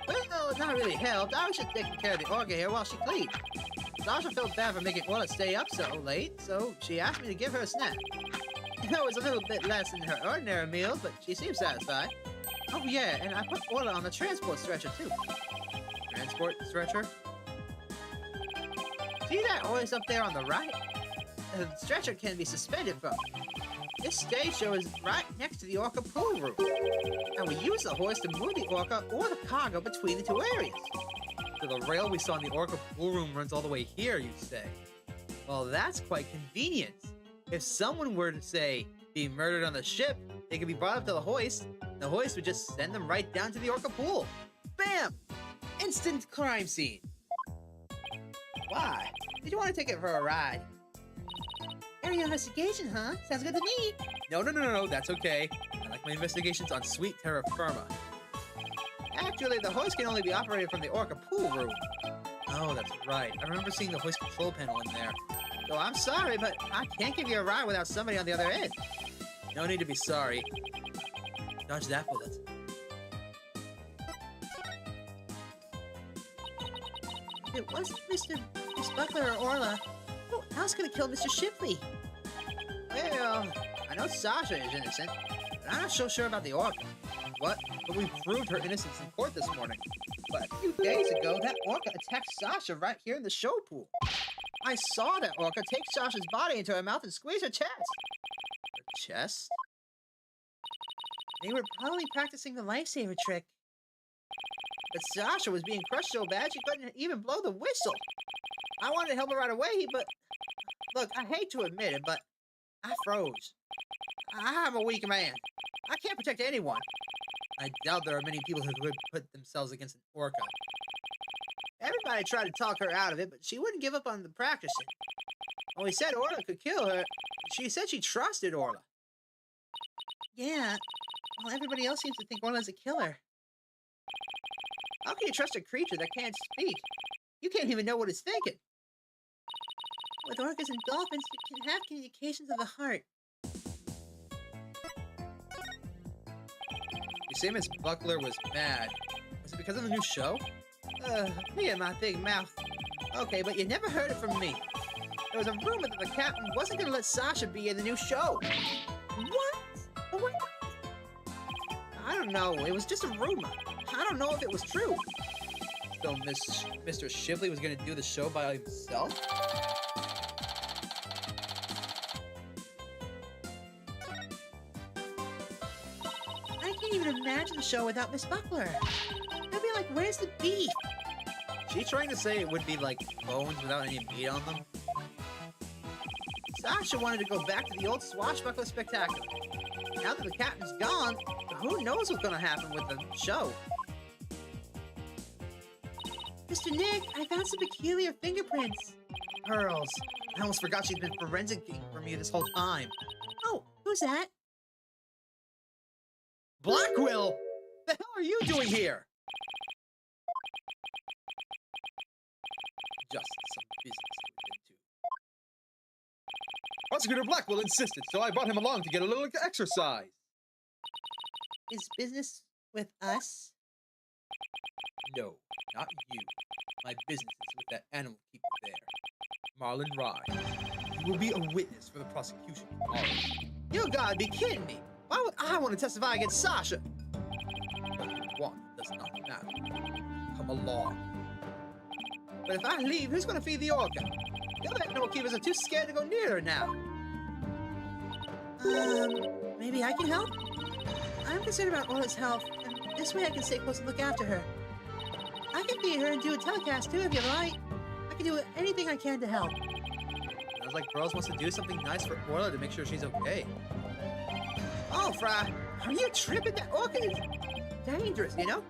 Well, it not really helped. I was just taking care of the orca here while she cleaned. Sasha felt bad for making Orla stay up so late, so she asked me to give her a snack. It was a little bit less than her ordinary meal, but she seemed satisfied. Oh yeah, and I put Orla on the transport stretcher too. Transport stretcher? See that hoist up there on the right? The stretcher can be suspended from. This stage show is right next to the orca pool room. And we use the hoist to move the orca or the cargo between the two areas. So the rail we saw in the orca pool room runs all the way here, you say? Well, that's quite convenient. If someone were to, say, be murdered on the ship, they could be brought up to the hoist. The hoist would just send them right down to the orca pool. Bam! Instant crime scene. Why? Did you want to take it for a ride? Area investigation, huh? Sounds good to me. No, that's okay. I like my investigations on sweet terra firma. Actually, the hoist can only be operated from the orca pool room. Oh, that's right. I remember seeing the hoist control panel in there. So I'm sorry, but I can't give you a ride without somebody on the other end. No need to be sorry. Dodge that bullet. If it wasn't Miss Buckler or Orla, who else could have killed Mr. Shipley? Well, I know Sasha is innocent, but I'm not so sure about the orca. What? But we proved her innocence in court this morning. But a few days ago, that orca attacked Sasha right here in the show pool. I saw that orca take Sasha's body into her mouth and squeeze her chest. Her chest? They were probably practicing the lifesaver trick. But Sasha was being crushed so bad she couldn't even blow the whistle. I wanted to help her right away, but look, I hate to admit it, but I froze. I'm a weak man. I can't protect anyone. I doubt there are many people who could put themselves against an orca. Everybody tried to talk her out of it, but she wouldn't give up on the practicing. When we said Orla could kill her, she said she trusted Orla. Yeah, well, everybody else seems to think Orla's a killer. How can you trust a creature that can't speak? You can't even know what it's thinking. With orcas and dolphins, you can have communications of the heart. You say Miss Buckler was mad. Was it because of the new show? Me and my big mouth. Okay, but you never heard it from me. There was a rumor that the captain wasn't going to let Sasha be in the new show. What? I don't know. It was just a rumor. I don't know if it was true. So Mr. Shipley was going to do the show by himself? I can't even imagine the show without Miss Buckler. They'll be like, where's the beef? She trying to say it would be like bones without any meat on them? Sasha wanted to go back to the old swashbuckler spectacular. Now that the captain's gone, who knows what's going to happen with the show? Mr. Nick, I found some peculiar fingerprints. Pearls. I almost forgot she's been forensicing for me this whole time. Oh, who's that? Blackwell! The hell are you doing here? Just some business to attend to. Prosecutor Blackwell insisted, so I brought him along to get a little exercise. Is business with us? No, not you. My business is with that animal keeper there, Marlon Rye. You will be a witness for the prosecution tomorrow. You gotta be kidding me! Why would I want to testify against Sasha? What you want does not matter. Come along. But if I leave, who's gonna feed the orca? The other animal keepers are too scared to go near her now. Maybe I can help? I'm concerned about Orla's health, and this way I can stay close and look after her. I can feed her and do a telecast too if you like. I can do anything I can to help. Sounds like Pearls wants to do something nice for Orla to make sure she's okay. Oh, Fry, are you tripping? That orca is dangerous, you know?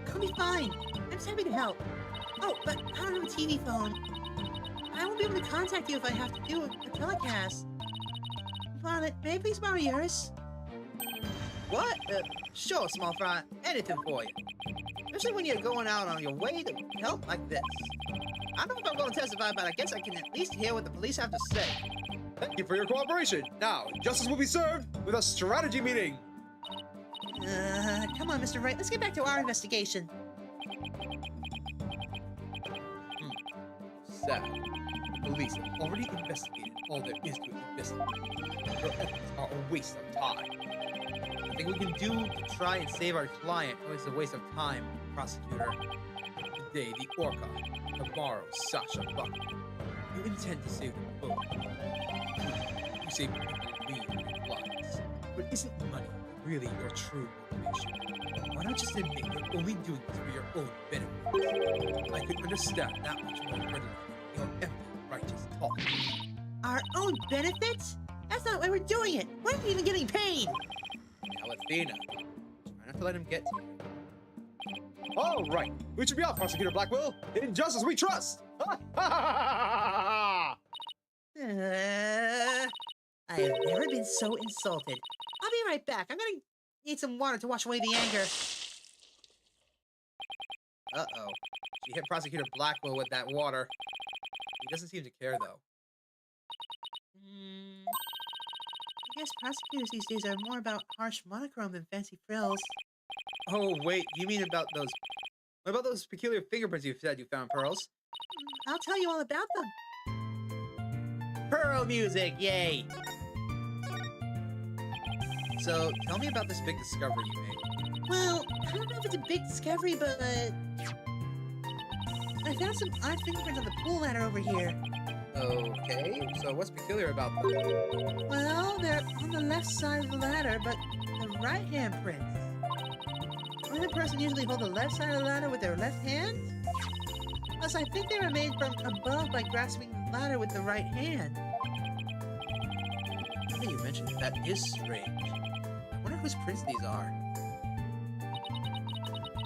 I'll be fine. I'm just happy to help. Oh, but I don't have a TV phone. I won't be able to contact you if I have to do a telecast. Violet, may I please borrow yours? What? Sure, Small Fry. Anything for you. Especially when you're going out on your way to help like this. I don't know if I'm going to testify, but I guess I can at least hear what the police have to say. Thank you for your cooperation. Now, justice will be served with a strategy meeting. Come on, Mr. Wright. Let's get back to our investigation. So, the police have already investigated all there is to investigate. Your efforts are a waste of time. Nothing we can do to try and save our client is a waste of time, prosecutor. Today, the orca. Tomorrow, Sasha Buck. You intend to save the boat. You save people in your lives. But isn't money really your true motivation? Why not just admit you're only doing this for your own benefit? I could understand that much more readily than your empty, righteous talk. Our own benefits? That's not why we're doing it. We're not even getting paid. Now, Athena, try not to let him get to you. All right, we should be off, Prosecutor Blackwell. In justice we trust. I have never been so insulted. I'll be right back. I'm gonna need some water to wash away the anger. Uh-oh. She hit Prosecutor Blackwell with that water. He doesn't seem to care, though. I guess prosecutors these days are more about harsh monochrome than fancy frills. Oh, wait, you mean about those... What about those peculiar fingerprints you said you found, Pearls? I'll tell you all about them. Pearl music, yay! So, tell me about this big discovery you made. Well, I don't know if it's a big discovery, but I found some odd fingerprints on the pool ladder over here. Okay, so what's peculiar about them? Well, they're on the left side of the ladder, but the right-hand prints. Wouldn't a person usually hold the left side of the ladder with their left hand? Plus, I think they were made from above by grasping the ladder with the right hand. Now that you mentioned it, that is strange. I wonder whose prints these are.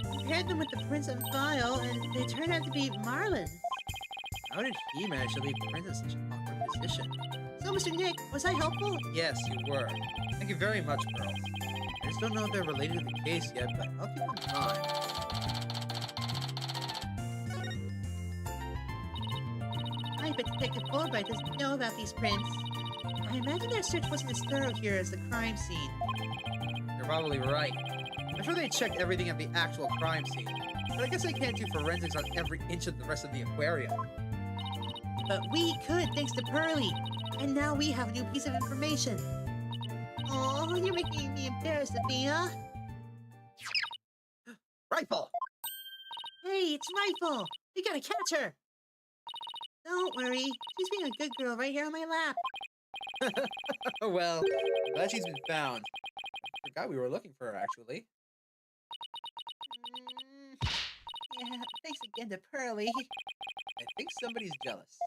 I compared them with the prints on file, and they turned out to be Marlin's. How did he manage to leave prints in such an awkward position? So, Mr. Nick, was I helpful? Yes, you were. Thank you very much, Pearl. I just don't know if they're related to the case yet, but I'll keep them in mind. I bet Detective Fulbright doesn't know about these prints. I imagine their search wasn't as thorough here as the crime scene. You're probably right. I'm sure they checked everything at the actual crime scene, but I guess they can't do forensics on every inch of the rest of the aquarium. But we could, thanks to Pearly. And now we have a new piece of information. Oh, you're making me embarrassed, Athena. Rifle! Hey, it's Rifle! We gotta catch her! Don't worry, she's being a good girl right here on my lap. Well, I'm glad she's been found. I forgot we were looking for her, actually. Yeah, thanks again to Pearly. I think somebody's jealous.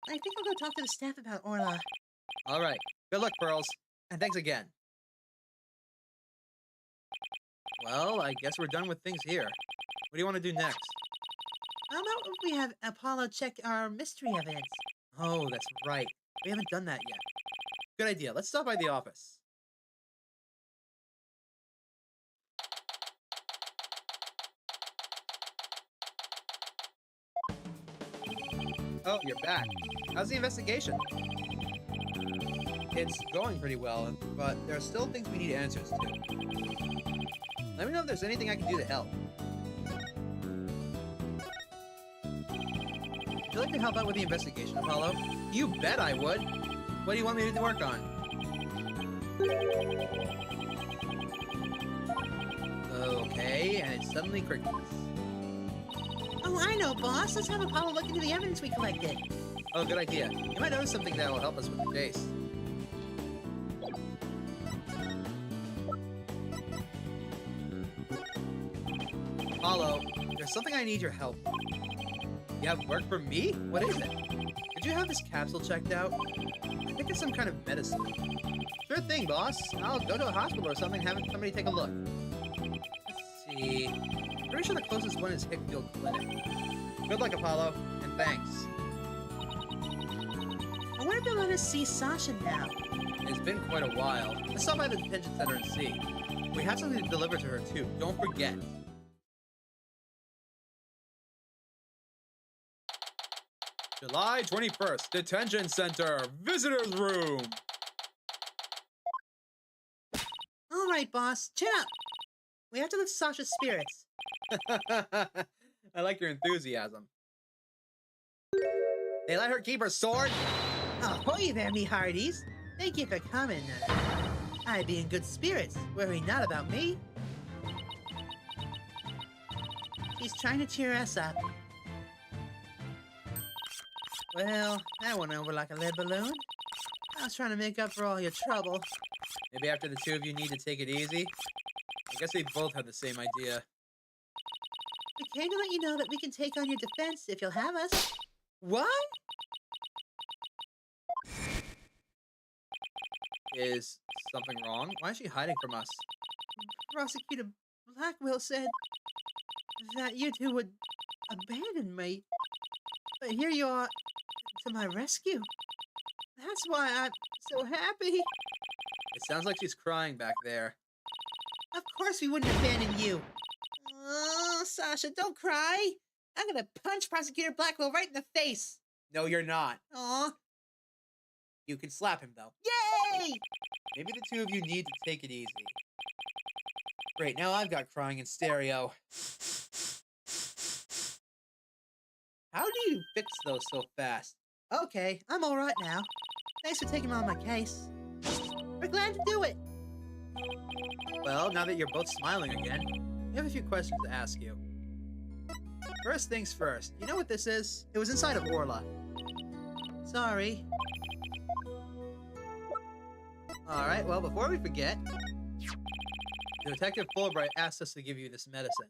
I think I'll go talk to the staff about Orla. All right. Good luck, Pearls. And thanks again. Well, I guess we're done with things here. What do you want to do next? How about if we have Apollo check our mystery evidence? Oh, that's right. We haven't done that yet. Good idea. Let's stop by the office. Oh, you're back. How's the investigation? It's going pretty well, but there are still things we need answers to. Let me know if there's anything I can do to help. Would you like to help out with the investigation, Apollo? You bet I would. What do you want me to work on? Okay, and it's suddenly crickets. Oh, I know, boss. Let's have Apollo look into the evidence we collected. Oh, good idea. You might notice something that will help us with the chase. Apollo, there's something I need your help with. You have work for me? What is it? Did you have this capsule checked out? I think it's some kind of medicine. Sure thing, boss. I'll go to a hospital or something and have somebody take a look. Let's see. Pretty sure the closest one is Hickfield Clinic. Good luck, Apollo, and thanks. I wonder if they'll let us see Sasha now. It's been quite a while. Let's stop by the detention center and see. We have something to deliver to her, too. Don't forget. July 21st, Detention Center, Visitor's Room. All right, boss, chin up. We have to lift Sasha's spirits. I like your enthusiasm. They let her keep her sword? Ahoy there, me hearties. Thank you for coming. I be in good spirits. Worry not about me. She's trying to cheer us up. Well, that went over like a lead balloon. I was trying to make up for all your trouble. Maybe after the two of you need to take it easy? I guess we both had the same idea. We came to let you know that we can take on your defense if you'll have us. What? Is something wrong? Why is she hiding from us? Prosecutor Blackwell said that you two would abandon me. But here you are to my rescue. That's why I'm so happy. It sounds like she's crying back there. Of course we wouldn't abandon you. Oh, Sasha, don't cry. I'm gonna punch Prosecutor Blackwell right in the face. No, you're not. Aw. You can slap him, though. Yay! Maybe the two of you need to take it easy. Great, now I've got crying in stereo. How do you fix those so fast? Okay, I'm all right now. Thanks for taking on my case. We're glad to do it. Well, now that you're both smiling again, we have a few questions to ask you. First things first, you know what this is? It was inside of Orla. Sorry. Alright, well, before we forget, Detective Fulbright asked us to give you this medicine.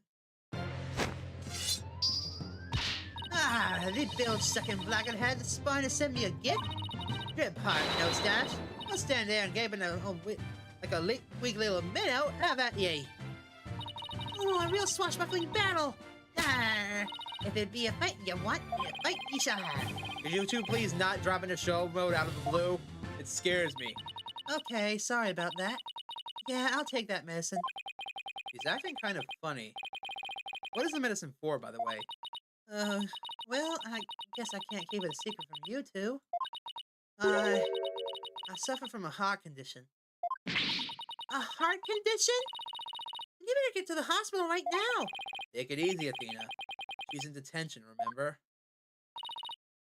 The bilge-sucking blackguard had the spine to send me a gift? Drip hard, no stash. I'll stand there and gape in like a weak little minnow. Have at ye. Oh, a real swashbuckling battle. If it be a fight you want, a fight you shall have. Could you two please not drop into show mode out of the blue? It scares me. Okay, sorry about that. Yeah, I'll take that medicine. He's acting kind of funny. What is the medicine for, by the way? Well, I guess I can't keep it a secret from you two. I suffer from a heart condition. A heart condition? You better get to the hospital right now. Take it easy, Athena. She's in detention, remember?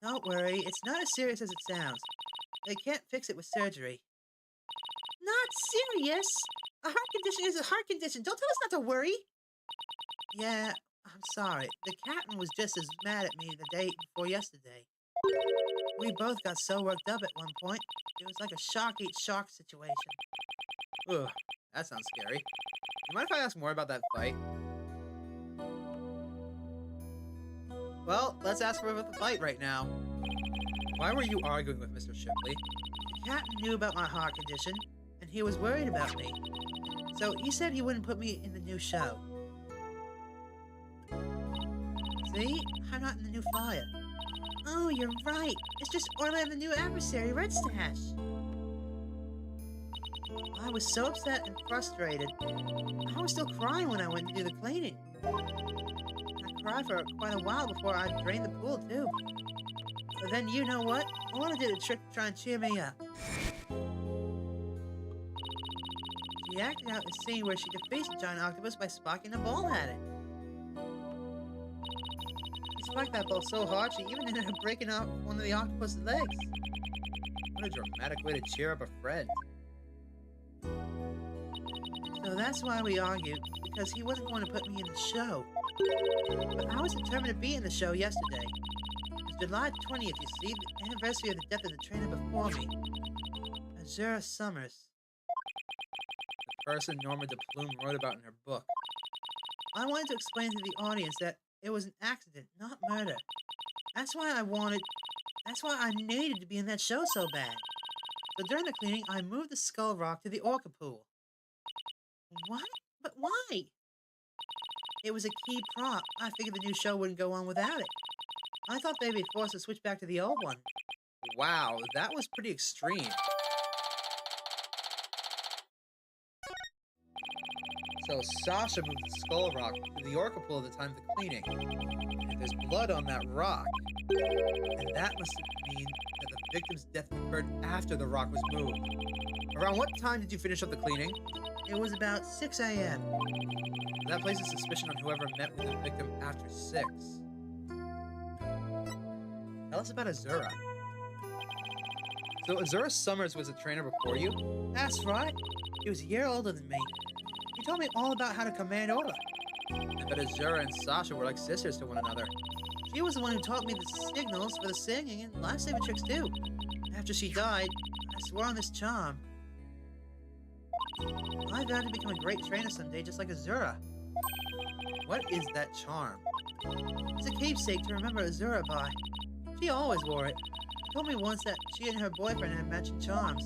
Don't worry, it's not as serious as it sounds. They can't fix it with surgery. Not serious? A heart condition is a heart condition. Don't tell us not to worry. Yeah, I'm sorry. The captain was just as mad at me the day before yesterday. We both got so worked up at one point. It was like a shark-eat-shark situation. Ugh, that sounds scary. You mind if I ask more about that fight? Well, let's ask her about the fight right now. Why were you arguing with Mr. Shipley? The captain knew about my heart condition, and he was worried about me. So he said he wouldn't put me in the new show. See? I'm not in the new flyer. Oh, you're right. It's just Orla and the new adversary, Red Stash. I was so upset and frustrated. I was still crying when I went to do the cleaning. I cried for quite a while before I drained the pool, too. But then, you know what? Orla did a trick to try and cheer me up. She acted out a scene where she defeats a giant octopus by sparking a ball at it. She spiked that ball so hard she even ended up breaking off one of the octopus's legs. What a dramatic way to cheer up a friend. So that's why we argued, because he wasn't going to put me in the show. But I was determined to be in the show yesterday. There's July 20th, you see, the anniversary of the death of the trainer before me. Azura Summers. The person Norma DePlume wrote about in her book. I wanted to explain to the audience that it was an accident, not murder. That's why I needed to be in that show so bad. So during the cleaning, I moved the skull rock to the orca pool. What? But why? It was a key prop. I figured the new show wouldn't go on without it. I thought they'd be forced to switch back to the old one. Wow, that was pretty extreme. So Sasha moved the skull rock to the orca pool at the time of the cleaning. If there's blood on that rock, then that must mean that the victim's death occurred after the rock was moved. Around what time did you finish up the cleaning? It was about 6 a.m. That places suspicion on whoever met with the victim after 6. Tell us about Azura. So Azura Summers was a trainer before you? That's right. He was a year older than me. He told me all about how to command order. I bet Azura and Sasha were like sisters to one another. She was the one who taught me the signals for the singing and lifesaver tricks too. After she died, I swore on this charm. I vowed to become a great trainer someday, just like Azura. What is that charm? It's a keepsake to remember Azura by. She always wore it. She told me once that she and her boyfriend had matching charms.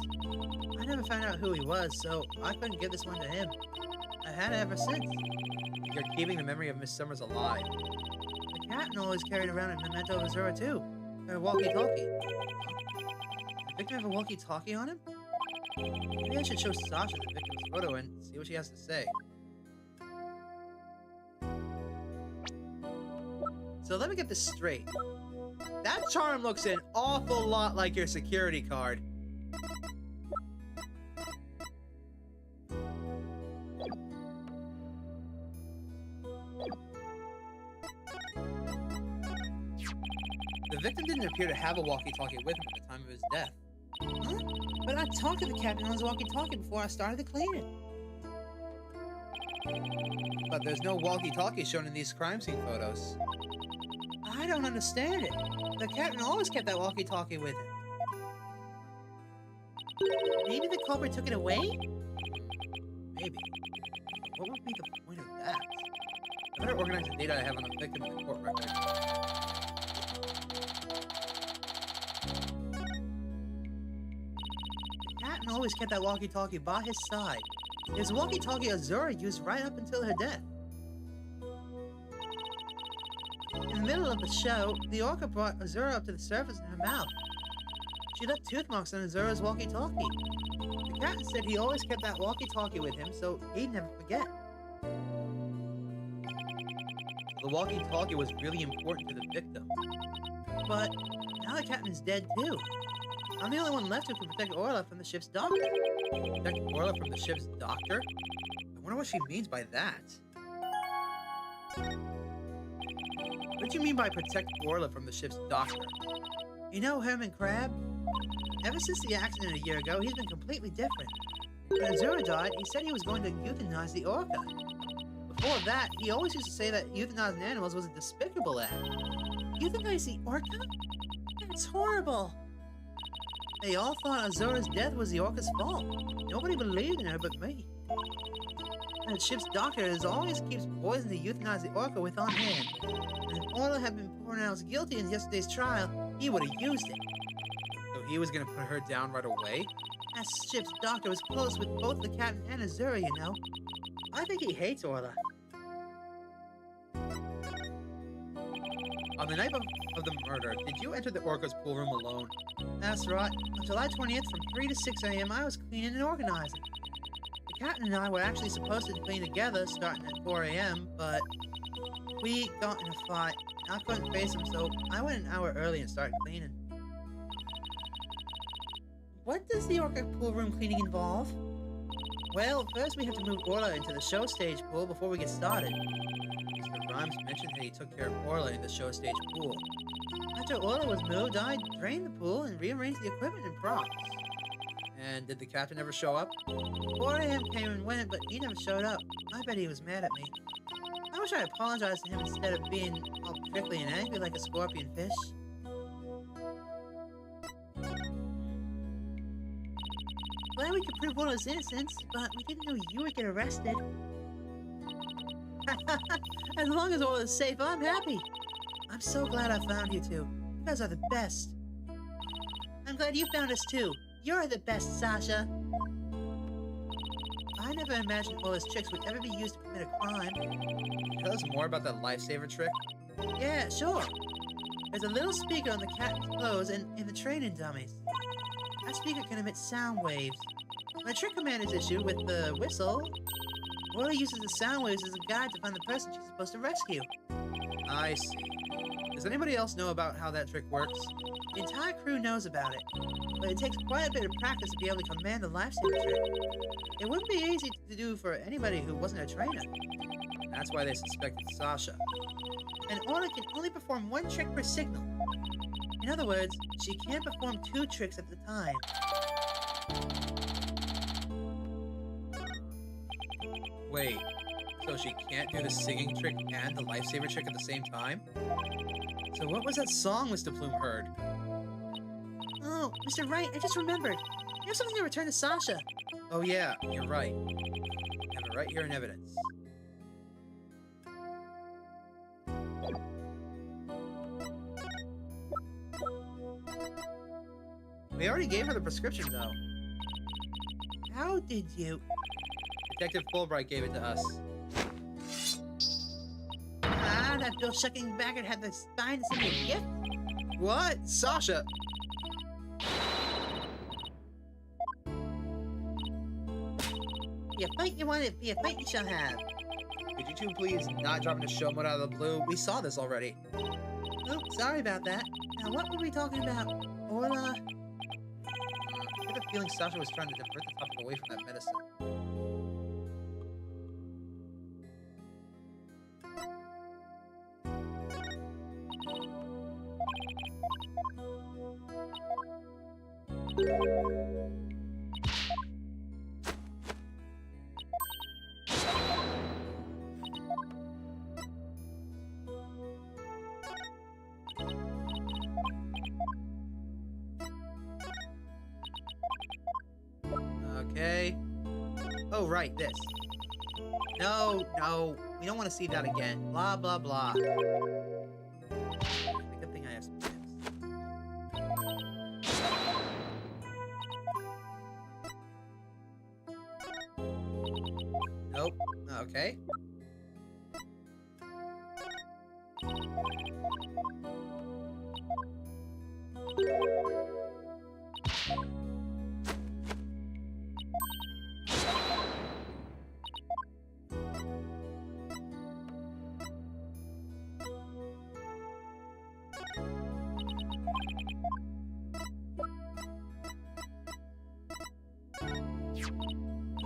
I never found out who he was, so I couldn't give this one to him. I've had it ever since. You're keeping the memory of Miss Summers alive. The captain always carried around a memento of Azura too. Her walkie-talkie. The victim have a walkie-talkie on him? Maybe I should show Sasha the victim's photo and see what she has to say. So let me get this straight. That charm looks an awful lot like your security card. The victim didn't appear to have a walkie-talkie with him at the time of his death. Huh? But I talked to the captain on his walkie-talkie before I started the cleaning. But there's no walkie-talkie shown in these crime scene photos. I don't understand it. The captain always kept that walkie-talkie with him. Maybe the culprit took it away? Maybe. What would be the point of that? I better organize the data I have on the victim in the court record. The captain always kept that walkie-talkie by his side. It was a walkie-talkie Azura used right up until her death. In the middle of the show, the orca brought Azura up to the surface in her mouth. She left tooth marks on Azura's walkie-talkie. The captain said he always kept that walkie-talkie with him, so he'd never forget. The walkie-talkie was really important to the victim. But now the captain's dead too. I'm the only one left who can protect Orla from the ship's doctor. Protect Orla from the ship's doctor? I wonder what she means by that. What do you mean by protect Orla from the ship's doctor? You know Herman Crab? Ever since the accident a year ago, he's been completely different. When Azura died, he said he was going to euthanize the orca. Before that, he always used to say that euthanizing animals was a despicable act. Euthanize the orca? That's horrible. They all thought Azura's death was the orca's fault. Nobody believed in her but me. And the ship's doctor always keeps poison to euthanize the orca with on hand. And if Orla had been pronounced guilty in yesterday's trial, he would have used it. So he was gonna put her down right away? That ship's doctor was close with both the captain and Azura, you know. I think he hates Orla. On the night of the murder, did you enter the orca's pool room alone? That's right. On July 20th, from 3 to 6 a.m., I was cleaning and organizing. The captain and I were actually supposed to clean together, starting at 4 a.m., but we got in a fight. I couldn't face him, so I went an hour early and started cleaning. What does the orca pool room cleaning involve? Well, first we have to move Orla into the show stage pool before we get started. Mr. Rhymes mentioned that he took care of Orla in the show stage pool. After Orla was moved, I drained the pool and rearranged the equipment and props. And did the captain ever show up? 4 a.m. came and went, but he never showed up. I bet he was mad at me. I wish I apologized to him instead of being all prickly and angry like a scorpion fish. glad we could prove Orla's innocence, but we didn't know you would get arrested. As long as Orla's safe, I'm happy. I'm so glad I found you two. You guys are the best. I'm glad you found us too. You're the best, Sasha. I never imagined Orla's tricks would ever be used to commit a crime. Tell us more about that lifesaver trick. Yeah, sure. There's a little speaker on the cat's clothes and in the training dummies. That speaker can emit sound waves. When a trick command is issued with the whistle, Orla uses the sound waves as a guide to find the person she's supposed to rescue. I see. Does anybody else know about how that trick works? The entire crew knows about it, but it takes quite a bit of practice to be able to command the lifesaver trick. It wouldn't be easy to do for anybody who wasn't a trainer. That's why they suspected Sasha. And Orla can only perform one trick per signal. In other words, she can't perform two tricks at the time. Wait, so she can't do the singing trick and the lifesaver trick at the same time? So what was that song Mr. Plume heard? Oh, Mr. Wright, I just remembered. You have something to return to Sasha. Oh yeah, you're right. I have it right here in evidence. We already gave her the prescription, though. How did you? Detective Fulbright gave it to us. Ah, that bill-shucking bastard had the spine to send me a gift? What? Sasha! Be a fight you want, be a fight you shall have. Could you two please not drop into show mode out of the blue? We saw this already. Oh, sorry about that. Now, what were we talking about? Orla? I get the feeling Sasha was trying to divert the topic away from that medicine. Okay. Oh, right, this. No, we don't want to see that again. Blah, blah, blah. Good thing I have some tips. Nope. Okay.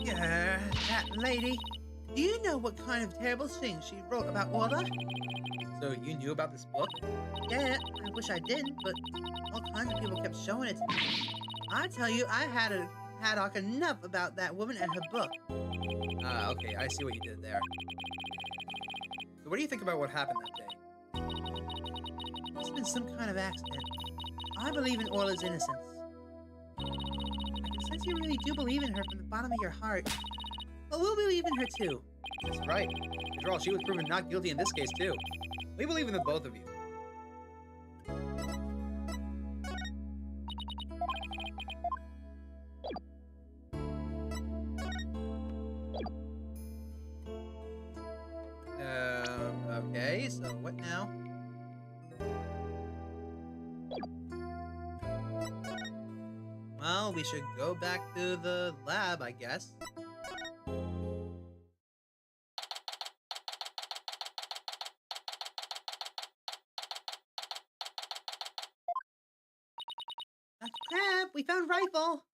Yeah, that lady. Do you know what kind of terrible things she wrote about Orla? So you knew about this book? Yeah, I wish I didn't, but all kinds of people kept showing it to me. I tell you, I had a haddock enough about that woman and her book. Okay, I see what you did there. So what do you think about what happened that day? It's been some kind of accident. I believe in Orla's innocence. I can sense you really do believe in her from the bottom of your heart. But we'll believe in her too. That's right. After all, she was proven not guilty in this case too. We believe in the both of you. Okay, so what now? Well, we should go back to the lab, I guess. Dr. Crab, we found rifle.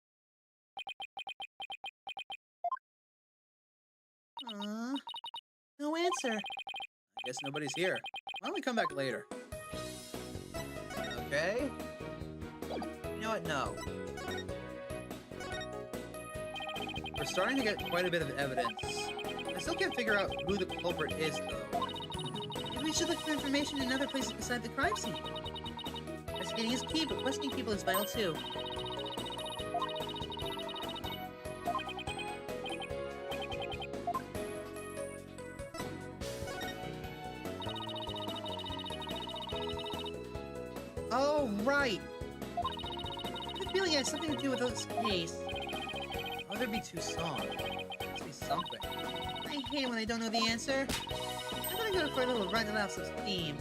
No answer. I guess nobody's here. Why don't we come back later? Okay. You know what? No. We're starting to get quite a bit of evidence. I still can't figure out who the culprit is, though. Maybe we should look for information in other places beside the crime scene. Investigating is key, but questioning people is vital too. Oh, right. The feeling it has something to do with this case. Why would there be 2 songs? Must be something. I hate it when I don't know the answer. I'm gonna go for a little run to let off some steam.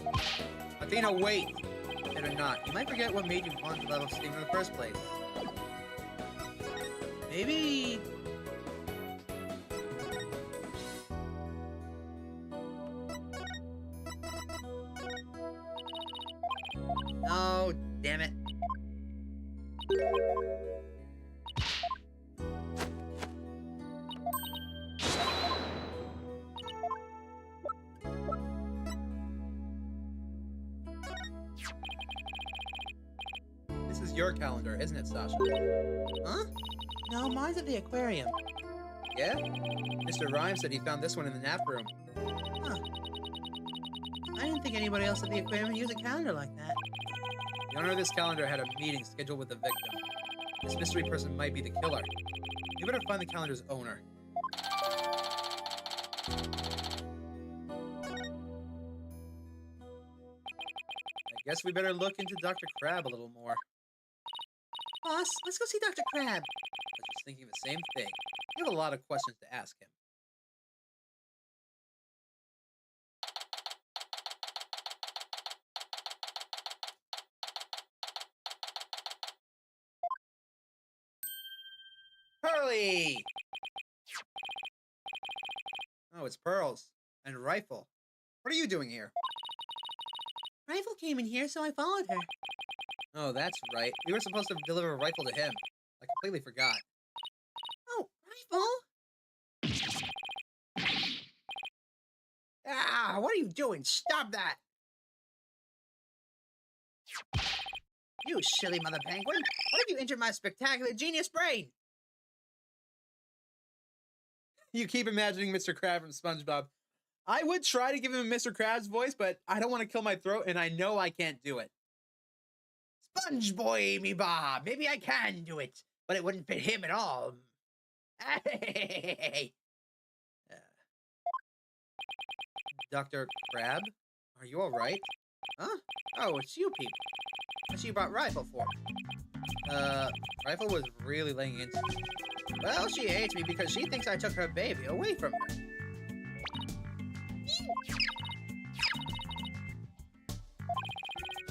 Athena, wait! Better not. You might forget what made you want to let off steam in the first place. Maybe... Oh, damn it. This is your calendar, isn't it, Sasha? Huh? No, mine's at the aquarium. Yeah? Mr. Rhymes said he found this one in the nap room. Huh. I didn't think anybody else at the aquarium would use a calendar like that. The owner of this calendar had a meeting scheduled with the victim. This mystery person might be the killer. You better find the calendar's owner. I guess we better look into Dr. Crab a little more. Boss, let's go see Dr. Crab. I was just thinking the same thing. We have a lot of questions to ask him. Pearly! Oh, it's Pearls. And Rifle. What are you doing here? Rifle came in here, so I followed her. Oh, that's right. We were supposed to deliver a rifle to him. I completely forgot. Oh, Rifle? Ah, what are you doing? Stop that! You silly mother penguin. What have you injured my spectacular genius brain? You keep imagining Mr. Crab from SpongeBob. I would try to give him Mr. Krabs' voice, but I don't want to kill my throat, and I know I can't do it. Sponge boy, me Bob. Maybe I can do it, but it wouldn't fit him at all. Hey. Dr. Crab? Are you alright? Huh? Oh, it's you people. What you brought Rifle for? Rifle was really laying into me. Well, she hates me because she thinks I took her baby away from her.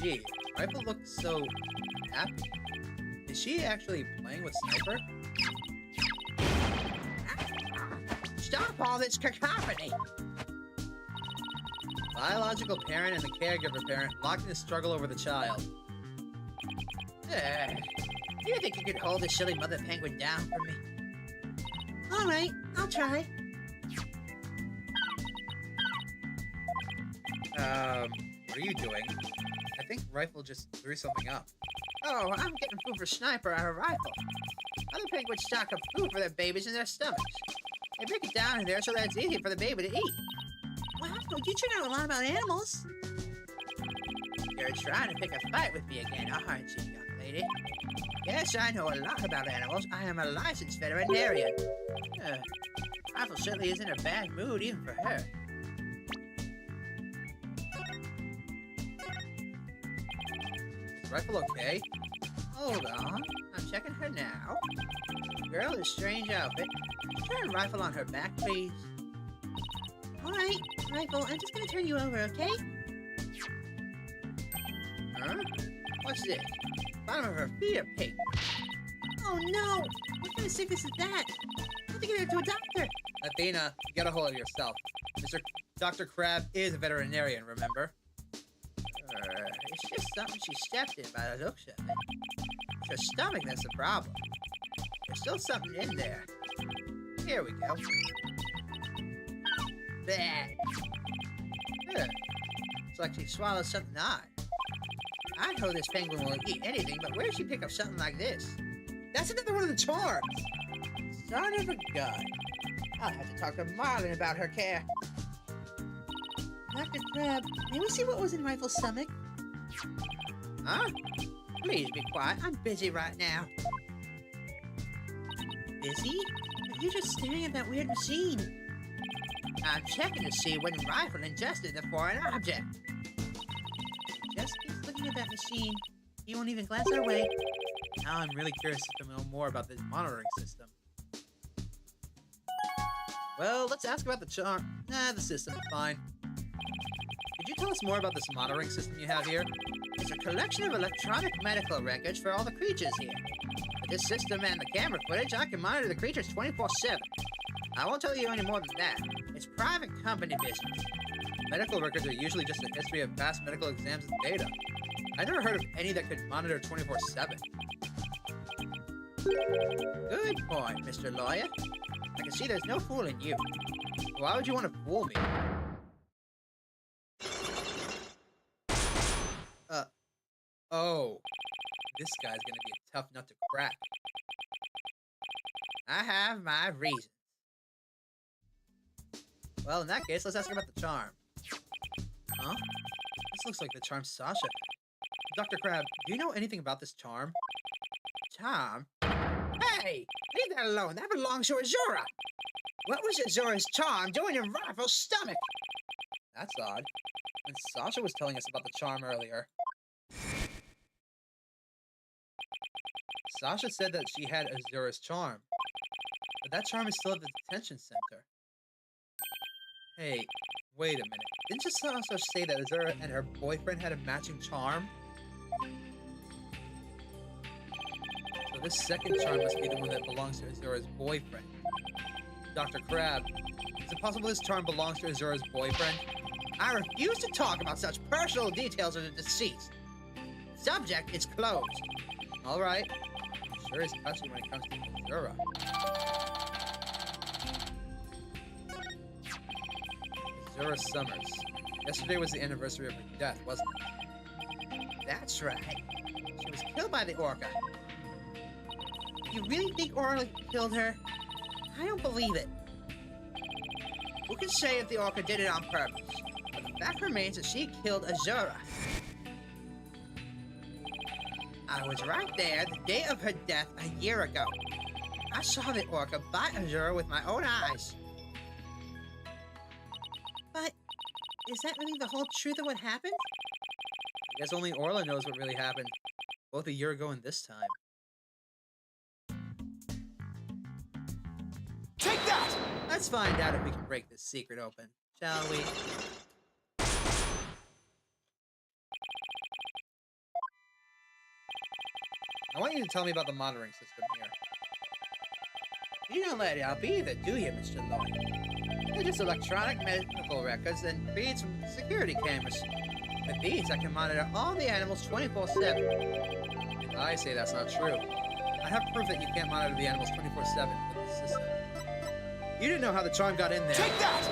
Gee, Rifle looked so happy. Is she actually playing with Sniper? Stop all this cacophony! Biological parent and the caregiver parent locked in a struggle over the child. Do you think you could hold this silly mother penguin down for me? All right, I'll try. What are you doing? I think Rifle just threw something up. Oh, I'm getting food for Sniper out of Rifle. Other penguins stock up food for their babies in their stomachs. They break it down in there so that it's easy for the baby to eat. Wow, you two know a lot about animals. You're trying to pick a fight with me again, aren't you, young lady? Yes, I know a lot about animals. I am a licensed veterinarian. Rifle certainly isn't in a bad mood, even for her. Is Rifle okay? Hold on. I'm checking her now. Girl in a strange outfit. Turn Rifle on her back, please. All right, Rifle, I'm just gonna turn you over, okay? Huh? What's this? Bottom of her feet are pink. Oh no! What kind of sickness is that? I have to get her to a doctor. Athena, get a hold of yourself. Dr. Crab is a veterinarian, remember? It's just something she stepped in by the looks of it. It's her stomach that's the problem. There's still something in there. Here we go. Bleh. It's like she swallowed something odd. I know this penguin will eat anything, but where did she pick up something like this? That's another one of the charms! Son of a gun. I'll have to talk to Marlin about her care. Dr. Crab, may we see what was in Rifle's stomach? Huh? Please be quiet. I'm busy right now. Busy? But you're just staring at that weird machine. I'm checking to see when Rifle ingested the foreign object. He just keeps looking at that machine. he won't even glance our way. Now I'm really curious to know more about the monitoring system. Well, let's ask about the charm. Nah, the system is fine. Could you tell us more about this monitoring system you have here? It's a collection of electronic medical records for all the creatures here. With this system and the camera footage, I can monitor the creatures 24/7. I won't tell you any more than that. It's private company business. Medical records are usually just a history of past medical exams and data. I never heard of any that could monitor 24/7. Good point, Mr. Lawyer. I can see there's no fooling you. Why would you want to fool me? Oh. This guy's gonna be a tough nut to crack. I have my reasons. Well, in that case, let's ask her about the charm. Huh? This looks like the charm Sasha had. Dr. Crab, do you know anything about this charm? Charm? Hey! Leave that alone. That belongs to Azura. What was Azura's charm doing in Rival's stomach? That's odd. And Sasha was telling us about the charm earlier. Sasha said that she had Azura's charm. But that charm is still at the detention center. Hey, wait a minute. Didn't you Sasha say that Azura and her boyfriend had a matching charm? So this second charm must be the one that belongs to Azura's boyfriend. Dr. Crab, is it possible this charm belongs to Azura's boyfriend? I refuse to talk about such personal details of the deceased. Subject is closed. All right. Sure is touchy when it comes to Azura. Azura Summers. Yesterday was the anniversary of her death, wasn't it? That's right. She was killed by the orca. You really think Orca killed her? I don't believe it. Who can say if the orca did it on purpose? But the fact remains that she killed Azura. I was right there the day of her death a year ago. I saw the orca bite Azura with my own eyes. But is that really the whole truth of what happened? I guess only Orla knows what really happened, both a year ago and this time. Take that! Let's find out if we can break this secret open, shall we? I want you to tell me about the monitoring system here. You don't let it out either, do you, Mr. Lawyer? They're just electronic medical records and feeds from security cameras. With these, I can monitor all the animals 24/7. And I say that's not true. I have proof that you can't monitor the animals 24/7 with this system. You didn't know how the charm got in there. Take that!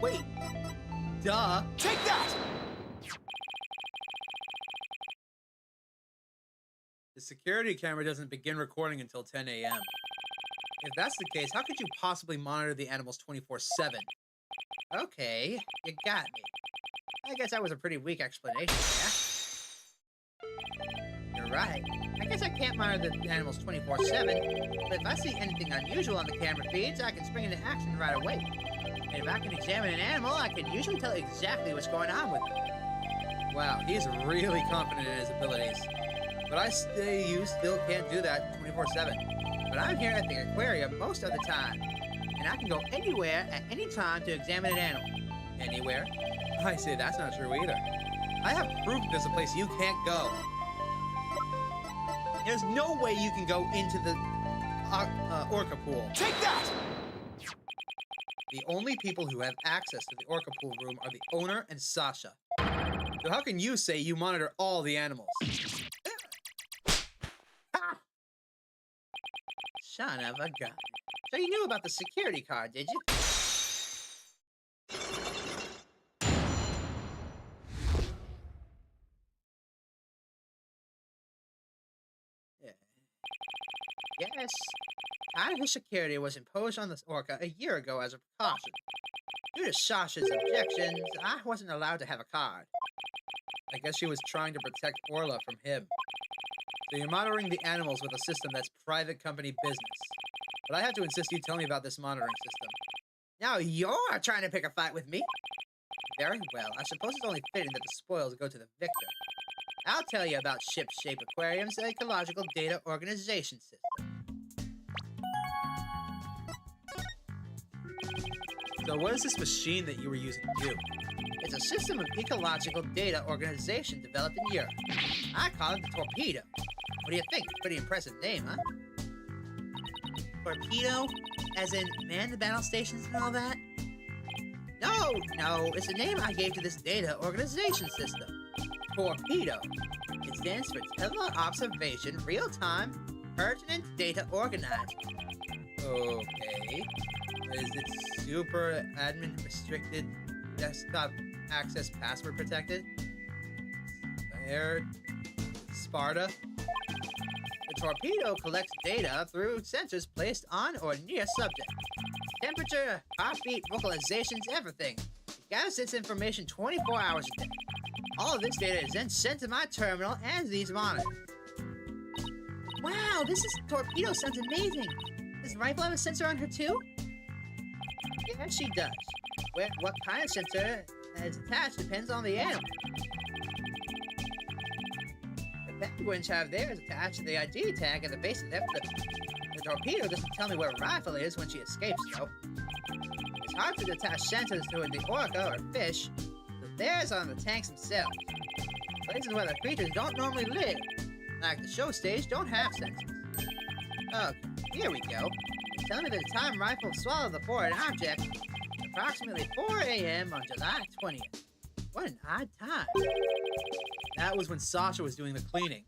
Wait. Duh. Take that! The security camera doesn't begin recording until 10 a.m. If that's the case, how could you possibly monitor the animals 24/7? Okay, you got me. I guess that was a pretty weak explanation, yeah? You're right. I guess I can't monitor the animals 24/7, but if I see anything unusual on the camera feeds, I can spring into action right away. And if I can examine an animal, I can usually tell exactly what's going on with it. Wow, he's really confident in his abilities. But I say you still can't do that 24/7. But I'm here at the aquarium most of the time, and I can go anywhere at any time to examine an animal. Anywhere? I say that's not true either. I have proof there's a place you can't go. There's no way you can go into the orca pool. Take that! The only people who have access to the orca pool room are the owner and Sasha. So how can you say you monitor all the animals? Son of a gun. So you knew about the security card, did you? Yes. Time of security was imposed on this orca a year ago as a precaution. Due to Sasha's objections, I wasn't allowed to have a card. I guess she was trying to protect Orla from him. So you're monitoring the animals with a system that's private company business. But I have to insist you tell me about this monitoring system. Now you're trying to pick a fight with me? Very well. I suppose it's only fitting that the spoils go to the victor. I'll tell you about Ship-Shape Aquarium's ecological data organization system. So what is this machine that you were using to do? It's a system of ecological data organization developed in Europe. I call it the Torpedo. What do you think? Pretty impressive name, huh? Torpedo? As in man the battle stations and all that? No, it's the name I gave to this data organization system. Torpedo. It stands for Tele-Observation Real-Time Pertinent Data Organizer. Okay. Is it super admin restricted, desktop access password protected? Sparta? The Torpedo collects data through sensors placed on or near subject. Temperature, heartbeat, vocalizations, everything. It gathers its information 24 hours a day. All of this data is then sent to my terminal and these monitors. Wow, Torpedo sounds amazing. Does Rifle have a sensor on her too? Yes, she does. What kind of sensor is attached depends on the animal. The penguins have theirs attached to the ID tag at the base of their flip. The Torpedo doesn't tell me where Rifle is when she escapes, though. It's hard to attach sensors to the orca or fish, but theirs are on the tanks themselves. Places where the creatures don't normally live, like the show stage, don't have sensors. Okay, here we go. It's telling me that the time Rifle swallowed the foreign object, approximately 4 a.m. on July 20th. What an odd time. That was when Sasha was doing the cleaning.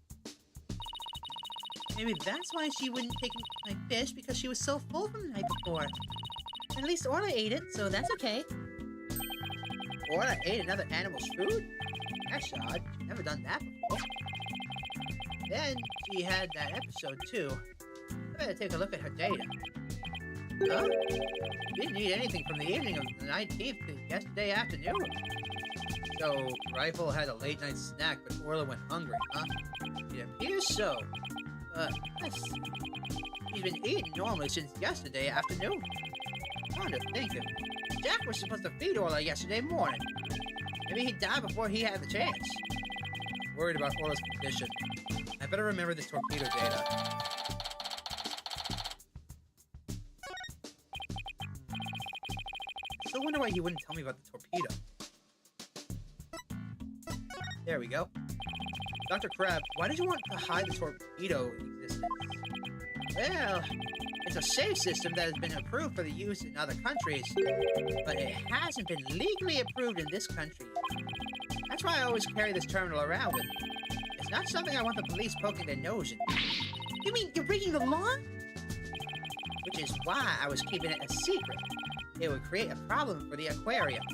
Maybe that's why she wouldn't take my fish, because she was so full from the night before. At least Orla ate it, so that's okay. Orla ate another animal's food? That's odd. She's never done that before. Then she had that episode too. I better take a look at her data. Huh? Didn't eat anything from the evening of the 19th to yesterday afternoon. So, Rifle had a late night snack, but Orla went hungry, huh? It appears so. Let's see. She's been eating normally since yesterday afternoon. Come to think of it, Jack was supposed to feed Orla yesterday morning. Maybe he died before he had the chance. Worried about Orla's condition. I better remember this Torpedo data. I still wonder why he wouldn't tell me about the Torpedo. There we go. Dr. Crab, why did you want to hide the Torpedo existence? Well, it's a safe system that has been approved for the use in other countries, but it hasn't been legally approved in this country. That's why I always carry this terminal around with me. It's not something I want the police poking their nose in. You mean you're breaking the law? Which is why I was keeping it a secret. It would create a problem for the aquarium.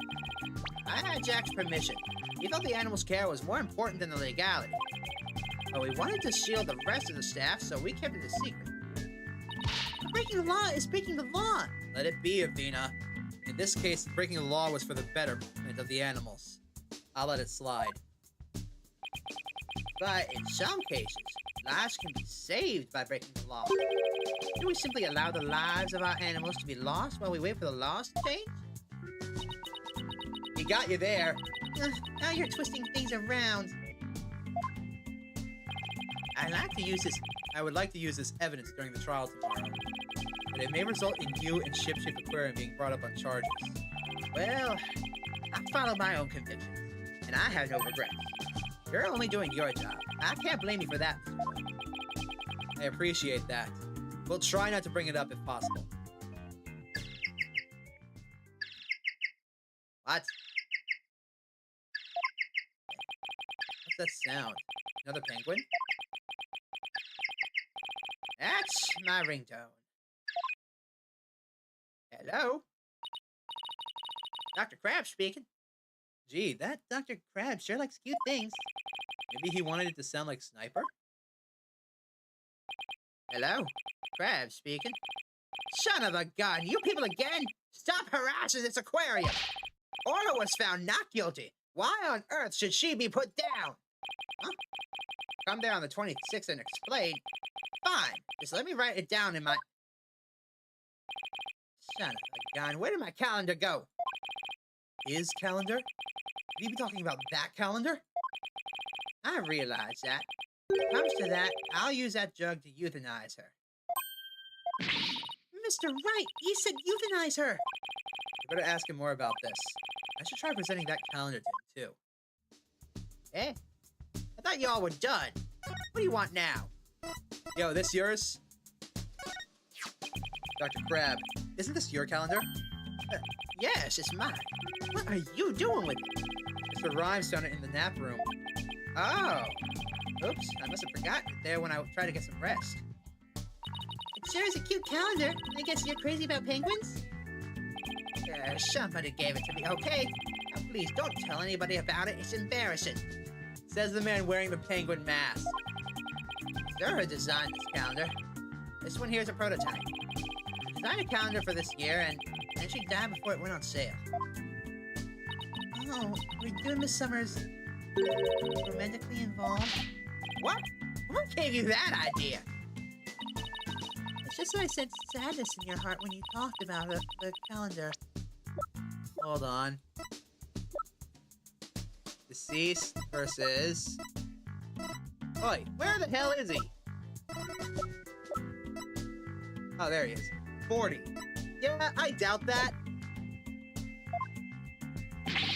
I had Jack's permission. He felt the animal's care was more important than the legality. But we wanted to shield the rest of the staff, so we kept it a secret. Breaking the law is breaking the law. Let it be, Athena. In this case, breaking the law was for the betterment of the animals. I'll let it slide. But in some cases, lives can be saved by breaking the law. Do we simply allow the lives of our animals to be lost while we wait for the laws to change? He got you there. Now you're twisting things around. I would like to use this evidence during the trial tomorrow. But it may result in you and Ship-Shape Aquarium being brought up on charges. Well, I follow my own convictions, and I have no regrets. You're only doing your job. I can't blame you for that. I appreciate that. We'll try not to bring it up if possible. What? What's that sound? Another penguin? That's my ringtone. Hello? Dr. Crab speaking. Gee, that Dr. Crab sure likes cute things. Maybe he wanted it to sound like Sniper? Hello? Crab speaking. Son of a gun, you people again? Stop harassing this aquarium! Orla was found not guilty. Why on earth should she be put down? Huh? Come there on the 26th and explain. Fine. Just let me write it down in my... Son of a gun, where did my calendar go? His calendar? Could he be talking about that calendar? I realize that. When it comes to that, I'll use that jug to euthanize her. Mr. Wright, he said euthanize her. You better ask him more about this. I should try presenting that calendar to him, too. Eh? I thought y'all were done. What do you want now? Yo, this yours? Dr. Crab, isn't this your calendar? Yes, it's mine. What are you doing with it? Mr. Rhymes found it in the nap room. Oh. Oops, I must have forgotten it there when I tried to get some rest. It sure is a cute calendar. I guess you're crazy about penguins? Somebody gave it to me, okay? Now please don't tell anybody about it. It's embarrassing. Says the man wearing the penguin mask. Zara designed this calendar. This one here is a prototype. She designed a calendar for this year, and then she died before it went on sale. Oh, were you and Miss Summers romantically involved? What? Who gave you that idea? It's just that I said sadness in your heart when you talked about the calendar. Hold on. Deceased versus... Oi, where the hell is he? Oh, there he is. 40. Yeah, I doubt that.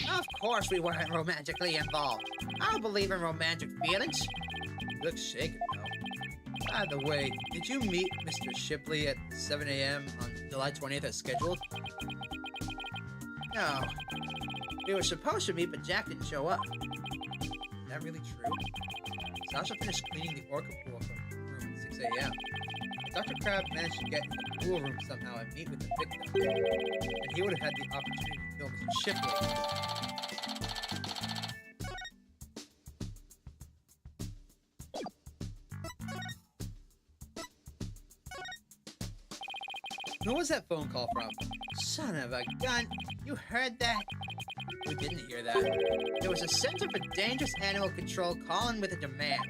Of course we weren't romantically involved. I don't believe in romantic feelings. You look shaken, though. By the way, did you meet Mr. Shipley at 7 a.m. on July 20th as scheduled? No. We were supposed to meet, but Jack didn't show up. Is that really true? Sasha finished cleaning the orca pool from room at 6 a.m. Dr. Crab managed to get in the pool room somehow and meet with the victim. And he would have had the opportunity to kill Mr. Shipley. Who was that phone call from? Son of a gun. You heard that? We didn't hear that. There was a Center for Dangerous Animal Control calling with a demand.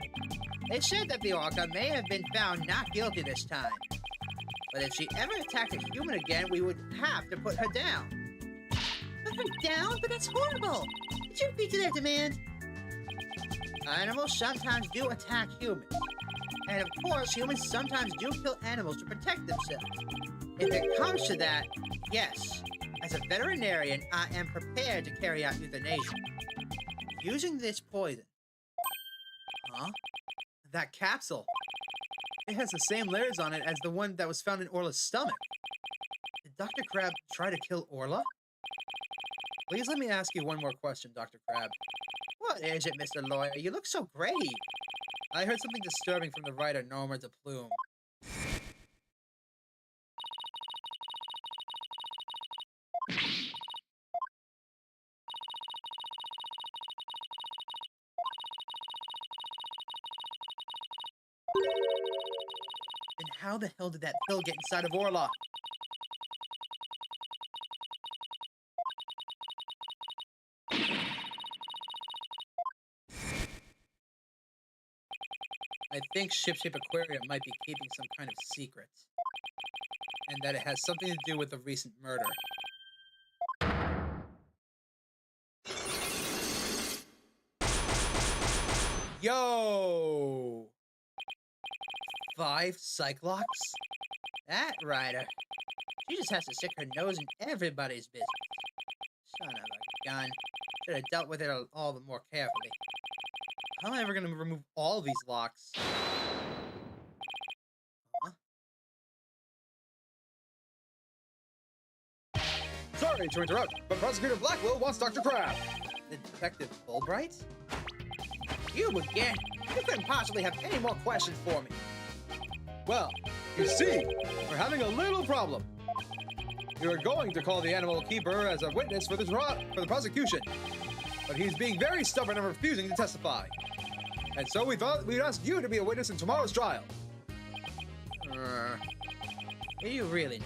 They said that the orca may have been found not guilty this time. But if she ever attacked a human again, we would have to put her down. Put her down? But that's horrible. Did you agree to their demand? Animals sometimes do attack humans. And of course, humans sometimes do kill animals to protect themselves. If it comes to that, yes. As a veterinarian, I am prepared to carry out euthanasia. Using this poison. Huh? That capsule. It has the same layers on it as the one that was found in Orla's stomach. Did Dr. Crab try to kill Orla? Please let me ask you one more question, Dr. Crab. What is it, Mr. Lawyer? You look so grave. I heard something disturbing from the writer Norma de Plume. Then how the hell did that pill get inside of Orla? I think Ship-Shape Aquarium might be keeping some kind of secret. And that it has something to do with the recent murder. Yo! 5 Cyclops? That writer. She just has to stick her nose in everybody's business. Son of a gun. Should have dealt with it all the more carefully. How am I ever going to remove all these locks? Huh? Sorry, Sorry to interrupt, but Prosecutor Blackwell wants Dr. Crab. The Detective Fulbright? You again? You couldn't possibly have any more questions for me. Well, you see, we're having a little problem. We were going to call the animal keeper as a witness for the prosecution, but he's being very stubborn and refusing to testify. And so we thought we'd ask you to be a witness in tomorrow's trial. You really know?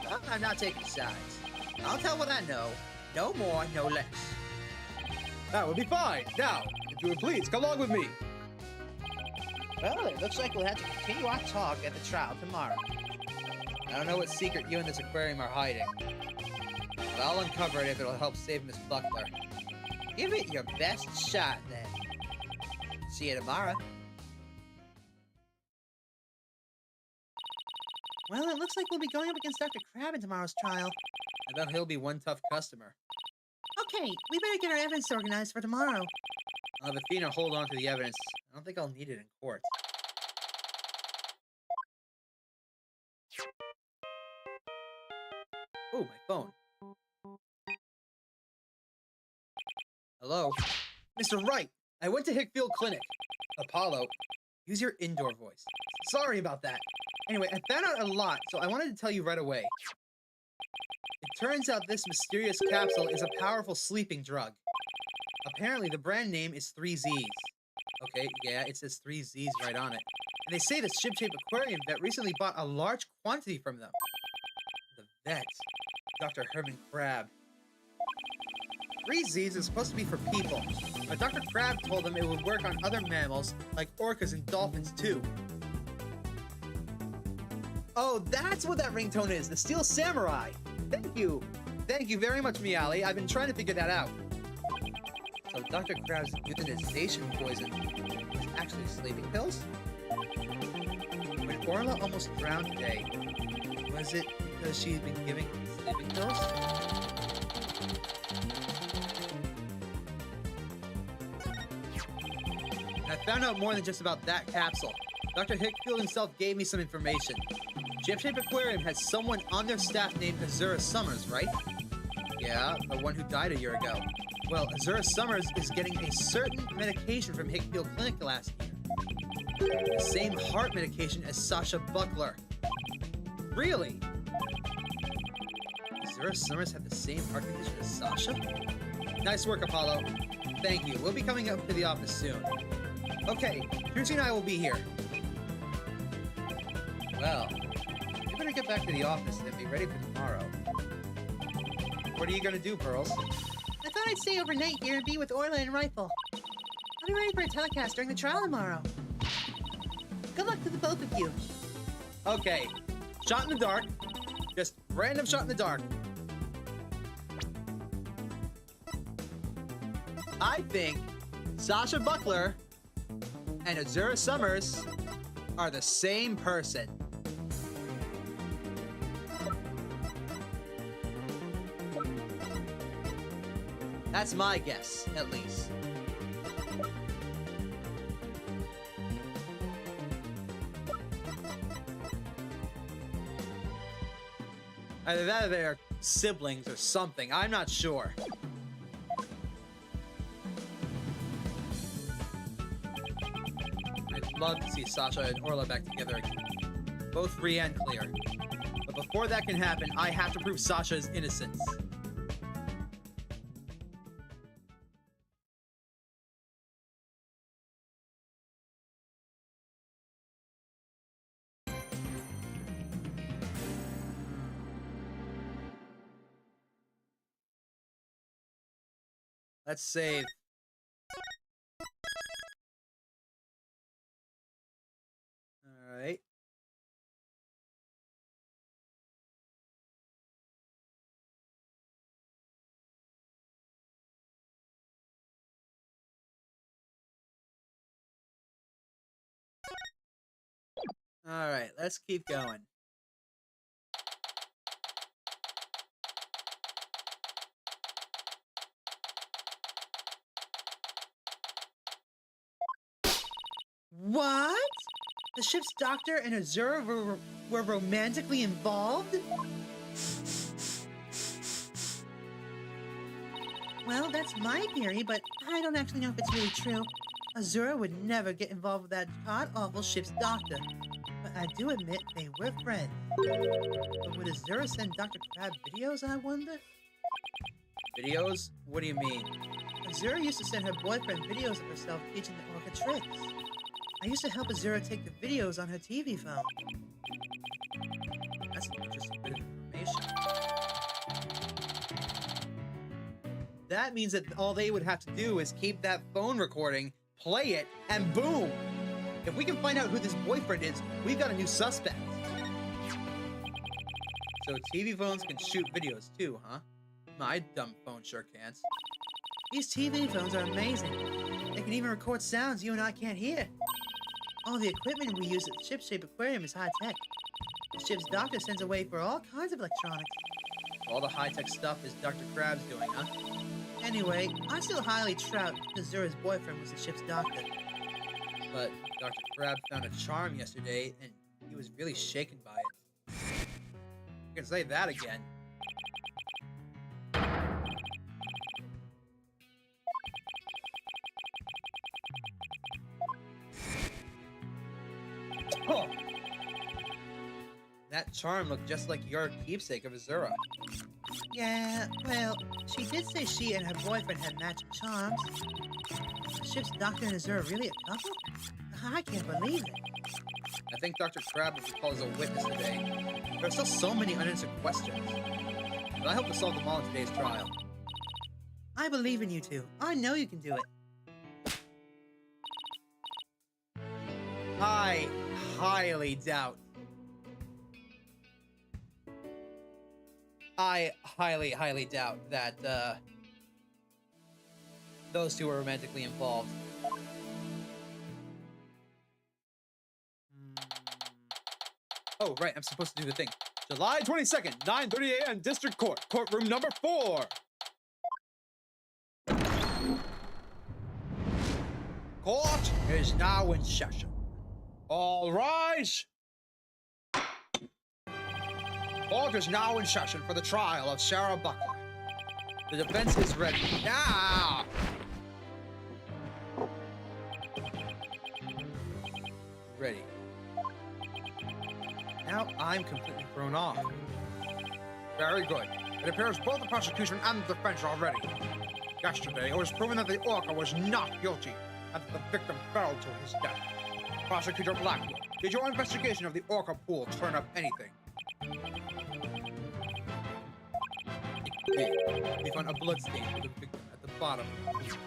Well, I'm not taking sides. I'll tell what I know. No more, no less. That would be fine. Now, if you would please come along with me. Well, it looks like we'll have to continue our talk at the trial tomorrow. I don't know what secret you and this aquarium are hiding, but I'll uncover it if it'll help save Miss Buckler. Give it your best shot, then. See you tomorrow. Well, it looks like we'll be going up against Dr. Crab in tomorrow's trial. I bet he'll be one tough customer. Okay, we better get our evidence organized for tomorrow. I'll have Athena hold on to the evidence. I don't think I'll need it in court. Oh, my phone. Hello? Mr. Wright, I went to Hickfield Clinic. Apollo, use your indoor voice. Sorry about that. Anyway, I found out a lot, so I wanted to tell you right away. It turns out this mysterious capsule is a powerful sleeping drug. Apparently, the brand name is 3Zs. Okay, yeah, it says 3Zs right on it. And they say the ship-shaped aquarium vet recently bought a large quantity from them. The vet, Dr. Herman Crab. 3Zs is supposed to be for people, but Dr. Crab told them it would work on other mammals, like orcas and dolphins, too. Oh, that's what that ringtone is, the Steel Samurai. Thank you. Thank you very much, Miali. I've been trying to figure that out. So Dr. Crab's euthanization poison was actually sleeping pills? When Orla almost drowned today, was it because she'd been giving sleeping pills? I found out more than just about that capsule. Dr. Hickfield himself gave me some information. Ship-shaped Aquarium has someone on their staff named Azura Summers, right? Yeah, the one who died a year ago. Well, Azura Summers is getting a certain medication from Hickfield Clinic last year. The same heart medication as Sasha Buckler. Really? Azura Summers had the same heart condition as Sasha? Nice work, Apollo. Thank you. We'll be coming up to the office soon. Okay, Trucy and I will be here. Well, we better get back to the office and be ready for tomorrow. What are you gonna do, Pearls? I thought I'd stay overnight here and be with Orla and Rifle. I'll be ready for a telecast during the trial tomorrow. Good luck to the both of you. Okay, shot in the dark. Just random shot in the dark. I think Sasha Buckler and Azura Summers are the same person. That's my guess, at least. Either that or they're siblings or something. I'm not sure. I'd love to see Sasha and Orla back together again. Both free and clear. But before that can happen, I have to prove Sasha's innocence. Let's save. All right. All right, let's keep going. What? The ship's doctor and Azura were romantically involved? Well, that's my theory, but I don't actually know if it's really true. Azura would never get involved with that god-awful ship's doctor. But I do admit they were friends. But would Azura send Dr. Crab videos, I wonder? Videos? What do you mean? Azura used to send her boyfriend videos of herself teaching the orca tricks. I used to help Azura take the videos on her TV phone. That's an interesting bit of information. That means that all they would have to do is keep that phone recording, play it, and boom! If we can find out who this boyfriend is, we've got a new suspect. So TV phones can shoot videos too, huh? My dumb phone sure can't. These TV phones are amazing. They can even record sounds you and I can't hear. All the equipment we use at the ship-shaped aquarium is high-tech. The ship's doctor sends away for all kinds of electronics. All the high-tech stuff is Dr. Crab's doing, huh? Anyway, I still highly doubt Azura's boyfriend was the ship's doctor. But Dr. Crab found a charm yesterday, and he was really shaken by it. You can say that again. Oh. That charm looked just like your keepsake of Azura. Yeah, well, she did say she and her boyfriend had matching charms. The ship's doctor and Azura really a couple? I can't believe it. I think Dr. Crab will be called as a witness today. There are still so many unanswered questions. But I hope to solve them all in today's trial. I believe in you two. I know you can do it. I highly doubt. I highly doubt that, those two are romantically involved. Oh, right, I'm supposed to do the thing. July 22nd, 9:30 a.m. District Court, courtroom number 4. Court is now in session. All rise. Court is now in session for the trial of Sarah Buckler. The defense is ready. Now! Ready. Now I'm completely thrown off. Very good. It appears both the prosecution and the defense are ready. Yesterday, it was proven that the orca was not guilty and that the victim fell to his death. Prosecutor Blackwood, did your investigation of the orca pool turn up anything? It did. We found a bloodstain for the victim at the bottom of the pool.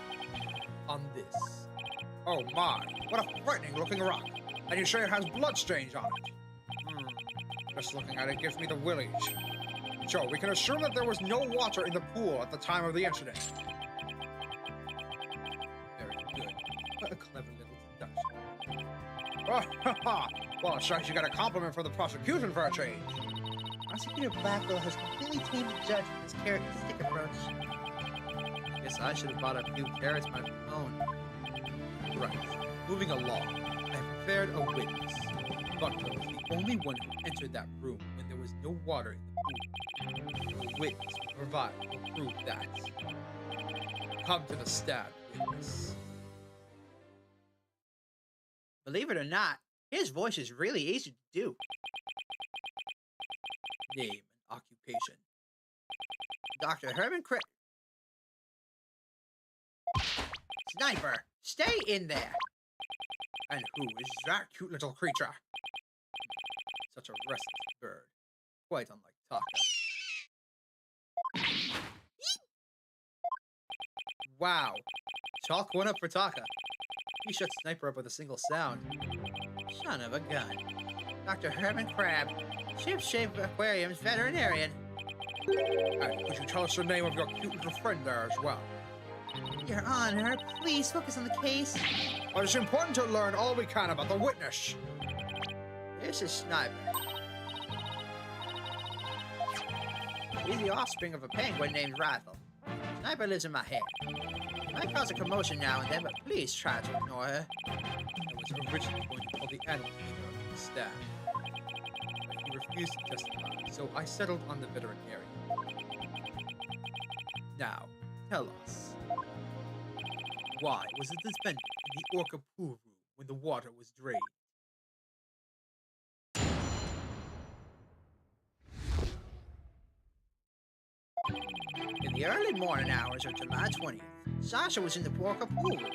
On this. Oh my, what a frightening looking rock. And you say it has bloodstains on it. Just looking at it gives me the willies. So, we can assume that there was no water in the pool at the time of the incident. Very good. What a clever little deduction. Well, it strikes you got a compliment for the prosecution for a change. Prosecutor Blackwell has completely tamed the judge with his carrot and stick approach. Guess I should have bought a few carrots of my own. Right. Moving along. I have prepared a witness. Buckler was the only one who entered that room when there was no water in the pool. The witness we provide will prove that. Come to the stand, witness. Believe it or not, his voice is really easy to do. Name and occupation. Dr. Herman Cra... Sniper, stay in there! And who is that cute little creature? Such a restless bird. Quite unlike Taka. Wow. Chalk one up for Taka. He shut Sniper up with a single sound. Son of a gun. Dr. Herman Crab, ship-shaped aquarium's veterinarian. And could you tell us the name of your cute little friend there as well? Your Honor, please focus on the case. But it's important to learn all we can about the witness. This is Sniper. He's the offspring of a penguin named Rifle. Sniper lives in my head. Might cause a commotion now and then, but please try to ignore her. I was originally going to call the animal leader of the staff. But he refused to testify, so I settled on the veterinarian. Now, Tell us, why was the defendant in the orca pool room when the water was drained? In the early morning hours of July 20th, Sasha was in the orca pool room.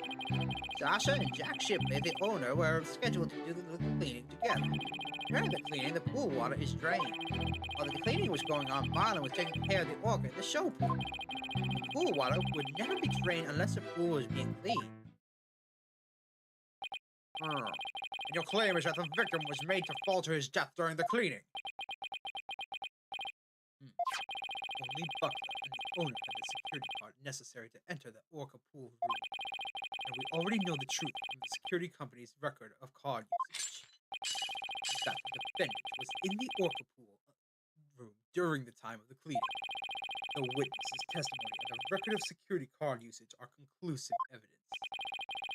Sasha and Jack Shipley, the owner, were scheduled to do the cleaning together. During the cleaning, the pool water is drained. While the cleaning was going on, Marlon was taking care of the orca in the show pool. The pool water would never be drained unless the pool was being cleaned. And your claim is that the victim was made to fall to his death during the cleaning. Only Buckler and the owner had the security card necessary to enter the orca pool room. And we already know the truth from the security company's record of card usage. That the defendant was in the orca pool room during the time of the cleaning. The witness's testimony and the record of security card usage are conclusive evidence.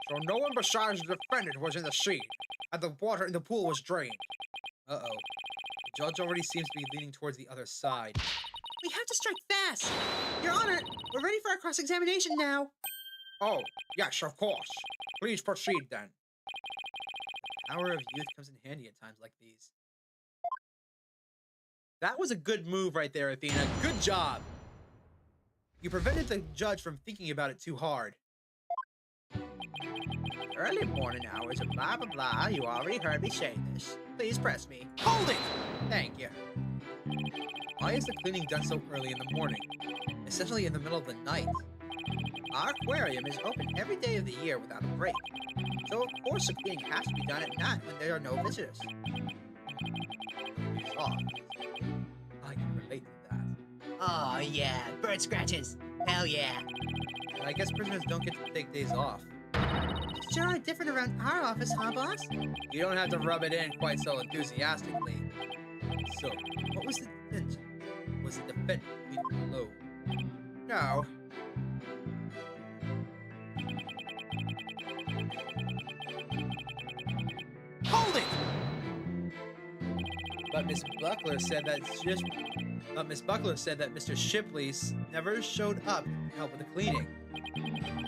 So no one besides the defendant was in the scene, and the water in the pool was drained. Uh-oh. The judge already seems to be leaning towards the other side. We have to strike fast! Your Honor, we're ready for our cross-examination now. Oh, yes, of course. Please proceed then. The power of youth comes in handy at times like these. That was a good move right there, Athena. Good job! You prevented the judge from thinking about it too hard. Early morning hours of blah blah blah, you already heard me say this. Please press me. Hold it! Thank you. Why is the cleaning done so early in the morning? Essentially in the middle of the night. Our aquarium is open every day of the year without a break. So of course the cleaning has to be done at night when there are no visitors. Oh, I can relate to that. Oh yeah, bird scratches. Hell yeah. And I guess prisoners don't get to take days off. Sure are different around our office, huh, boss? You don't have to rub it in quite so enthusiastically. So, what was the intention? Was the defendant pleading low? No. Hold it! But Miss Buckler said that Mr. Shipley never showed up to help with the cleaning.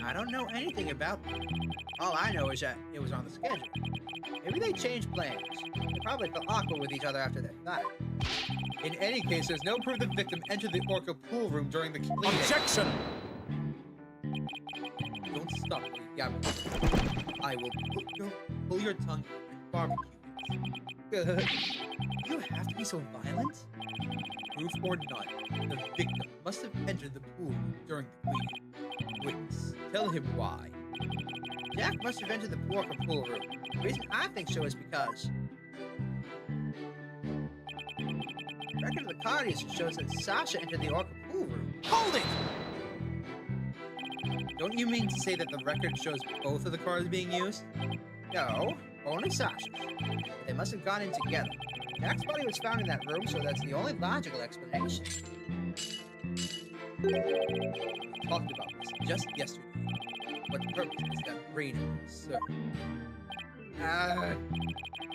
I don't know anything about that. All I know is that it was on the schedule. Maybe they changed plans. They probably felt awkward with each other after they fight. In any case, there's no proof the victim entered the orca pool room during the cleaning. Objection! Don't stop, Gavin. I will pull your tongue and barbecue it. You have to be so violent? Proof or not, the victim must have entered the pool during the cleaning. Witness, tell him why. Jack must have entered the orca pool room. The reason I think so is because the record of the card usage shows that Sasha entered the orca pool room. Hold it! Don't you mean to say that the record shows both of the cards being used? No, only Sasha's. But they must have gone in together. Jack's body was found in that room, so that's the only logical explanation. We talked about this just yesterday. What purpose does that brain serve?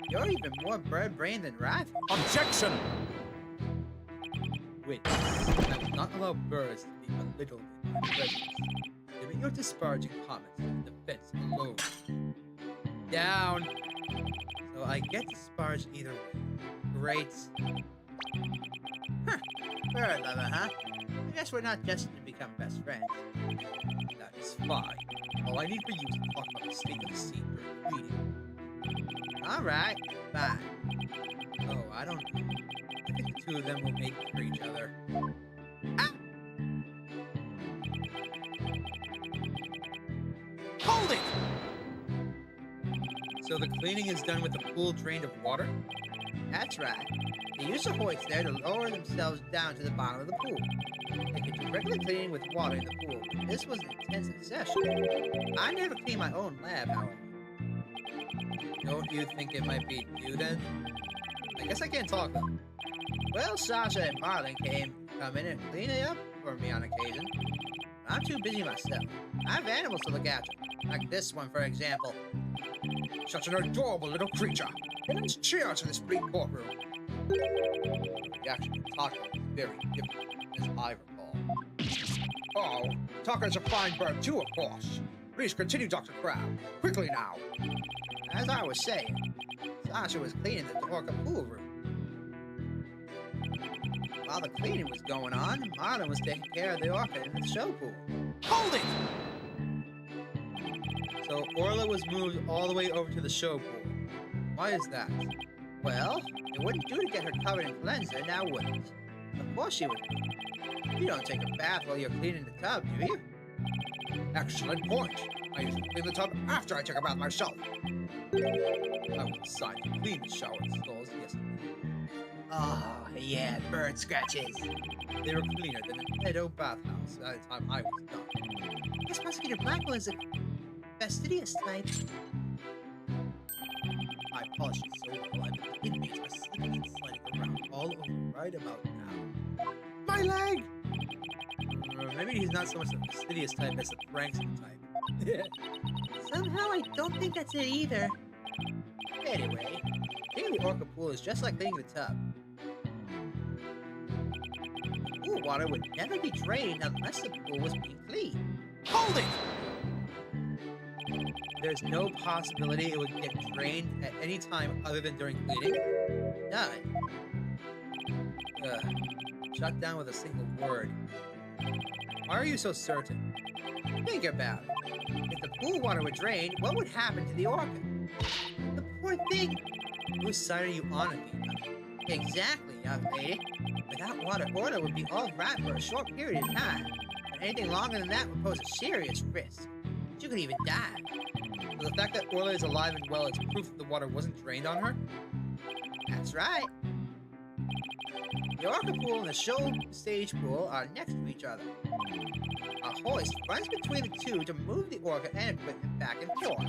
You're even more bird-brained than Rifle. Objection! Witness, I will not allow birds to be belittled in my presence. Limit your disparaging comments to the defense alone. Down! So I get disparaged either way. Great. Bird lover, huh? I guess we're not destined to become best friends. That is fine. All I need for you is to talk about the state of the scene during the meeting. Alright, fine. Oh, I don't know. I think the two of them will make it for each other. Ah! Hold it! So the cleaning is done with the pool drained of water? That's right. They use the hoists there to lower themselves down to the bottom of the pool. They could do regular cleaning with water in the pool, but this was an intensive session. I never cleaned my own lab, however. Don't you think it might be you then? I guess I can't talk though. Well, Sasha and Marlon come in and clean it up for me on occasion. I'm too busy myself. I have animals to look after, like this one, for example. Such an adorable little creature. And let's cheers in this bleak courtroom. The reaction to Taco is very different, as I recall. Oh, Talker's a fine bird too, of course. Please continue, Dr. Crab. Quickly now. As I was saying, Sasha was cleaning the orca pool room. While the cleaning was going on, Marlon was taking care of the orca in the show pool. Hold it! So Orla was moved all the way over to the show pool. Why is that? Well, it wouldn't do to get her covered in cleanser, now would it? Of course she would. You don't take a bath while you're cleaning the tub, do you? Excellent point. I usually clean the tub after I take a bath myself. I would decide to clean the shower stalls yesterday. Oh, yeah, bird scratches. They were cleaner than an Edo bathhouse by the time I was done. This Prosecutor Blackwell is a fastidious type. I polished it so well I bet the inmates are slipping and sliding around all over right about now. My leg! Maybe he's not so much the fastidious type as the prankster type. Somehow I don't think that's it either. Anyway, cleaning the orca pool is just like cleaning the tub. Pool water would never be drained unless the pool was being cleaned. Hold it! There's no possibility it would get drained at any time other than during cleaning. None. Shut down with a single word. Why are you so certain? Think about it. If the pool water were drained, what would happen to the orca? The poor thing. Whose side are you on, Athena? Exactly, young lady. Without water, Orla would be all right for a short period of time. But anything longer than that would pose a serious risk. She could even die. So the fact that Orla is alive and well is proof that the water wasn't drained on her? That's right. The orca pool and the show stage pool are next to each other. A hoist runs between the two to move the orca and equipment back and forth.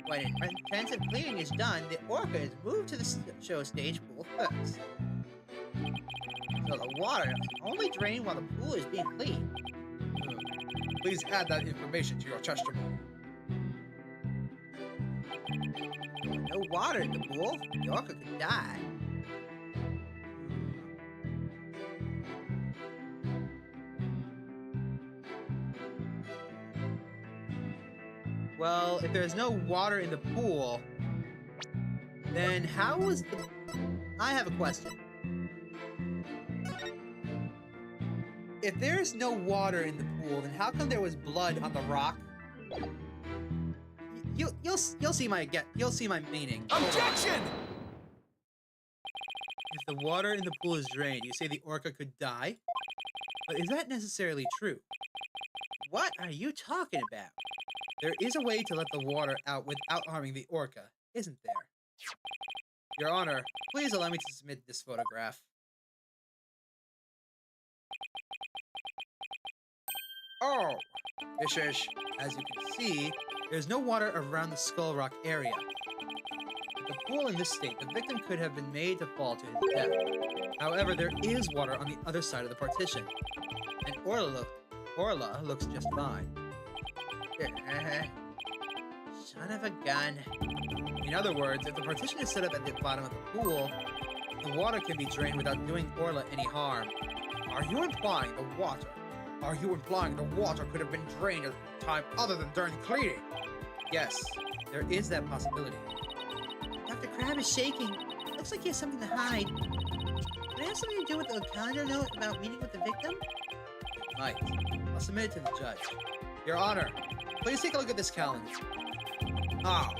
When intensive cleaning is done, the orca is moved to the show stage pool first. So the water is only drained while the pool is being cleaned. Please add that information to your testimony. With no water in the pool, the orca could die. Well, if there's no water in the pool, then how was the... I have a question. If there's no water in the pool, then how come there was blood on the rock? You'll see my meaning. Objection! If the water in the pool is drained, you say the orca could die? But is that necessarily true? What are you talking about? There is a way to let the water out without harming the orca, isn't there? Your Honor, please allow me to submit this photograph. Oh, this is... As you can see, there's no water around the Skull Rock area. With the pool in this state, the victim could have been made to fall to his death. However, there is water on the other side of the partition, and Orla looks just fine. Son of a gun. In other words, if the partition is set up at the bottom of the pool, the water can be drained without doing Orla any harm. Are you implying the water could have been drained at a time other than during cleaning? Yes, there is that possibility. Dr. Crab is shaking. Looks like he has something to hide. Could it have something to do with the calendar note about meeting with the victim? It might. I'll submit it to the judge. Your Honor, please take a look at this calendar. Ah,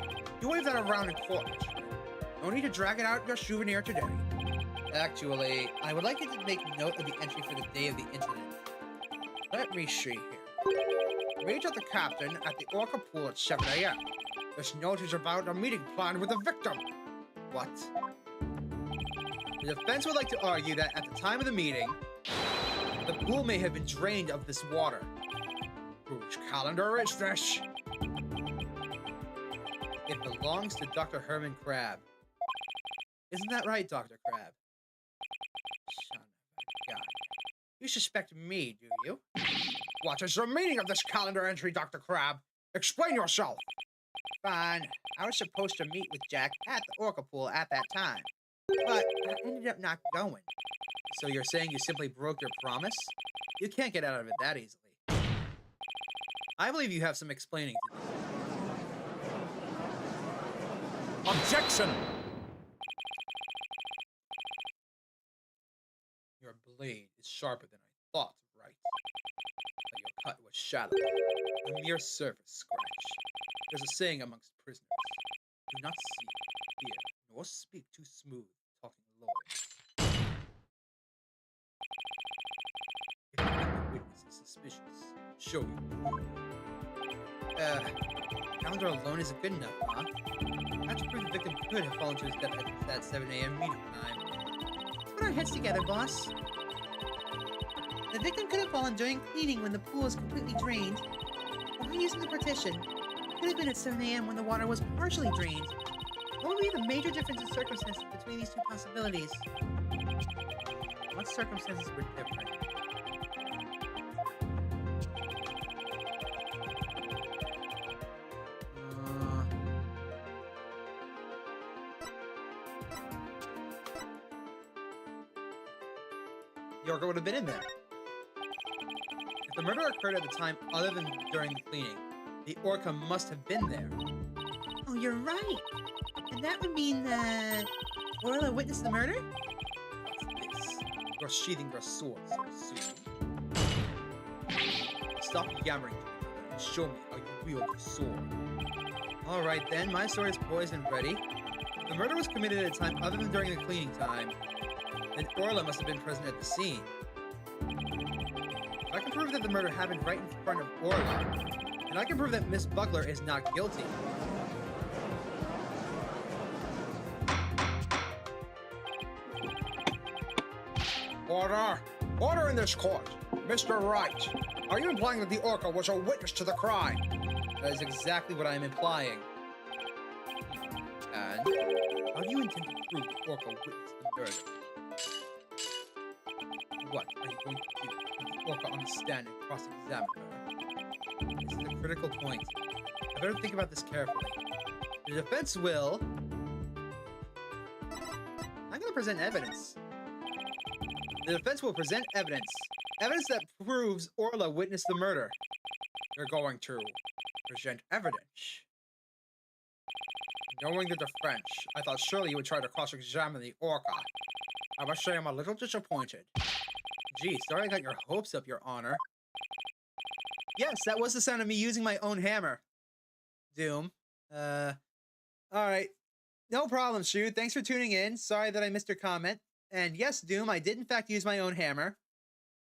you wave that around in court. No need to drag it out your souvenir today. Actually, I would like you to make note of the entry for the day of the incident. Let me see here. Meet at the captain at the orca pool at 7 a.m. This note is about a meeting planned with the victim. What? The defense would like to argue that at the time of the meeting, the pool may have been drained of this water. Whose calendar is this? It belongs to Dr. Herman Crab. Isn't that right, Dr. Crab? Son of a gun. You suspect me, do you? What is the meaning of this calendar entry, Dr. Crab? Explain yourself. Fine. I was supposed to meet with Jack at the orca pool at that time. But I ended up not going. So you're saying you simply broke your promise? You can't get out of it that easily. I believe you have some explaining to do. Objection! Your blade is sharper than I thought, right? But your cut was shallow, a mere surface scratch. There's a saying amongst prisoners: do not see, hear, nor speak too smooth, talking low. If you think the witness is suspicious, show you. Calendar alone isn't good enough, huh? Not to prove the victim could have fallen to his death at that 7 a.m. meeting time. Let's put our heads together, boss. The victim could have fallen during cleaning when the pool was completely drained, or using the partition. It could have been at 7 a.m. when the water was partially drained. What would be the major difference in circumstances between these two possibilities? What circumstances were different? The orca would have been in there. If the murder occurred at the time other than during the cleaning, the orca must have been there. Oh, you're right. And that would mean that Orla witnessed the murder? What's this? You're sheathing your sword so soon. Stop yammering to me and show me how you wield your sword. Alright then, my sword is poised and ready. If the murder was committed at a time other than during the cleaning time, then Orla must have been present at the scene. If I can prove that the murder happened right in front of Orla, then I can prove that Miss Buckler is not guilty. Order! Order in this court! Mr. Wright, are you implying that the orca was a witness to the crime? That is exactly what I am implying. And how do you intend to prove the orca witnessed the murder? What are you going to do? Put the orca on the stand and cross-examine her? This is a critical point. I better think about this carefully. The defense will... I'm going to present evidence. The defense will present evidence. Evidence that proves Orla witnessed the murder. You're going to present evidence. Knowing the French, I thought surely you would try to cross-examine the orca. I must say I'm a little disappointed. Gee, sorry I got your hopes up, Your Honor. Yes, that was the sound of me using my own hammer. Doom. Alright. No problem, Shu. Thanks for tuning in. Sorry that I missed your comment. And yes, Doom, I did in fact use my own hammer.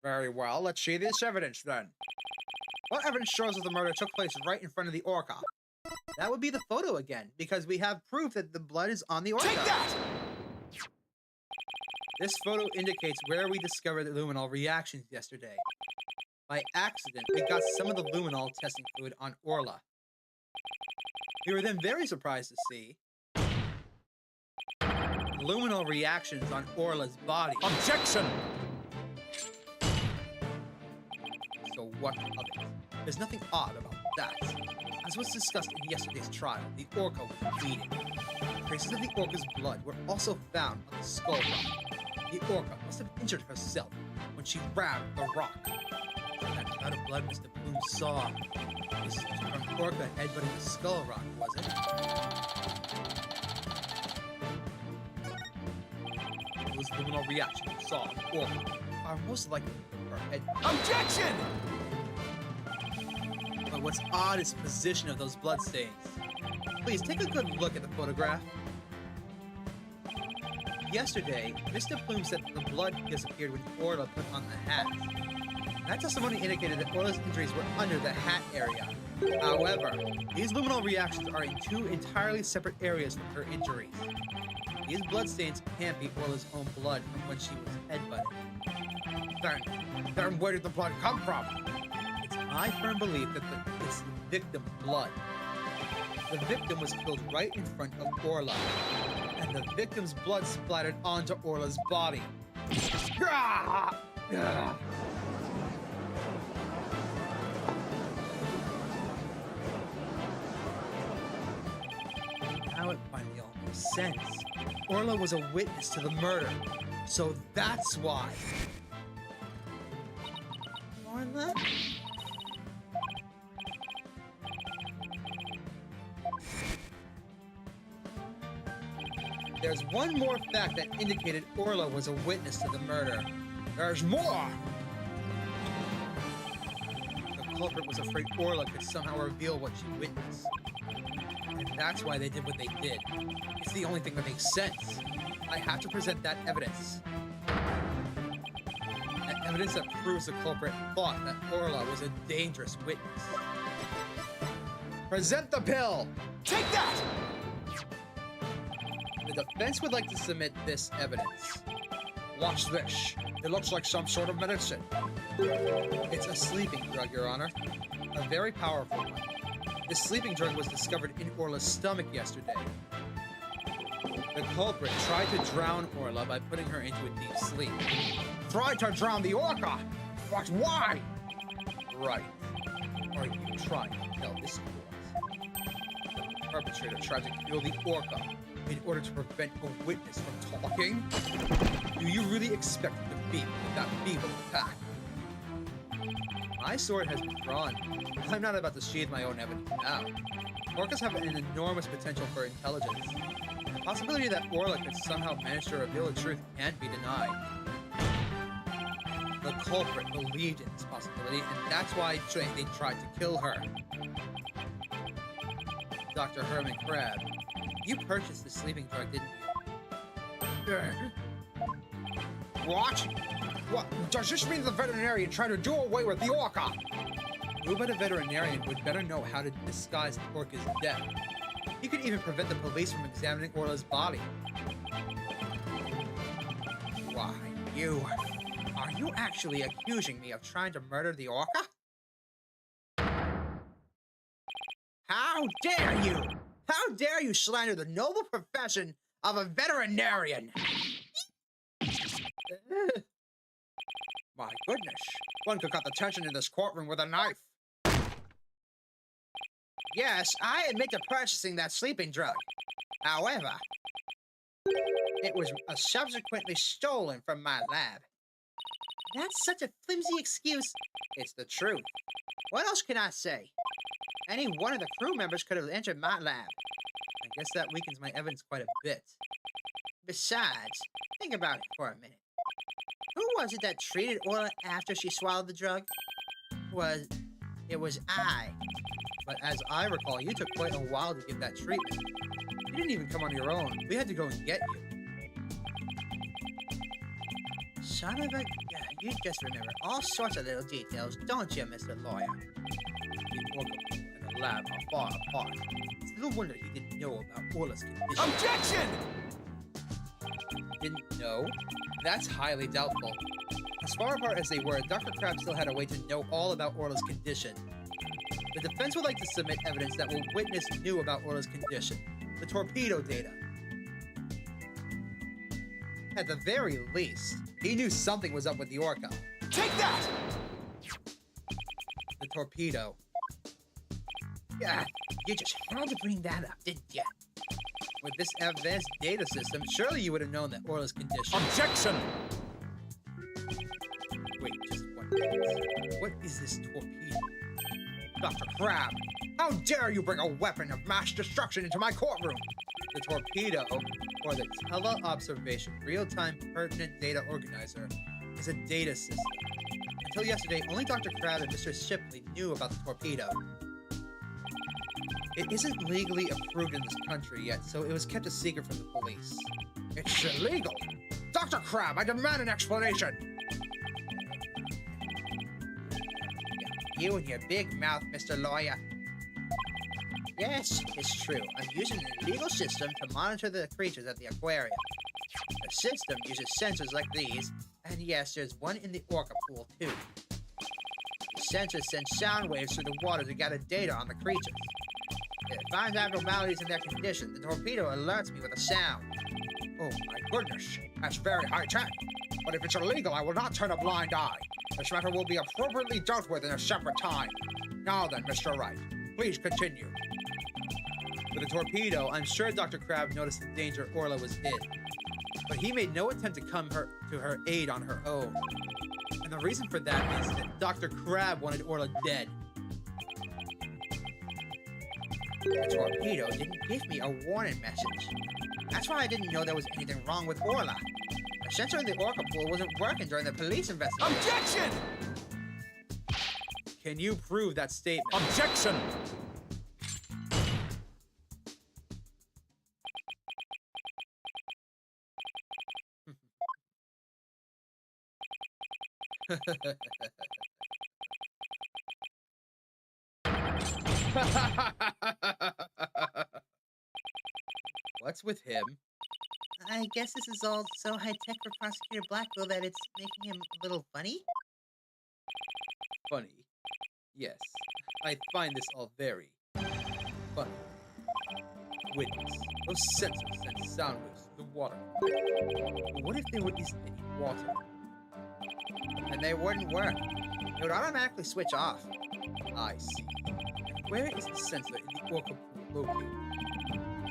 Very well, let's see this evidence then. What evidence shows that the murder took place right in front of the orca? That would be the photo again, because we have proof that the blood is on the orca. Take that! This photo indicates where we discovered the luminol reactions yesterday. By accident, we got some of the luminol testing fluid on Orla. We were then very surprised to see luminol reactions on Orla's body. Objection! So what of it? There's nothing odd about that. As was discussed in yesterday's trial, the orca was bleeding. Traces of the orca's blood were also found on the skull rock. The orca must have injured herself when she rammed the rock. That cloud of blood Mr. Bloom saw. This is from orca headbutting the skull rock, was it? Those luminal reactions you saw on the orca are most likely from her head. Objection! But what's odd is the position of those bloodstains. Please take a good look at the photograph. Yesterday, Mr. Plume said that the blood disappeared when Orla put on the hat. That testimony indicated that Orla's injuries were under the hat area. However, these luminal reactions are in two entirely separate areas from her injuries. These bloodstains can't be Orla's own blood from when she was headbutted. Then where did the blood come from? It's my firm belief that it's the victim's blood. The victim was killed right in front of Orla, and the victim's blood splattered onto Orla's body. Now it finally all makes sense. Orla was a witness to the murder, so that's why. Orla? There's one more fact that indicated Orla was a witness to the murder. There's more! The culprit was afraid Orla could somehow reveal what she witnessed. And that's why they did what they did. It's the only thing that makes sense. I have to present that evidence. That evidence that proves the culprit thought that Orla was a dangerous witness. Present the pill! Take that! The defense would like to submit this evidence. Watch this. It looks like some sort of medicine. It's a sleeping drug, Your Honor. A very powerful one. This sleeping drug was discovered in Orla's stomach yesterday. The culprit tried to drown Orla by putting her into a deep sleep. Tried to drown the orca! But why? Right. Are you trying to tell this court? The perpetrator tried to kill the orca in order to prevent a witness from talking? Do you really expect to defeat with that feeble attack? My sword has been drawn. I'm not about to sheathe my own evidence now. Orcas have an enormous potential for intelligence. The possibility that Orla could somehow manage to reveal the truth can't be denied. The culprit believed in this possibility, and that's why they tried to kill her. Dr. Herman Crab, you purchased the sleeping drug, didn't you? What? What? Does this mean the veterinarian tried to do away with the orca? Who but a veterinarian would better know how to disguise the orca's death? He could even prevent the police from examining Orla's body. Why, are you actually accusing me of trying to murder the orca? How dare you! How dare you slander the noble profession of a veterinarian? My goodness, one could cut the tension in this courtroom with a knife. Yes, I admit to purchasing that sleeping drug. However, it was subsequently stolen from my lab. That's such a flimsy excuse. It's the truth. What else can I say? Any one of the crew members could have entered my lab. I guess that weakens my evidence quite a bit. Besides, think about it for a minute. Who was it that treated Orla after she swallowed the drug? It was I. But as I recall, you took quite a while to get that treatment. You didn't even come on your own. We had to go and get you. Son of a... Yeah, you just remember all sorts of little details, don't you, Mr. Lawyer? The orca and the lab are far apart. It's little wonder he didn't know about Orla's condition. Objection! Didn't know? That's highly doubtful. As far apart as they were, Dr. Crab still had a way to know all about Orla's condition. The defense would like to submit evidence that a witness knew about Orla's condition. The torpedo data. At the very least, he knew something was up with the orca. Take that! The torpedo. Yeah, you just had to bring that up, didn't you? With this advanced data system, surely you would have known that Orla's condition... Objection! Wait, just 1 minute. What is this torpedo? Dr. Crab, how dare you bring a weapon of mass destruction into my courtroom? The torpedo, or the Tele-Observation Real-Time Pertinent Data Organizer, is a data system. Until yesterday, only Dr. Crab and Mr. Shipley knew about the torpedo. It isn't legally approved in this country yet, so it was kept a secret from the police. It's illegal! Dr. Crab, I demand an explanation! You and your big mouth, Mr. Lawyer. Yes, it's true. I'm using an illegal system to monitor the creatures at the aquarium. The system uses sensors like these, and yes, there's one in the orca pool, too. The sensors send sound waves through the water to gather data on the creatures. If it finds abnormalities in their condition, the torpedo alerts me with a sound. Oh my goodness, that's very high-tech. But if it's illegal, I will not turn a blind eye. This matter will be appropriately dealt with in a separate time. Now then, Mr. Wright, please continue. With the torpedo, I'm sure Dr. Crab noticed the danger Orla was in. But he made no attempt to come to her aid on her own. And the reason for that is that Dr. Crab wanted Orla dead. The torpedo didn't give me a warning message. That's why I didn't know there was anything wrong with Orla. The sensor in the orca pool wasn't working during the police investigation. Objection! Can you prove that statement? Objection! What's with him? I guess this is all so high-tech for Prosecutor Blackwell that it's making him a little funny? Funny. Yes, I find this all very funny. Witness, those sensors send sound waves to the water. But what if there isn't any water? And they wouldn't work. It would automatically switch off. I see. And where is the sensor in the orca pool located?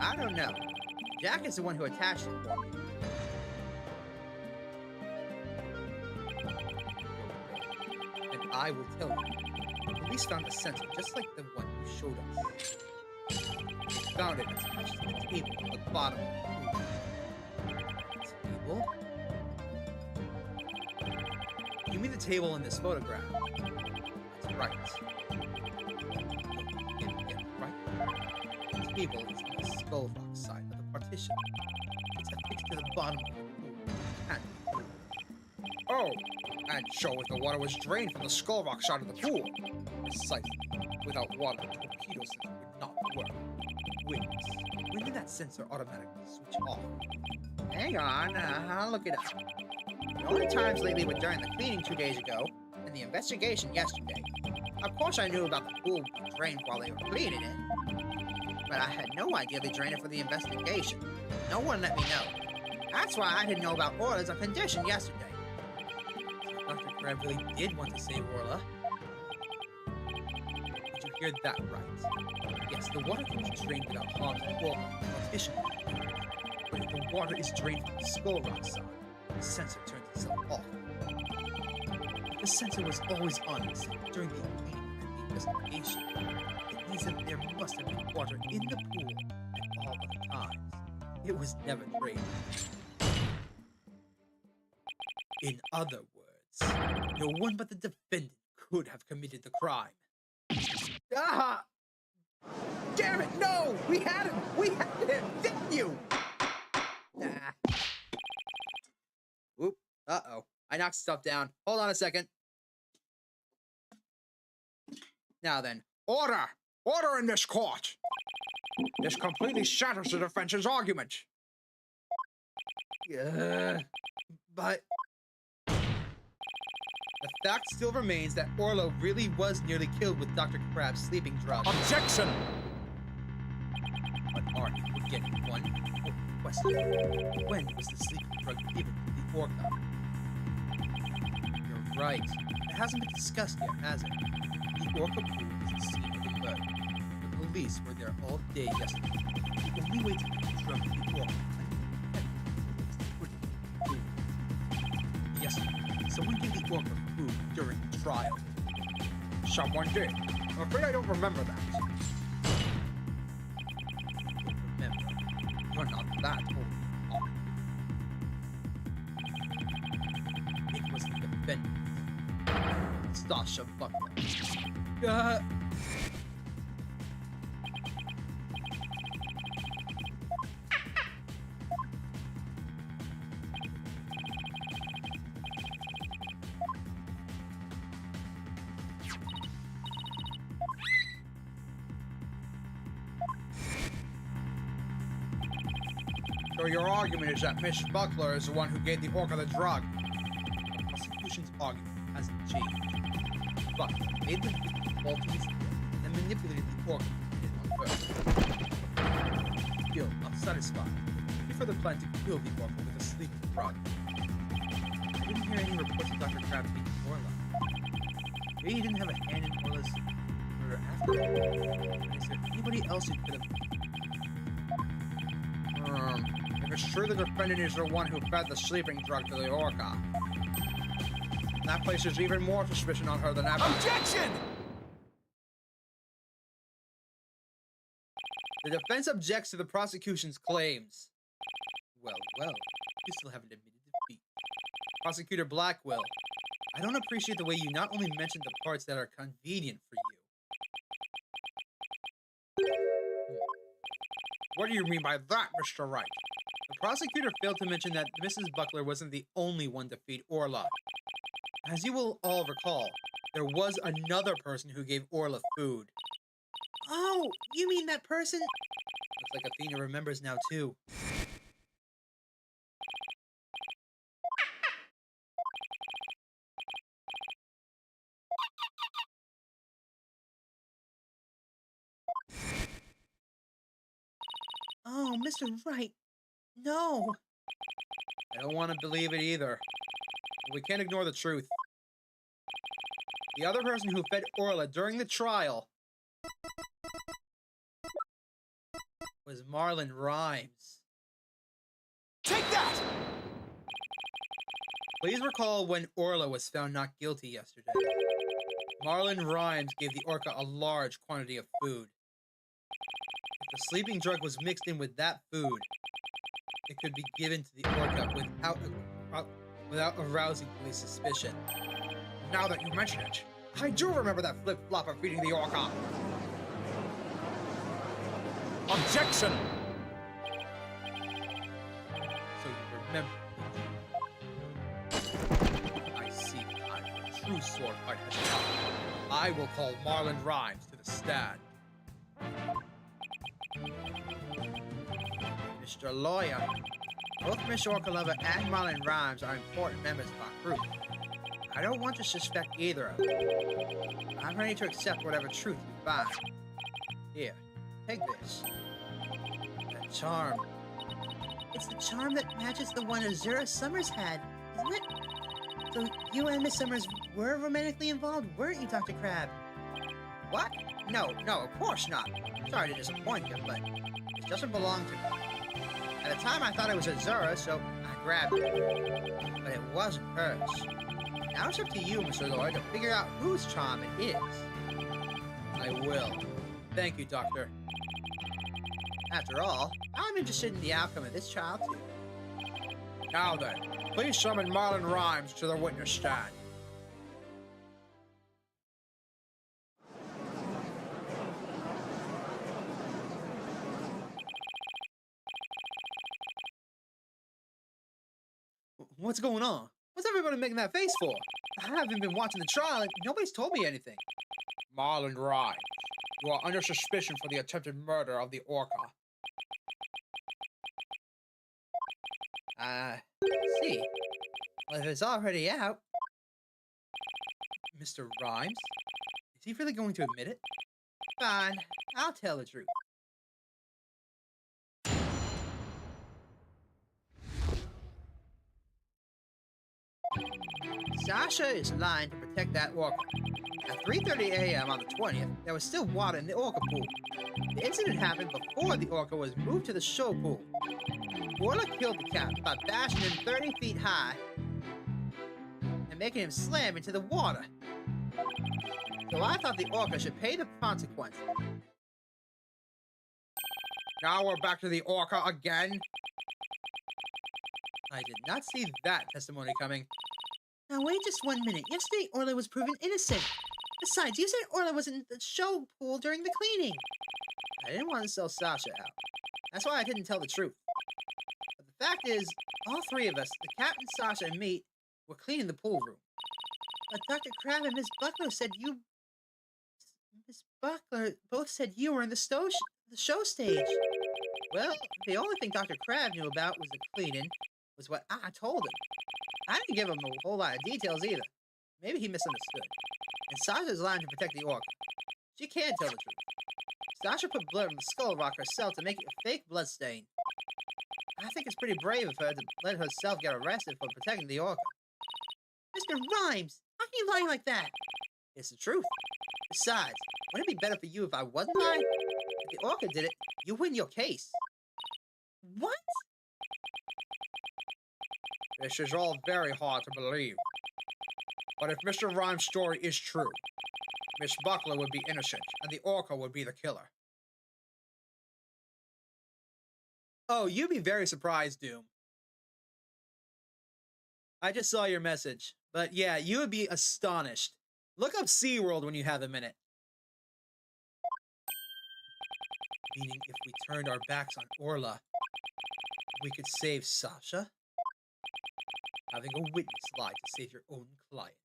I don't know. Jack is the one who attached it for me. And I will tell you. The police found a sensor just like the one you showed us. They found it attached to the table at the bottom of the pool. Table? You mean the table in this photograph? That's right. Yeah, right. The table is on the skull rock side of the partition. It's affixed to the bottom of the pool. Can't be moved. Oh, and so if the water was drained from the skull rock side of the pool. Precisely. Without water, the torpedo sensor would not work. Witness, when did that sensor automatically switch off? Hang on, I'll look it up. The only times lately were during the cleaning 2 days ago and the investigation yesterday. Of course I knew about the pool being drained while they were cleaning it. But I had no idea they drained it for the investigation. No one let me know. That's why I didn't know about Orla's condition yesterday. Dr. Crab really did want to save Orla. Did you hear that right? Yes, the water can be drained without harming Orla or partition. But if the water is drained from the skull rock side, the sensor turns itself off. The sensor was always on except during the cleaning and the investigation. It means that there must have been water in the pool at all other times. It was never drained. In other words, no one but the defendant could have committed the crime. Ah! Damn it, no! We had him! We had him! Didn't you? Nah. Oop. Uh-oh. I knocked stuff down. Hold on a second. Now then. Order! Order in this court! This completely shatters the defense's argument. But the fact still remains that Orlo really was nearly killed with Dr. Crab's sleeping drug. Objection! But Art would get one important question. When was the sleeping drug given to the orca? You're right. It hasn't been discussed yet, has it? The orca pool is the scene of the murder. The police were there all day yesterday. The only way to get the drug to the orca is to put it in the pool. Yesterday, someone gave the orca food during the trial. Someone did. I'm afraid I don't remember that. Remember, you're not that old. It was the defendant, Stasha Butler. So your argument is that Miss Buckler is the one who gave the orca the drug. The prosecution's argument hasn't changed. Butler made the victim fall to his death and then manipulated the orca to hit on her. Still not satisfied, he further planned to kill the orca with a sleeping drug. I didn't hear any reports of Dr. Crab being Orla. Maybe he didn't have a hand in Orla's murder after all. Is there anybody else who could have... If it's true the defendant is the one who fed the sleeping drug to the orca, that places even more suspicion on her than ever. Objection! The defense objects to the prosecution's claims. well. You still haven't admitted defeat. Prosecutor Blackwell, I don't appreciate the way you not only mentioned the parts that are convenient for you. What do you mean by that, Mr. Wright? The prosecutor failed to mention that Mrs. Buckler wasn't the only one to feed Orla. As you will all recall, there was another person who gave Orla food. Oh, you mean that person? Looks like Athena remembers now, too. Oh, Mr. Wright. No. I don't want to believe it either. But we can't ignore the truth. The other person who fed Orla during the trial was Marlon Rhymes. Take that! Please recall when Orla was found not guilty yesterday. Marlon Rhymes gave the orca a large quantity of food. If the sleeping drug was mixed in with that food, it could be given to the orca without arousing police suspicion. Now that you mention it, I do remember that flip-flopper feeding the orca. Objection! So you remember. I see the time for a true sword fight has come. I will call Marlon Rhymes to the stand. Mr. Lawyer, both Miss Orca Lover and Marlon Rhymes are important members of our group. I don't want to suspect either of them. I'm ready to accept whatever truth you find. Here, take this. That charm. It's the charm that matches the one Azura Summers had, isn't it? So you and Miss Summers were romantically involved, weren't you, Dr. Crab? What? No, of course not. Sorry to disappoint you, but it doesn't belong to me. At the time, I thought it was Azura, so I grabbed it. But it wasn't hers. Now it's up to you, Mr. Lord, to figure out whose charm it is. I will. Thank you, Doctor. After all, I'm interested in the outcome of this trial, too. Now then, please summon Marlon Rhymes to the witness stand. What's going on? What's everybody making that face for? I haven't been watching the trial and nobody's told me anything. Marlon Rhymes, you are under suspicion for the attempted murder of the orca. See. Well, if it's already out. Mr. Rhymes? Is he really going to admit it? Fine, I'll tell the truth. Sasha is lying to protect that orca. At 3:30 a.m. on the 20th, there was still water in the orca pool. The incident happened before the orca was moved to the show pool. Orla killed the cat by bashing him 30 feet high and making him slam into the water. So I thought the orca should pay the consequences. Now we're back to the orca again. I did not see that testimony coming. Now wait just 1 minute. Yesterday, Orla was proven innocent. Besides, you said Orla was in the show pool during the cleaning. I didn't want to sell Sasha out. That's why I didn't tell the truth. But the fact is, all three of us, the captain, Sasha, and me, were cleaning the pool room. But Dr. Crab and Miss Buckler said you... Miss Buckler both said you were in the show stage. Well, the only thing Dr. Crab knew about was the cleaning, was what I told him. I didn't give him a whole lot of details either. Maybe he misunderstood. And Sasha's lying to protect the orca. She can tell the truth. Sasha put blood on the skull rock herself to make it a fake blood stain. I think it's pretty brave of her to let herself get arrested for protecting the orca. Mr. Rhymes, how can you lie like that? It's the truth. Besides, wouldn't it be better for you if I wasn't lying? If the orca did it, you win your case. What? This is all very hard to believe. But if Mr. Rhymes' story is true, Miss Buckler would be innocent, and the orca would be the killer. Oh, you'd be very surprised, Doom. I just saw your message. But yeah, you would be astonished. Look up SeaWorld when you have a minute. Meaning if we turned our backs on Orla, we could save Sasha? Having a witness lie to save your own client.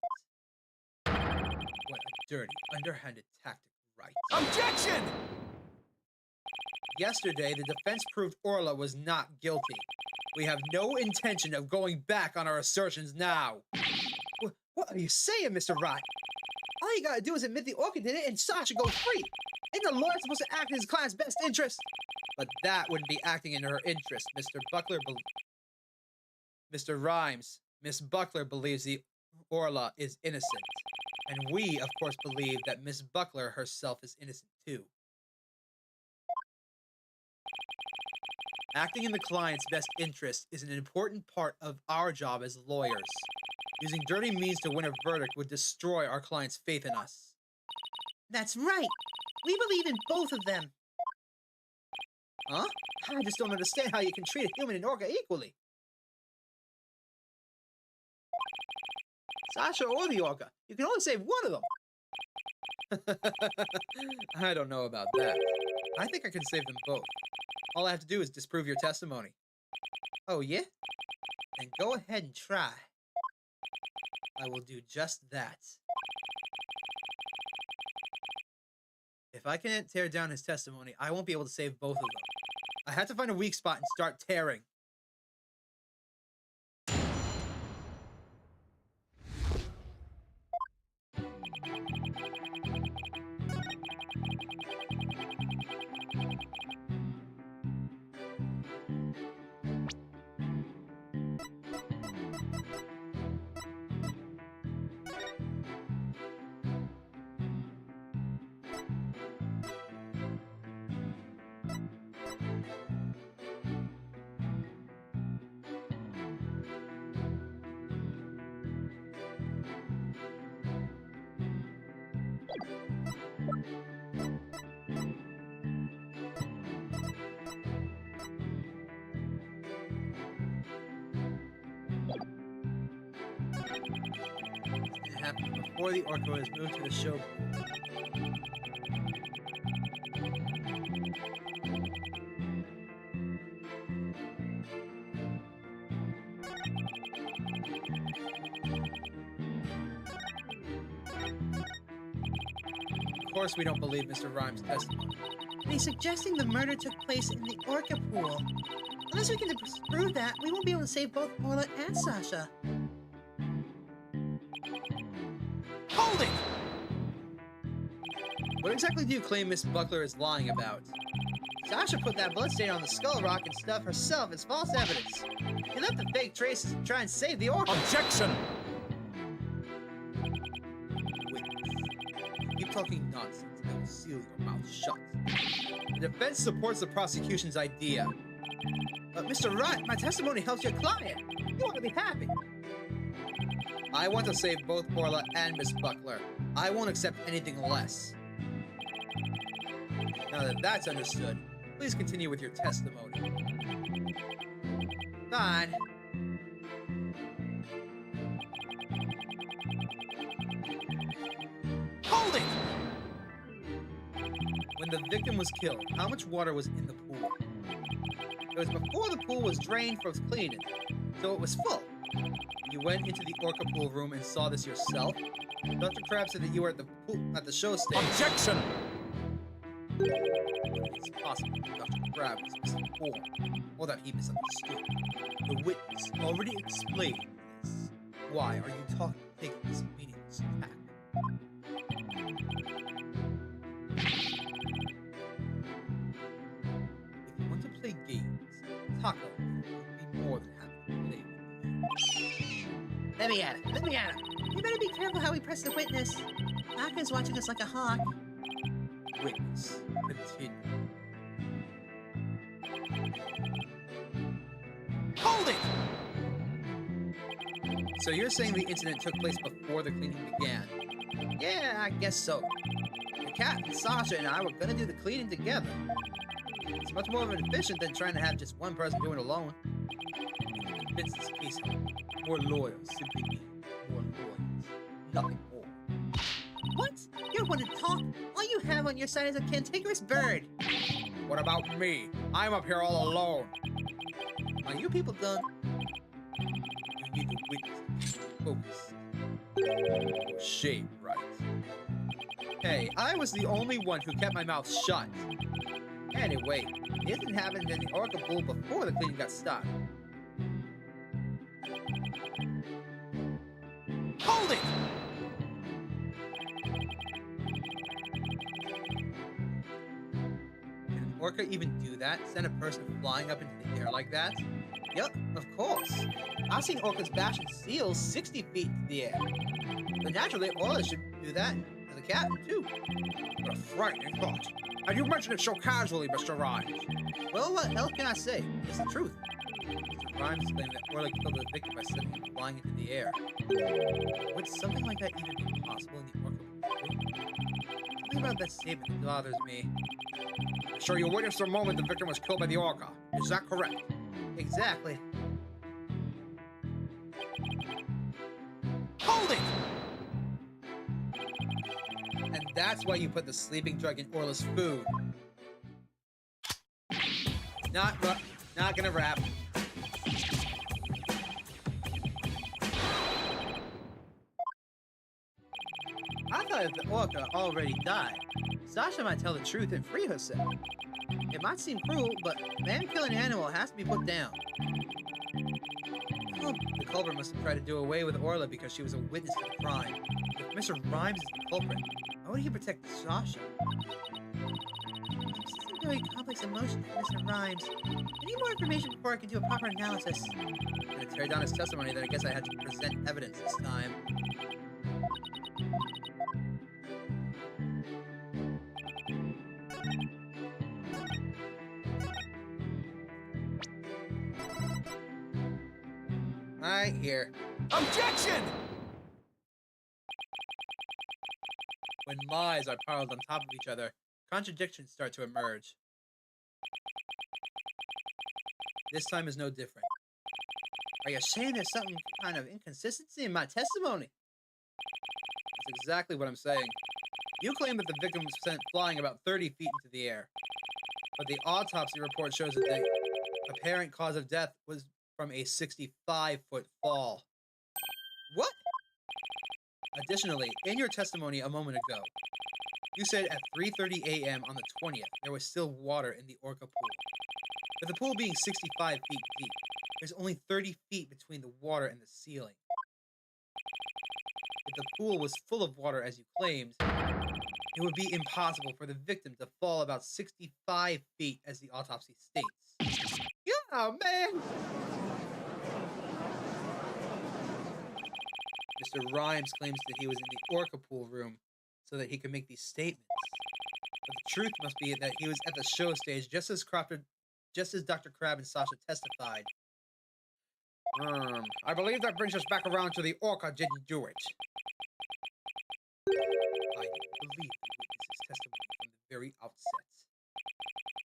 What a dirty, underhanded tactic, right? Objection! Yesterday, the defense proved Orla was not guilty. We have no intention of going back on our assertions now. What are you saying, Mr. Wright? All you gotta do is admit the orca did it and Sasha goes free. Isn't the lawyer supposed to act in his client's best interest? But that wouldn't be acting in her interest. Mr. Rhymes, Miss Buckler believes the Orla is innocent. And we, of course, believe that Miss Buckler herself is innocent too. Acting in the client's best interest is an important part of our job as lawyers. Using dirty means to win a verdict would destroy our client's faith in us. That's right. We believe in both of them. Huh? I just don't understand how you can treat a human and orca equally. Sasha or the orca, you can only save one of them. I don't know about that. I think I can save them both. All I have to do is disprove your testimony. Oh, yeah? Then go ahead and try. I will do just that. If I can't tear down his testimony, I won't be able to save both of them. I have to find a weak spot and start tearing. It happened before the orca was moved to the show. Of course we don't believe Mr. Rhymes' testimony. But he's suggesting the murder took place in the orca pool. Unless we can disprove that, we won't be able to save both Orla and Sasha. Hold it! What exactly do you claim Miss Buckler is lying about? Sasha put that bloodstain on the skull rock and stuff herself as false evidence. He left the fake traces to try and save the orca. Objection! Witness. You keep talking nonsense, I will seal your mouth shut. The defense supports the prosecution's idea. But Mr. Wright, my testimony helps your client. You want to be happy. I want to save both Orla and Miss Buckler. I won't accept anything less. Now that that's understood, please continue with your testimony. Fine. Hold it! When the victim was killed, how much water was in the pool? It was before the pool was drained for cleaning, so it was full. You went into the orca pool room and saw this yourself? Dr. Crab said that you were at the show stage. Objection! It's possible that Dr. Crab was misinformed, or that he misunderstood. The witness already explained this. Why are you taking this meaningless tack? If you want to play games, Taco would be more than happy to play with you. Let me at it. Let me at it. We better be careful how we press the witness. Aka's watching us like a hawk. Witness, continue. Hold it! So you're saying the incident took place before the cleaning began? Yeah, I guess so. The cat and Sasha and I were gonna do the cleaning together. It's much more efficient than trying to have just one person do it alone. convince this case more lawyers simply mean more lawyers. Nothing more. What? You're one to talk. All you have on your side is a cantankerous bird. What about me? I'm up here all alone. Are you people done? You need to witness. Focus. Shape, right? Hey, I was the only one who kept my mouth shut. Anyway, it didn't happen in the Orca pool before the cleaning got started. Hold it! Can an orca even do that? Send a person flying up into the air like that? Yup, of course. I've seen orcas bashing seals 60 feet into the air. But naturally, oilers should do that as a captain, too. What a frightening thought. And you mentioned it so casually, Mr. Rhymes. Well, what else can I say? It's the truth. Mr. Rhymes claimed that Orla killed the victim by sending him flying into the air. Would something like that even be possible in the Orca group? Something about that statement that bothers me. So you witnessed the moment the victim was killed by the orca. Is that correct? Exactly. Hold it! And that's why you put the sleeping drug in Orla's food. Not gonna rap. I thought if the orca already died, Sasha might tell the truth and free herself. It might seem cruel, but man killing an animal has to be put down. Oh, the culprit must have tried to do away with Orla because she was a witness to the crime. If Mr. Rhymes is the culprit, how would he protect Sasha? This is a very complex emotion for Mr. Rhymes. I need more information before I can do a proper analysis. I'm gonna tear down his testimony, then I guess I had to present evidence this time. Right here. Objection! When lies are piled on top of each other, contradictions start to emerge. This time is no different. Are you saying there's some kind of inconsistency in my testimony? That's exactly what I'm saying. You claim that the victim was sent flying about 30 feet into the air. But the autopsy report shows that the apparent cause of death was from a 65-foot fall. What? Additionally, in your testimony a moment ago, you said at 3:30 a.m. on the 20th, there was still water in the Orca pool. With the pool being 65 feet deep, there's only 30 feet between the water and the ceiling. If the pool was full of water as you claimed, it would be impossible for the victim to fall about 65 feet as the autopsy states. Yeah, man! Mr. Rhymes claims that he was in the Orca pool room so that he could make these statements. But the truth must be that he was at the show stage just as Dr. Crab and Sasha testified. I believe that brings us back around to the orca didn't do it. I believe the witness's testimony from the very outset.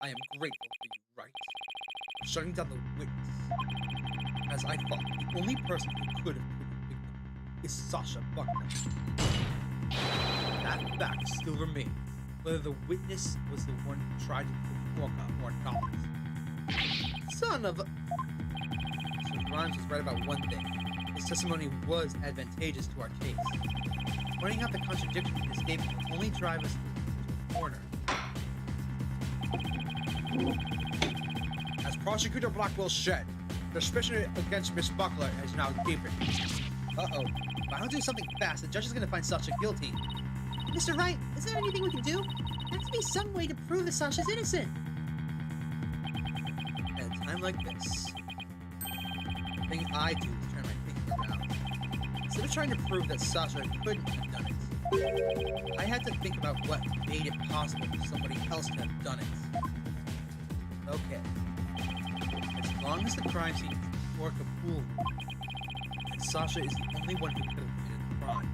I am grateful for you, Wright, for shutting down the witness. As I thought, the only person who could have killed the victim is Sasha Buckner. That fact still remains, whether the witness was the one who tried to kill the orca or not. Son of a... Mr. Rhymes was right about one thing. His testimony was advantageous to our case. Pointing out the contradiction in his statement will only drive us into a corner. As Prosecutor Blackwell said, suspicion against Miss Buckler has now deepened. Uh-oh. If I don't do something fast, the judge is going to find Sasha guilty. Mr. Wright, is there anything we can do? There has to be some way to prove that Sasha's innocent. At a time like this, the thing I do is turn my thinking around. Instead of trying to prove that Sasha couldn't have done it, I had to think about what made it possible for somebody else to have done it. Okay. As long as the crime scene is the Orca pool room, and Sasha is the only one who could have committed the crime,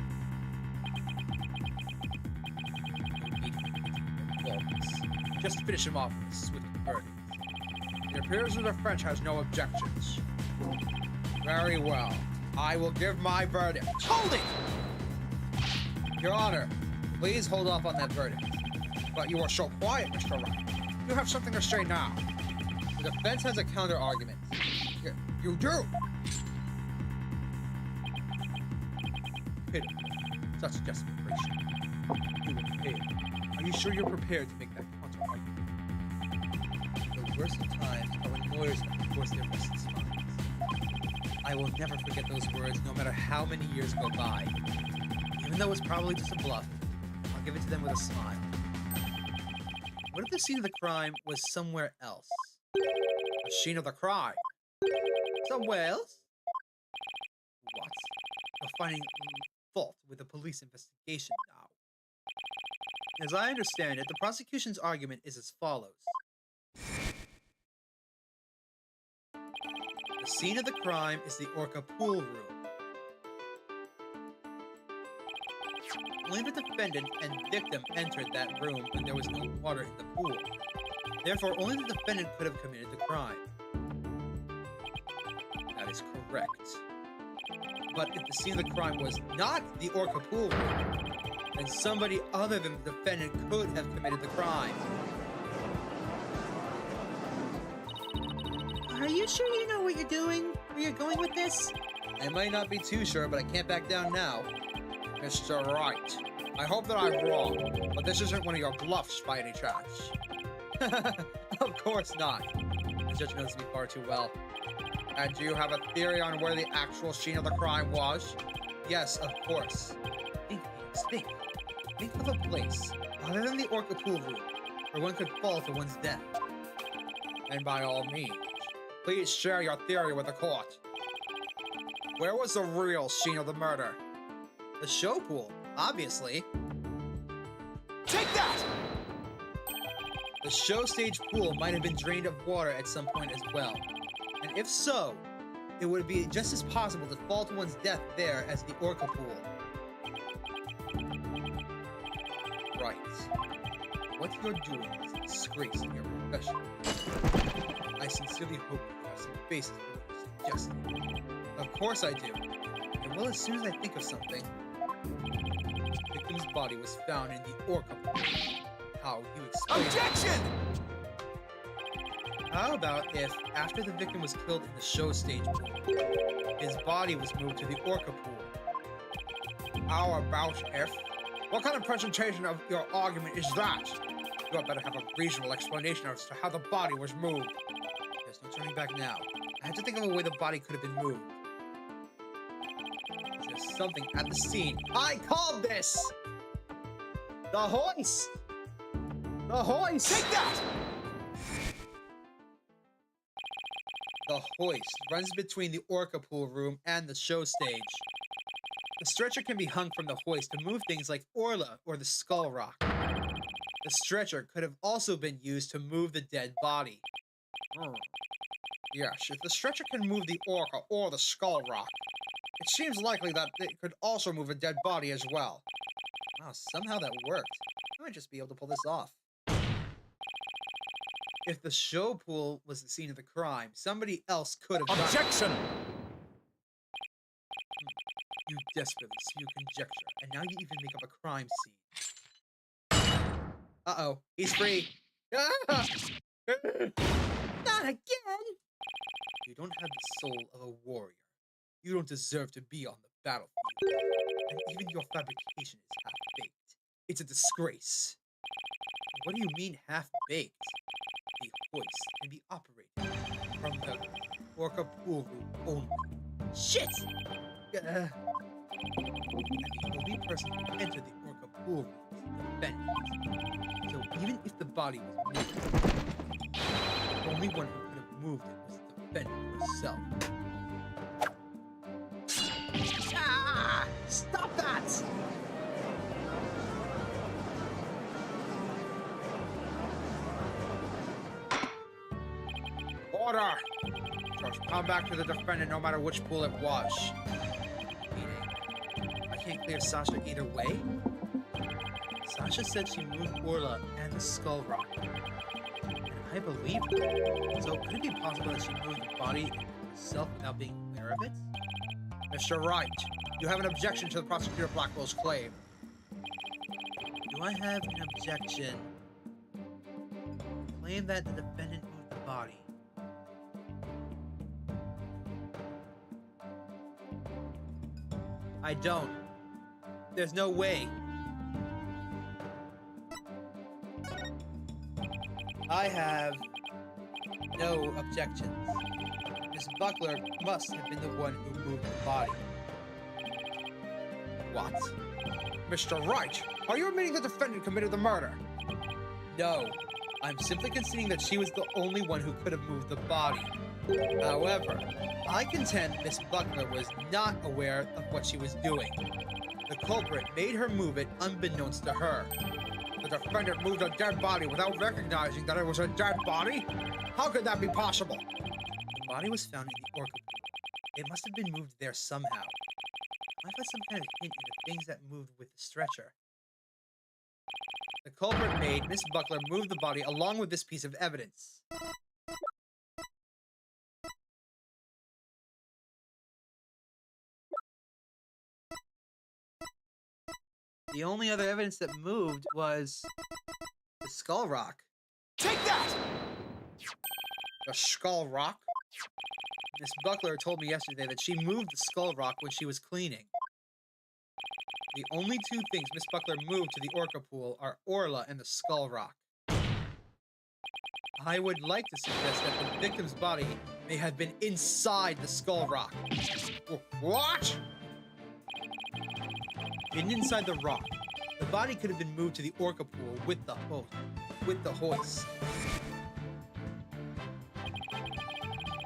no need for faultless. Just finish him off with a swift verdict. It appears the defense has no objections. Very well. I will give my verdict. Hold it! Your Honor, please hold off on that verdict. But you are so quiet, Mr. Wright. You have something to say now. The defense has a counter-argument. You do? Pitiful. Such desperation. You will fail. Are you sure you're prepared to make that counter-argument? The worst of times are when lawyers have to force their restless minds. I will never forget those words, no matter how many years go by. Even though it's probably just a bluff, I'll give it to them with a smile. What if the scene of the crime was somewhere else? The scene of the crime? Somewhere else? What? You're finding fault with the police investigation now. As I understand it, the prosecution's argument is as follows. The scene of the crime is the Orca pool room. Only the defendant and victim entered that room when there was no water in the pool. Therefore, only the defendant could have committed the crime. That is correct. But if the scene of the crime was not the Orca pool room, then somebody other than the defendant could have committed the crime. Are you sure you know what you're doing? Where you're going with this? I might not be too sure, but I can't back down now. Mr. Wright, I hope that I'm wrong, but this isn't one of your bluffs by any chance. Of course not. The judge knows me far too well. And do you have a theory on where the actual scene of the crime was? Yes, of course. Think. Think of a place, other than the Orca pool room, where one could fall to one's death. And by all means, please share your theory with the court. Where was the real scene of the murder? The show pool, obviously. Take that! The show stage pool might have been drained of water at some point as well. And if so, it would be just as possible to fall to one's death there as the Orca pool. Right. What you're doing is a disgrace in your profession. I sincerely hope you have some basis for what you're suggesting. Of course I do. And well, as soon as I think of something, the victim's body was found in the Orca pool. How you explain Objection! How about if, after the victim was killed in the show stage pool, his body was moved to the Orca pool? How about if? What kind of presentation of your argument is that? You had better have a reasonable explanation as to how the body was moved. There's no turning back now. I have to think of a way the body could have been moved. Is there something at the scene? I called this! The hoist! The hoist! Take that! The hoist runs between the Orca pool room and the show stage. The stretcher can be hung from the hoist to move things like Orla or the skull rock. The stretcher could have also been used to move the dead body. Yes, if the stretcher can move the Orca or the skull rock, it seems likely that it could also move a dead body as well. Wow, somehow that worked. I might just be able to pull this off. If the show pool was the scene of the crime, somebody else could have done it. Objection! You desperately spew conjecture, and now you even make up a crime scene. Uh-oh, he's free. Ah! Not again! You don't have the soul of a warrior. You don't deserve to be on the battlefield. And even your fabrication is half-baked. It's a disgrace. What do you mean half-baked? The hoist can be operated from the Orca pool room only. Shit! And the only person who entered the Orca pool room was the defendant. So even if the body was moved, the only one who could have moved it was the defendant herself. Ah! Stop that! Order! Just come back to the defendant no matter which pool it was. Meaning, I can't clear Sasha either way? Sasha said she moved Orla and the skull rock. And I believe her. So could it be possible that she moved the body herself without being clear? aware of it? Mr. Wright, you have an objection to the prosecutor Blackwell's claim. Do I have an objection? Claim that the defendant moved the body. I don't. There's no way. I have no objections. Miss Buckler must have been the one who moved the body. What? Mr. Wright, are you admitting the defendant committed the murder? No, I'm simply conceding that she was the only one who could have moved the body. However, I contend Miss Buckler was not aware of what she was doing. The culprit made her move it unbeknownst to her. The defendant moved a dead body without recognizing that it was a dead body? How could that be possible? The body was found in the orca pool. It must have been moved there somehow. I find some kind of hint in the things that moved with the stretcher. The culprit made Miss Buckler move the body along with this piece of evidence. The only other evidence that moved was the skull rock. Take that! The skull rock? Miss Buckler told me yesterday that she moved the skull rock when she was cleaning. The only two things Miss Buckler moved to the orca pool are Orla and the skull rock. I would like to suggest that the victim's body may have been inside the skull rock. What? Hidden inside the rock, the body could have been moved to the orca pool with the hoist.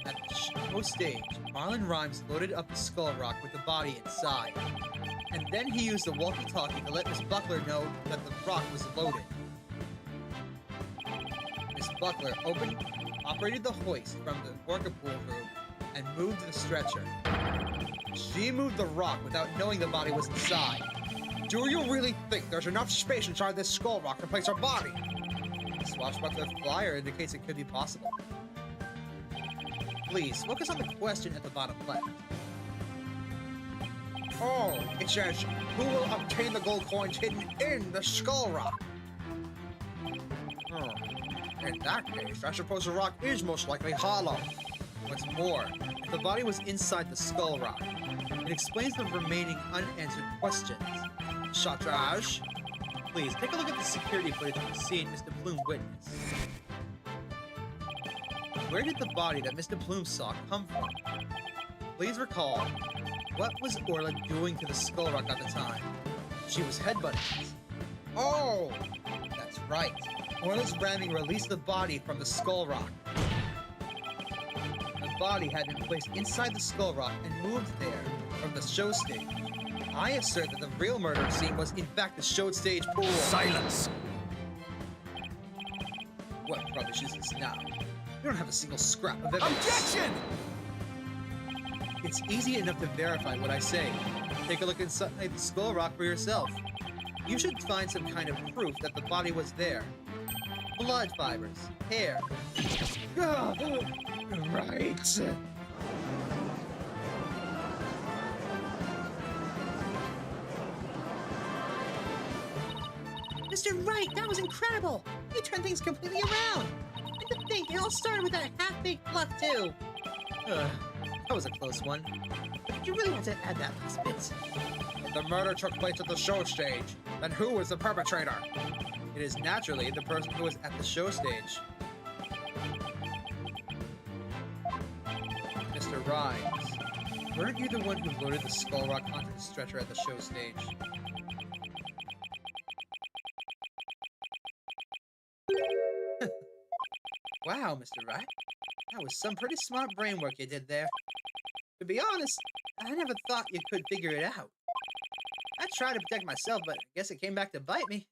At the show stage, Marlon Rhymes loaded up the skull rock with the body inside, and then he used the walkie-talkie to let Miss Buckler know that the rock was loaded. Miss Buckler operated the hoist from the orca pool room and moved the stretcher. She moved the rock without knowing the body was inside. Do you really think there's enough space inside this skull rock to place her body? The swashbuckler flyer indicates it could be possible. Please, focus on the question at the bottom left. Oh, it says, who will obtain the gold coins hidden in the skull rock? In that case, I suppose the rock is most likely hollow. What's more, if the body was inside the skull rock, it explains the remaining unanswered questions. Such as? Please, take a look at the security footage of the scene Mr. Plume witnessed. Where did the body that Mr. Plume saw come from? Please recall, what was Orla doing to the skull rock at the time? She was headbutting it. Oh! That's right. Orla's ramming released the body from the skull rock. The body had been placed inside the skull rock and moved there from the show stage. I assert that the real murder scene was in fact the show stage pool. Silence! What rubbish is this now? You don't have a single scrap of evidence. Objection! It's easy enough to verify what I say. Take a look inside the skull rock for yourself. You should find some kind of proof that the body was there. Blood fibers, hair. Right. Mr. Wright, that was incredible! You turned things completely around! And to think, it all started with that half-baked bluff, too! That was a close one. You really want to add that last bit? If the murder took place at the show stage, then who was the perpetrator? It is naturally the person who was at the show stage. Mr. Rhymes, weren't you the one who loaded the skull rock onto the stretcher at the show stage? Wow, Mr. Wright. That was some pretty smart brain work you did there. To be honest, I never thought you could figure it out. I tried to protect myself, but I guess it came back to bite me.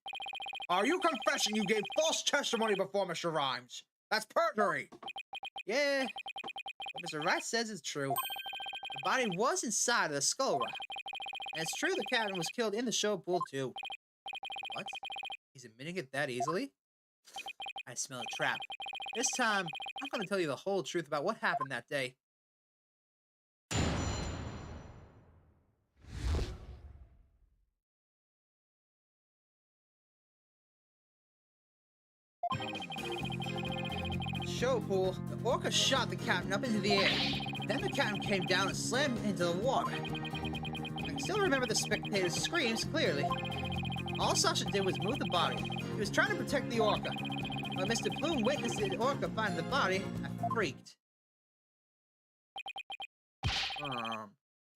Are you confessing you gave false testimony before Mr. Rhymes? That's perjury! Yeah, what Mr. Wright says is true. The body was inside of the skull rock. And it's true the captain was killed in the show pool, too. What? He's admitting it that easily? I smell a trap. This time, I'm going to tell you the whole truth about what happened that day. show pool, the orca shot the captain up into the air. Then the captain came down and slammed into the water. I can still remember the spectators' screams clearly. All Sasha did was move the body. He was trying to protect the orca. When Mr. Plume witnessed the orca find the body, I freaked.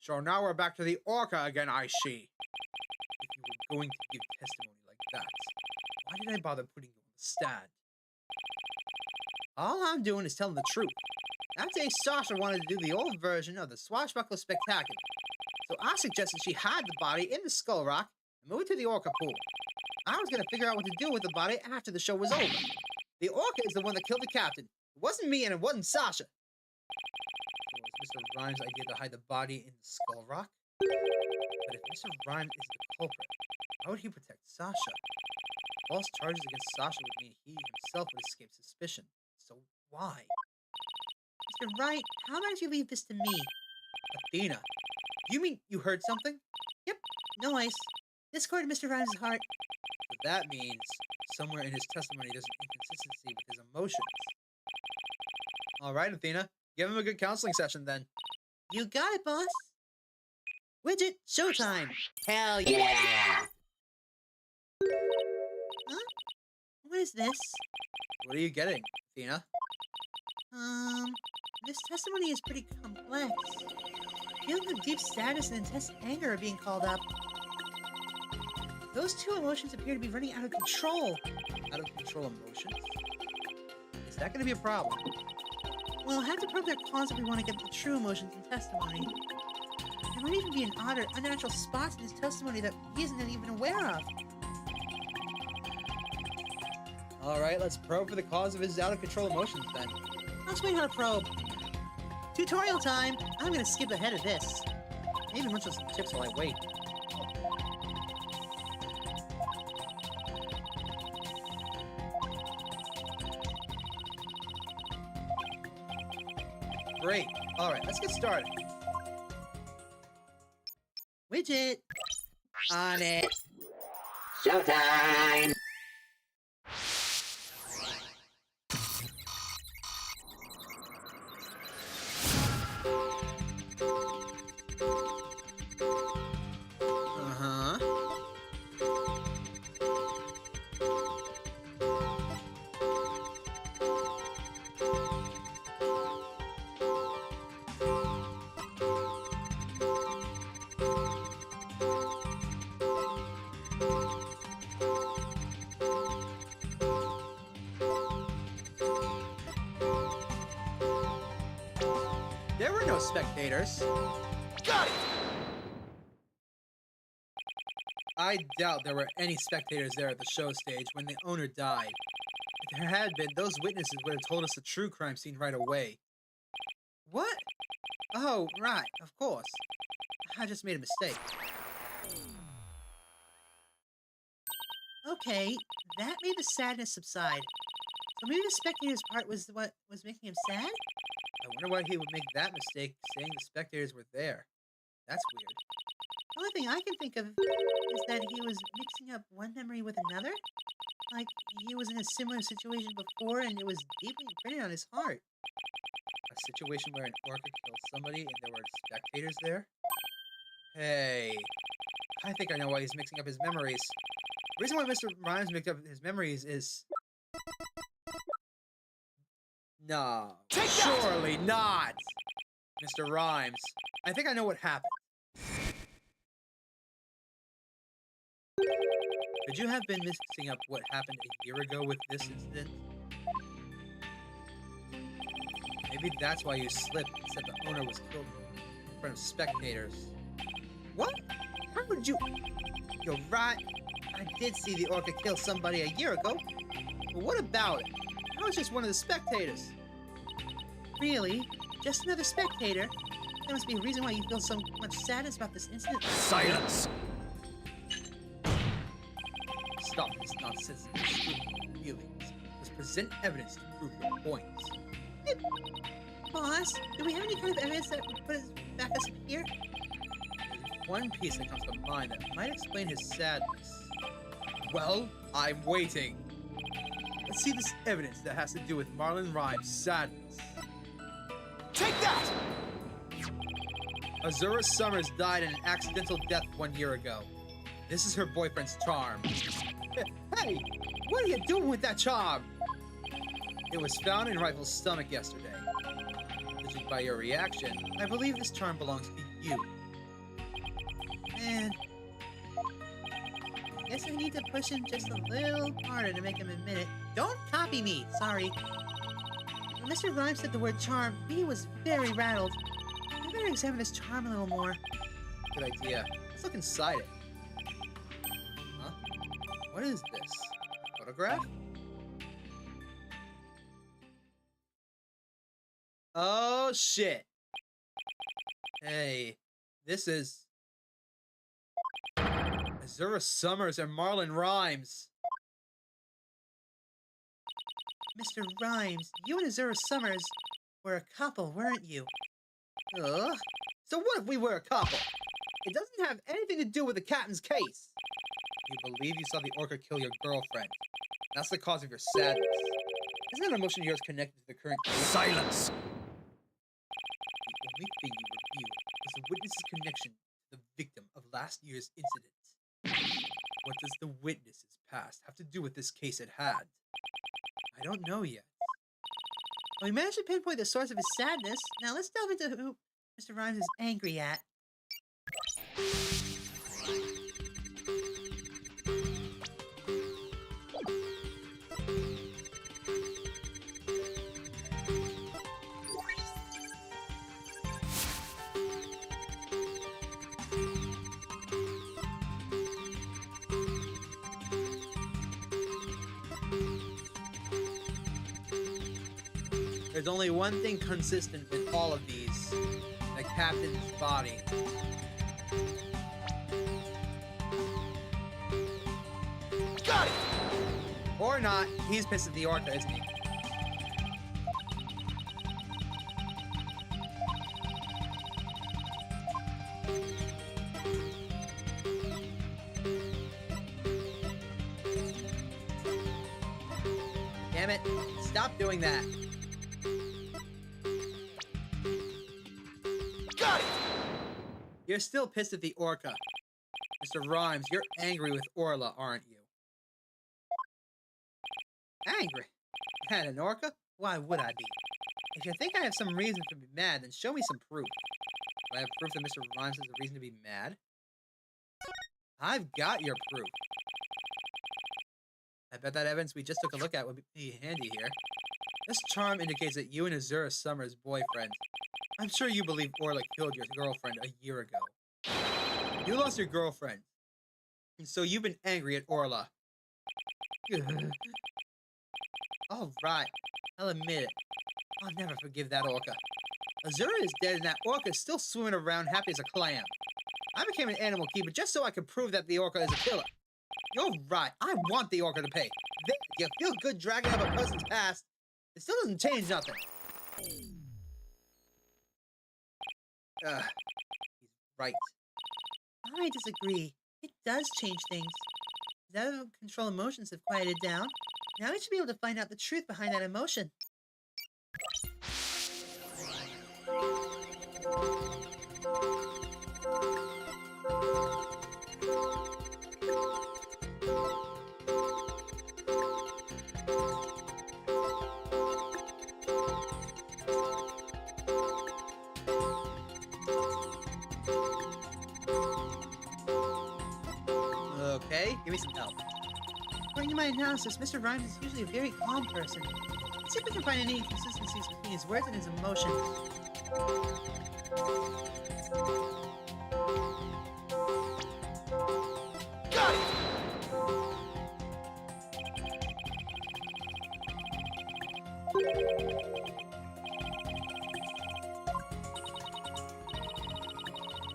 So now we're back to the orca again, I see. If you were going to give testimony like that, why did I bother putting you on the stand? All I'm doing is telling the truth. That day, Sasha wanted to do the old version of the Swashbuckler Spectacular. So I suggested she hide the body in the Skull Rock and move it to the orca pool. I was going to figure out what to do with the body after the show was over. The orca is the one that killed the captain. It wasn't me and it wasn't Sasha. It was Mr. Rhymes' idea to hide the body in the Skull Rock? But if Mr. Rhymes is the culprit, how would he protect Sasha? False charges against Sasha would mean he himself would escape suspicion. So why? Mr. Wright, how about you leave this to me? Athena, you mean you heard something? Yep, noise. This according to Mr. Rhymes' heart. But that means somewhere in his testimony there's an inconsistency with his emotions. All right, Athena. Give him a good counseling session then. You got it, boss. Widget, showtime. Hell yeah! Huh? What is this? What are you getting, Athena? This testimony is pretty complex. Feeling of deep sadness and intense anger are being called up. Those two emotions appear to be running out of control. Out of control emotions? Is that going to be a problem? We'll have to probe their cause if we want to get the true emotions in testimony. There might even be an odd or unnatural spots in his testimony that he isn't even aware of. All right, let's probe for the cause of his out-of-control emotions then. I'll explain how to probe. Tutorial time! I'm gonna skip ahead of this. Maybe munch on some chips while I wait. Great. All right, let's get started. Widget! On it. Showtime! Uh-huh. There were no spectators. Got it! I doubt there were any spectators there at the show stage when the owner died. If there had been, those witnesses would have told us the true crime scene right away. What? Oh, right, of course. I just made a mistake. Okay, that made the sadness subside. So maybe the spectator's part was what was making him sad? I wonder why he would make that mistake saying the spectators were there. That's weird. The only thing I can think of is that he was mixing up one memory with another. Like he was in a similar situation before and it was deeply imprinted on his heart. A situation where an orca killed somebody and there were spectators there? Hey, I think I know why he's mixing up his memories. The reason why Mr. Rhymes mixed up his memories is... No, surely not! Mr. Rhymes, I think I know what happened. Could you have been mixing up what happened a year ago with this incident? Maybe that's why you slipped and said the owner was killed in front of spectators. What? How would you... You're right. I did see the orca kill somebody a year ago. But what about it? I was just one of the spectators. Really? Just another spectator? There must be a reason why you feel so much sadness about this incident. Silence! Stop this nonsense and scrutiny your feelings. Let's present evidence to prove your points. Boss, do we have any kind of evidence that would put us back us here? There's one piece that comes to mind that might explain his sadness. Well, I'm waiting. Let's see this evidence that has to do with Marlon Rhymes' sadness. Take that! Azura Summers died in an accidental death 1 year ago. This is her boyfriend's charm. Hey, what are you doing with that charm? It was found in Rival's stomach yesterday. Judging by your reaction, I believe this charm belongs to you. Man, guess I need to push him just a little harder to make him admit it. Don't copy me, sorry. When Mr. Rhymes said the word charm, he was very rattled. I better examine his charm a little more. Good idea. Let's look inside it. Huh? What is this? A photograph? Oh, shit. Hey, this is Azura Summers and Marlon Rhymes. Mr. Rhymes, you and Azura Summers were a couple, weren't you? Ugh. So what if we were a couple? It doesn't have anything to do with the captain's case. You believe you saw the orca kill your girlfriend. That's the cause of your sadness. Isn't that emotion of yours connected to the current case? Silence! The only thing you reviewed was the witness's connection to the victim of last year's incident. What does the witness's past have to do with this case at hand? I don't know yet. Well, we managed to pinpoint the source of his sadness. Now let's delve into who Mr. Rhymes is angry at. There's only one thing consistent with all of these. The captain's body. Got it! Or not, he's pissed at the orca, isn't he? Damn it, stop doing that. Got it! You're still pissed at the orca. Mr. Rhymes, you're angry with Orla, aren't you? Angry? At an orca? Why would I be? If you think I have some reason to be mad, then show me some proof. Do I have proof that Mr. Rhymes has a reason to be mad? I've got your proof. I bet that evidence we just took a look at would be handy here. This charm indicates that you and Azura Summers' boyfriend. I'm sure you believe Orla killed your girlfriend a year ago. You lost your girlfriend, and so you've been angry at Orla. All right, I'll admit it. I'll never forgive that orca. Azura is dead, and that orca is still swimming around happy as a clam. I became an animal keeper just so I could prove that the orca is a killer. You're right, I want the orca to pay. There, you feel good dragging up a person's past. It still doesn't change nothing. He's right. I disagree. It does change things. His out of control emotions have quieted down. Now we should be able to find out the truth behind that emotion. Okay, give me some help. According to my analysis, Mr. Rhymes is usually a very calm person. Let's see if we can find any inconsistencies between his words and his emotions. Got it!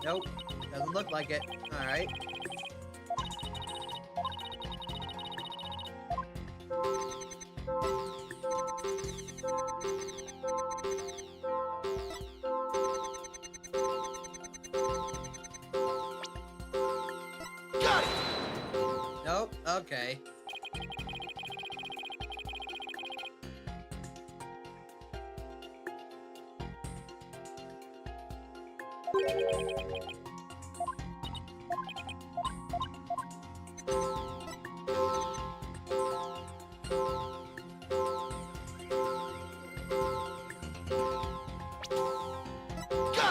Nope, doesn't look like it. Alright. Got it! Nope, okay. Got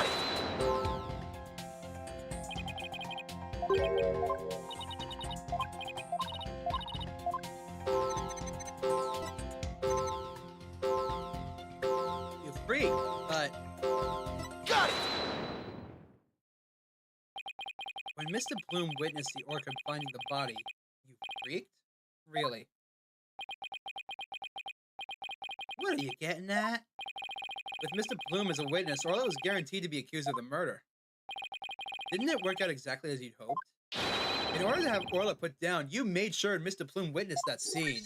it! You freak, but Got it! when Mr. Bloom witnessed the orca finding the body, you freaked? Really? What are you getting at? With Mr. Bloom as a witness, Orla was guaranteed to be accused of the murder. Didn't it work out exactly as you'd hoped? In order to have Orla put down, you made sure Mr. Bloom witnessed that scene.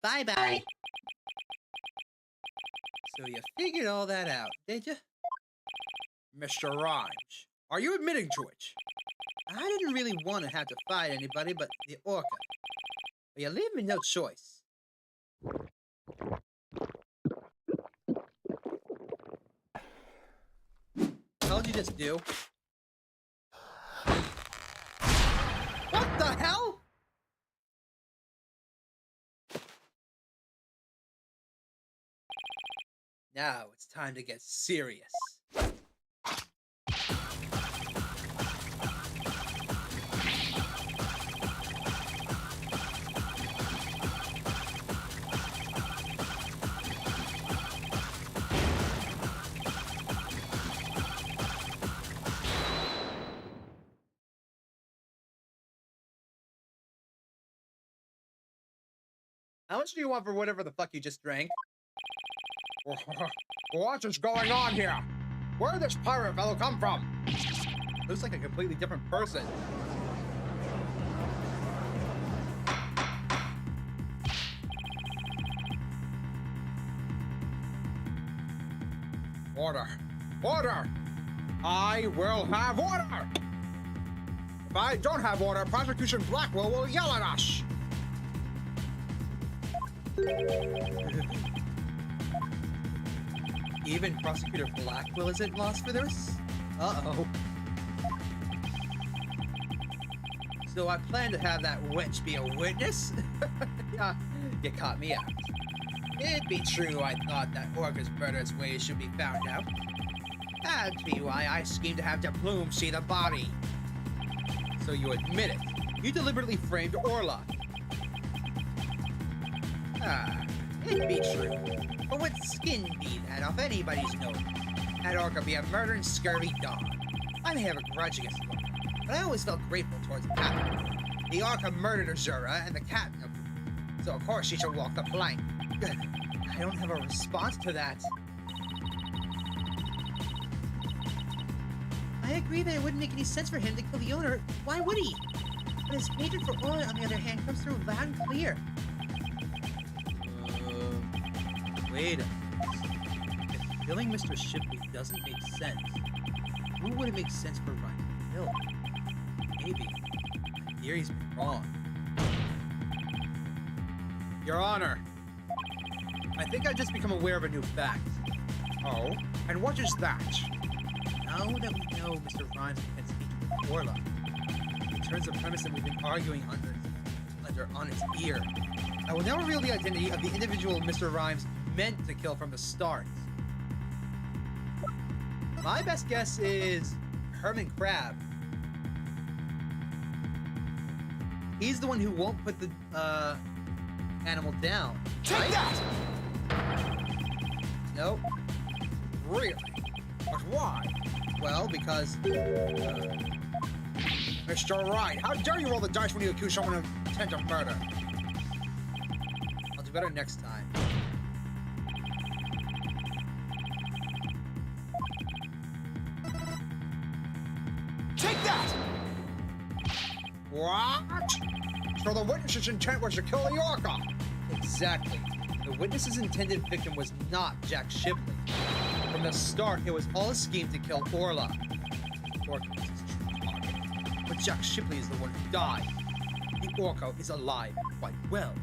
Bye-bye. Bye. So you figured all that out, did you? Mr. Rhymes, are you admitting to it? I didn't really want to have to fight anybody but the orca. But you leave me no choice. How'd you just do? What the hell? Now it's time to get serious. How much do you want for whatever the fuck you just drank? What is going on here? Where did this pirate fellow come from? Looks like a completely different person. Order! Order! I will have order! If I don't have order, Prosecution Blackwell will yell at us! Even Prosecutor Blackwell isn't lost for this? Uh-oh. So I plan to have that wench be a witness? Yeah, you caught me out. It'd be true I thought that Orca's murderous ways should be found out. That'd be why I schemed to have the Plume see the body. So you admit it. You deliberately framed Orla. Ah, it'd be true. But what skin be that off anybody's nose? That Orca be a murdering, scurvy dog. I may have a grudge against the Orca, but I always felt grateful towards the captain. The Orca murdered Azura and the captain of it, so of course she should walk the plank. I don't have a response to that. I agree that it wouldn't make any sense for him to kill the owner. Why would he? But his hatred for Orla, on the other hand, comes through loud and clear. Wait a minute. If killing Mr. Shipley doesn't make sense, who would it make sense for Ryan to kill? Maybe my theory's been wrong. Your Honor, I think I've just become aware of a new fact. Oh? And what is that? Now that we know Mr. Rhymes can speak with Orla, it turns the premise that we've been arguing under on its ear. I will now reveal the identity of the individual Mr. Rhymes meant to kill from the start. My best guess is Herman Crab. He's the one who won't put the animal down. Take right? that! Nope. Really? But why? Well, because Mr. Wright, how dare you roll the dice when you accuse someone of intent of murder? I'll do better next time. Take that! What? So the witness's intent was to kill the Orca? Exactly. The witness's intended victim was not Jack Shipley. From the start, it was all a scheme to kill Orla. Orca was his true target. But Jack Shipley is the one who died. The orca is alive and quite well.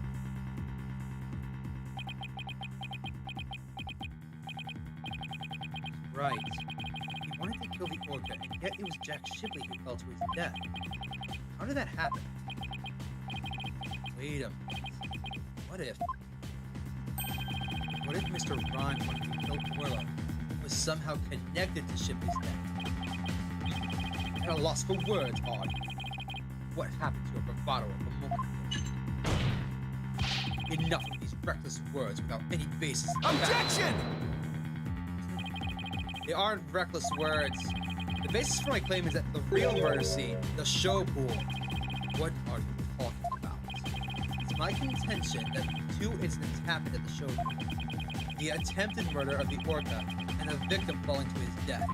Right. He wanted to kill the orca, and yet it was Jack Shipley who fell to his death. How did that happen? Wait a minute. What if Mr. Rhymes wanted to kill Orla was somehow connected to Shipley's death? At a loss for words, are you? What happened to your bravado of a moment ago? Enough of these reckless words without any basis in fact. Objection! They aren't reckless words. The basis for my claim is that the real murder scene, the show pool. What are you talking about? It's my contention that two incidents happened at the show pool. The attempted murder of the orca and the victim falling to his death.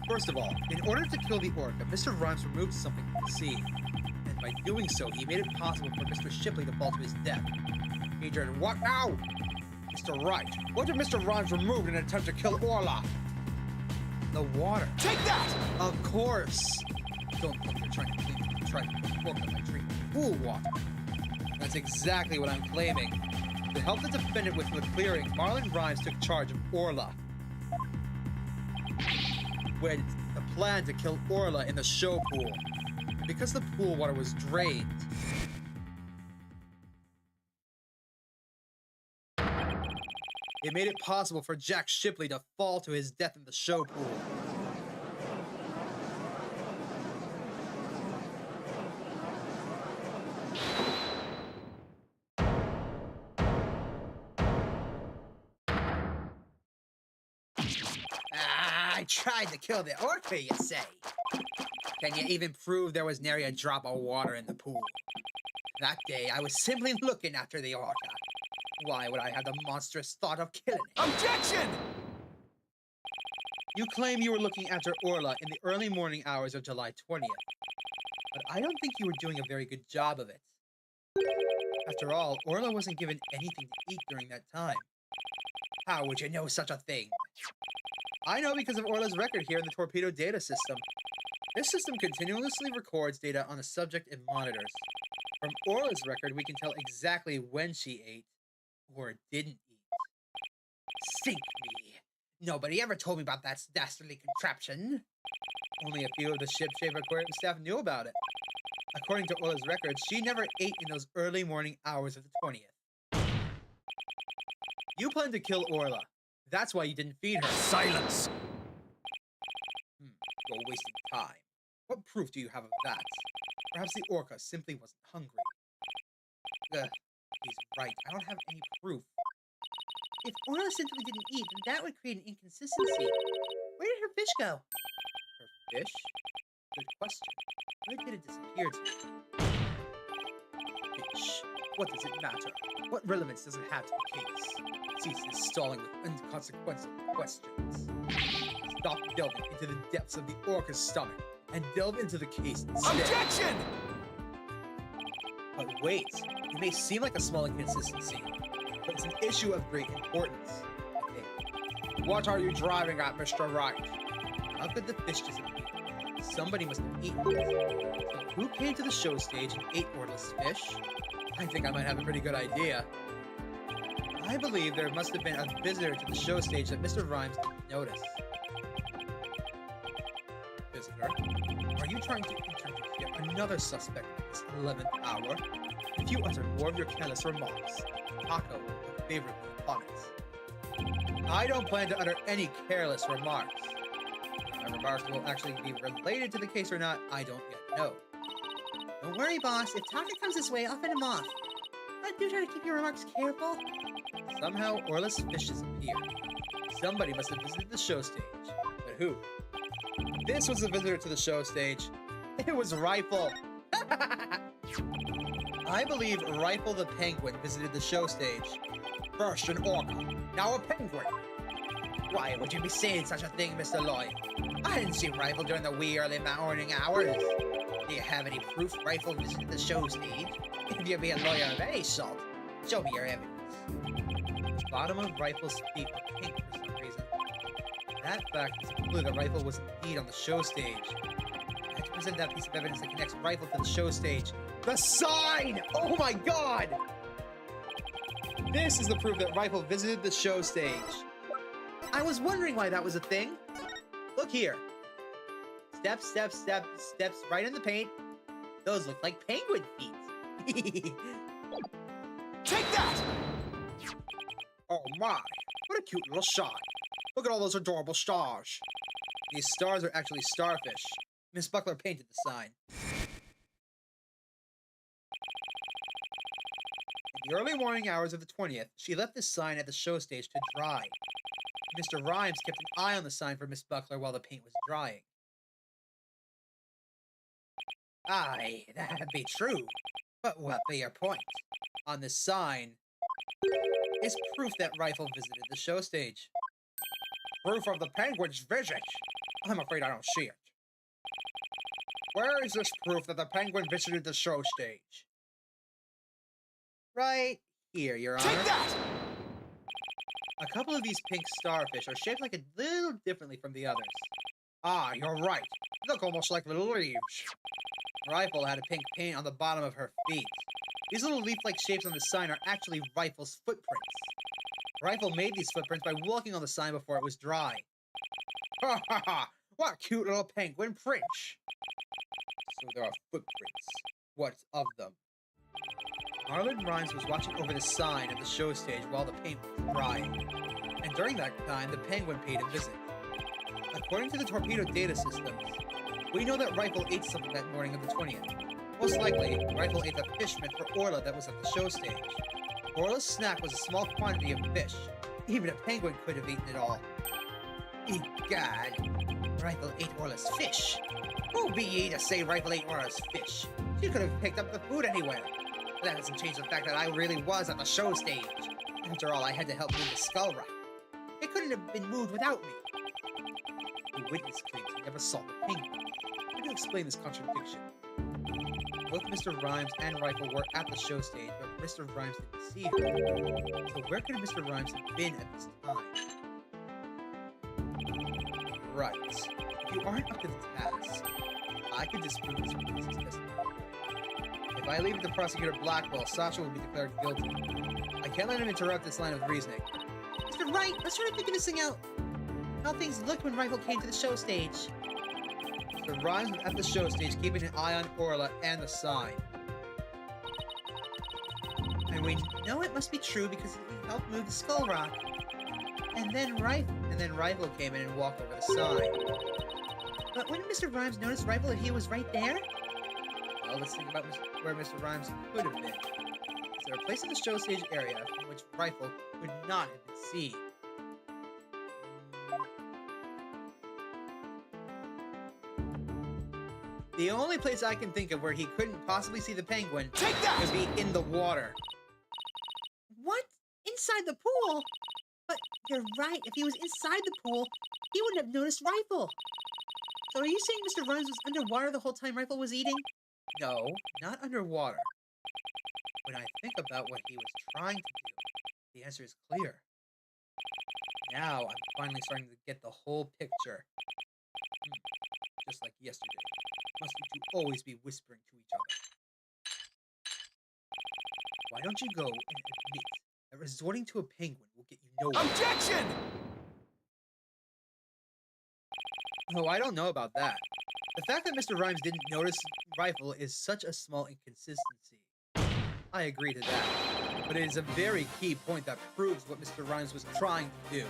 First of all, in order to kill the orca, Mr. Rhymes removed something from the scene. And by doing so, he made it possible for Mr. Shipley to fall to his death. He did what now? Mr. Wright, what did Mr. Rhymes remove in an attempt to kill Orla? The water. Take that! Of course! Don't think you're trying to put orca by drinking pool water. That's exactly what I'm claiming. To help the defendant with the clearing, Marlon Rhymes took charge of Orla. When the plan to kill Orla in the show pool. And because the pool water was drained, it made it possible for Jack Shipley to fall to his death in the show pool. I tried to kill the orca, you say? Can you even prove there was nary a drop of water in the pool? That day, I was simply looking after the orca. Why would I have the monstrous thought of killing it? Objection! You claim you were looking after Orla in the early morning hours of July 20th, but I don't think you were doing a very good job of it. After all, Orla wasn't given anything to eat during that time. How would you know such a thing? I know because of Orla's record here in the torpedo data system. This system continuously records data on the subject it monitors. From Orla's record, we can tell exactly when she ate or didn't eat. Sink me. Nobody ever told me about that dastardly contraption. Only a few of the ship-shape aquarium staff knew about it. According to Orla's records, she never ate in those early morning hours of the 20th. You planned to kill Orla. That's why you didn't feed her. Silence! You're wasting time. What proof do you have of that? Perhaps the orca simply wasn't hungry. He's right. I don't have any proof. If Orla simply didn't eat, then that would create an inconsistency. Where did her fish go? Her fish? Good question. Where did it disappear to? Fish. What does it matter? What relevance does it have to the case? Cease this stalling with inconsequential questions. Stop delving into the depths of the orca's stomach and delve into the case instead. Objection! But wait, it may seem like a small inconsistency, but it's an issue of great importance, I think. What are you driving at, Mr. Wright? How could the fish disappear? Somebody must have eaten it. So who came to the show stage and ate Orla's fish? I think I might have a pretty good idea. I believe there must have been a visitor to the show stage that Mr. Rhymes didn't notice. Visitor? Are you trying to introduce yet another suspect at this 11th hour? If you utter more of your careless remarks, Taco will look favorably upon it. I don't plan to utter any careless remarks. If my remarks will actually be related to the case or not, I don't yet know. Don't worry, boss. If Taka comes this way, I'll fend him off. But do try to keep your remarks careful. Somehow, Orla's fish disappeared. Somebody must have visited the show stage. But who? This was the visitor to the show stage. It was Rifle. I believe Rifle the Penguin visited the show stage. First an orca, now a penguin. Why would you be saying such a thing, Mr. Lloyd? I didn't see Rifle during the wee early morning hours. Do you have any proof Rifle visited the show stage? If you be a lawyer of any sort, show me your evidence. The bottom of Rifle's feet were pink for some reason. That fact is a clue that Rifle was indeed on the show stage. I had to present that piece of evidence that connects Rifle to the show stage. The sign! Oh my god! This is the proof that Rifle visited the show stage. I was wondering why that was a thing. Look here. Steps, steps, steps, steps right in the paint. Those look like penguin feet. Take that! Oh my, what a cute little shot. Look at all those adorable stars. These stars are actually starfish. Miss Buckler painted the sign. In the early morning hours of the 20th, she left the sign at the show stage to dry. Mr. Rhymes kept an eye on the sign for Miss Buckler while the paint was drying. Aye, that'd be true. But what be your point? On the sign is proof that Rifle visited the show stage. Proof of the penguin's visit. I'm afraid I don't see it. Where is this proof that the penguin visited the show stage? Right here, Your Honor. Take that! A couple of these pink starfish are shaped like a little differently from the others. Ah, you're right. Look almost like little leaves. Rifle had a pink paint on the bottom of her feet. These little leaf-like shapes on the sign are actually Rifle's footprints. Rifle made these footprints by walking on the sign before it was dry. Ha ha ha! What cute little penguin prints. So there are footprints. What of them? Marlon Rhymes was watching over the sign at the show stage while the paint was drying. And during that time, the penguin paid a visit. According to the torpedo data systems, we know that Rifle ate something that morning of the 20th. Most likely, Rifle ate the fish meant for Orla that was at the show stage. Orla's snack was a small quantity of fish. Even a penguin could have eaten it all. Egad, Rifle ate Orla's fish. Who be ye to say Rifle ate Orla's fish? She could have picked up the food anywhere. But that doesn't change the fact that I really was at the show stage. After all, I had to help move the skull rock. It couldn't have been moved without me. The witness claims he never saw the penguin. How do you explain this contradiction? Both Mr. Rhymes and Rifle were at the show stage, but Mr. Rhymes didn't see her. So where could Mr. Rhymes have been at this time? Right. If you aren't up to the task, I could disprove this witness's testimony. If I leave it to Prosecutor Blackwell, Sasha will be declared guilty. I can't let him interrupt this line of reasoning. Mr. Wright, let's try to figure this thing out. How things looked when Rifle came to the show stage. Mr. Rhymes was at the show stage, keeping an eye on Orla and the sign. And we know it must be true because he helped move the skull rock. And then Rifle came in and walked over the sign. But wouldn't Mr. Rhymes notice Rifle if he was right there? Well, let's think about where Mr. Rhymes could have been. Is there a place in the show stage area from which Rifle could not have been seen? The only place I can think of where he couldn't possibly see the penguin would be in the water. What? Inside the pool? But you're right. If he was inside the pool, he wouldn't have noticed Rifle. So are you saying Mr. Rhymes was underwater the whole time Rifle was eating? No, not underwater. When I think about what he was trying to do, the answer is clear. Now I'm finally starting to get the whole picture. Just like yesterday. Must you two always be whispering to each other? Why don't you go and admit that resorting to a penguin will get you nowhere? Objection! Oh, I don't know about that. The fact that Mr. Rhymes didn't notice Rifle is such a small inconsistency. I agree to that. But it is a very key point that proves what Mr. Rhymes was trying to do.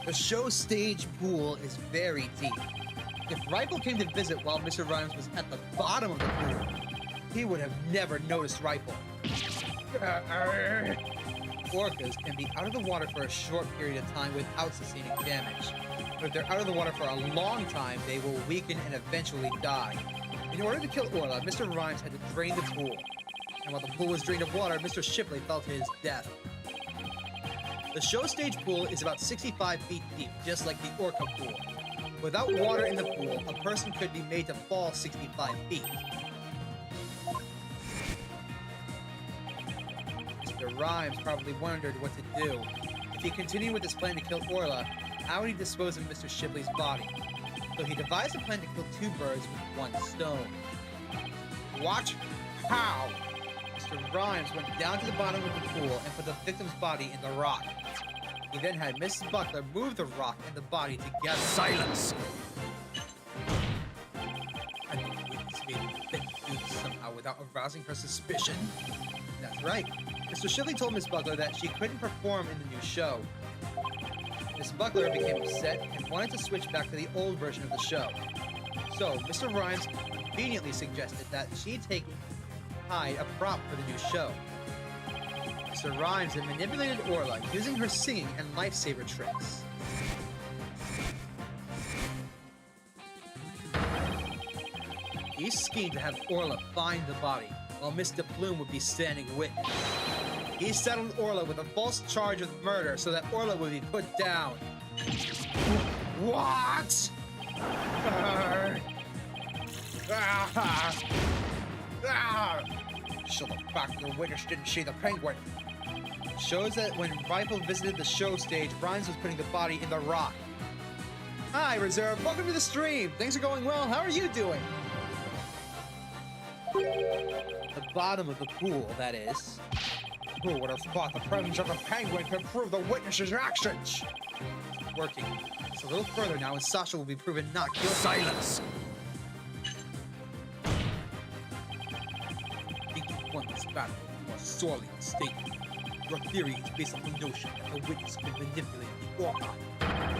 The show stage pool is very deep. If Rifle came to visit while Mr. Rhymes was at the bottom of the pool, he would have never noticed Rifle. Orcas can be out of the water for a short period of time without sustaining damage. But if they're out of the water for a long time, they will weaken and eventually die. In order to kill Orla, Mr. Rhymes had to drain the pool. And while the pool was drained of water, Mr. Shipley fell to his death. The show stage pool is about 65 feet deep, just like the Orca pool. Without water in the pool, a person could be made to fall 65 feet. Mr. Rhymes probably wondered what to do. If he continued with his plan to kill Orla, how would he dispose of Mr. Shipley's body? So he devised a plan to kill 2 birds with 1 stone. What? How? Mr. Rhymes went down to the bottom of the pool and put the victim's body in the rock. He then had Mrs. Buckler move the rock and the body together. Silence! And the witness made the defendant do this somehow without arousing her suspicion. That's right. Mr. Shipley told Miss Buckler that she couldn't perform in the new show. Miss Buckler became upset and wanted to switch back to the old version of the show. So, Mr. Rhymes conveniently suggested that she take Hyde a prop for the new show. Mr. Rhymes had manipulated Orla using her singing and lifesaver tricks. He schemed to have Orla find the body, while Miss DePlume would be standing witness. He settled Orla with a false charge of murder so that Orla would be put down. What? So the fact the witness didn't see the penguin. Shows that when Rifle visited the show stage, Rhymes was putting the body in the rock. Hi, Reserve. Welcome to the stream. Things are going well. How are you doing? The bottom of the pool, that is. Who would have thought the presence of a penguin could prove the witness's actions? It's working. It's a little further now, and Sasha will be proven not guilty. Silence! I think you won this battle. You are sorely mistaken. Your theory is based on the notion that the witness can manipulate the orca.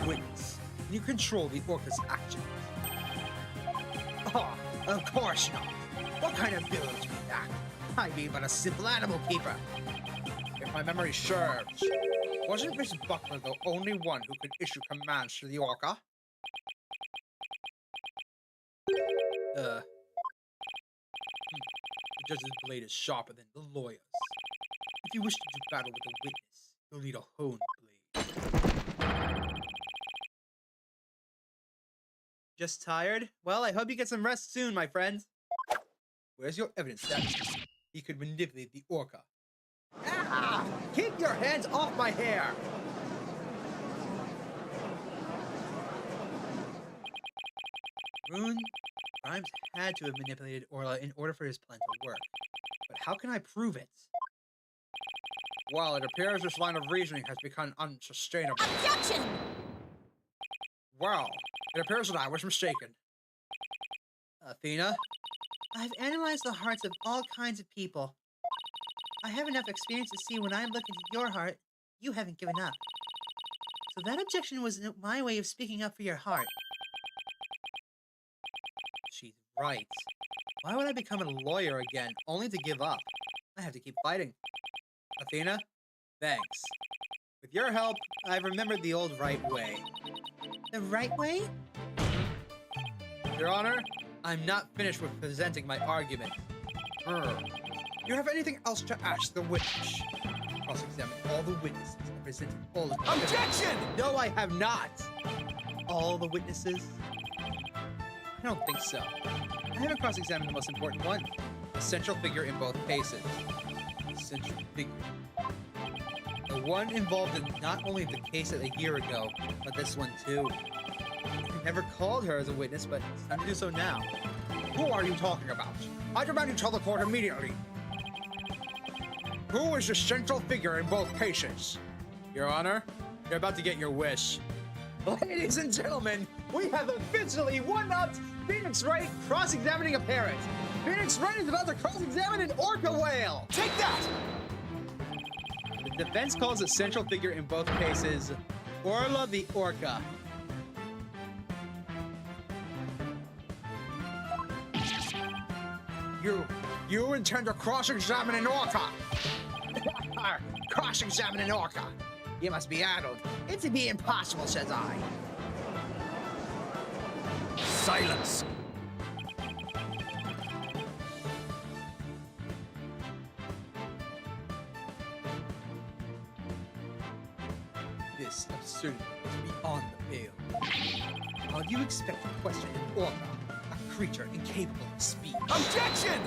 Witness, can you control the orca's actions? Oh, of course not. What kind of ability is that? I mean, but a simple animal keeper. If my memory serves, wasn't Miss Buckler the only one who could issue commands to the orca? The judge's blade is sharper than the lawyer's. If you wish to do battle with a witness, you'll need a honed blade. Just tired? Well, I hope you get some rest soon, my friend. Where's your evidence that he could manipulate the orca? Ah! Keep your hands off my hair! Rune, Rhymes had to have manipulated Orla in order for his plan to work. But how can I prove it? Well, it appears this line of reasoning has become unsustainable. Objection! Well, it appears that I was mistaken. Athena? I've analyzed the hearts of all kinds of people. I have enough experience to see when I look into your heart, you haven't given up. So that objection was my way of speaking up for your heart. She's right. Why would I become a lawyer again, only to give up? I have to keep fighting. Athena, thanks. With your help, I've remembered the old right way. The right way? Your Honor, I'm not finished with presenting my argument. You have anything else to ask the witness? Cross-examine all the witnesses and presented all of the Objection! No, I have not! All the witnesses? I don't think so. I haven't cross-examined the most important one. The central figure in both cases. The central figure. The one involved in not only the case of a year ago, but this one too. I never called her as a witness, but it's time to do so now. Who are you talking about? I demand you tell the court immediately. Who is the central figure in both cases? Your Honor, you're about to get your wish. Ladies and gentlemen, we have officially one-upped Phoenix Wright cross-examining a parrot. Phoenix Wright is about to cross-examine an orca whale. Take that! The defense calls the central figure in both cases Orla the orca. You intend to cross-examine an orca? Cross-examine an orca? You must be addled. It'd be impossible, says I. Silence! This absurdity is beyond the pale. How do you expect to question an orca, a creature incapable of speech? Objection!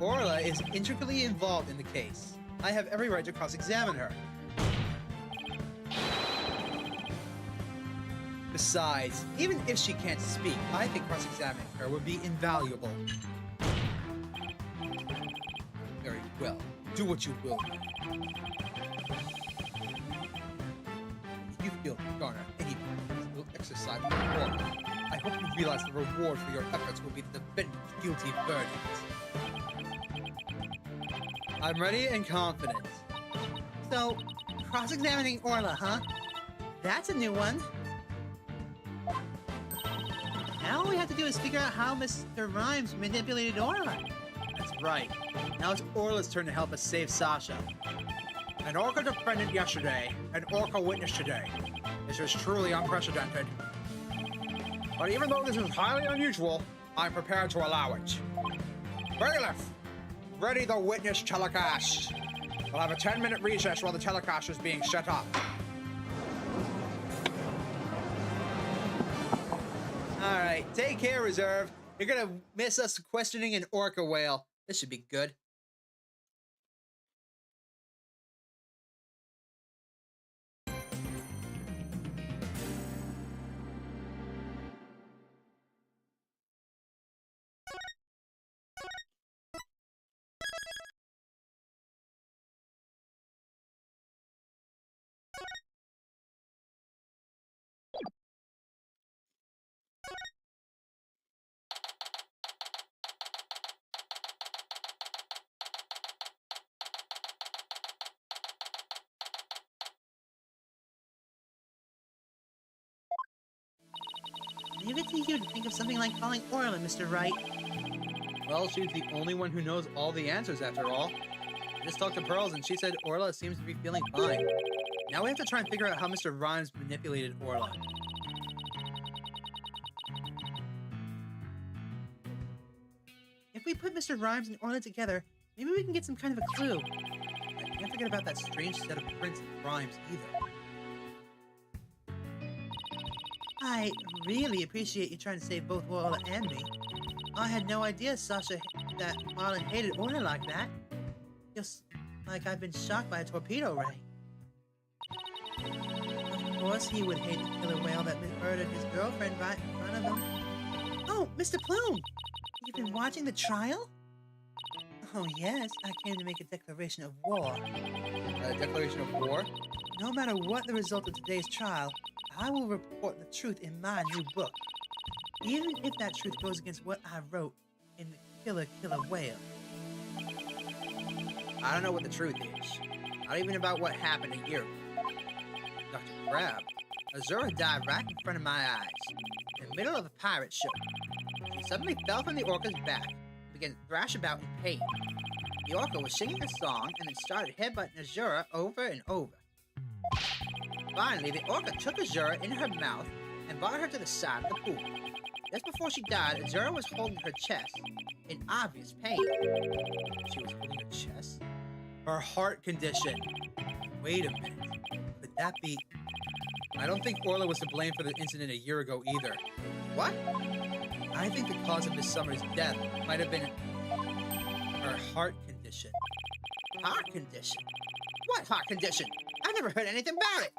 Orla is intricately involved in the case. I have every right to cross-examine her. Besides, even if she can't speak, I think cross-examining her would be invaluable. Very well. Do what you will. If you feel to garner any will exercise with Orca, I hope you realize the reward for your efforts will be the defendant's guilty verdict. I'm ready and confident. So, cross-examining Orla, huh? That's a new one. Now all we have to do is figure out how Mr. Rhymes manipulated Orla. That's right. Now it's Orla's turn to help us save Sasha. An Orca defendant yesterday, an Orca witness today. This is truly unprecedented. But even though this is highly unusual, I'm prepared to allow it. Bailiff, ready the witness telecast. We'll have a 10-minute recess while the telecast is being set up. Alright, take care, Reserve. You're gonna miss us questioning an orca whale. This should be good. Leave it to you to think of something like calling Orla, Mr. Wright. Well, she's the only one who knows all the answers after all. I just talked to Pearls and she said Orla seems to be feeling fine. Now we have to try and figure out how Mr. Rhymes manipulated Orla. If we put Mr. Rhymes and Orla together, maybe we can get some kind of a clue. I can't forget about that strange set of prints and rhymes either. I really appreciate you trying to save both Orla and me. I had no idea that Marlin hated Orla like that. Just like I've been shocked by a torpedo ray. Of course he would hate the killer whale that murdered his girlfriend right in front of him. Oh, Mr. Plume! You've been watching the trial? Oh yes, I came to make a declaration of war. A declaration of war? No matter what the result of today's trial, I will report the truth in my new book. Even if that truth goes against what I wrote in the Killer Whale. I don't know what the truth is. Not even about what happened a year ago. Dr. Crab, Azura died right in front of my eyes, in the middle of a pirate show. She suddenly fell from the orca's back and began to thrash about in pain. The orca was singing a song and then started headbutting Azura over and over. Finally, the orca took Azura in her mouth and brought her to the side of the pool. Just before she died, Azura was holding her chest in obvious pain. She was holding her chest? Her heart condition. Wait a minute. Could that be... I don't think Orla was to blame for the incident a year ago either. What? I think the cause of Miss Summers' death might have been her heart condition. Heart condition? What heart condition? I've never heard anything about it.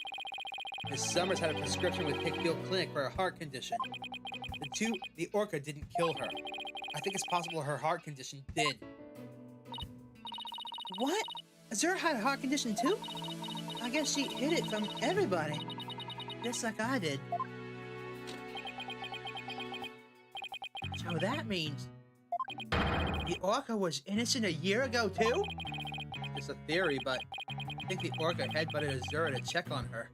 Miss Summers had a prescription with Hickfield Clinic for a heart condition. The orca didn't kill her. I think it's possible her heart condition did. What? Azura had a heart condition too? I guess she hid it from everybody. Just like I did. So that means the orca was innocent a year ago too? It's a theory, but I think the orca headbutted Azura to check on her.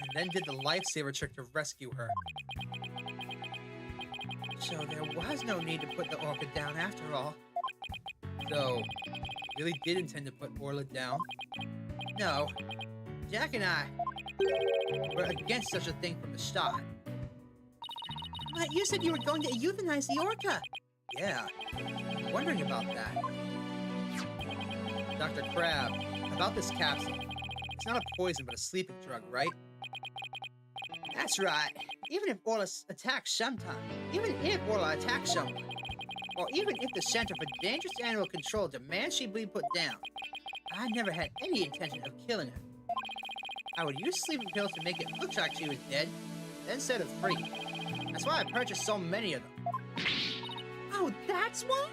And then did the lifesaver trick to rescue her. So there was no need to put the orca down after all. So, you really did intend to put Orla down? No. Jack and I were against such a thing from the start. But you said you were going to euthanize the orca. Yeah, I'm wondering about that. Dr. Crab, about this capsule. It's not a poison, but a sleeping drug, right? That's right. Even if Orla attacks sometime, even if Orla attacks someone, or even if the Center for Dangerous Animal Control demands she be put down, I never had any intention of killing her. I would use sleeping pills to make it look like she was dead, then set it free. That's why I purchased so many of them. Oh, that's why?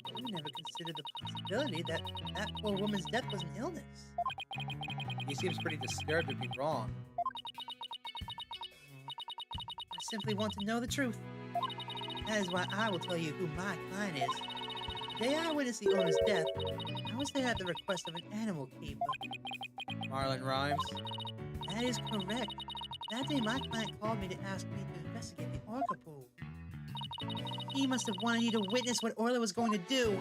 I never considered the possibility that that poor woman's death was an illness. He seems pretty disturbed to be wrong. I simply want to know the truth. That is why I will tell you who my client is. The day I witnessed the owner's death, I was there at the request of an animal keeper. Marlon Rhymes. That is correct. That day my client called me to ask me to investigate the orca pool. He must have wanted you to witness what Orla was going to do.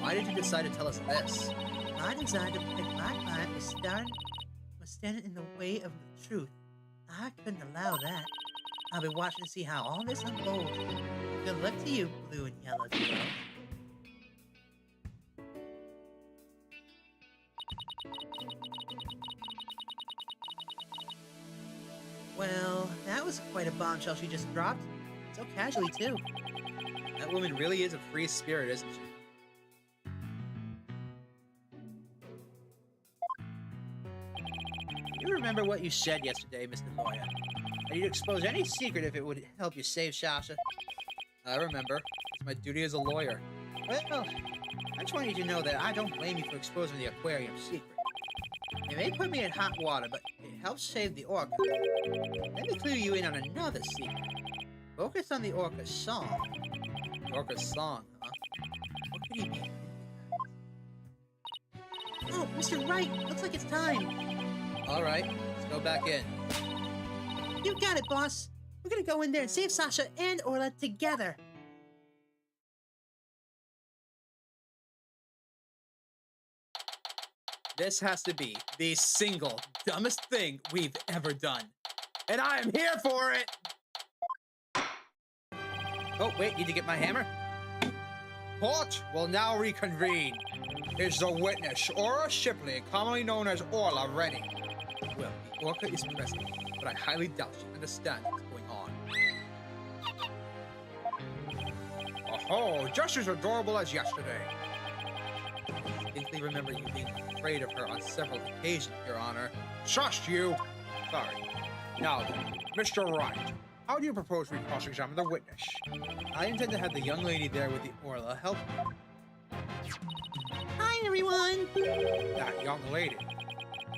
Why did you decide to tell us this? I decided to protect my client was standing in the way of the truth. I couldn't allow that. I'll be watching to see how all this unfolds. Good luck to you, blue and yellow girl. Well, that was quite a bombshell she just dropped. So casually, too. That woman really is a free spirit, isn't she? You remember what you said yesterday, Mr. Lawyer? That you'd expose any secret if it would help you save Sasha. I remember. It's my duty as a lawyer. Well, I just want you to know that I don't blame you for exposing the aquarium secret. It may put me in hot water, but it helps save the orca. Let me clue you in on another secret. Focus on the orca's song. The orca's song, huh? What could he mean? Oh, Mr. Wright, looks like it's time. All right, let's go back in. You got it, boss. We're gonna go in there and save Sasha and Orla together. This has to be the single dumbest thing we've ever done. And I am here for it! Oh, wait, need to get my hammer? Court will now reconvene. Is the witness, Orla Shipley, commonly known as Orla, ready? Well, the orca is present, but I highly doubt she understands what's going on. Oh, just as adorable as yesterday. I distinctly remember you being afraid of her on several occasions, Your Honor. Trust you. Sorry. Now then, Mr. Wright, how do you propose we cross-examine the witness? I intend to have the young lady there with the Orla help me. Hi, everyone. That young lady.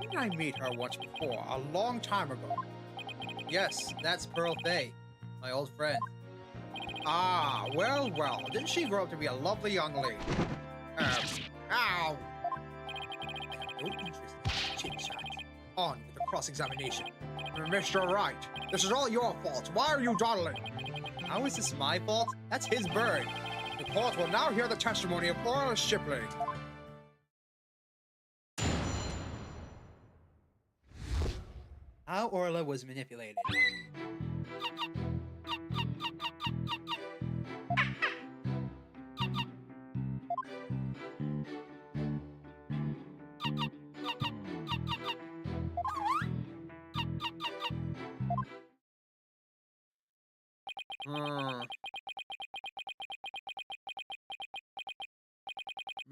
Didn't I meet her once before, a long time ago? Yes, that's Pearl Fay, my old friend. Ah, well, well. Didn't she grow up to be a lovely young lady? Ow. I have no interest in chit-chat. On with the cross-examination. Mr. Wright, this is all your fault. Why are you dawdling? How is this my fault? That's his bird. The court will now hear the testimony of Orla Shipley. How Orla was manipulated.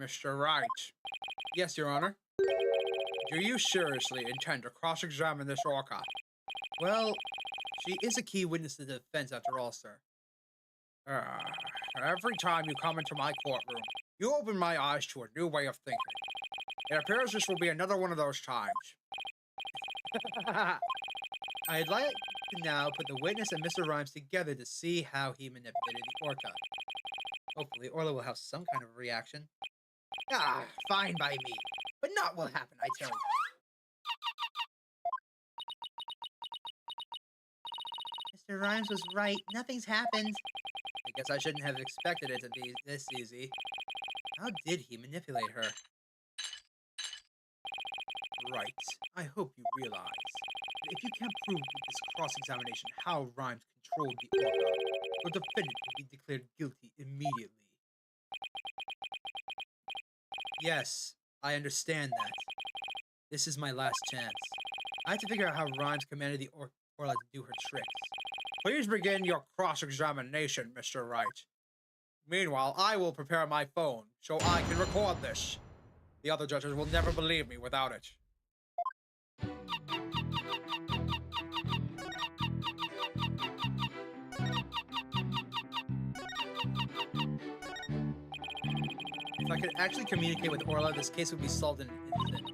Mr. Wright, Yes, Your Honor. do you seriously intend to cross-examine this orca? Well, she is a key witness to the defense after all, sir. Every time you come into my courtroom, you open my eyes to a new way of thinking. It appears this will be another one of those times. I'd like to now put the witness and Mr. Rhymes together to see how he manipulated the orca. Hopefully, Orla will have some kind of reaction. Ah, fine by me. But not what happened, I tell you. Mr. Rhymes was right. Nothing's happened. I guess I shouldn't have expected it to be this easy. How did he manipulate her? Right. I hope you realize that if you can't prove with this cross-examination how Rhymes controlled the orca, your defendant will be declared guilty immediately. Yes, I understand that. This is my last chance. I have to figure out how Rhymes commanded the Orla to do her tricks. Please begin your cross-examination, Mr. Wright. Meanwhile, I will prepare my phone so I can record this. The other judges will never believe me without it. If I could actually communicate with Orla, this case would be solved in an instant.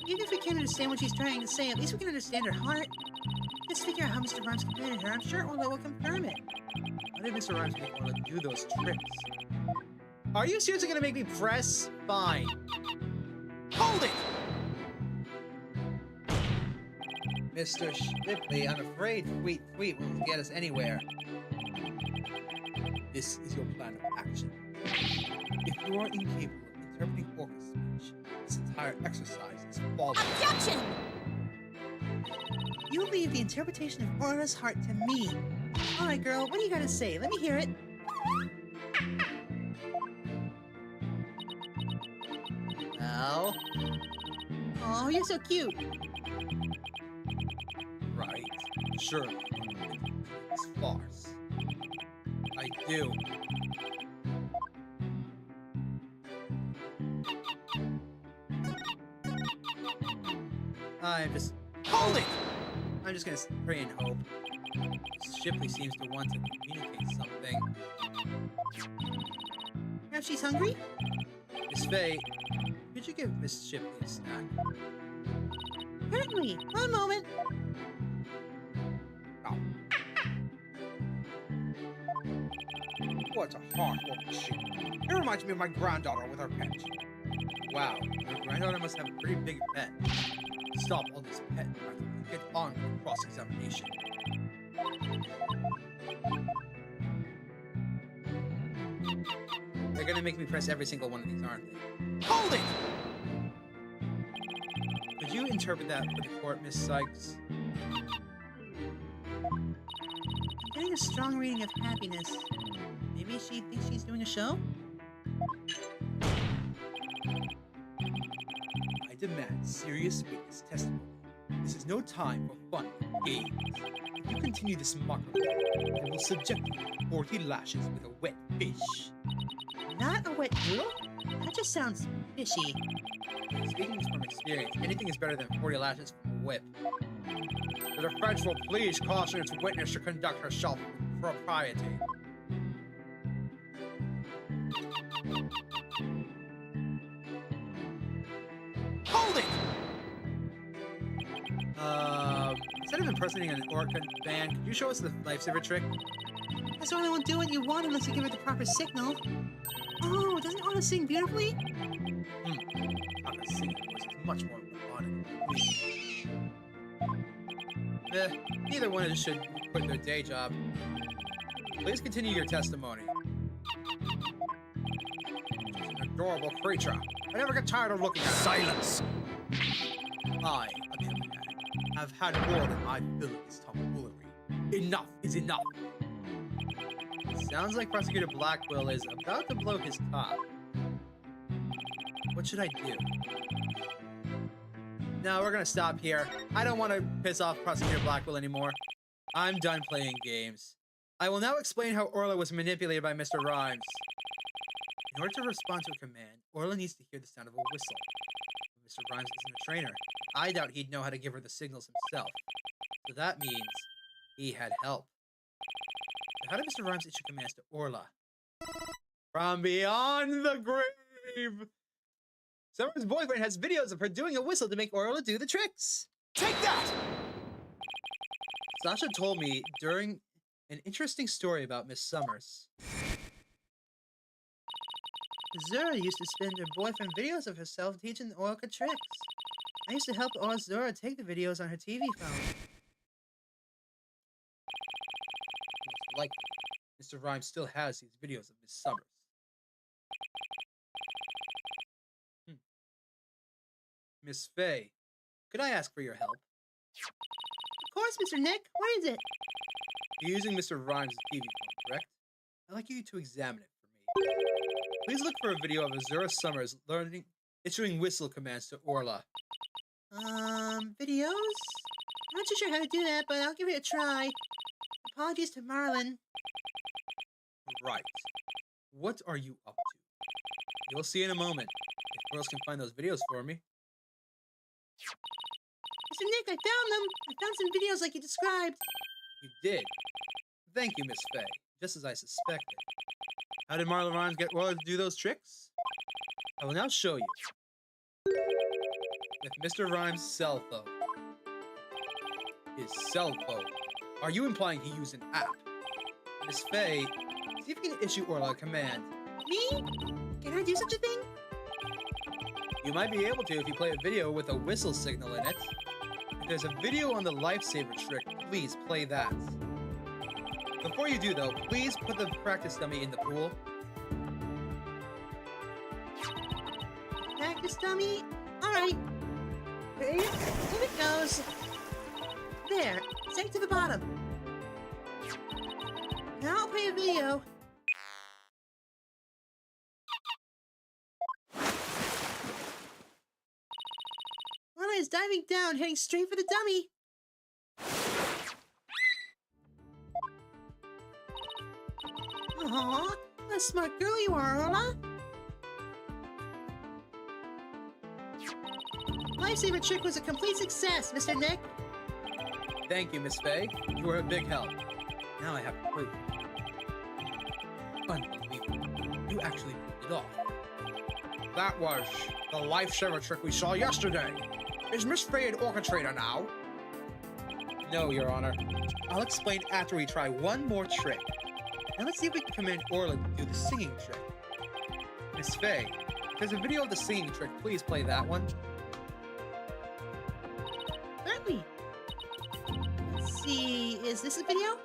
Even if we can't understand what she's trying to say, at least we can understand her heart. Let's figure out how Mr. Rhymes committed her. I'm sure Orla will confirm it. Why did Mr. Rhymes make Orla do those tricks? Are you seriously gonna make me press? Fine. Hold it! Mr. Shipley, I'm afraid Tweet won't get us anywhere. This is your plan of action. If you are incapable of interpreting Orca's speech, this entire exercise is flawless. Objection! You leave the interpretation of Orla's heart to me. All right, girl, what do you gotta say? Let me hear it. Well, Oh, you're so cute. right. Sure. It's farce. I do. Hold it! I'm just gonna pray and hope. Shipley seems to want to communicate something. Perhaps she's hungry? Miss Faye, could you give Miss Shipley a snack? Certainly. One moment. Oh. What a hard-working sheep. It reminds me of my granddaughter with her pet. Wow, your granddaughter must have a pretty big pet. Stop all this pet practice. Get on with cross-examination. They're gonna make me press every single one of these, aren't they? Hold it! Could you interpret that for the court, Miss Sykes? I'm getting a strong reading of happiness. Maybe she thinks she's doing a show? I demand serious witness testimony. This is no time for fun and games. If you continue this mockery, I will subject you to 40 lashes with a wet fish. Not a wet noodle? That just sounds fishy. Speaking from experience, anything is better than 40 lashes from a whip. The defense will please caution its witness to conduct herself with propriety. Hold it! Instead of impersonating an orca band, could you show us the lifesaver trick? That's why I won't do what you want unless you give it the proper signal. Oh, doesn't Orla sing beautifully? Orca's singing voice is much more melodic than me. Neither one of us should quit their day job. Please continue your testimony. She's an adorable creature. I never get tired of looking at her. Silence! I, on the other hand, have had more than I fill of this tomfoolery. Enough is enough. Sounds like Prosecutor Blackwell is about to blow his top. What should I do? No, we're gonna stop here. I don't want to piss off Prosecutor Blackwell anymore. I'm done playing games. I will now explain how Orla was manipulated by Mr. Rhymes. In order to respond to a command, Orla needs to hear the sound of a whistle. Mr. Rhymes isn't a trainer. I doubt he'd know how to give her the signals himself. So that means he had help. So how did Mr. Rhymes issue commands to Orla? From beyond the grave! Summer's boyfriend has videos of her doing a whistle to make Orla do the tricks. Take that! Sasha told me during an interesting story about Miss Summers. Zura used to spend her boyfriend videos of herself teaching the orca tricks. I used to help Zura take the videos on her TV phone. Most likely, Mr. Rhymes still has these videos of Miss Summers. Miss Faye, could I ask for your help? Of course, Mr. Nick. What is it? You're using Mr. Rhymes' TV phone, correct? I'd like you to examine it for me. Please look for a video of Azura Summers issuing whistle commands to Orla. Videos? I'm not too sure how to do that, but I'll give it a try. Apologies to Marlin. Right. What are you up to? You'll see in a moment. If girls can find those videos for me. Mr. Nick, I found them. I found some videos like you described. You did. Thank you, Miss Faye. Just as I suspected. How did Marlon Rhymes get Orla to do those tricks? I will now show you. With Mr. Rhymes' cell phone. His cell phone. Are you implying he used an app? Miss Faye, see if you can issue Orla a command. Me? Can I do such a thing? You might be able to if you play a video with a whistle signal in it. If there's a video on the lifesaver trick, please play that. Before you do though, please put the practice dummy in the pool. Practice dummy? Alright. Here it goes. There, sank to the bottom. Now I'll play a video. Lana is diving down, heading straight for the dummy. Aw, what a smart girl you are, Orla. Lifesaver trick was a complete success, Mr. Nick. Thank you, Miss Faye. You were a big help. Now I have proof. Unbelievable. You actually pulled it off. That was the lifesaver trick we saw yesterday. Is Miss Faye an orca trainer now? No, Your Honor. I'll explain after we try one more trick. Now let's see if we can command Orla to do the singing trick. Miss Faye, if there's a video of the singing trick, please play that one. Certainly. Let's see, is this a video?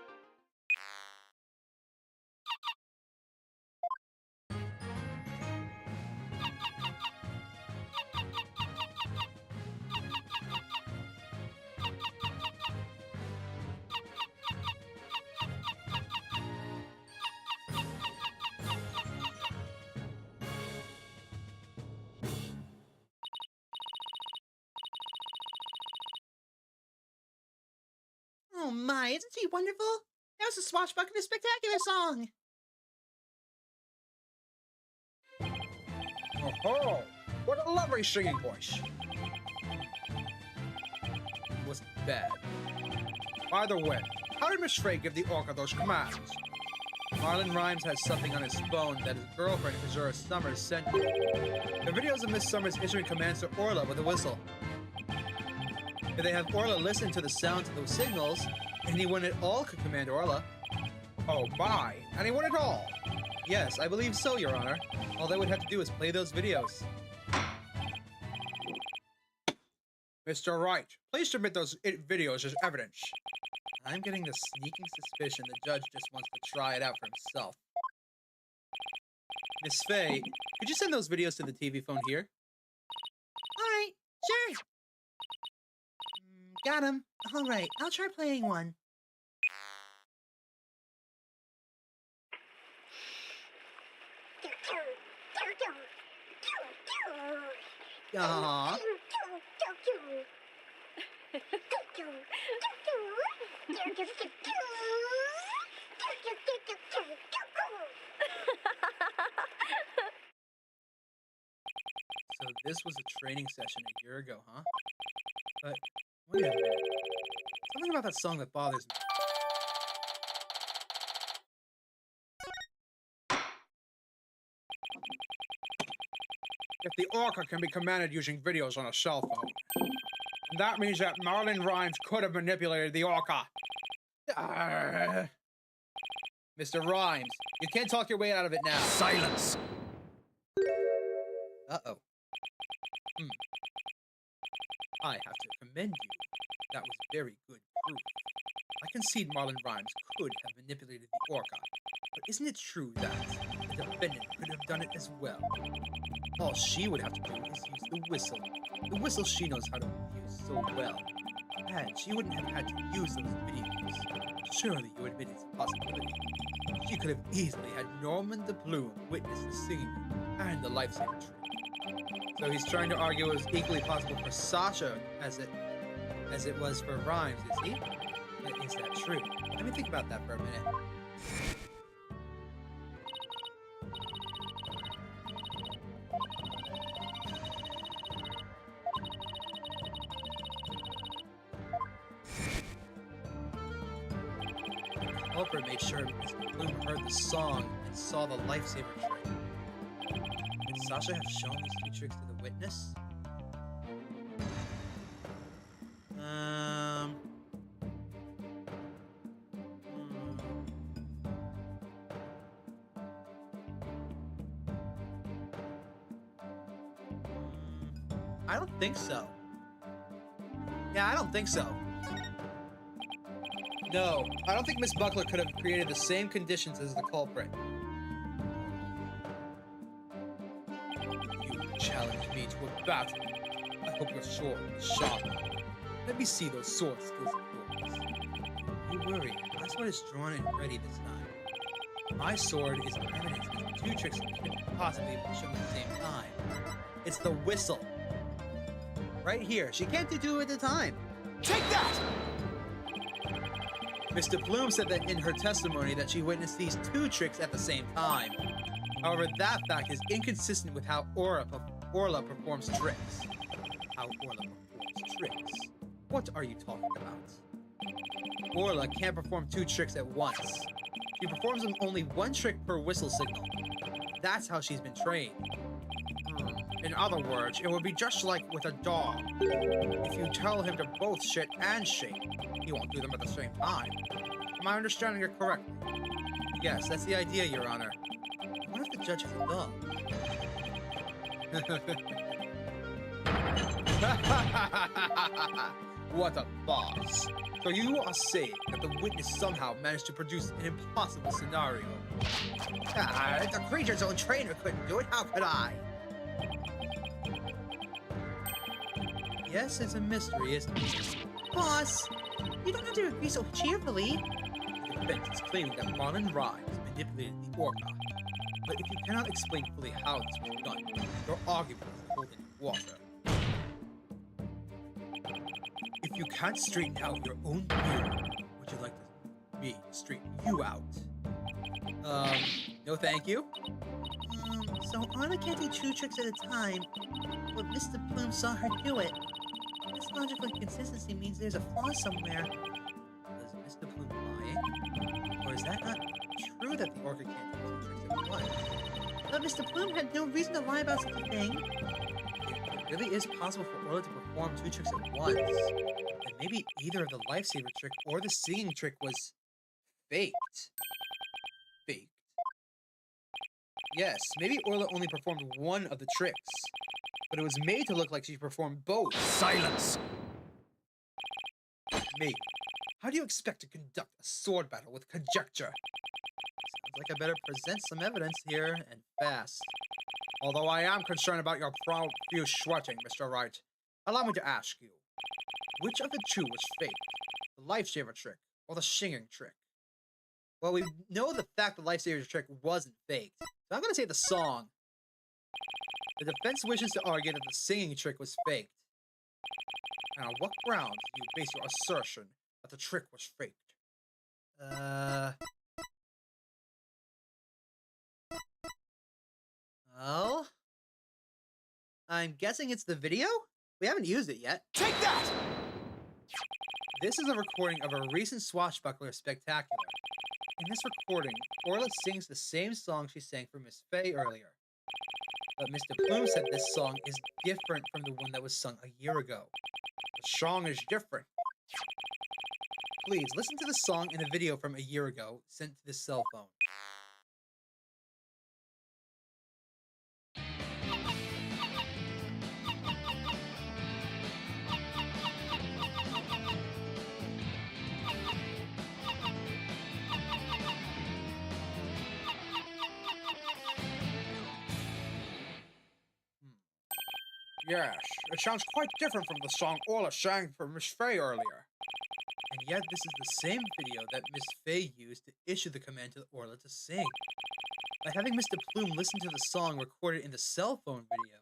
Oh my, isn't she wonderful? That was a swashbuckling spectacular song! Oh, what a lovely singing voice. It wasn't bad. By the way, how did Miss Faye give the orca those commands? Marlon Rhymes has something on his phone that his girlfriend, Missouri Summers, sent him. The videos of Miss Summers issuing commands to Orla with a whistle. If they have Orla listen to the sounds of those signals, anyone at all could command Orla. Oh my, anyone at all? Yes, I believe so, Your Honor. All they would have to do is play those videos. Mr. Wright, please submit those videos as evidence. I'm getting the sneaking suspicion the judge just wants to try it out for himself. Miss Faye, could you send those videos to the TV phone here? Alright, sure. Got him. Alright, I'll try playing one. Aww. So this was a training session a year ago, huh? But wait a minute. Something about that song that bothers me. If the orca can be commanded using videos on a cell phone, that means that Marlon Rhymes could have manipulated the orca. Mr. Rhymes, you can't talk your way out of it now. Silence! Uh-oh. I have to commend you. That was very good proof. I concede Marlon Rhymes could have manipulated the orca, but isn't it true that the defendant could have done it as well? All she would have to do is use the whistle she knows how to use so well. And she wouldn't have had to use those videos. Surely you admit it's a possibility. She could have easily had Norman the Plume witness the singing and the lifesaver trick. So he's trying to argue it was equally possible for Sasha as it was for Rhymes, is he? Is that true? Let me think about that for a minute. culprit made sure Mr. Bloom heard the song and saw the lifesaver trick. Could Sasha have shown these two tricks to the witness? I don't think so. Yeah, I don't think so. No, I don't think Miss Buckler could have created the same conditions as the culprit. You challenged me to a battle. I hope your sword is sharp. Let me see those sword skills of yours. You worry, my sword is drawn and ready this time. My sword is evidence that the two tricks couldn't possibly be shown at the same time. It's the whistle. Right here. She can't do two at a time. Take that! Mr. Plume said that in her testimony that she witnessed these two tricks at the same time. However, that fact is inconsistent with how Orla performs tricks. How Orla performs tricks? What are you talking about? Orla can't perform two tricks at once. She performs only one trick per whistle signal. That's how she's been trained. In other words, it would be just like with a dog. If you tell him to both shit and shake, he won't do them at the same time. Am I understanding it correctly? Yes, that's the idea, Your Honor. What if the judge has a dog? What a farce. So you are saying that the witness somehow managed to produce an impossible scenario? The creature's own trainer couldn't do it, how could I? Yes, it's a mystery, isn't it? Boss, you don't have to agree so cheerfully. The defense is claiming that Marlon Rhymes manipulated the orca. But if you cannot explain fully how this was done, your argument is holding water. If you can't straighten out your own theory, would you like me to straighten you out? No thank you. So Orla can't do two tricks at a time, but Mr. Plume saw her do it. This logical inconsistency means there's a flaw somewhere. Was Mr. Plume lying? Or is that not true that the orca can't do two tricks at once? But Mr. Plume had no reason to lie about such a thing. It really is possible for Orla to perform two tricks at once. And maybe either the lifesaver trick or the singing trick was faked. Faked. Yes, maybe Orla only performed one of the tricks, but it was made to look like she performed both. Silence! Maybe. How do you expect to conduct a sword battle with conjecture? Sounds like I better present some evidence here, and fast. Although I am concerned about your profuse sweating, Mr. Wright, allow me to ask you, which of the two was fake? The lifesaver trick or the singing trick? Well, we know the fact the lifesaver trick wasn't faked, so I'm going to say the song. The defense wishes to argue that the singing trick was faked. And on what grounds do you base your assertion that the trick was faked? Well, I'm guessing it's the video? We haven't used it yet. Take that! This is a recording of a recent Swashbuckler spectacular. In this recording, Orla sings the same song she sang for Miss Fay earlier. But Mr. Plume said this song is different from the one that was sung a year ago. The song is different. Please, listen to the song in the video from a year ago, sent to this cell phone. Yes, it sounds quite different from the song Orla sang for Miss Fay earlier. And yet this is the same video that Miss Fay used to issue the command to Orla to sing. By having Mr. Plume listen to the song recorded in the cell phone video,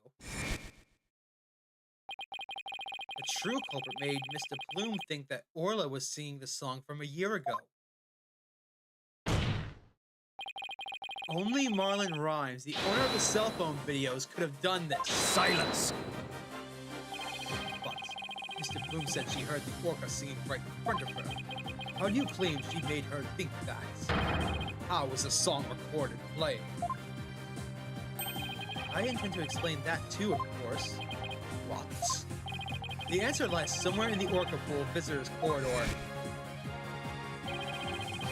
the true culprit made Mr. Plume think that Orla was singing the song from a year ago. Only Marlon Rhymes, the owner of the cell phone videos, could have done this. Silence! But Mr. Plume said she heard the orca singing right in front of her. How do you claim she made her think that? How was the song recorded and played? I intend to explain that too, of course. What? The answer lies somewhere in the Orca Pool visitors corridor.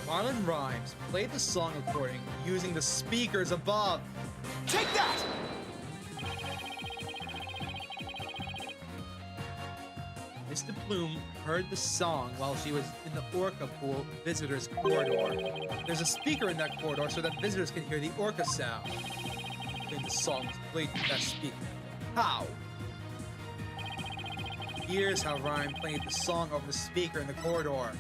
Marlon Rhymes played the song recording using the speakers above. Take that! Mr. Plume heard the song while she was in the Orca Pool visitors corridor. There's a speaker in that corridor so that visitors can hear the orca sound. Then the song was played with that speaker. How? Here's how Rhyme played the song over the speaker in the corridor.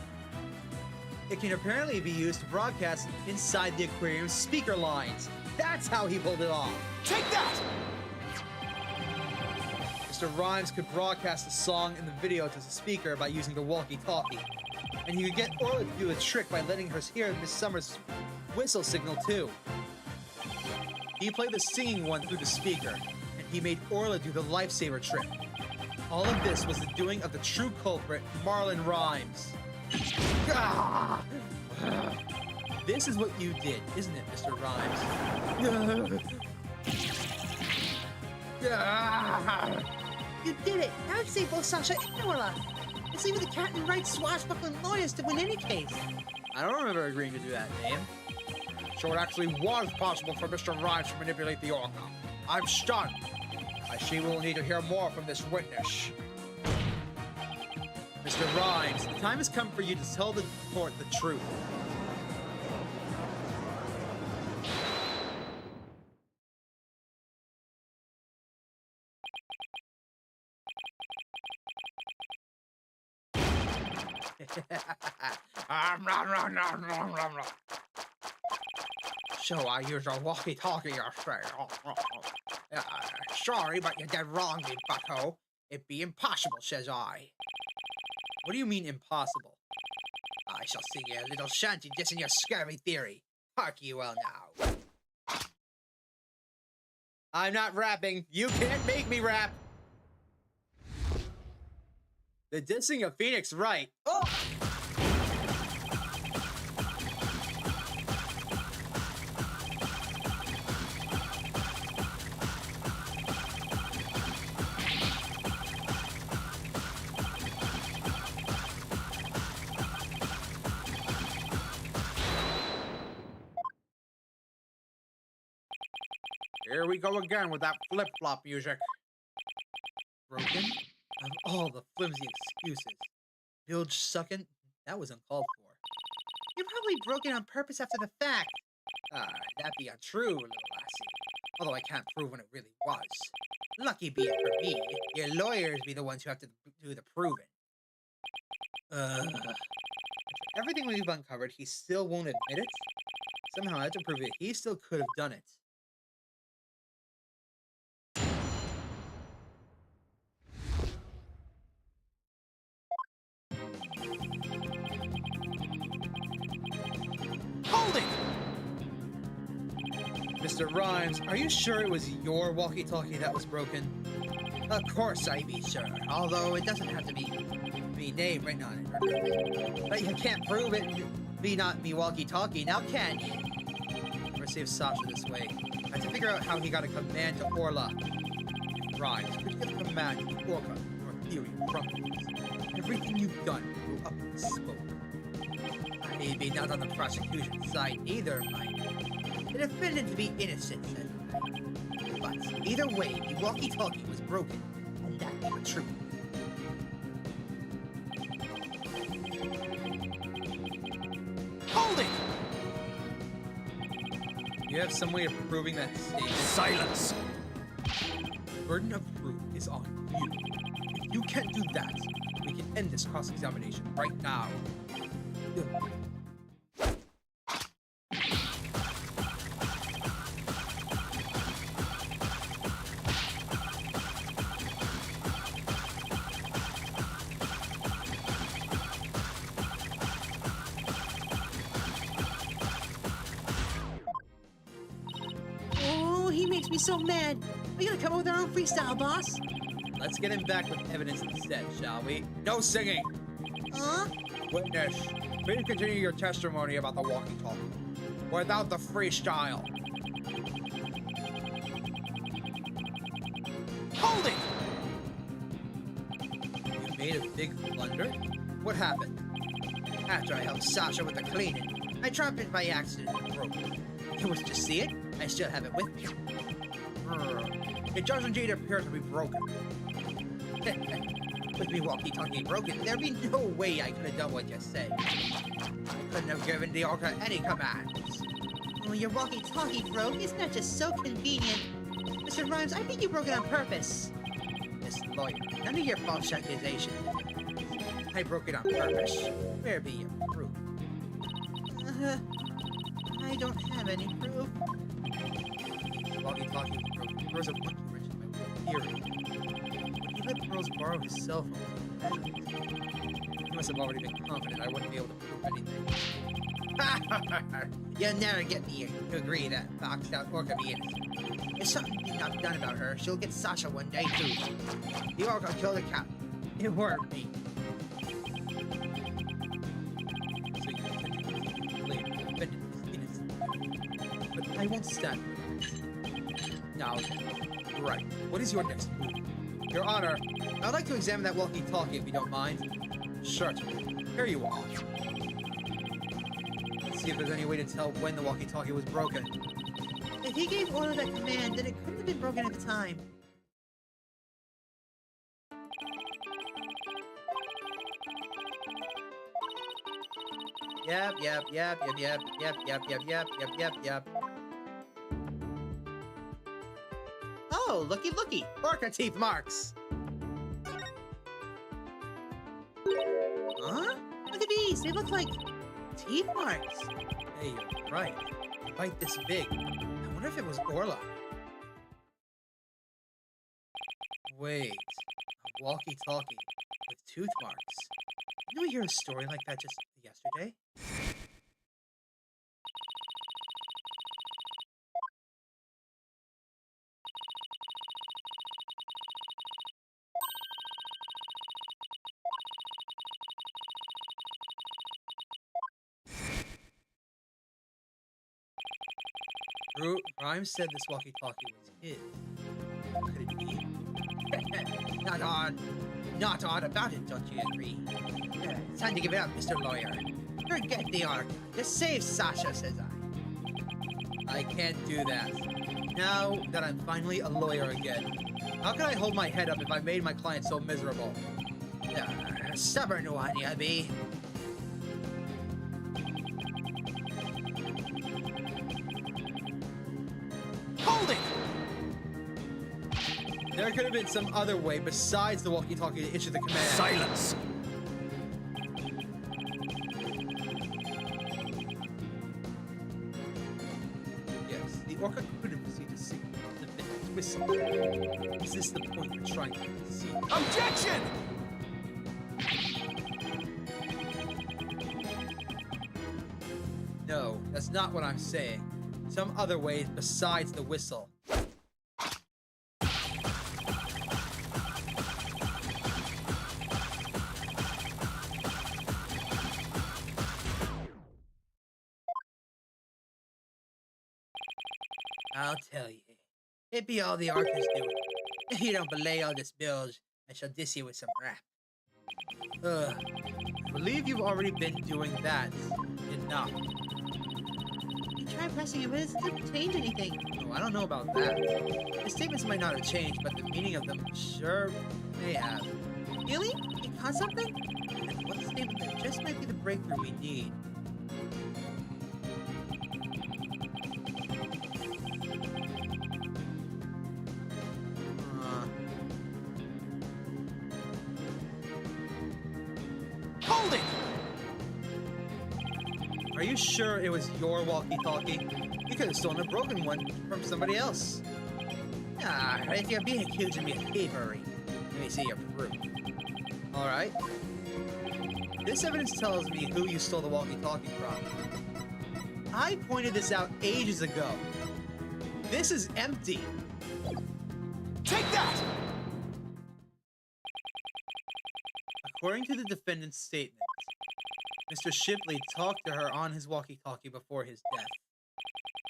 It can apparently be used to broadcast inside the aquarium's speaker lines. That's how he pulled it off. Take that! Mr. Rhymes could broadcast the song and the video to the speaker by using the walkie-talkie. And he could get Orla to do a trick by letting her hear Miss Summers' whistle signal too. He played the singing one through the speaker, and he made Orla do the lifesaver trick. All of this was the doing of the true culprit, Marlon Rhymes. This is what you did, isn't it, Mr. Rhymes? You did it! Now I've saved both Sasha and Orla! It's leaving the cat and right swashbuckling lawyers to win any case! I don't remember agreeing to do that, Dame. So it actually was possible for Mr. Rhymes to manipulate the orca. I'm stunned. I see we'll need to hear more from this witness. Mr. Rhymes, the time has come for you to tell the court the truth. So I use a walkie-talkie, you say? Sorry, but you're dead wrong, me bucko. It be impossible, says I. What do you mean impossible? I shall sing you a little shanty dissing your scurvy theory. Hark you well now. I'm not rapping. You can't make me rap. The dissing of Phoenix Wright. Oh! Here we go again with that flip-flop music. Broken? Of all the flimsy excuses. Bilge sucking? That was uncalled for. You're probably broken on purpose after the fact. That be untrue, little lassie. Although I can't prove when it really was. Lucky be it for me, your lawyers be the ones who have to do the proving. After everything we've uncovered, he still won't admit it? Somehow I have to prove it. He still could have done it. Hold it! Mr. Rhymes, are you sure it was your walkie-talkie that was broken? Of course I be, sir. Although it doesn't have to be name written on it. But you can't prove it be not me walkie-talkie, now can you? Never save Sasha this way. I have to figure out how he got a command to Orla. Rhymes, could you get a command to Orca? Your theory crumbles. Everything you've done will go up in smoke. I be not on the prosecution side either, mind. The defendant to be innocent, says I. But either way, the walkie-talkie was broken, and that be the truth. Hold it! You have some way of proving that statement? Silence! Burden of proof is on you. If you can't do that, we can end this cross-examination right now. Oh, he makes me so mad. We gotta come up with our own freestyle, boss. Let's get him back with evidence instead, shall we? No singing! Huh? Witness, Please continue your testimony about the walkie-talkie. Without the freestyle. Hold it! You made a big blunder? What happened? After I helped Sasha with the cleaning, I dropped it by accident and broke it. You wish to see it? I still have it with me. It does indeed appear to be broken. With me walkie-talkie broken, there'd be no way I could have done what you said. I couldn't have given the orca any commands. Well, your walkie-talkie broke. Isn't that just so convenient? Mr. Rhymes, I think you broke it on purpose. Miss Lawyer, none of your false accusations. I broke it on purpose. Where be your proof? I don't have any proof. Walkie-talkie was broken. There was a monkey wrench in my theory. He let Pearls borrow his cell phone. He must have already been confident I wouldn't be able to prove anything. You'll never get me to agree that boxed out orca be innocent. If something's not done about her, she'll get Sasha one day too. The orca killed the cat. It weren't me. So you claim the defendant is innocent. But I won't stand for that. Now, right. What is your next move? Your Honor, I'd like to examine that walkie-talkie if you don't mind. certainly. Here you are. Let's see if there's any way to tell when the walkie-talkie was broken. If he gave order that command, then it couldn't have been broken at the time. Yep. Oh, looky. Orca teeth marks. Huh? Look at these. They look like teeth marks. Hey, you're right. A bite this big. I wonder if it was Orla. Wait. A walkie-talkie with tooth marks. Didn't we hear a story like that just yesterday? Rhymes said this walkie-talkie was his. Could it be? Not odd about it, don't you agree? It's time to give it up, Mr. Lawyer. Forget the arc. Just save Sasha, says I. I can't do that. Now that I'm finally a lawyer again, how can I hold my head up if I made my client so miserable? Stubborn one, you be. Hold it! There could have been some other way besides the walkie-talkie to issue the command. Silence! Yes, the orca could have received a signal from the victim's whistle. Is this the point you're trying to see? Objection! No, that's not what I'm saying. Some other way besides the whistle. I'll tell you. It be all the Arca's doing. If you don't belay all this bilge, I shall diss you with some rap. I believe you've already been doing that. Enough. You try pressing it, but it doesn't change anything. Oh, I don't know about that. The statements might not have changed, but the meaning of them sure may have. Really? You caught something? And one statement that just might be the breakthrough we need. Hold it! Are you sure it was your walkie-talkie? You could have stolen a broken one from somebody else. If you're being accused of me of thievery, let me see your proof. All right. This evidence tells me who you stole the walkie-talkie from. I pointed this out ages ago. This is empty. Take that! According to the defendant's statement, Mr. Shipley talked to her on his walkie-talkie before his death.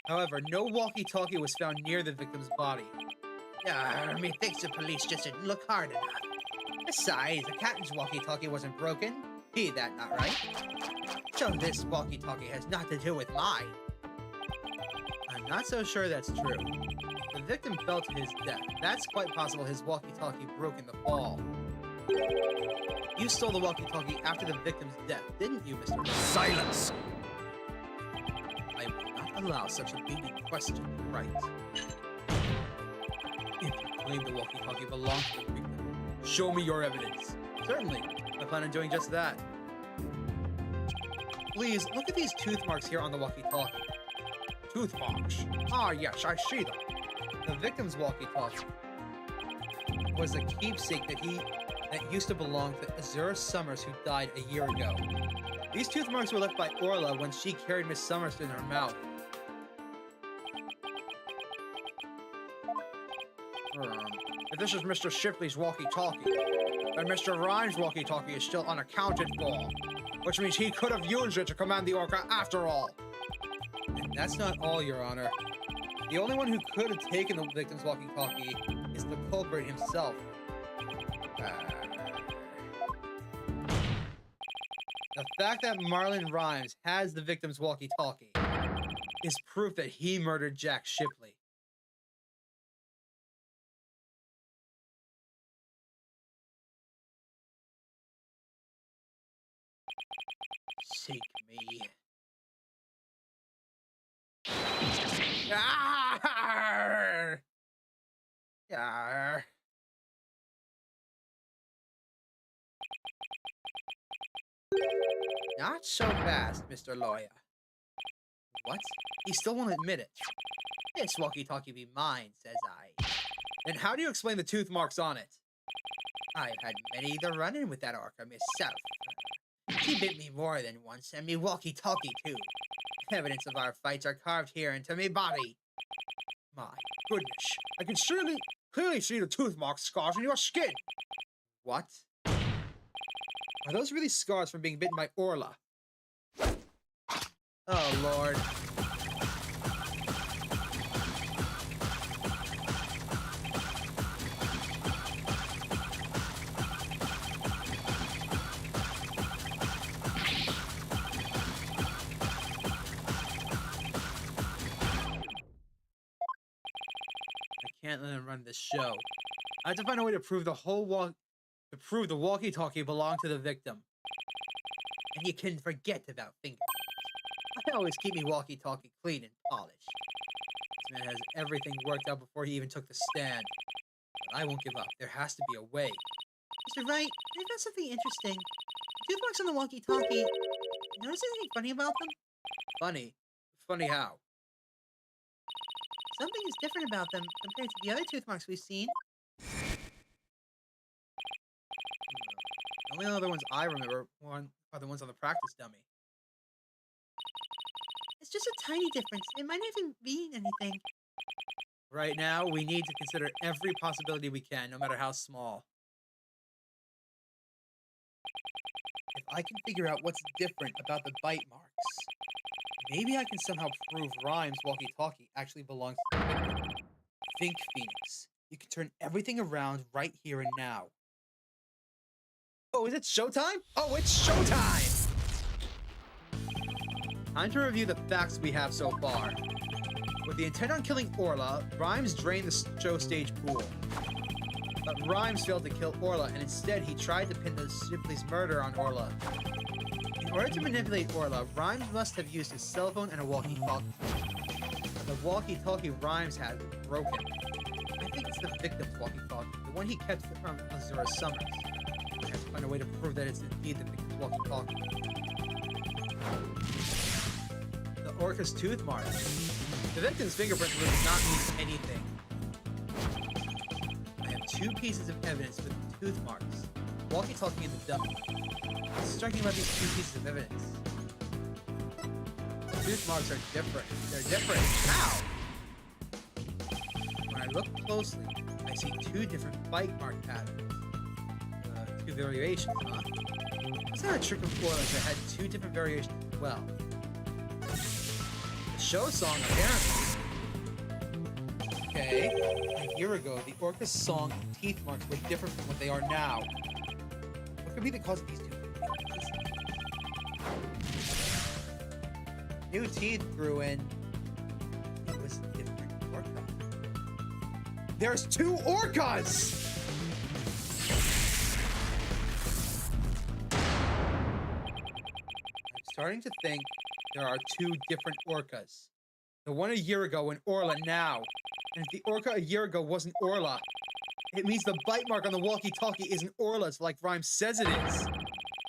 However, no walkie-talkie was found near the victim's body. Methinks the police just didn't look hard enough. Besides, the captain's walkie-talkie wasn't broken. Be that not right? So this walkie-talkie has nothing to do with mine. I'm not so sure that's true. The victim fell to his death. That's quite possible his walkie-talkie broke in the fall. You stole the walkie-talkie after the victim's death, didn't you, Mr. Silence! I will not allow such a baby question, right? If you claim the walkie-talkie belonged to the victim, show me your evidence. Certainly. I plan on doing just that. Please, look at these tooth marks here on the walkie-talkie. Tooth marks. Ah, yes, I see them. The victim's walkie-talkie was a keepsake that used to belong to Azura Summers, who died a year ago. These tooth marks were left by Orla when she carried Miss Summers in her mouth. If this is Mr. Shipley's walkie-talkie, then Mr. Rhymes' walkie-talkie is still unaccounted for, which means he could have used it to command the orca after all. And that's not all, Your Honor. The only one who could have taken the victim's walkie-talkie is the culprit himself. The fact that Marlon Rhymes has the victim's walkie-talkie is proof that he murdered Jack Shipley. Seek me. Yarr! Yarr. Not so fast, Mr. Lawyer. What? He still won't admit it. This walkie-talkie be mine, says I. Then how do you explain the tooth marks on it? I've had many the run-in with that orca myself. She bit me more than once, and me walkie-talkie too. Evidence of our fights are carved here into me body. My goodness, I can clearly see the tooth mark scars on your skin. What? Are those really scars from being bitten by Orla? Oh, Lord. I can't let him run this show. I have to find a way to prove the walkie-talkie belonged to the victim. And you can forget about fingerprints. I always keep me walkie-talkie clean and polished. This man has everything worked out before he even took the stand. But I won't give up. There has to be a way. Mr. Wright, I found something interesting. The tooth marks on the walkie-talkie. Notice anything funny about them? Funny? Funny how? Something is different about them compared to the other tooth marks we've seen. The only other ones I remember are the ones on the practice dummy. It's just a tiny difference. It might not even mean anything. Right now, we need to consider every possibility we can, no matter how small. If I can figure out what's different about the bite marks, maybe I can somehow prove Rhymes' walkie-talkie actually belongs to the victim. Think, Phoenix. You can turn everything around right here and now. Oh, is it showtime? Oh, it's showtime! Time to review the facts we have so far. With the intent on killing Orla, Rhymes drained the show stage pool. But Rhymes failed to kill Orla, and instead he tried to pin the Shipley's murder on Orla. In order to manipulate Orla, Rhymes must have used his cell phone and a walkie-talkie. But the walkie-talkie Rhymes had was broken. I think it's the victim's walkie-talkie, the one he kept from Azura Summers. I have to find a way to prove that it's indeed the victim's walkie-talkie. The orca's tooth mark. The victim's fingerprint does not mean anything. I have two pieces of evidence for the tooth marks. Walkie-talkie and the dummy. What's striking about these two pieces of evidence? The tooth marks are different. They're different. How? When I look closely, I see two different bite mark patterns. The two variations, huh? It's not a trick of Orla's that had two different variations as well. The show song, apparently. Okay. A year ago, the orca's song and teeth marks were different from what they are now. What could be the cause of these two differences? New teeth grew in. It was a different orca. There's two orcas! I'm starting to think there are two different orcas. The one a year ago and Orla now. And if the orca a year ago wasn't Orla, it means the bite mark on the walkie-talkie isn't Orla's like Rhyme says it is.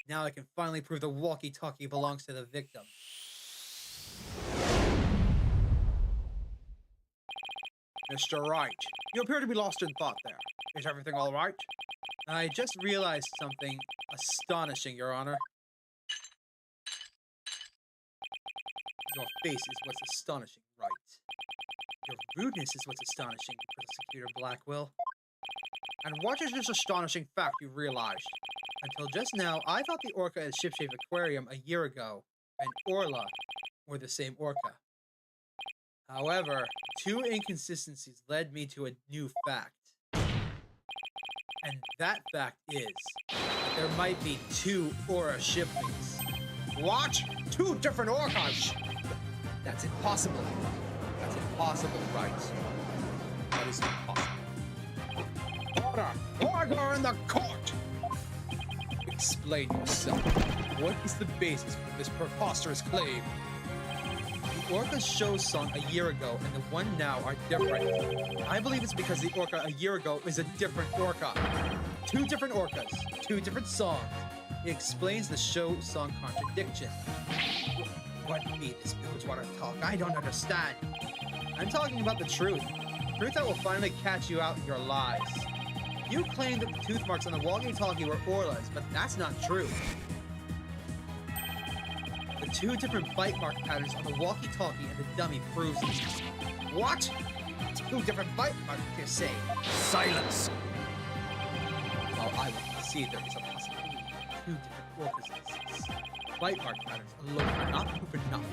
Now I can finally prove the walkie-talkie belongs to the victim. Mr. Wright, you appear to be lost in thought there. Is everything all right? I just realized something astonishing, Your Honor. Your face is what's astonishing, right? Your rudeness is what's astonishing, Prosecutor Blackwell. And what is this astonishing fact you realized? Until just now, I thought the orca at Shipshape Aquarium a year ago and Orla were the same orca. However, two inconsistencies led me to a new fact. And that fact is that there might be two Aura shiplings. What? Two different orcas? That's impossible. That's impossible, right? That is impossible. Order in the court! Explain yourself. What is the basis for this preposterous claim? The orca's show song a year ago and the one now are different. I believe it's because the orca a year ago is a different orca. Two different orcas, two different songs. It explains the show song contradiction. What be this Bilgewater talk? I don't understand. I'm talking about the truth. Truth that will finally catch you out in your lies. You claimed that the tooth marks on the walkie-talkie were Orla's, but that's not true. The two different bite mark patterns on the walkie-talkie and the dummy proves it. What? Two different bite marks, you say? Silence! Well, I will concede there is a possibility of two different orcas. Bite mark patterns alone are not proof enough.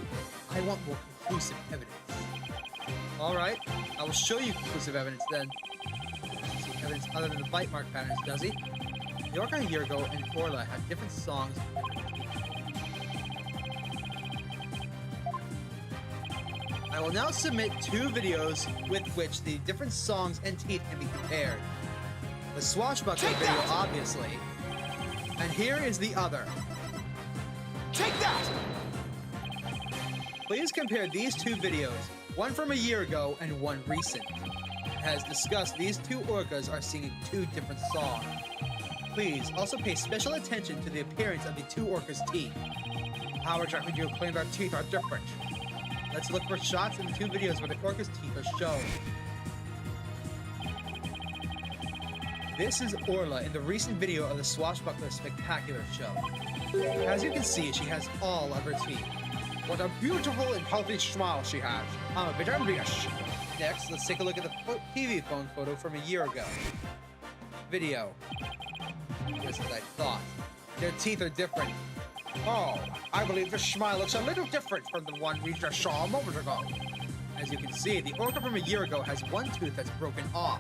I want more conclusive evidence. Alright, I will show you conclusive evidence then. See evidence other than the bite mark patterns, does he? The orca a year ago and Orla had different songs and different teeth. I will now submit two videos with which the different songs and teeth can be compared. The swashbuckler video, obviously. And here is the other. Take that! Please compare these two videos, one from a year ago and one recent. As discussed, these two orcas are singing two different songs. Please also pay special attention to the appearance of the two orcas' teeth. How exactly do you claim their teeth are different? Let's look for shots in the two videos where the orca's teeth are shown. This is Orla in the recent video of the Swashbuckler Spectacular show. As you can see, she has all of her teeth. What a beautiful and healthy smile she has. I'm a bit envious. Next, let's take a look at the TV phone photo from a year ago. Video. Just as I thought. Their teeth are different. Oh, I believe this smile looks a little different from the one we just saw a moment ago. As you can see, the orca from a year ago has one tooth that's broken off.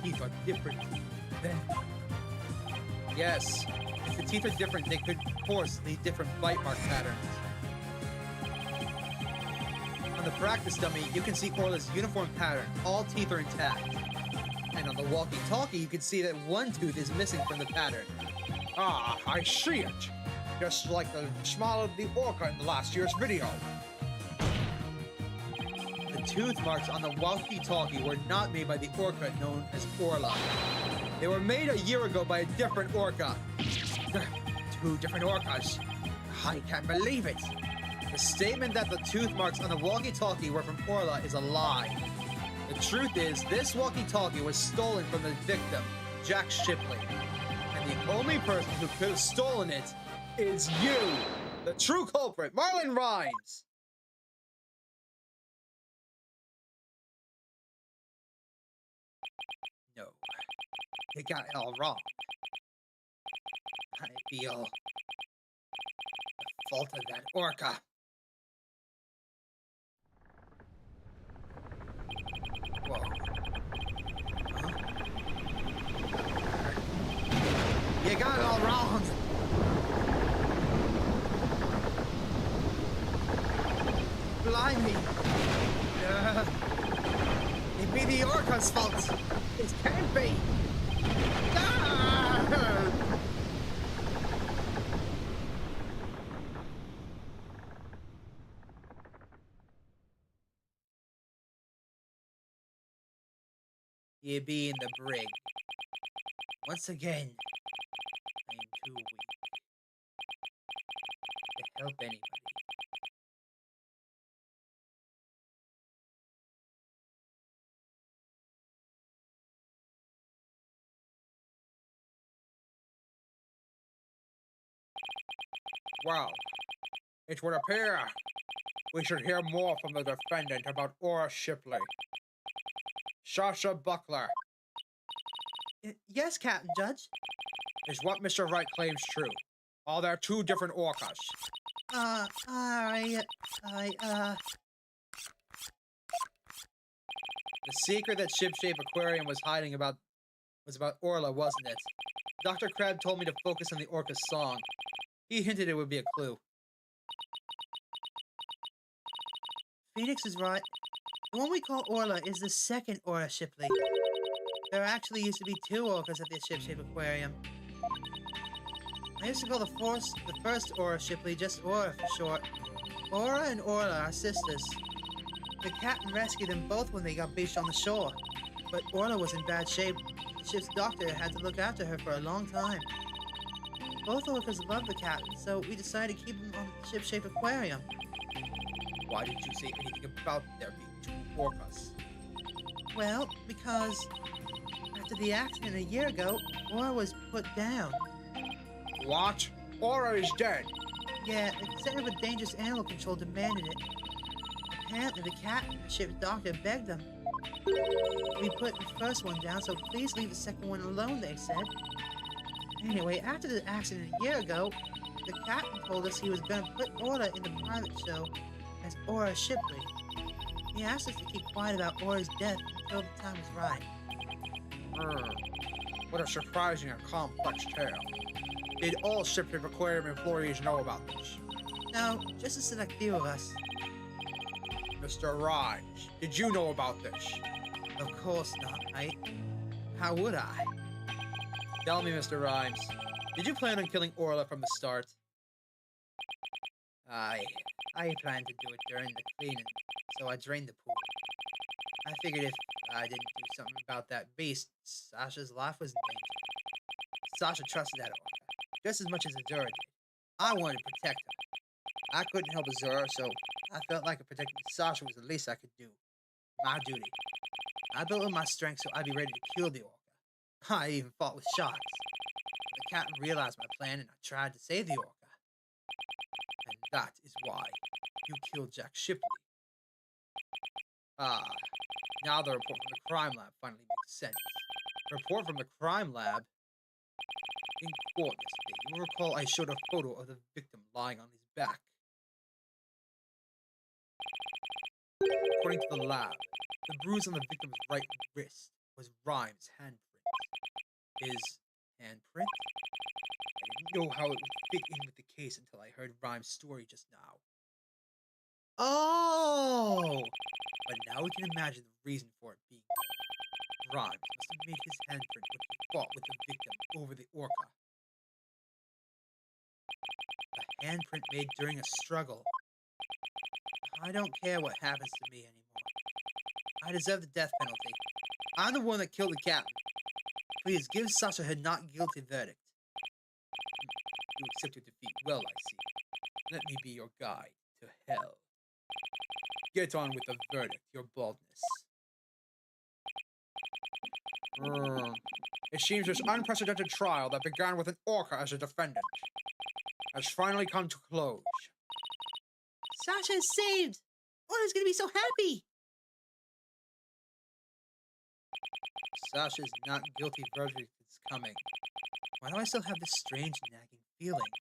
Teeth are different. Then, yes, if the teeth are different, they could, of course, lead different bite mark patterns. On the practice dummy, you can see Orla's uniform pattern. All teeth are intact. And on the walkie-talkie, you can see that one tooth is missing from the pattern. Ah, I see it. Just like the smile of the orca in the last year's video. The tooth marks on the walkie-talkie were not made by the orca known as Orla. They were made a year ago by a different orca. Two different orcas. I can't believe it. The statement that the tooth marks on the walkie-talkie were from Orla is a lie. The truth is, this walkie-talkie was stolen from the victim, Jack Shipley. And the only person who could have stolen it is you, the true culprit, Marlon Rhymes. No, They got it all wrong. I feel the fault of that orca. Whoa. Huh? You got it all wrong. Blimey. It be the orca's fault. It can't be. Ah! You be in the brig. Once again, I am too weak to help anybody. Well, it would appear we should hear more from the defendant about Aura Shipley. Sasha Buckler, Yes, Captain Judge. is what Mr. Wright claims true? Are there two different orcas? The secret that Ship-Shape Aquarium was hiding was about Orla, wasn't it? Dr. Crab told me to focus on the orca's song. He hinted it would be a clue. Phoenix is right. The one we call Orla is the second Aura Shipley. There actually used to be two orcas at the Ship-Shape Aquarium. I used to call the first Aura Shipley just Aura for short. Aura and Orla are sisters. The captain rescued them both when they got beached on the shore. But Orla was in bad shape. The ship's doctor had to look after her for a long time. Both orcas loved the captain, so we decided to keep him on the Ship-Shape Aquarium. Why didn't you say anything about there being two orcas? Well, because after the accident a year ago, Aura was put down. What? Aura is dead. Yeah, the Center for Dangerous Animal Control demanded it. Apparently, the captain and the ship's doctor begged them. We put the first one down, so please leave the second one alone, they said. Anyway, after the accident a year ago, the captain told us he was going to put Aura in the private show as Aura Shipley. He asked us to keep quiet about Aura's death until the time was right. What a surprising and complex tale. Did all Ship-Shape Aquarium employees know about this? No, just a select few of us. Mr. Rhymes, did you know about this? Of course not, mate. How would I? Tell me, Mr. Rhymes, did you plan on killing Orla from the start? I planned to do it during the cleaning, so I drained the pool. I figured if I didn't do something about that beast, Sasha's life was in danger. Sasha trusted that orca, just as much as Azura did. I wanted to protect her. I couldn't help Azura, so I felt like protecting Sasha was the least I could do. My duty. I built up my strength so I'd be ready to kill the orca. I even fought with sharks. The captain realized my plan and I tried to save the orca. And that is why you killed Jack Shipley. Now the report from the crime lab finally makes sense. The report from the crime lab. In court yesterday, you will recall I showed a photo of the victim lying on his back. According to the lab, the bruise on the victim's right wrist was Rhymes' handprint. His handprint? I didn't know how it would fit in with the case until I heard Rhymes' story just now. Oh! But now we can imagine the reason for it being there. Rhymes must have made his handprint when he fought with the victim over the orca. A handprint made during a struggle. I don't care what happens to me anymore. I deserve the death penalty. I'm the one that killed the captain. Please give Sasha her not guilty verdict. You accept your defeat well, I see. Let me be your guide to hell. Get on with the verdict, your baldness. It seems this unprecedented trial that began with an orca as a defendant has finally come to close. Sasha is saved! Orla's gonna be so happy! Sasha's not guilty verdict is coming. Why do I still have this strange nagging feeling?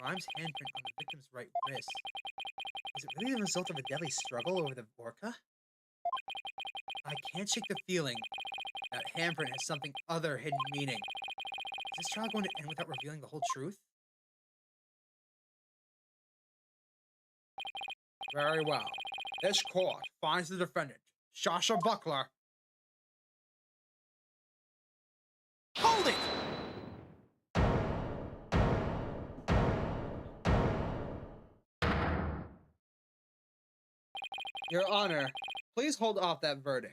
Rhyme's handprint on the victim's right wrist. Is it really the result of a deadly struggle over the orca? I can't shake the feeling that handprint has something other hidden meaning. Is this trial going to end without revealing the whole truth? Very well. This court finds the defendant, Shasha Buckler. Hold it! Your Honor, please hold off that verdict.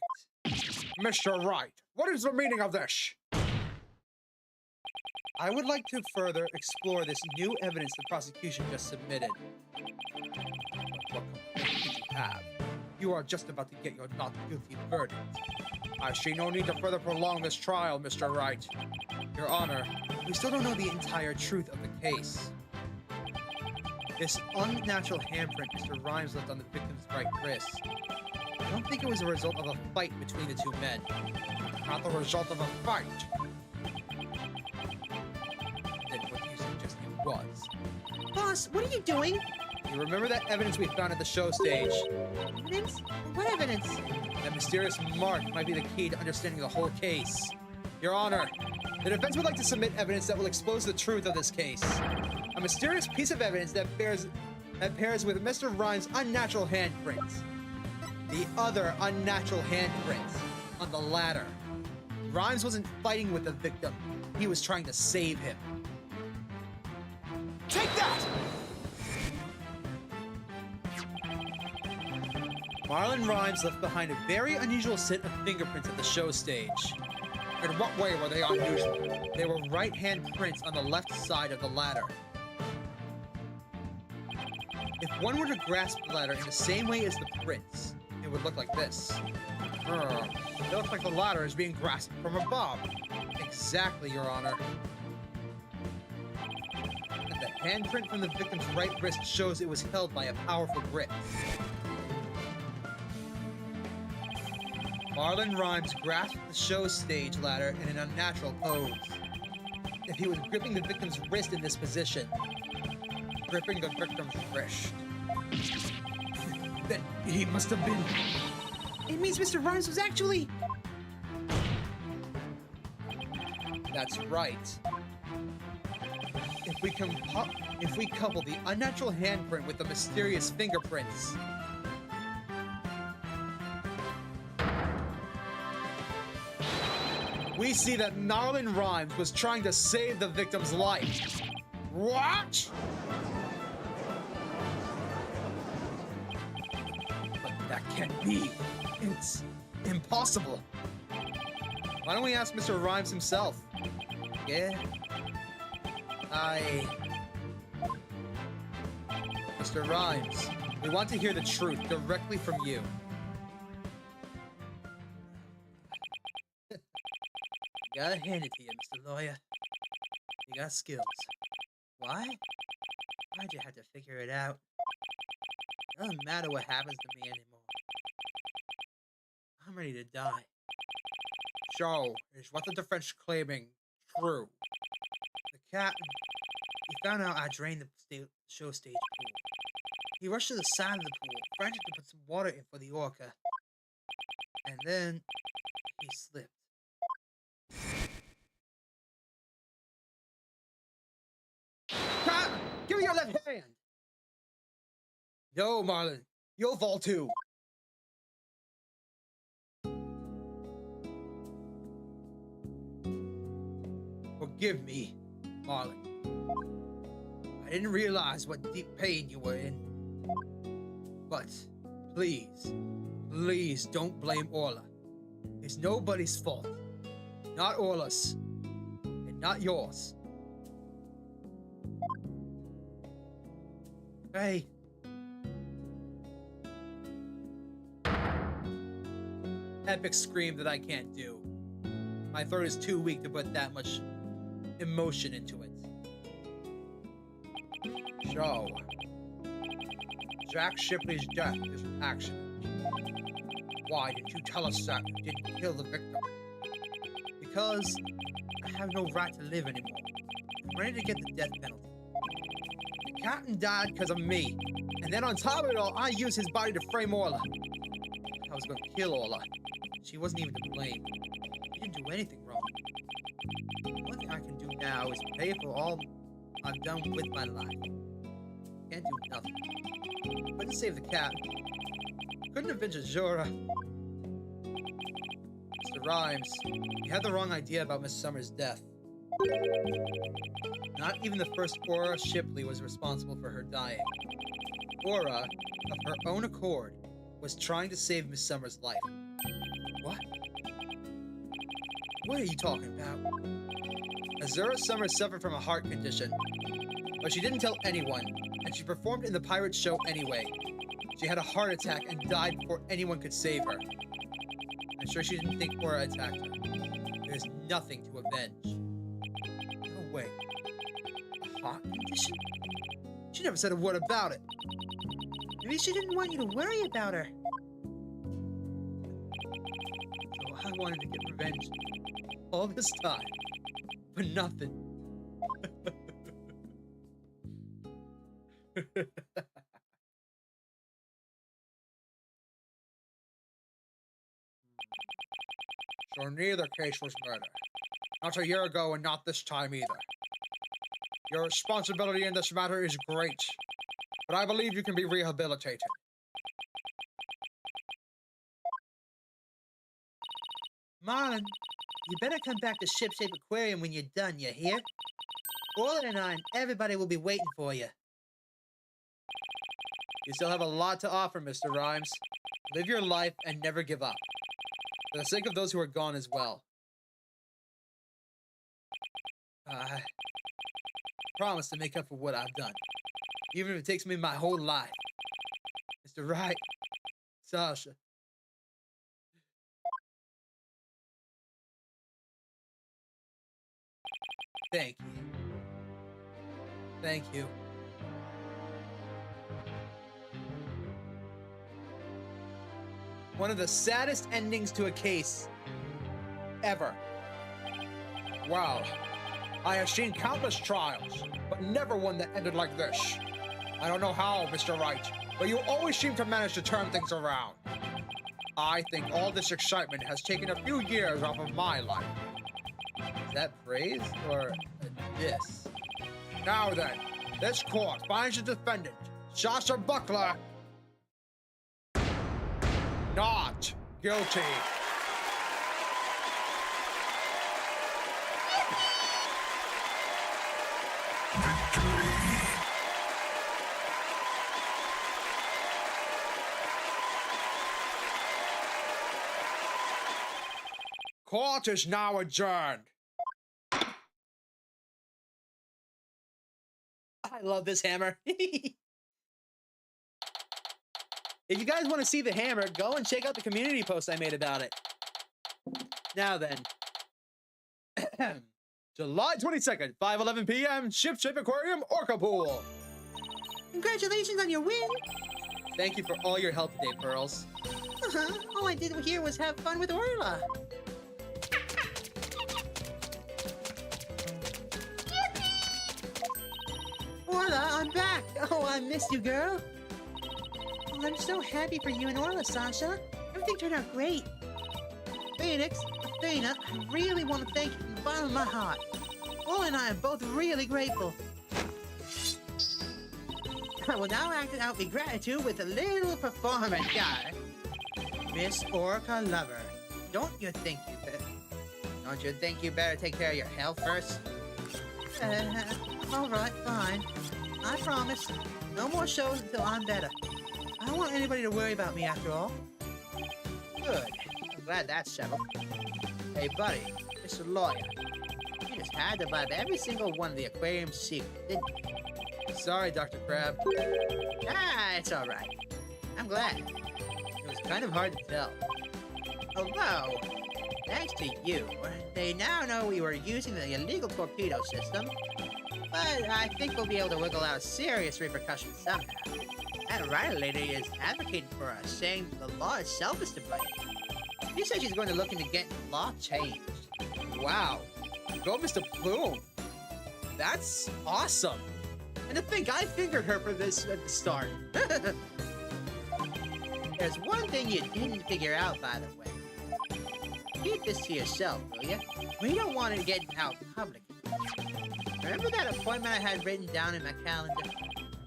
Mr. Wright, what is the meaning of this? I would like to further explore this new evidence the prosecution just submitted. What complaint did you have? You are just about to get your not guilty verdict. I see no need to further prolong this trial, Mr. Wright. Your Honor, we still don't know the entire truth of the case. This unnatural handprint Mr. Rhymes left on the victim's right wrist. I don't think it was a result of a fight between the two men. Not the result of a fight. Then what do you suggest it was? Boss, what are you doing? You remember that evidence we found at the show stage? Evidence? What evidence? That mysterious mark might be the key to understanding the whole case. Your Honor, the defense would like to submit evidence that will expose the truth of this case. A mysterious piece of evidence that pairs with Mr. Rhymes' unnatural handprint. The other unnatural handprint on the ladder. Rhymes wasn't fighting with the victim. He was trying to save him. Take that! Marlon Rhymes left behind a very unusual set of fingerprints at the show stage. In what way were they unusual? They were right-hand prints on the left side of the ladder. If one were to grasp the ladder in the same way as the prints, it would look like this. It looks like the ladder is being grasped from above. Exactly, Your Honor. And the handprint from the victim's right wrist shows it was held by a powerful grip. Marlon Rhymes grasped the show stage ladder in an unnatural pose. If he was gripping the victim's wrist in this position, Gripping the victim's wrist. then he must have been... It means Mr. Rhymes was actually... That's right. If we couple the unnatural handprint with the mysterious fingerprints, we see that Marlon Rhymes was trying to save the victim's life. What? But that can't be. It's impossible. Why don't we ask Mr. Rhymes himself? Yeah? Mr. Rhymes, we want to hear the truth directly from you. Gotta hand it to you, Mr. Lawyer. You got skills. Why? Why'd you have to figure it out? It doesn't matter what happens to me anymore. I'm ready to die. So, is what the defense claiming true? The captain, he found out I drained the show stage pool. He rushed to the side of the pool, frantic to put some water in for the orca. And then, he slipped. Captain, give me your left hand! No, Marlon, you'll fall too. Forgive me, Marlon. I didn't realize what deep pain you were in. But please, please don't blame Orla. It's nobody's fault. Not Orla's, and not yours. Hey. Epic scream that I can't do. My throat is too weak to put that much emotion into it. So, Jack Shipley's death is an accident. Why didn't you tell us that you didn't kill the victim? Because I have no right to live anymore. I'm ready to get the death penalty. The captain died because of me. And then on top of it all, I used his body to frame Orla. I was going to kill Orla. She wasn't even to blame. She didn't do anything wrong. The only thing I can do now is pay for all I've done with my life. Can't do nothing. Couldn't save the cat. Couldn't avenge Azura. Mr. Rhymes, you had the wrong idea about Miss Summer's death. Not even the first Aura Shipley was responsible for her dying. Aura, of her own accord, was trying to save Miss Summer's life. What? What are you talking about? Azura Summer suffered from a heart condition, but she didn't tell anyone, and she performed in the pirate show anyway. She had a heart attack and died before anyone could save her. I'm sure she didn't think Aura attacked her. There's nothing to avenge. No way. A heart condition? She never said a word about it. Maybe she didn't want you to worry about her. So I wanted to get revenge all this time for nothing. So neither case was murder. Not a year ago and not this time either. Your responsibility in this matter is great, but I believe you can be rehabilitated. Marlon, you better come back to Shipshape Aquarium when you're done, you hear? Orla and I and everybody will be waiting for you. You still have a lot to offer, Mr. Rhymes. Live your life and never give up. For the sake of those who are gone as well. I promise to make up for what I've done. Even if it takes me my whole life. Mr. Wright, Sasha. Thank you. Thank you. One of the saddest endings to a case ever. Wow. I have seen countless trials, but never one that ended like this. I don't know how, Mr. Wright, but you always seem to manage to turn things around. I think all this excitement has taken a few years off of my life. Is that praise or a diss? Now then, this court finds the defendant, Sasha Buckler, not guilty. Court is now adjourned. I love this hammer. If you guys want to see the hammer, go and check out the community post I made about it. Now then. July 22nd, 5:11 p.m., Shipshape Aquarium Orca Pool. Congratulations on your win. Thank you for all your help today, Pearls. All I did here was have fun with Orla. Orla, I'm back. Oh, I missed you, girl. Oh, I'm so happy for you and Orla, Sasha. Everything turned out great. Phoenix, Athena, I really want to thank you from the bottom of my heart. Orla and I are both really grateful. I will now act out my gratitude with a little performance, guy. Miss Orca Lover, don't you think you better take care of your health first? All right, fine. I promise. No more shows until I'm better. I don't want anybody to worry about me after all. Good. I'm glad that's settled. Hey, buddy, Mr. Lawyer. You just had to vibe every single one of the aquarium's secrets, didn't you? Sorry, Dr. Crab. It's all right. I'm glad. It was kind of hard to tell. Although, thanks to you, they now know we were using the illegal torpedo system. But I think we'll be able to wiggle out serious repercussions somehow. That writer lady is advocating for us, saying the law itself is to blame. She said she's going to look into getting the law changed. Wow. Go, Mr. Plume. That's awesome. And to think I fingered her for this at the start. There's one thing you didn't figure out, by the way. Keep this to yourself, will you? We don't want it getting out in public. Remember that appointment I had written down in my calendar?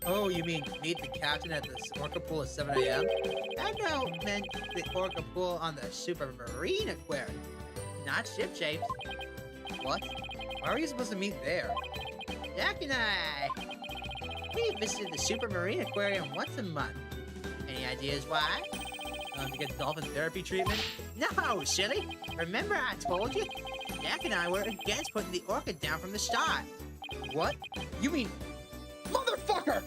Oh, you mean meet the captain at the orca pool at 7 a.m.? That note meant the orca pool on the supermarine aquarium, not ship shapes. What? Why are you supposed to meet there? Jack and I, we visited the supermarine aquarium once a month. Any ideas why? To get dolphin therapy treatment? No, silly. Remember I told you? Jack and I were against putting the orca down from the start. What? You mean... Motherfucker!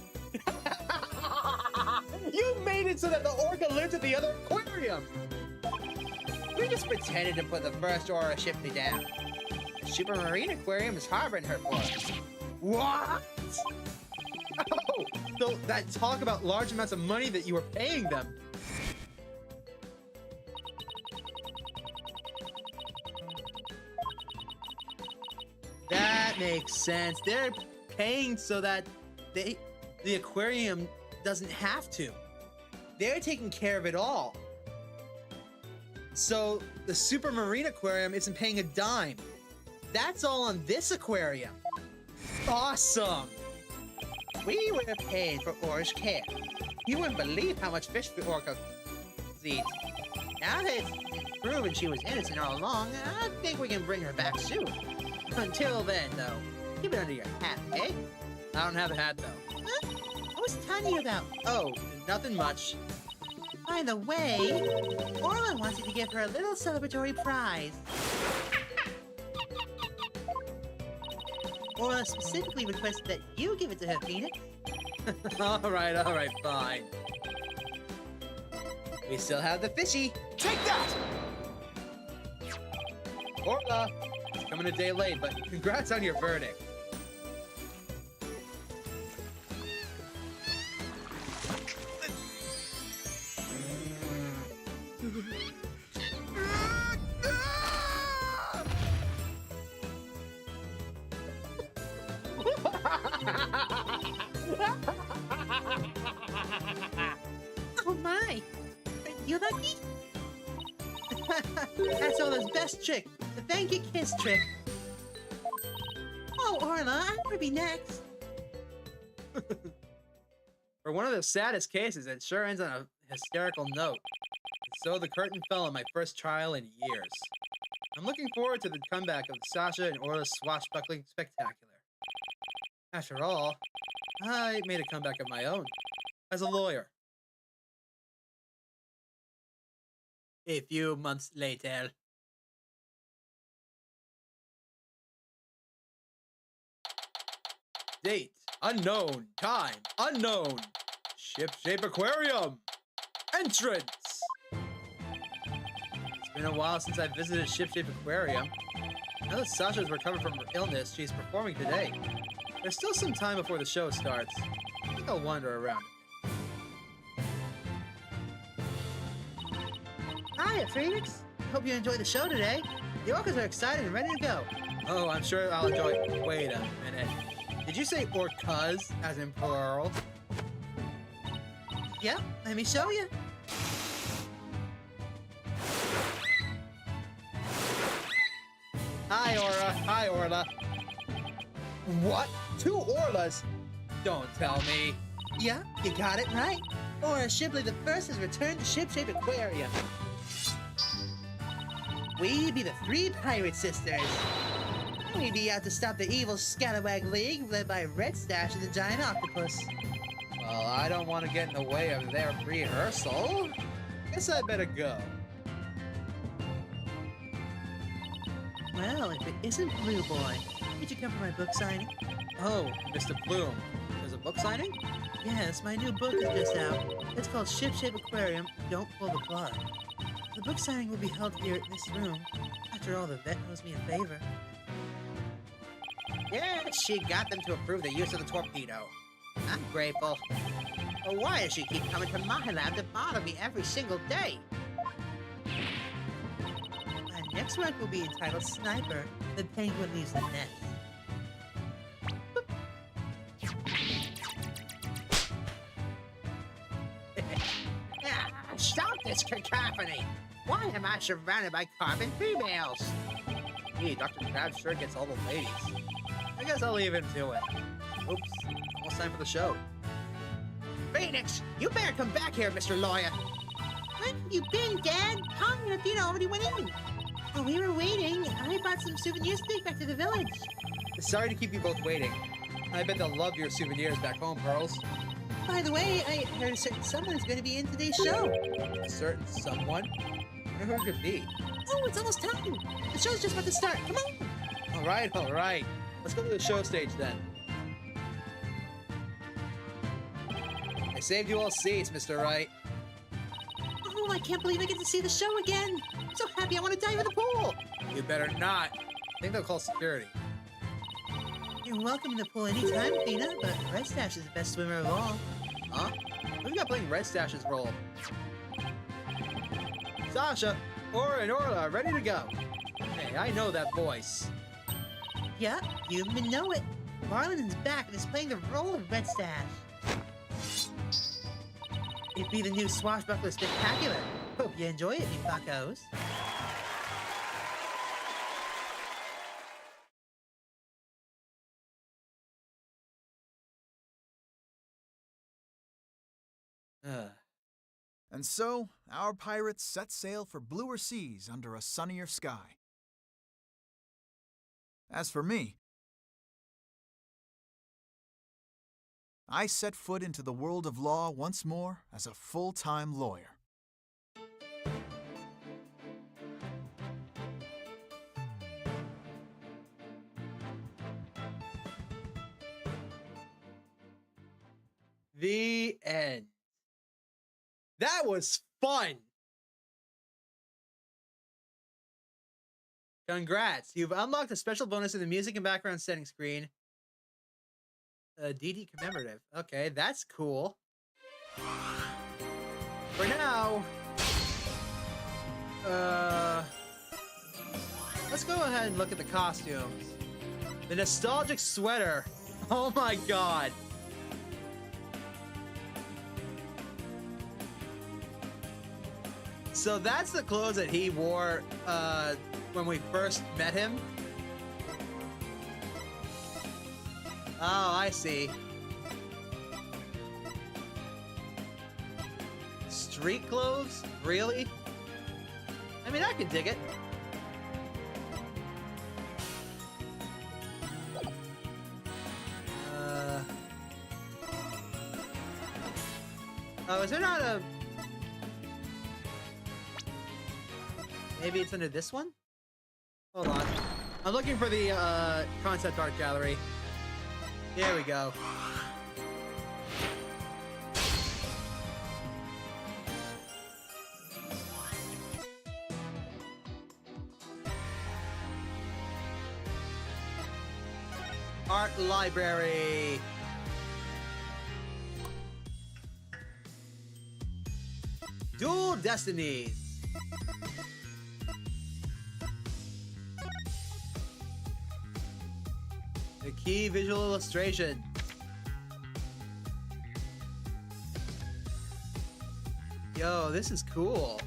You made it so that the orca lived at the other aquarium! We just pretended to put the first Aura Shipley down. The supermarine aquarium is harboring her for us. What? Oh, so that talk about large amounts of money that you were paying them. That makes sense. They're paying so that the aquarium doesn't have to. They're taking care of it all. So the supermarine aquarium isn't paying a dime. That's all on this aquarium. Awesome. We were paid for Aura's care. You wouldn't believe how much fish the orca eats. Now that it's proven she was innocent all along, I think we can bring her back soon. Until then, though, keep it under your hat, eh? I don't have a hat, though. Huh? What was Tanya about? Oh, nothing much. By the way, Orla wants you to give her a little celebratory prize. Orla specifically requested that you give it to her, Phoenix. all right, fine. We still have the fishy. Take that! Orla, it's coming a day late, but congrats on your verdict. Oh my! You lucky? That's Orla's best trick, the thank you kiss trick. Oh, Orla, I'm gonna be next. For one of the saddest cases, it sure ends on a hysterical note. And so the curtain fell on my first trial in years. I'm looking forward to the comeback of Sasha and Orla's swashbuckling spectacular. After all, I made a comeback of my own, as a lawyer. A few months later. Date, unknown. Time, unknown. Ship-shape aquarium. Entrance. It's been a while since I visited Ship-shape aquarium. Now that Sasha's recovered from her illness, she's performing today. There's still some time before the show starts. I think I'll wander around. Hiya, Phoenix. Hope you enjoyed the show today. The orcas are excited and ready to go. Oh, I'm sure I'll enjoy it. Wait a minute. Did you say orcas, as in plural? Yeah, let me show you. Hi, Aura. Hi, Orla. What? 2 Orlas? Don't tell me. Yeah, you got it right. Aura Shipley the First has returned to Ship-shape Aquarium. We be the 3 pirate sisters. We be out to stop the evil Scallywag League led by Red Stash and the Giant Octopus. Well, I don't want to get in the way of their rehearsal. Guess I better go. Well, if it isn't Blue Boy, did you come for my book signing? Oh, Mr. Plume. There's a book signing? Yes, my new book is just out. It's called Ship-shape Aquarium, Don't Pull the Plug. The book signing will be held here in this room. After all, the vet owes me a favor. Yeah, she got them to approve the use of the torpedo. I'm grateful. But why does she keep coming to my lab to bother me every single day? I next work will be entitled Sniper, The Penguin Leaves the Nest. Stop this cacophony! Why am I surrounded by carping females? Gee, Dr. Crab sure gets all the ladies. I guess I'll leave him to it. Oops, almost time for the show. Phoenix, you better come back here, Mr. Lawyer. Where have you been, Dad? Tom and Athena already went in. While we were waiting, I brought some souvenirs to take back to the village. Sorry to keep you both waiting. I bet they'll love your souvenirs back home, Pearls. By the way, I heard a certain someone is going to be in today's show. A certain someone? I wonder who it could be. Oh, it's almost time. The show's just about to start. Come on. All right. Let's go to the show stage then. I saved you all seats, Mr. Wright. Oh, I can't believe I get to see the show again. I'm so happy I want to dive in the pool. You better not. I think they'll call security. You're welcome in the pool anytime, Athena, but Red Stash is the best swimmer of all. Huh? We've got playing Red Stash's role. Sasha, Aura, and Orla are ready to go. Hey, I know that voice. Yeah, you even know it. Marlon is back and is playing the role of Red Stash. It'd be the new Swashbuckler Spectacular. Hope you enjoy it, you buckos. And so, our pirates set sail for bluer seas under a sunnier sky. As for me, I set foot into the world of law once more as a full-time lawyer. The end. That was fun! Congrats! You've unlocked a special bonus in the music and background settings screen. DD commemorative. Okay, that's cool. For now, let's go ahead and look at the costumes. The nostalgic sweater. Oh my god. So that's the clothes that he wore when we first met him. Oh, I see. Street clothes? Really? I mean, I can dig it. Oh, is there not a... Maybe it's under this one? Hold on. I'm looking for the concept art gallery. There we go. Art library. Dual Destinies. The key visual illustration. Yo, this is cool.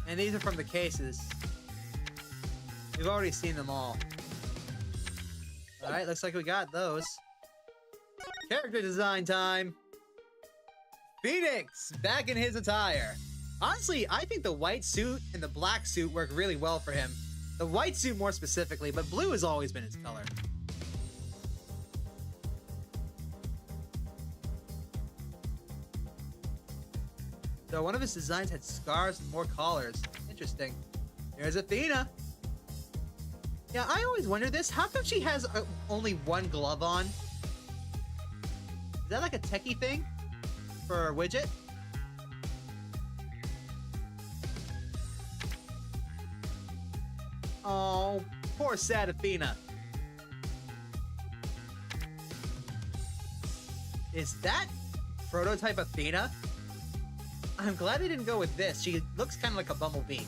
And these are from the cases. We've already seen them all. Alright, looks like we got those. Character design time! Phoenix! Back in his attire. Honestly, I think the white suit and the black suit work really well for him. The white suit more specifically, but blue has always been his color. So one of his designs had scars and more collars. Interesting. Here's Athena. Yeah, I always wonder this. How come she has only one glove on? Is that like a techie thing? For a widget? Oh, poor sad Athena. Is that prototype Athena? I'm glad they didn't go with this. She looks kind of like a bumblebee.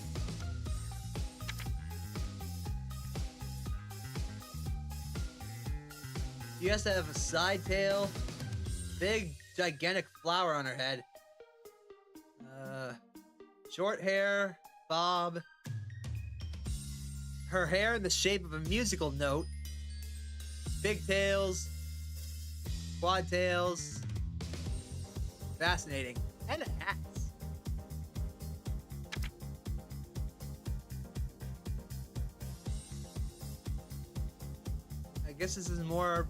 She has to have a side tail, big, gigantic flower on her head. Short hair, bob. Her hair in the shape of a musical note. Big tails, quad tails. Fascinating. And hats. I guess this is more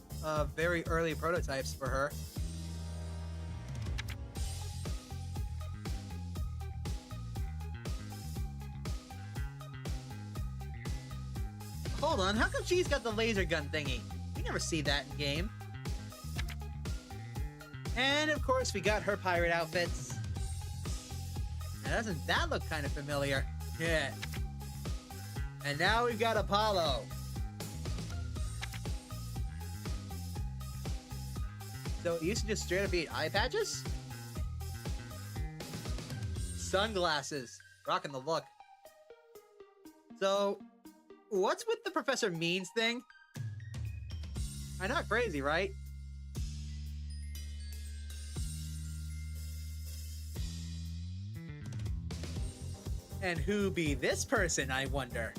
very early prototypes for her. Hold on, how come she's got the laser gun thingy? We never see that in game. And of course, we got her pirate outfits. Now, doesn't that look kind of familiar? Yeah. And now we've got Apollo. So it used to just straight up eat eye patches? Sunglasses. Rocking the look. So, what's with the Professor Means thing? I'm not crazy, right? And who be this person, I wonder?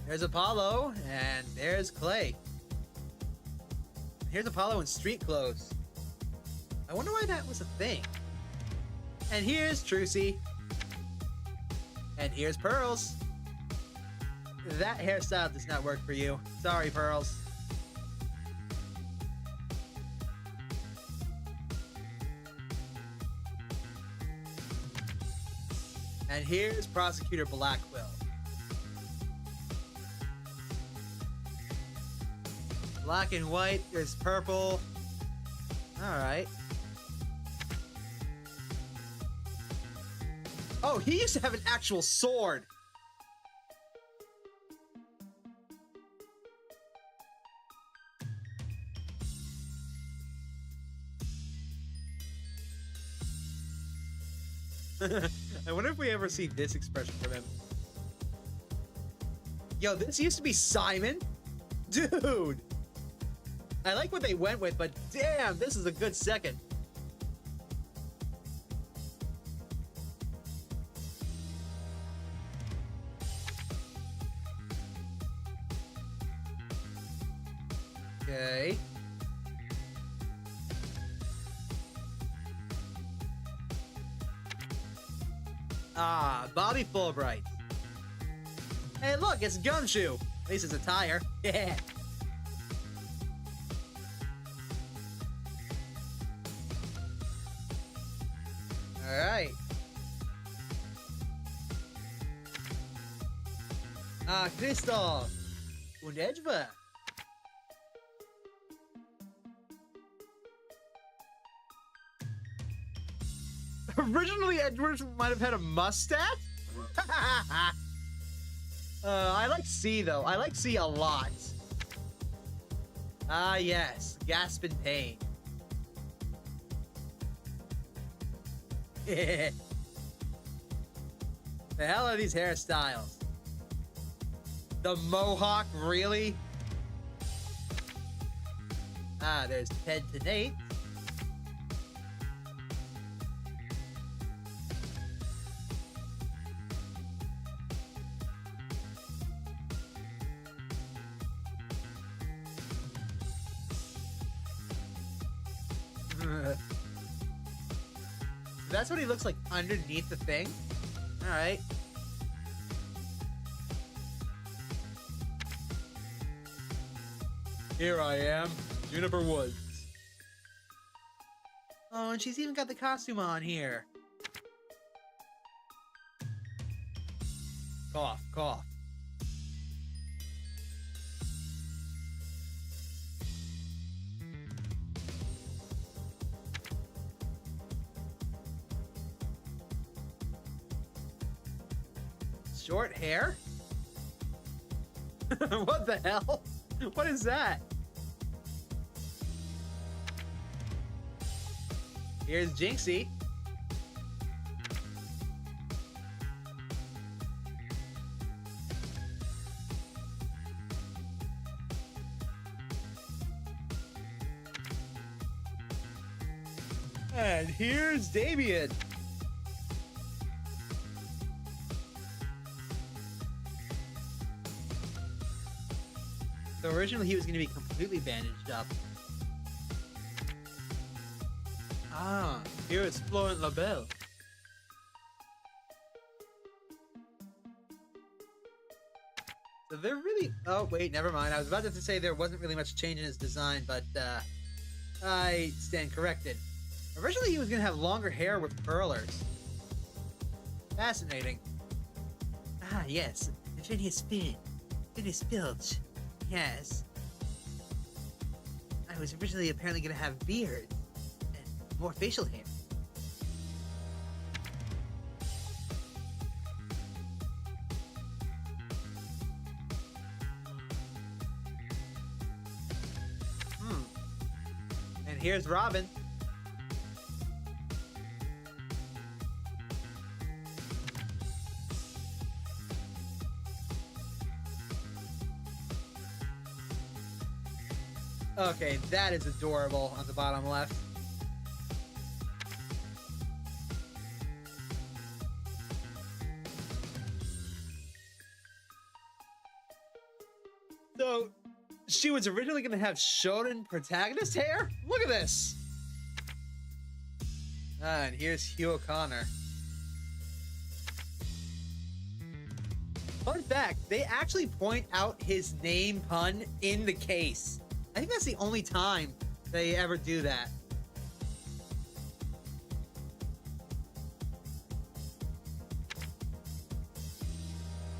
There's Apollo, and there's Clay. Here's Apollo in street clothes. I wonder why that was a thing. And here's Trucy. And here's Pearls. That hairstyle does not work for you. Sorry, Pearls. And here's Prosecutor Blackquill. Black and white, there's purple. Alright. Oh, he used to have an actual sword. I wonder if we ever see this expression from him. Yo, this used to be Simon? Dude! I like what they went with, but damn, this is a good second. Okay. Ah, Bobby Fulbright. Hey, look, it's Gumshoe. At least it's a tire. Yeah. Alright. Ah, Christoph. Und etwa. Originally, Edward might have had a mustache? I like C, though. I like C a lot. Ah, yes. Gasp in pain. The hell are these hairstyles? The mohawk, really? Ah, there's Ted to Nate. That's what he looks like underneath the thing? Alright. Here I am, Juniper Woods. Oh, and she's even got the costume on here. Cough, cough. short hair? What the hell? What is that? Here's Jinxie. And here's Damien. So originally he was going to be completely bandaged up. Ah, here it's Florent LaBelle. So they're really... Oh, wait, never mind. I was about to say there wasn't really much change in his design, but I stand corrected. Originally he was going to have longer hair with curlers. Fascinating. Ah, yes. Phineas Filch. Yes. I was originally apparently going to have beard and more facial hair. And here's Robin. Okay, that is adorable on the bottom left. So, she was originally going to have Shonen protagonist hair? Look at this! Ah, and here's Hugh O'Connor. Fun fact, they actually point out his name pun in the case. I think that's the only time they ever do that.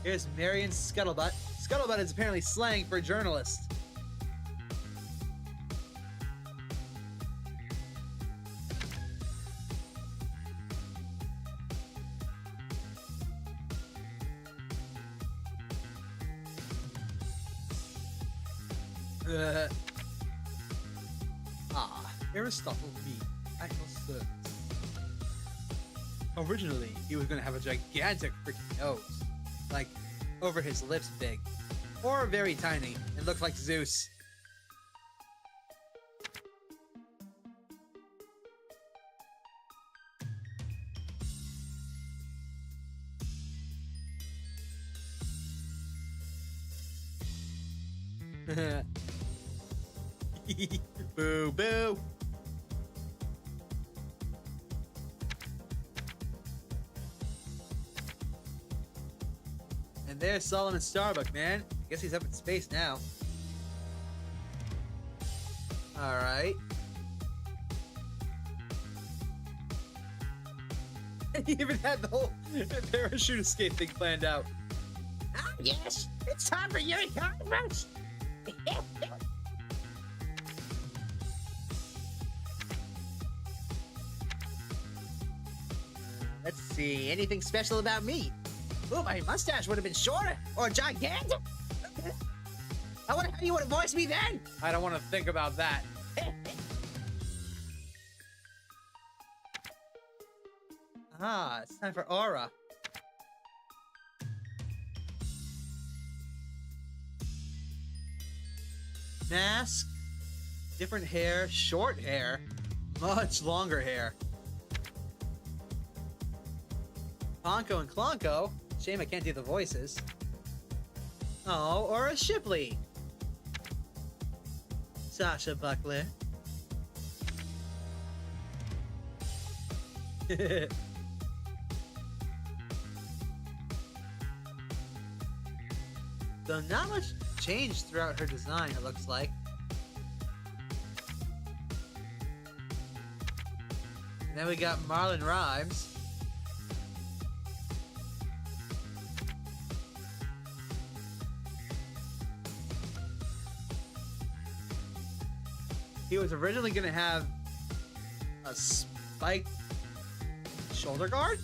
Here's Marion Scuttlebutt. Scuttlebutt is apparently slang for journalist. Aristotle me. I know sir. Originally, he was gonna have a gigantic freaking nose. Like, over his lips big. Or very tiny, and look like Zeus. Boo boo. And there's Solomon Starbuck, man. I guess he's up in space now. Alright. He even had the whole parachute escape thing planned out. Ah, yes! It's time for Yuri Converse! Let's see, anything special about me? Oh, my mustache would have been shorter or gigantic. I wonder how you would have voiced me then. I don't want to think about that. Ah, it's time for Aura. Mask, different hair, short hair, much longer hair. Ponko and Klonko. Shame I can't do the voices. Oh, or a Shipley. Sasha Buckler. So not much changed throughout her design, it looks like. And then we got Marlon Rhymes. He was originally going to have a spiked shoulder guard?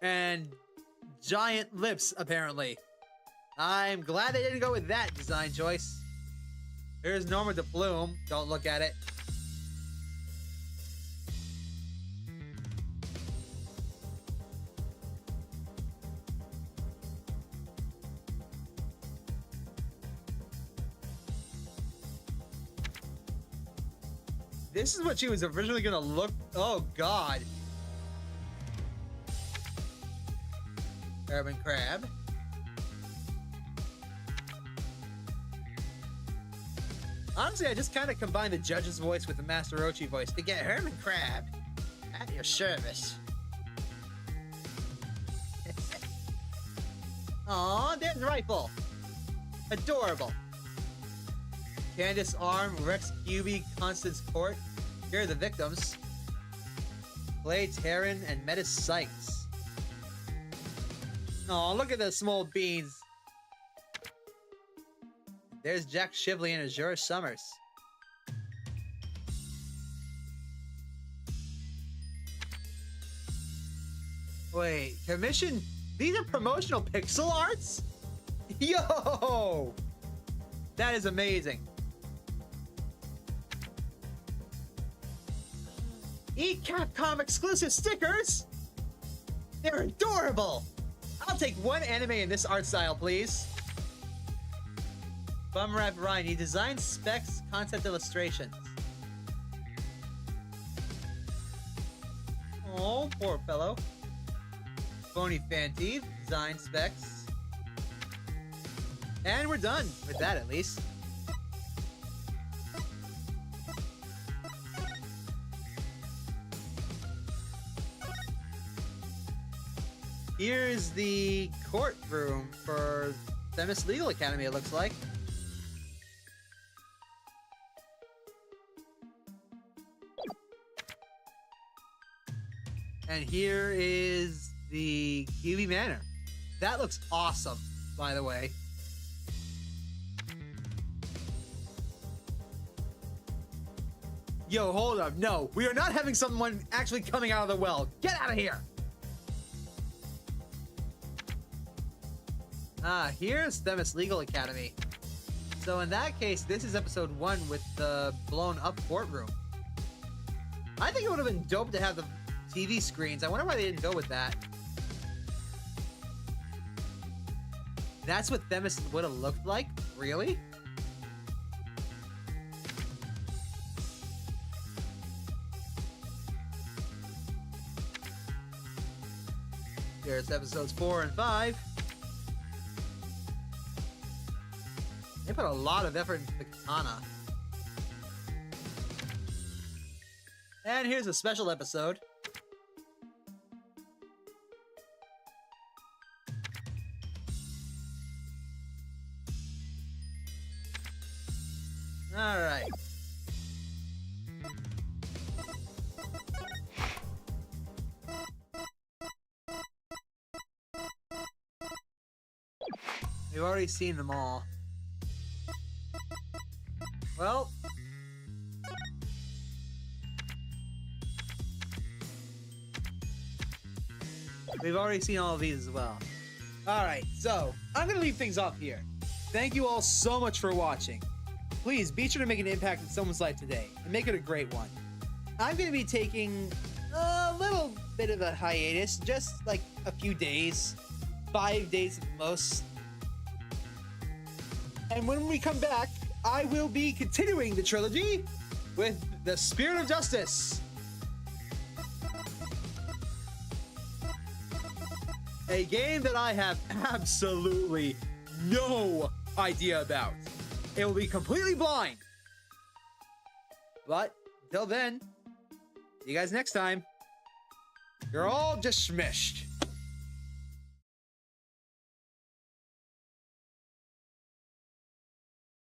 and giant lips, apparently. I'm glad they didn't go with that design choice. Here's Norma de Plume. Don't look at it. This is what she was originally gonna look. Oh, God. Herman Crab. Honestly, I just kind of combined the judge's voice with the Master Rochi voice to get Herman Crab at your service. Aw, there's Rifle. Adorable. Candace Arm, Rex Cuby, Constance Court. Here are the victims. Clay Terran and Metis Sykes. Aw, look at the small beans. There's Jack Shibley and Azure Summers. Wait, commission? These are promotional pixel arts? Yo! That is amazing. Eat Capcom exclusive stickers? They're adorable! I'll take one anime in this art style, please. Bumrap Ryan, he designed specs, concept illustrations. Oh, poor fellow. Phony Fanty, design specs. And we're done with that, at least. Here's the courtroom for Themis Legal Academy, it looks like. And here is the QB Manor. That looks awesome, by the way. Yo, hold up. No, we are not having someone actually coming out of the well. Get out of here. Here's Themis Legal Academy. So in that case, this is episode 1 with the blown up courtroom. I think it would have been dope to have the TV screens. I wonder why they didn't go with that. That's what Themis would have looked like? Really? Here's episodes 4 and 5. They put a lot of effort into the katana. And here's a special episode. All right. We've already seen them all. Well, we've already seen all of these as well. Alright, so I'm going to leave things off here. Thank you all so much for watching. Please be sure to make an impact in someone's life today and make it a great one. I'm going to be taking a little bit of a hiatus, just like a few days, 5 days at most. And when we come back, I will be continuing the trilogy with the Spirit of Justice. A game that I have absolutely no idea about. It will be completely blind. But until then, see you guys next time. You're all just smished.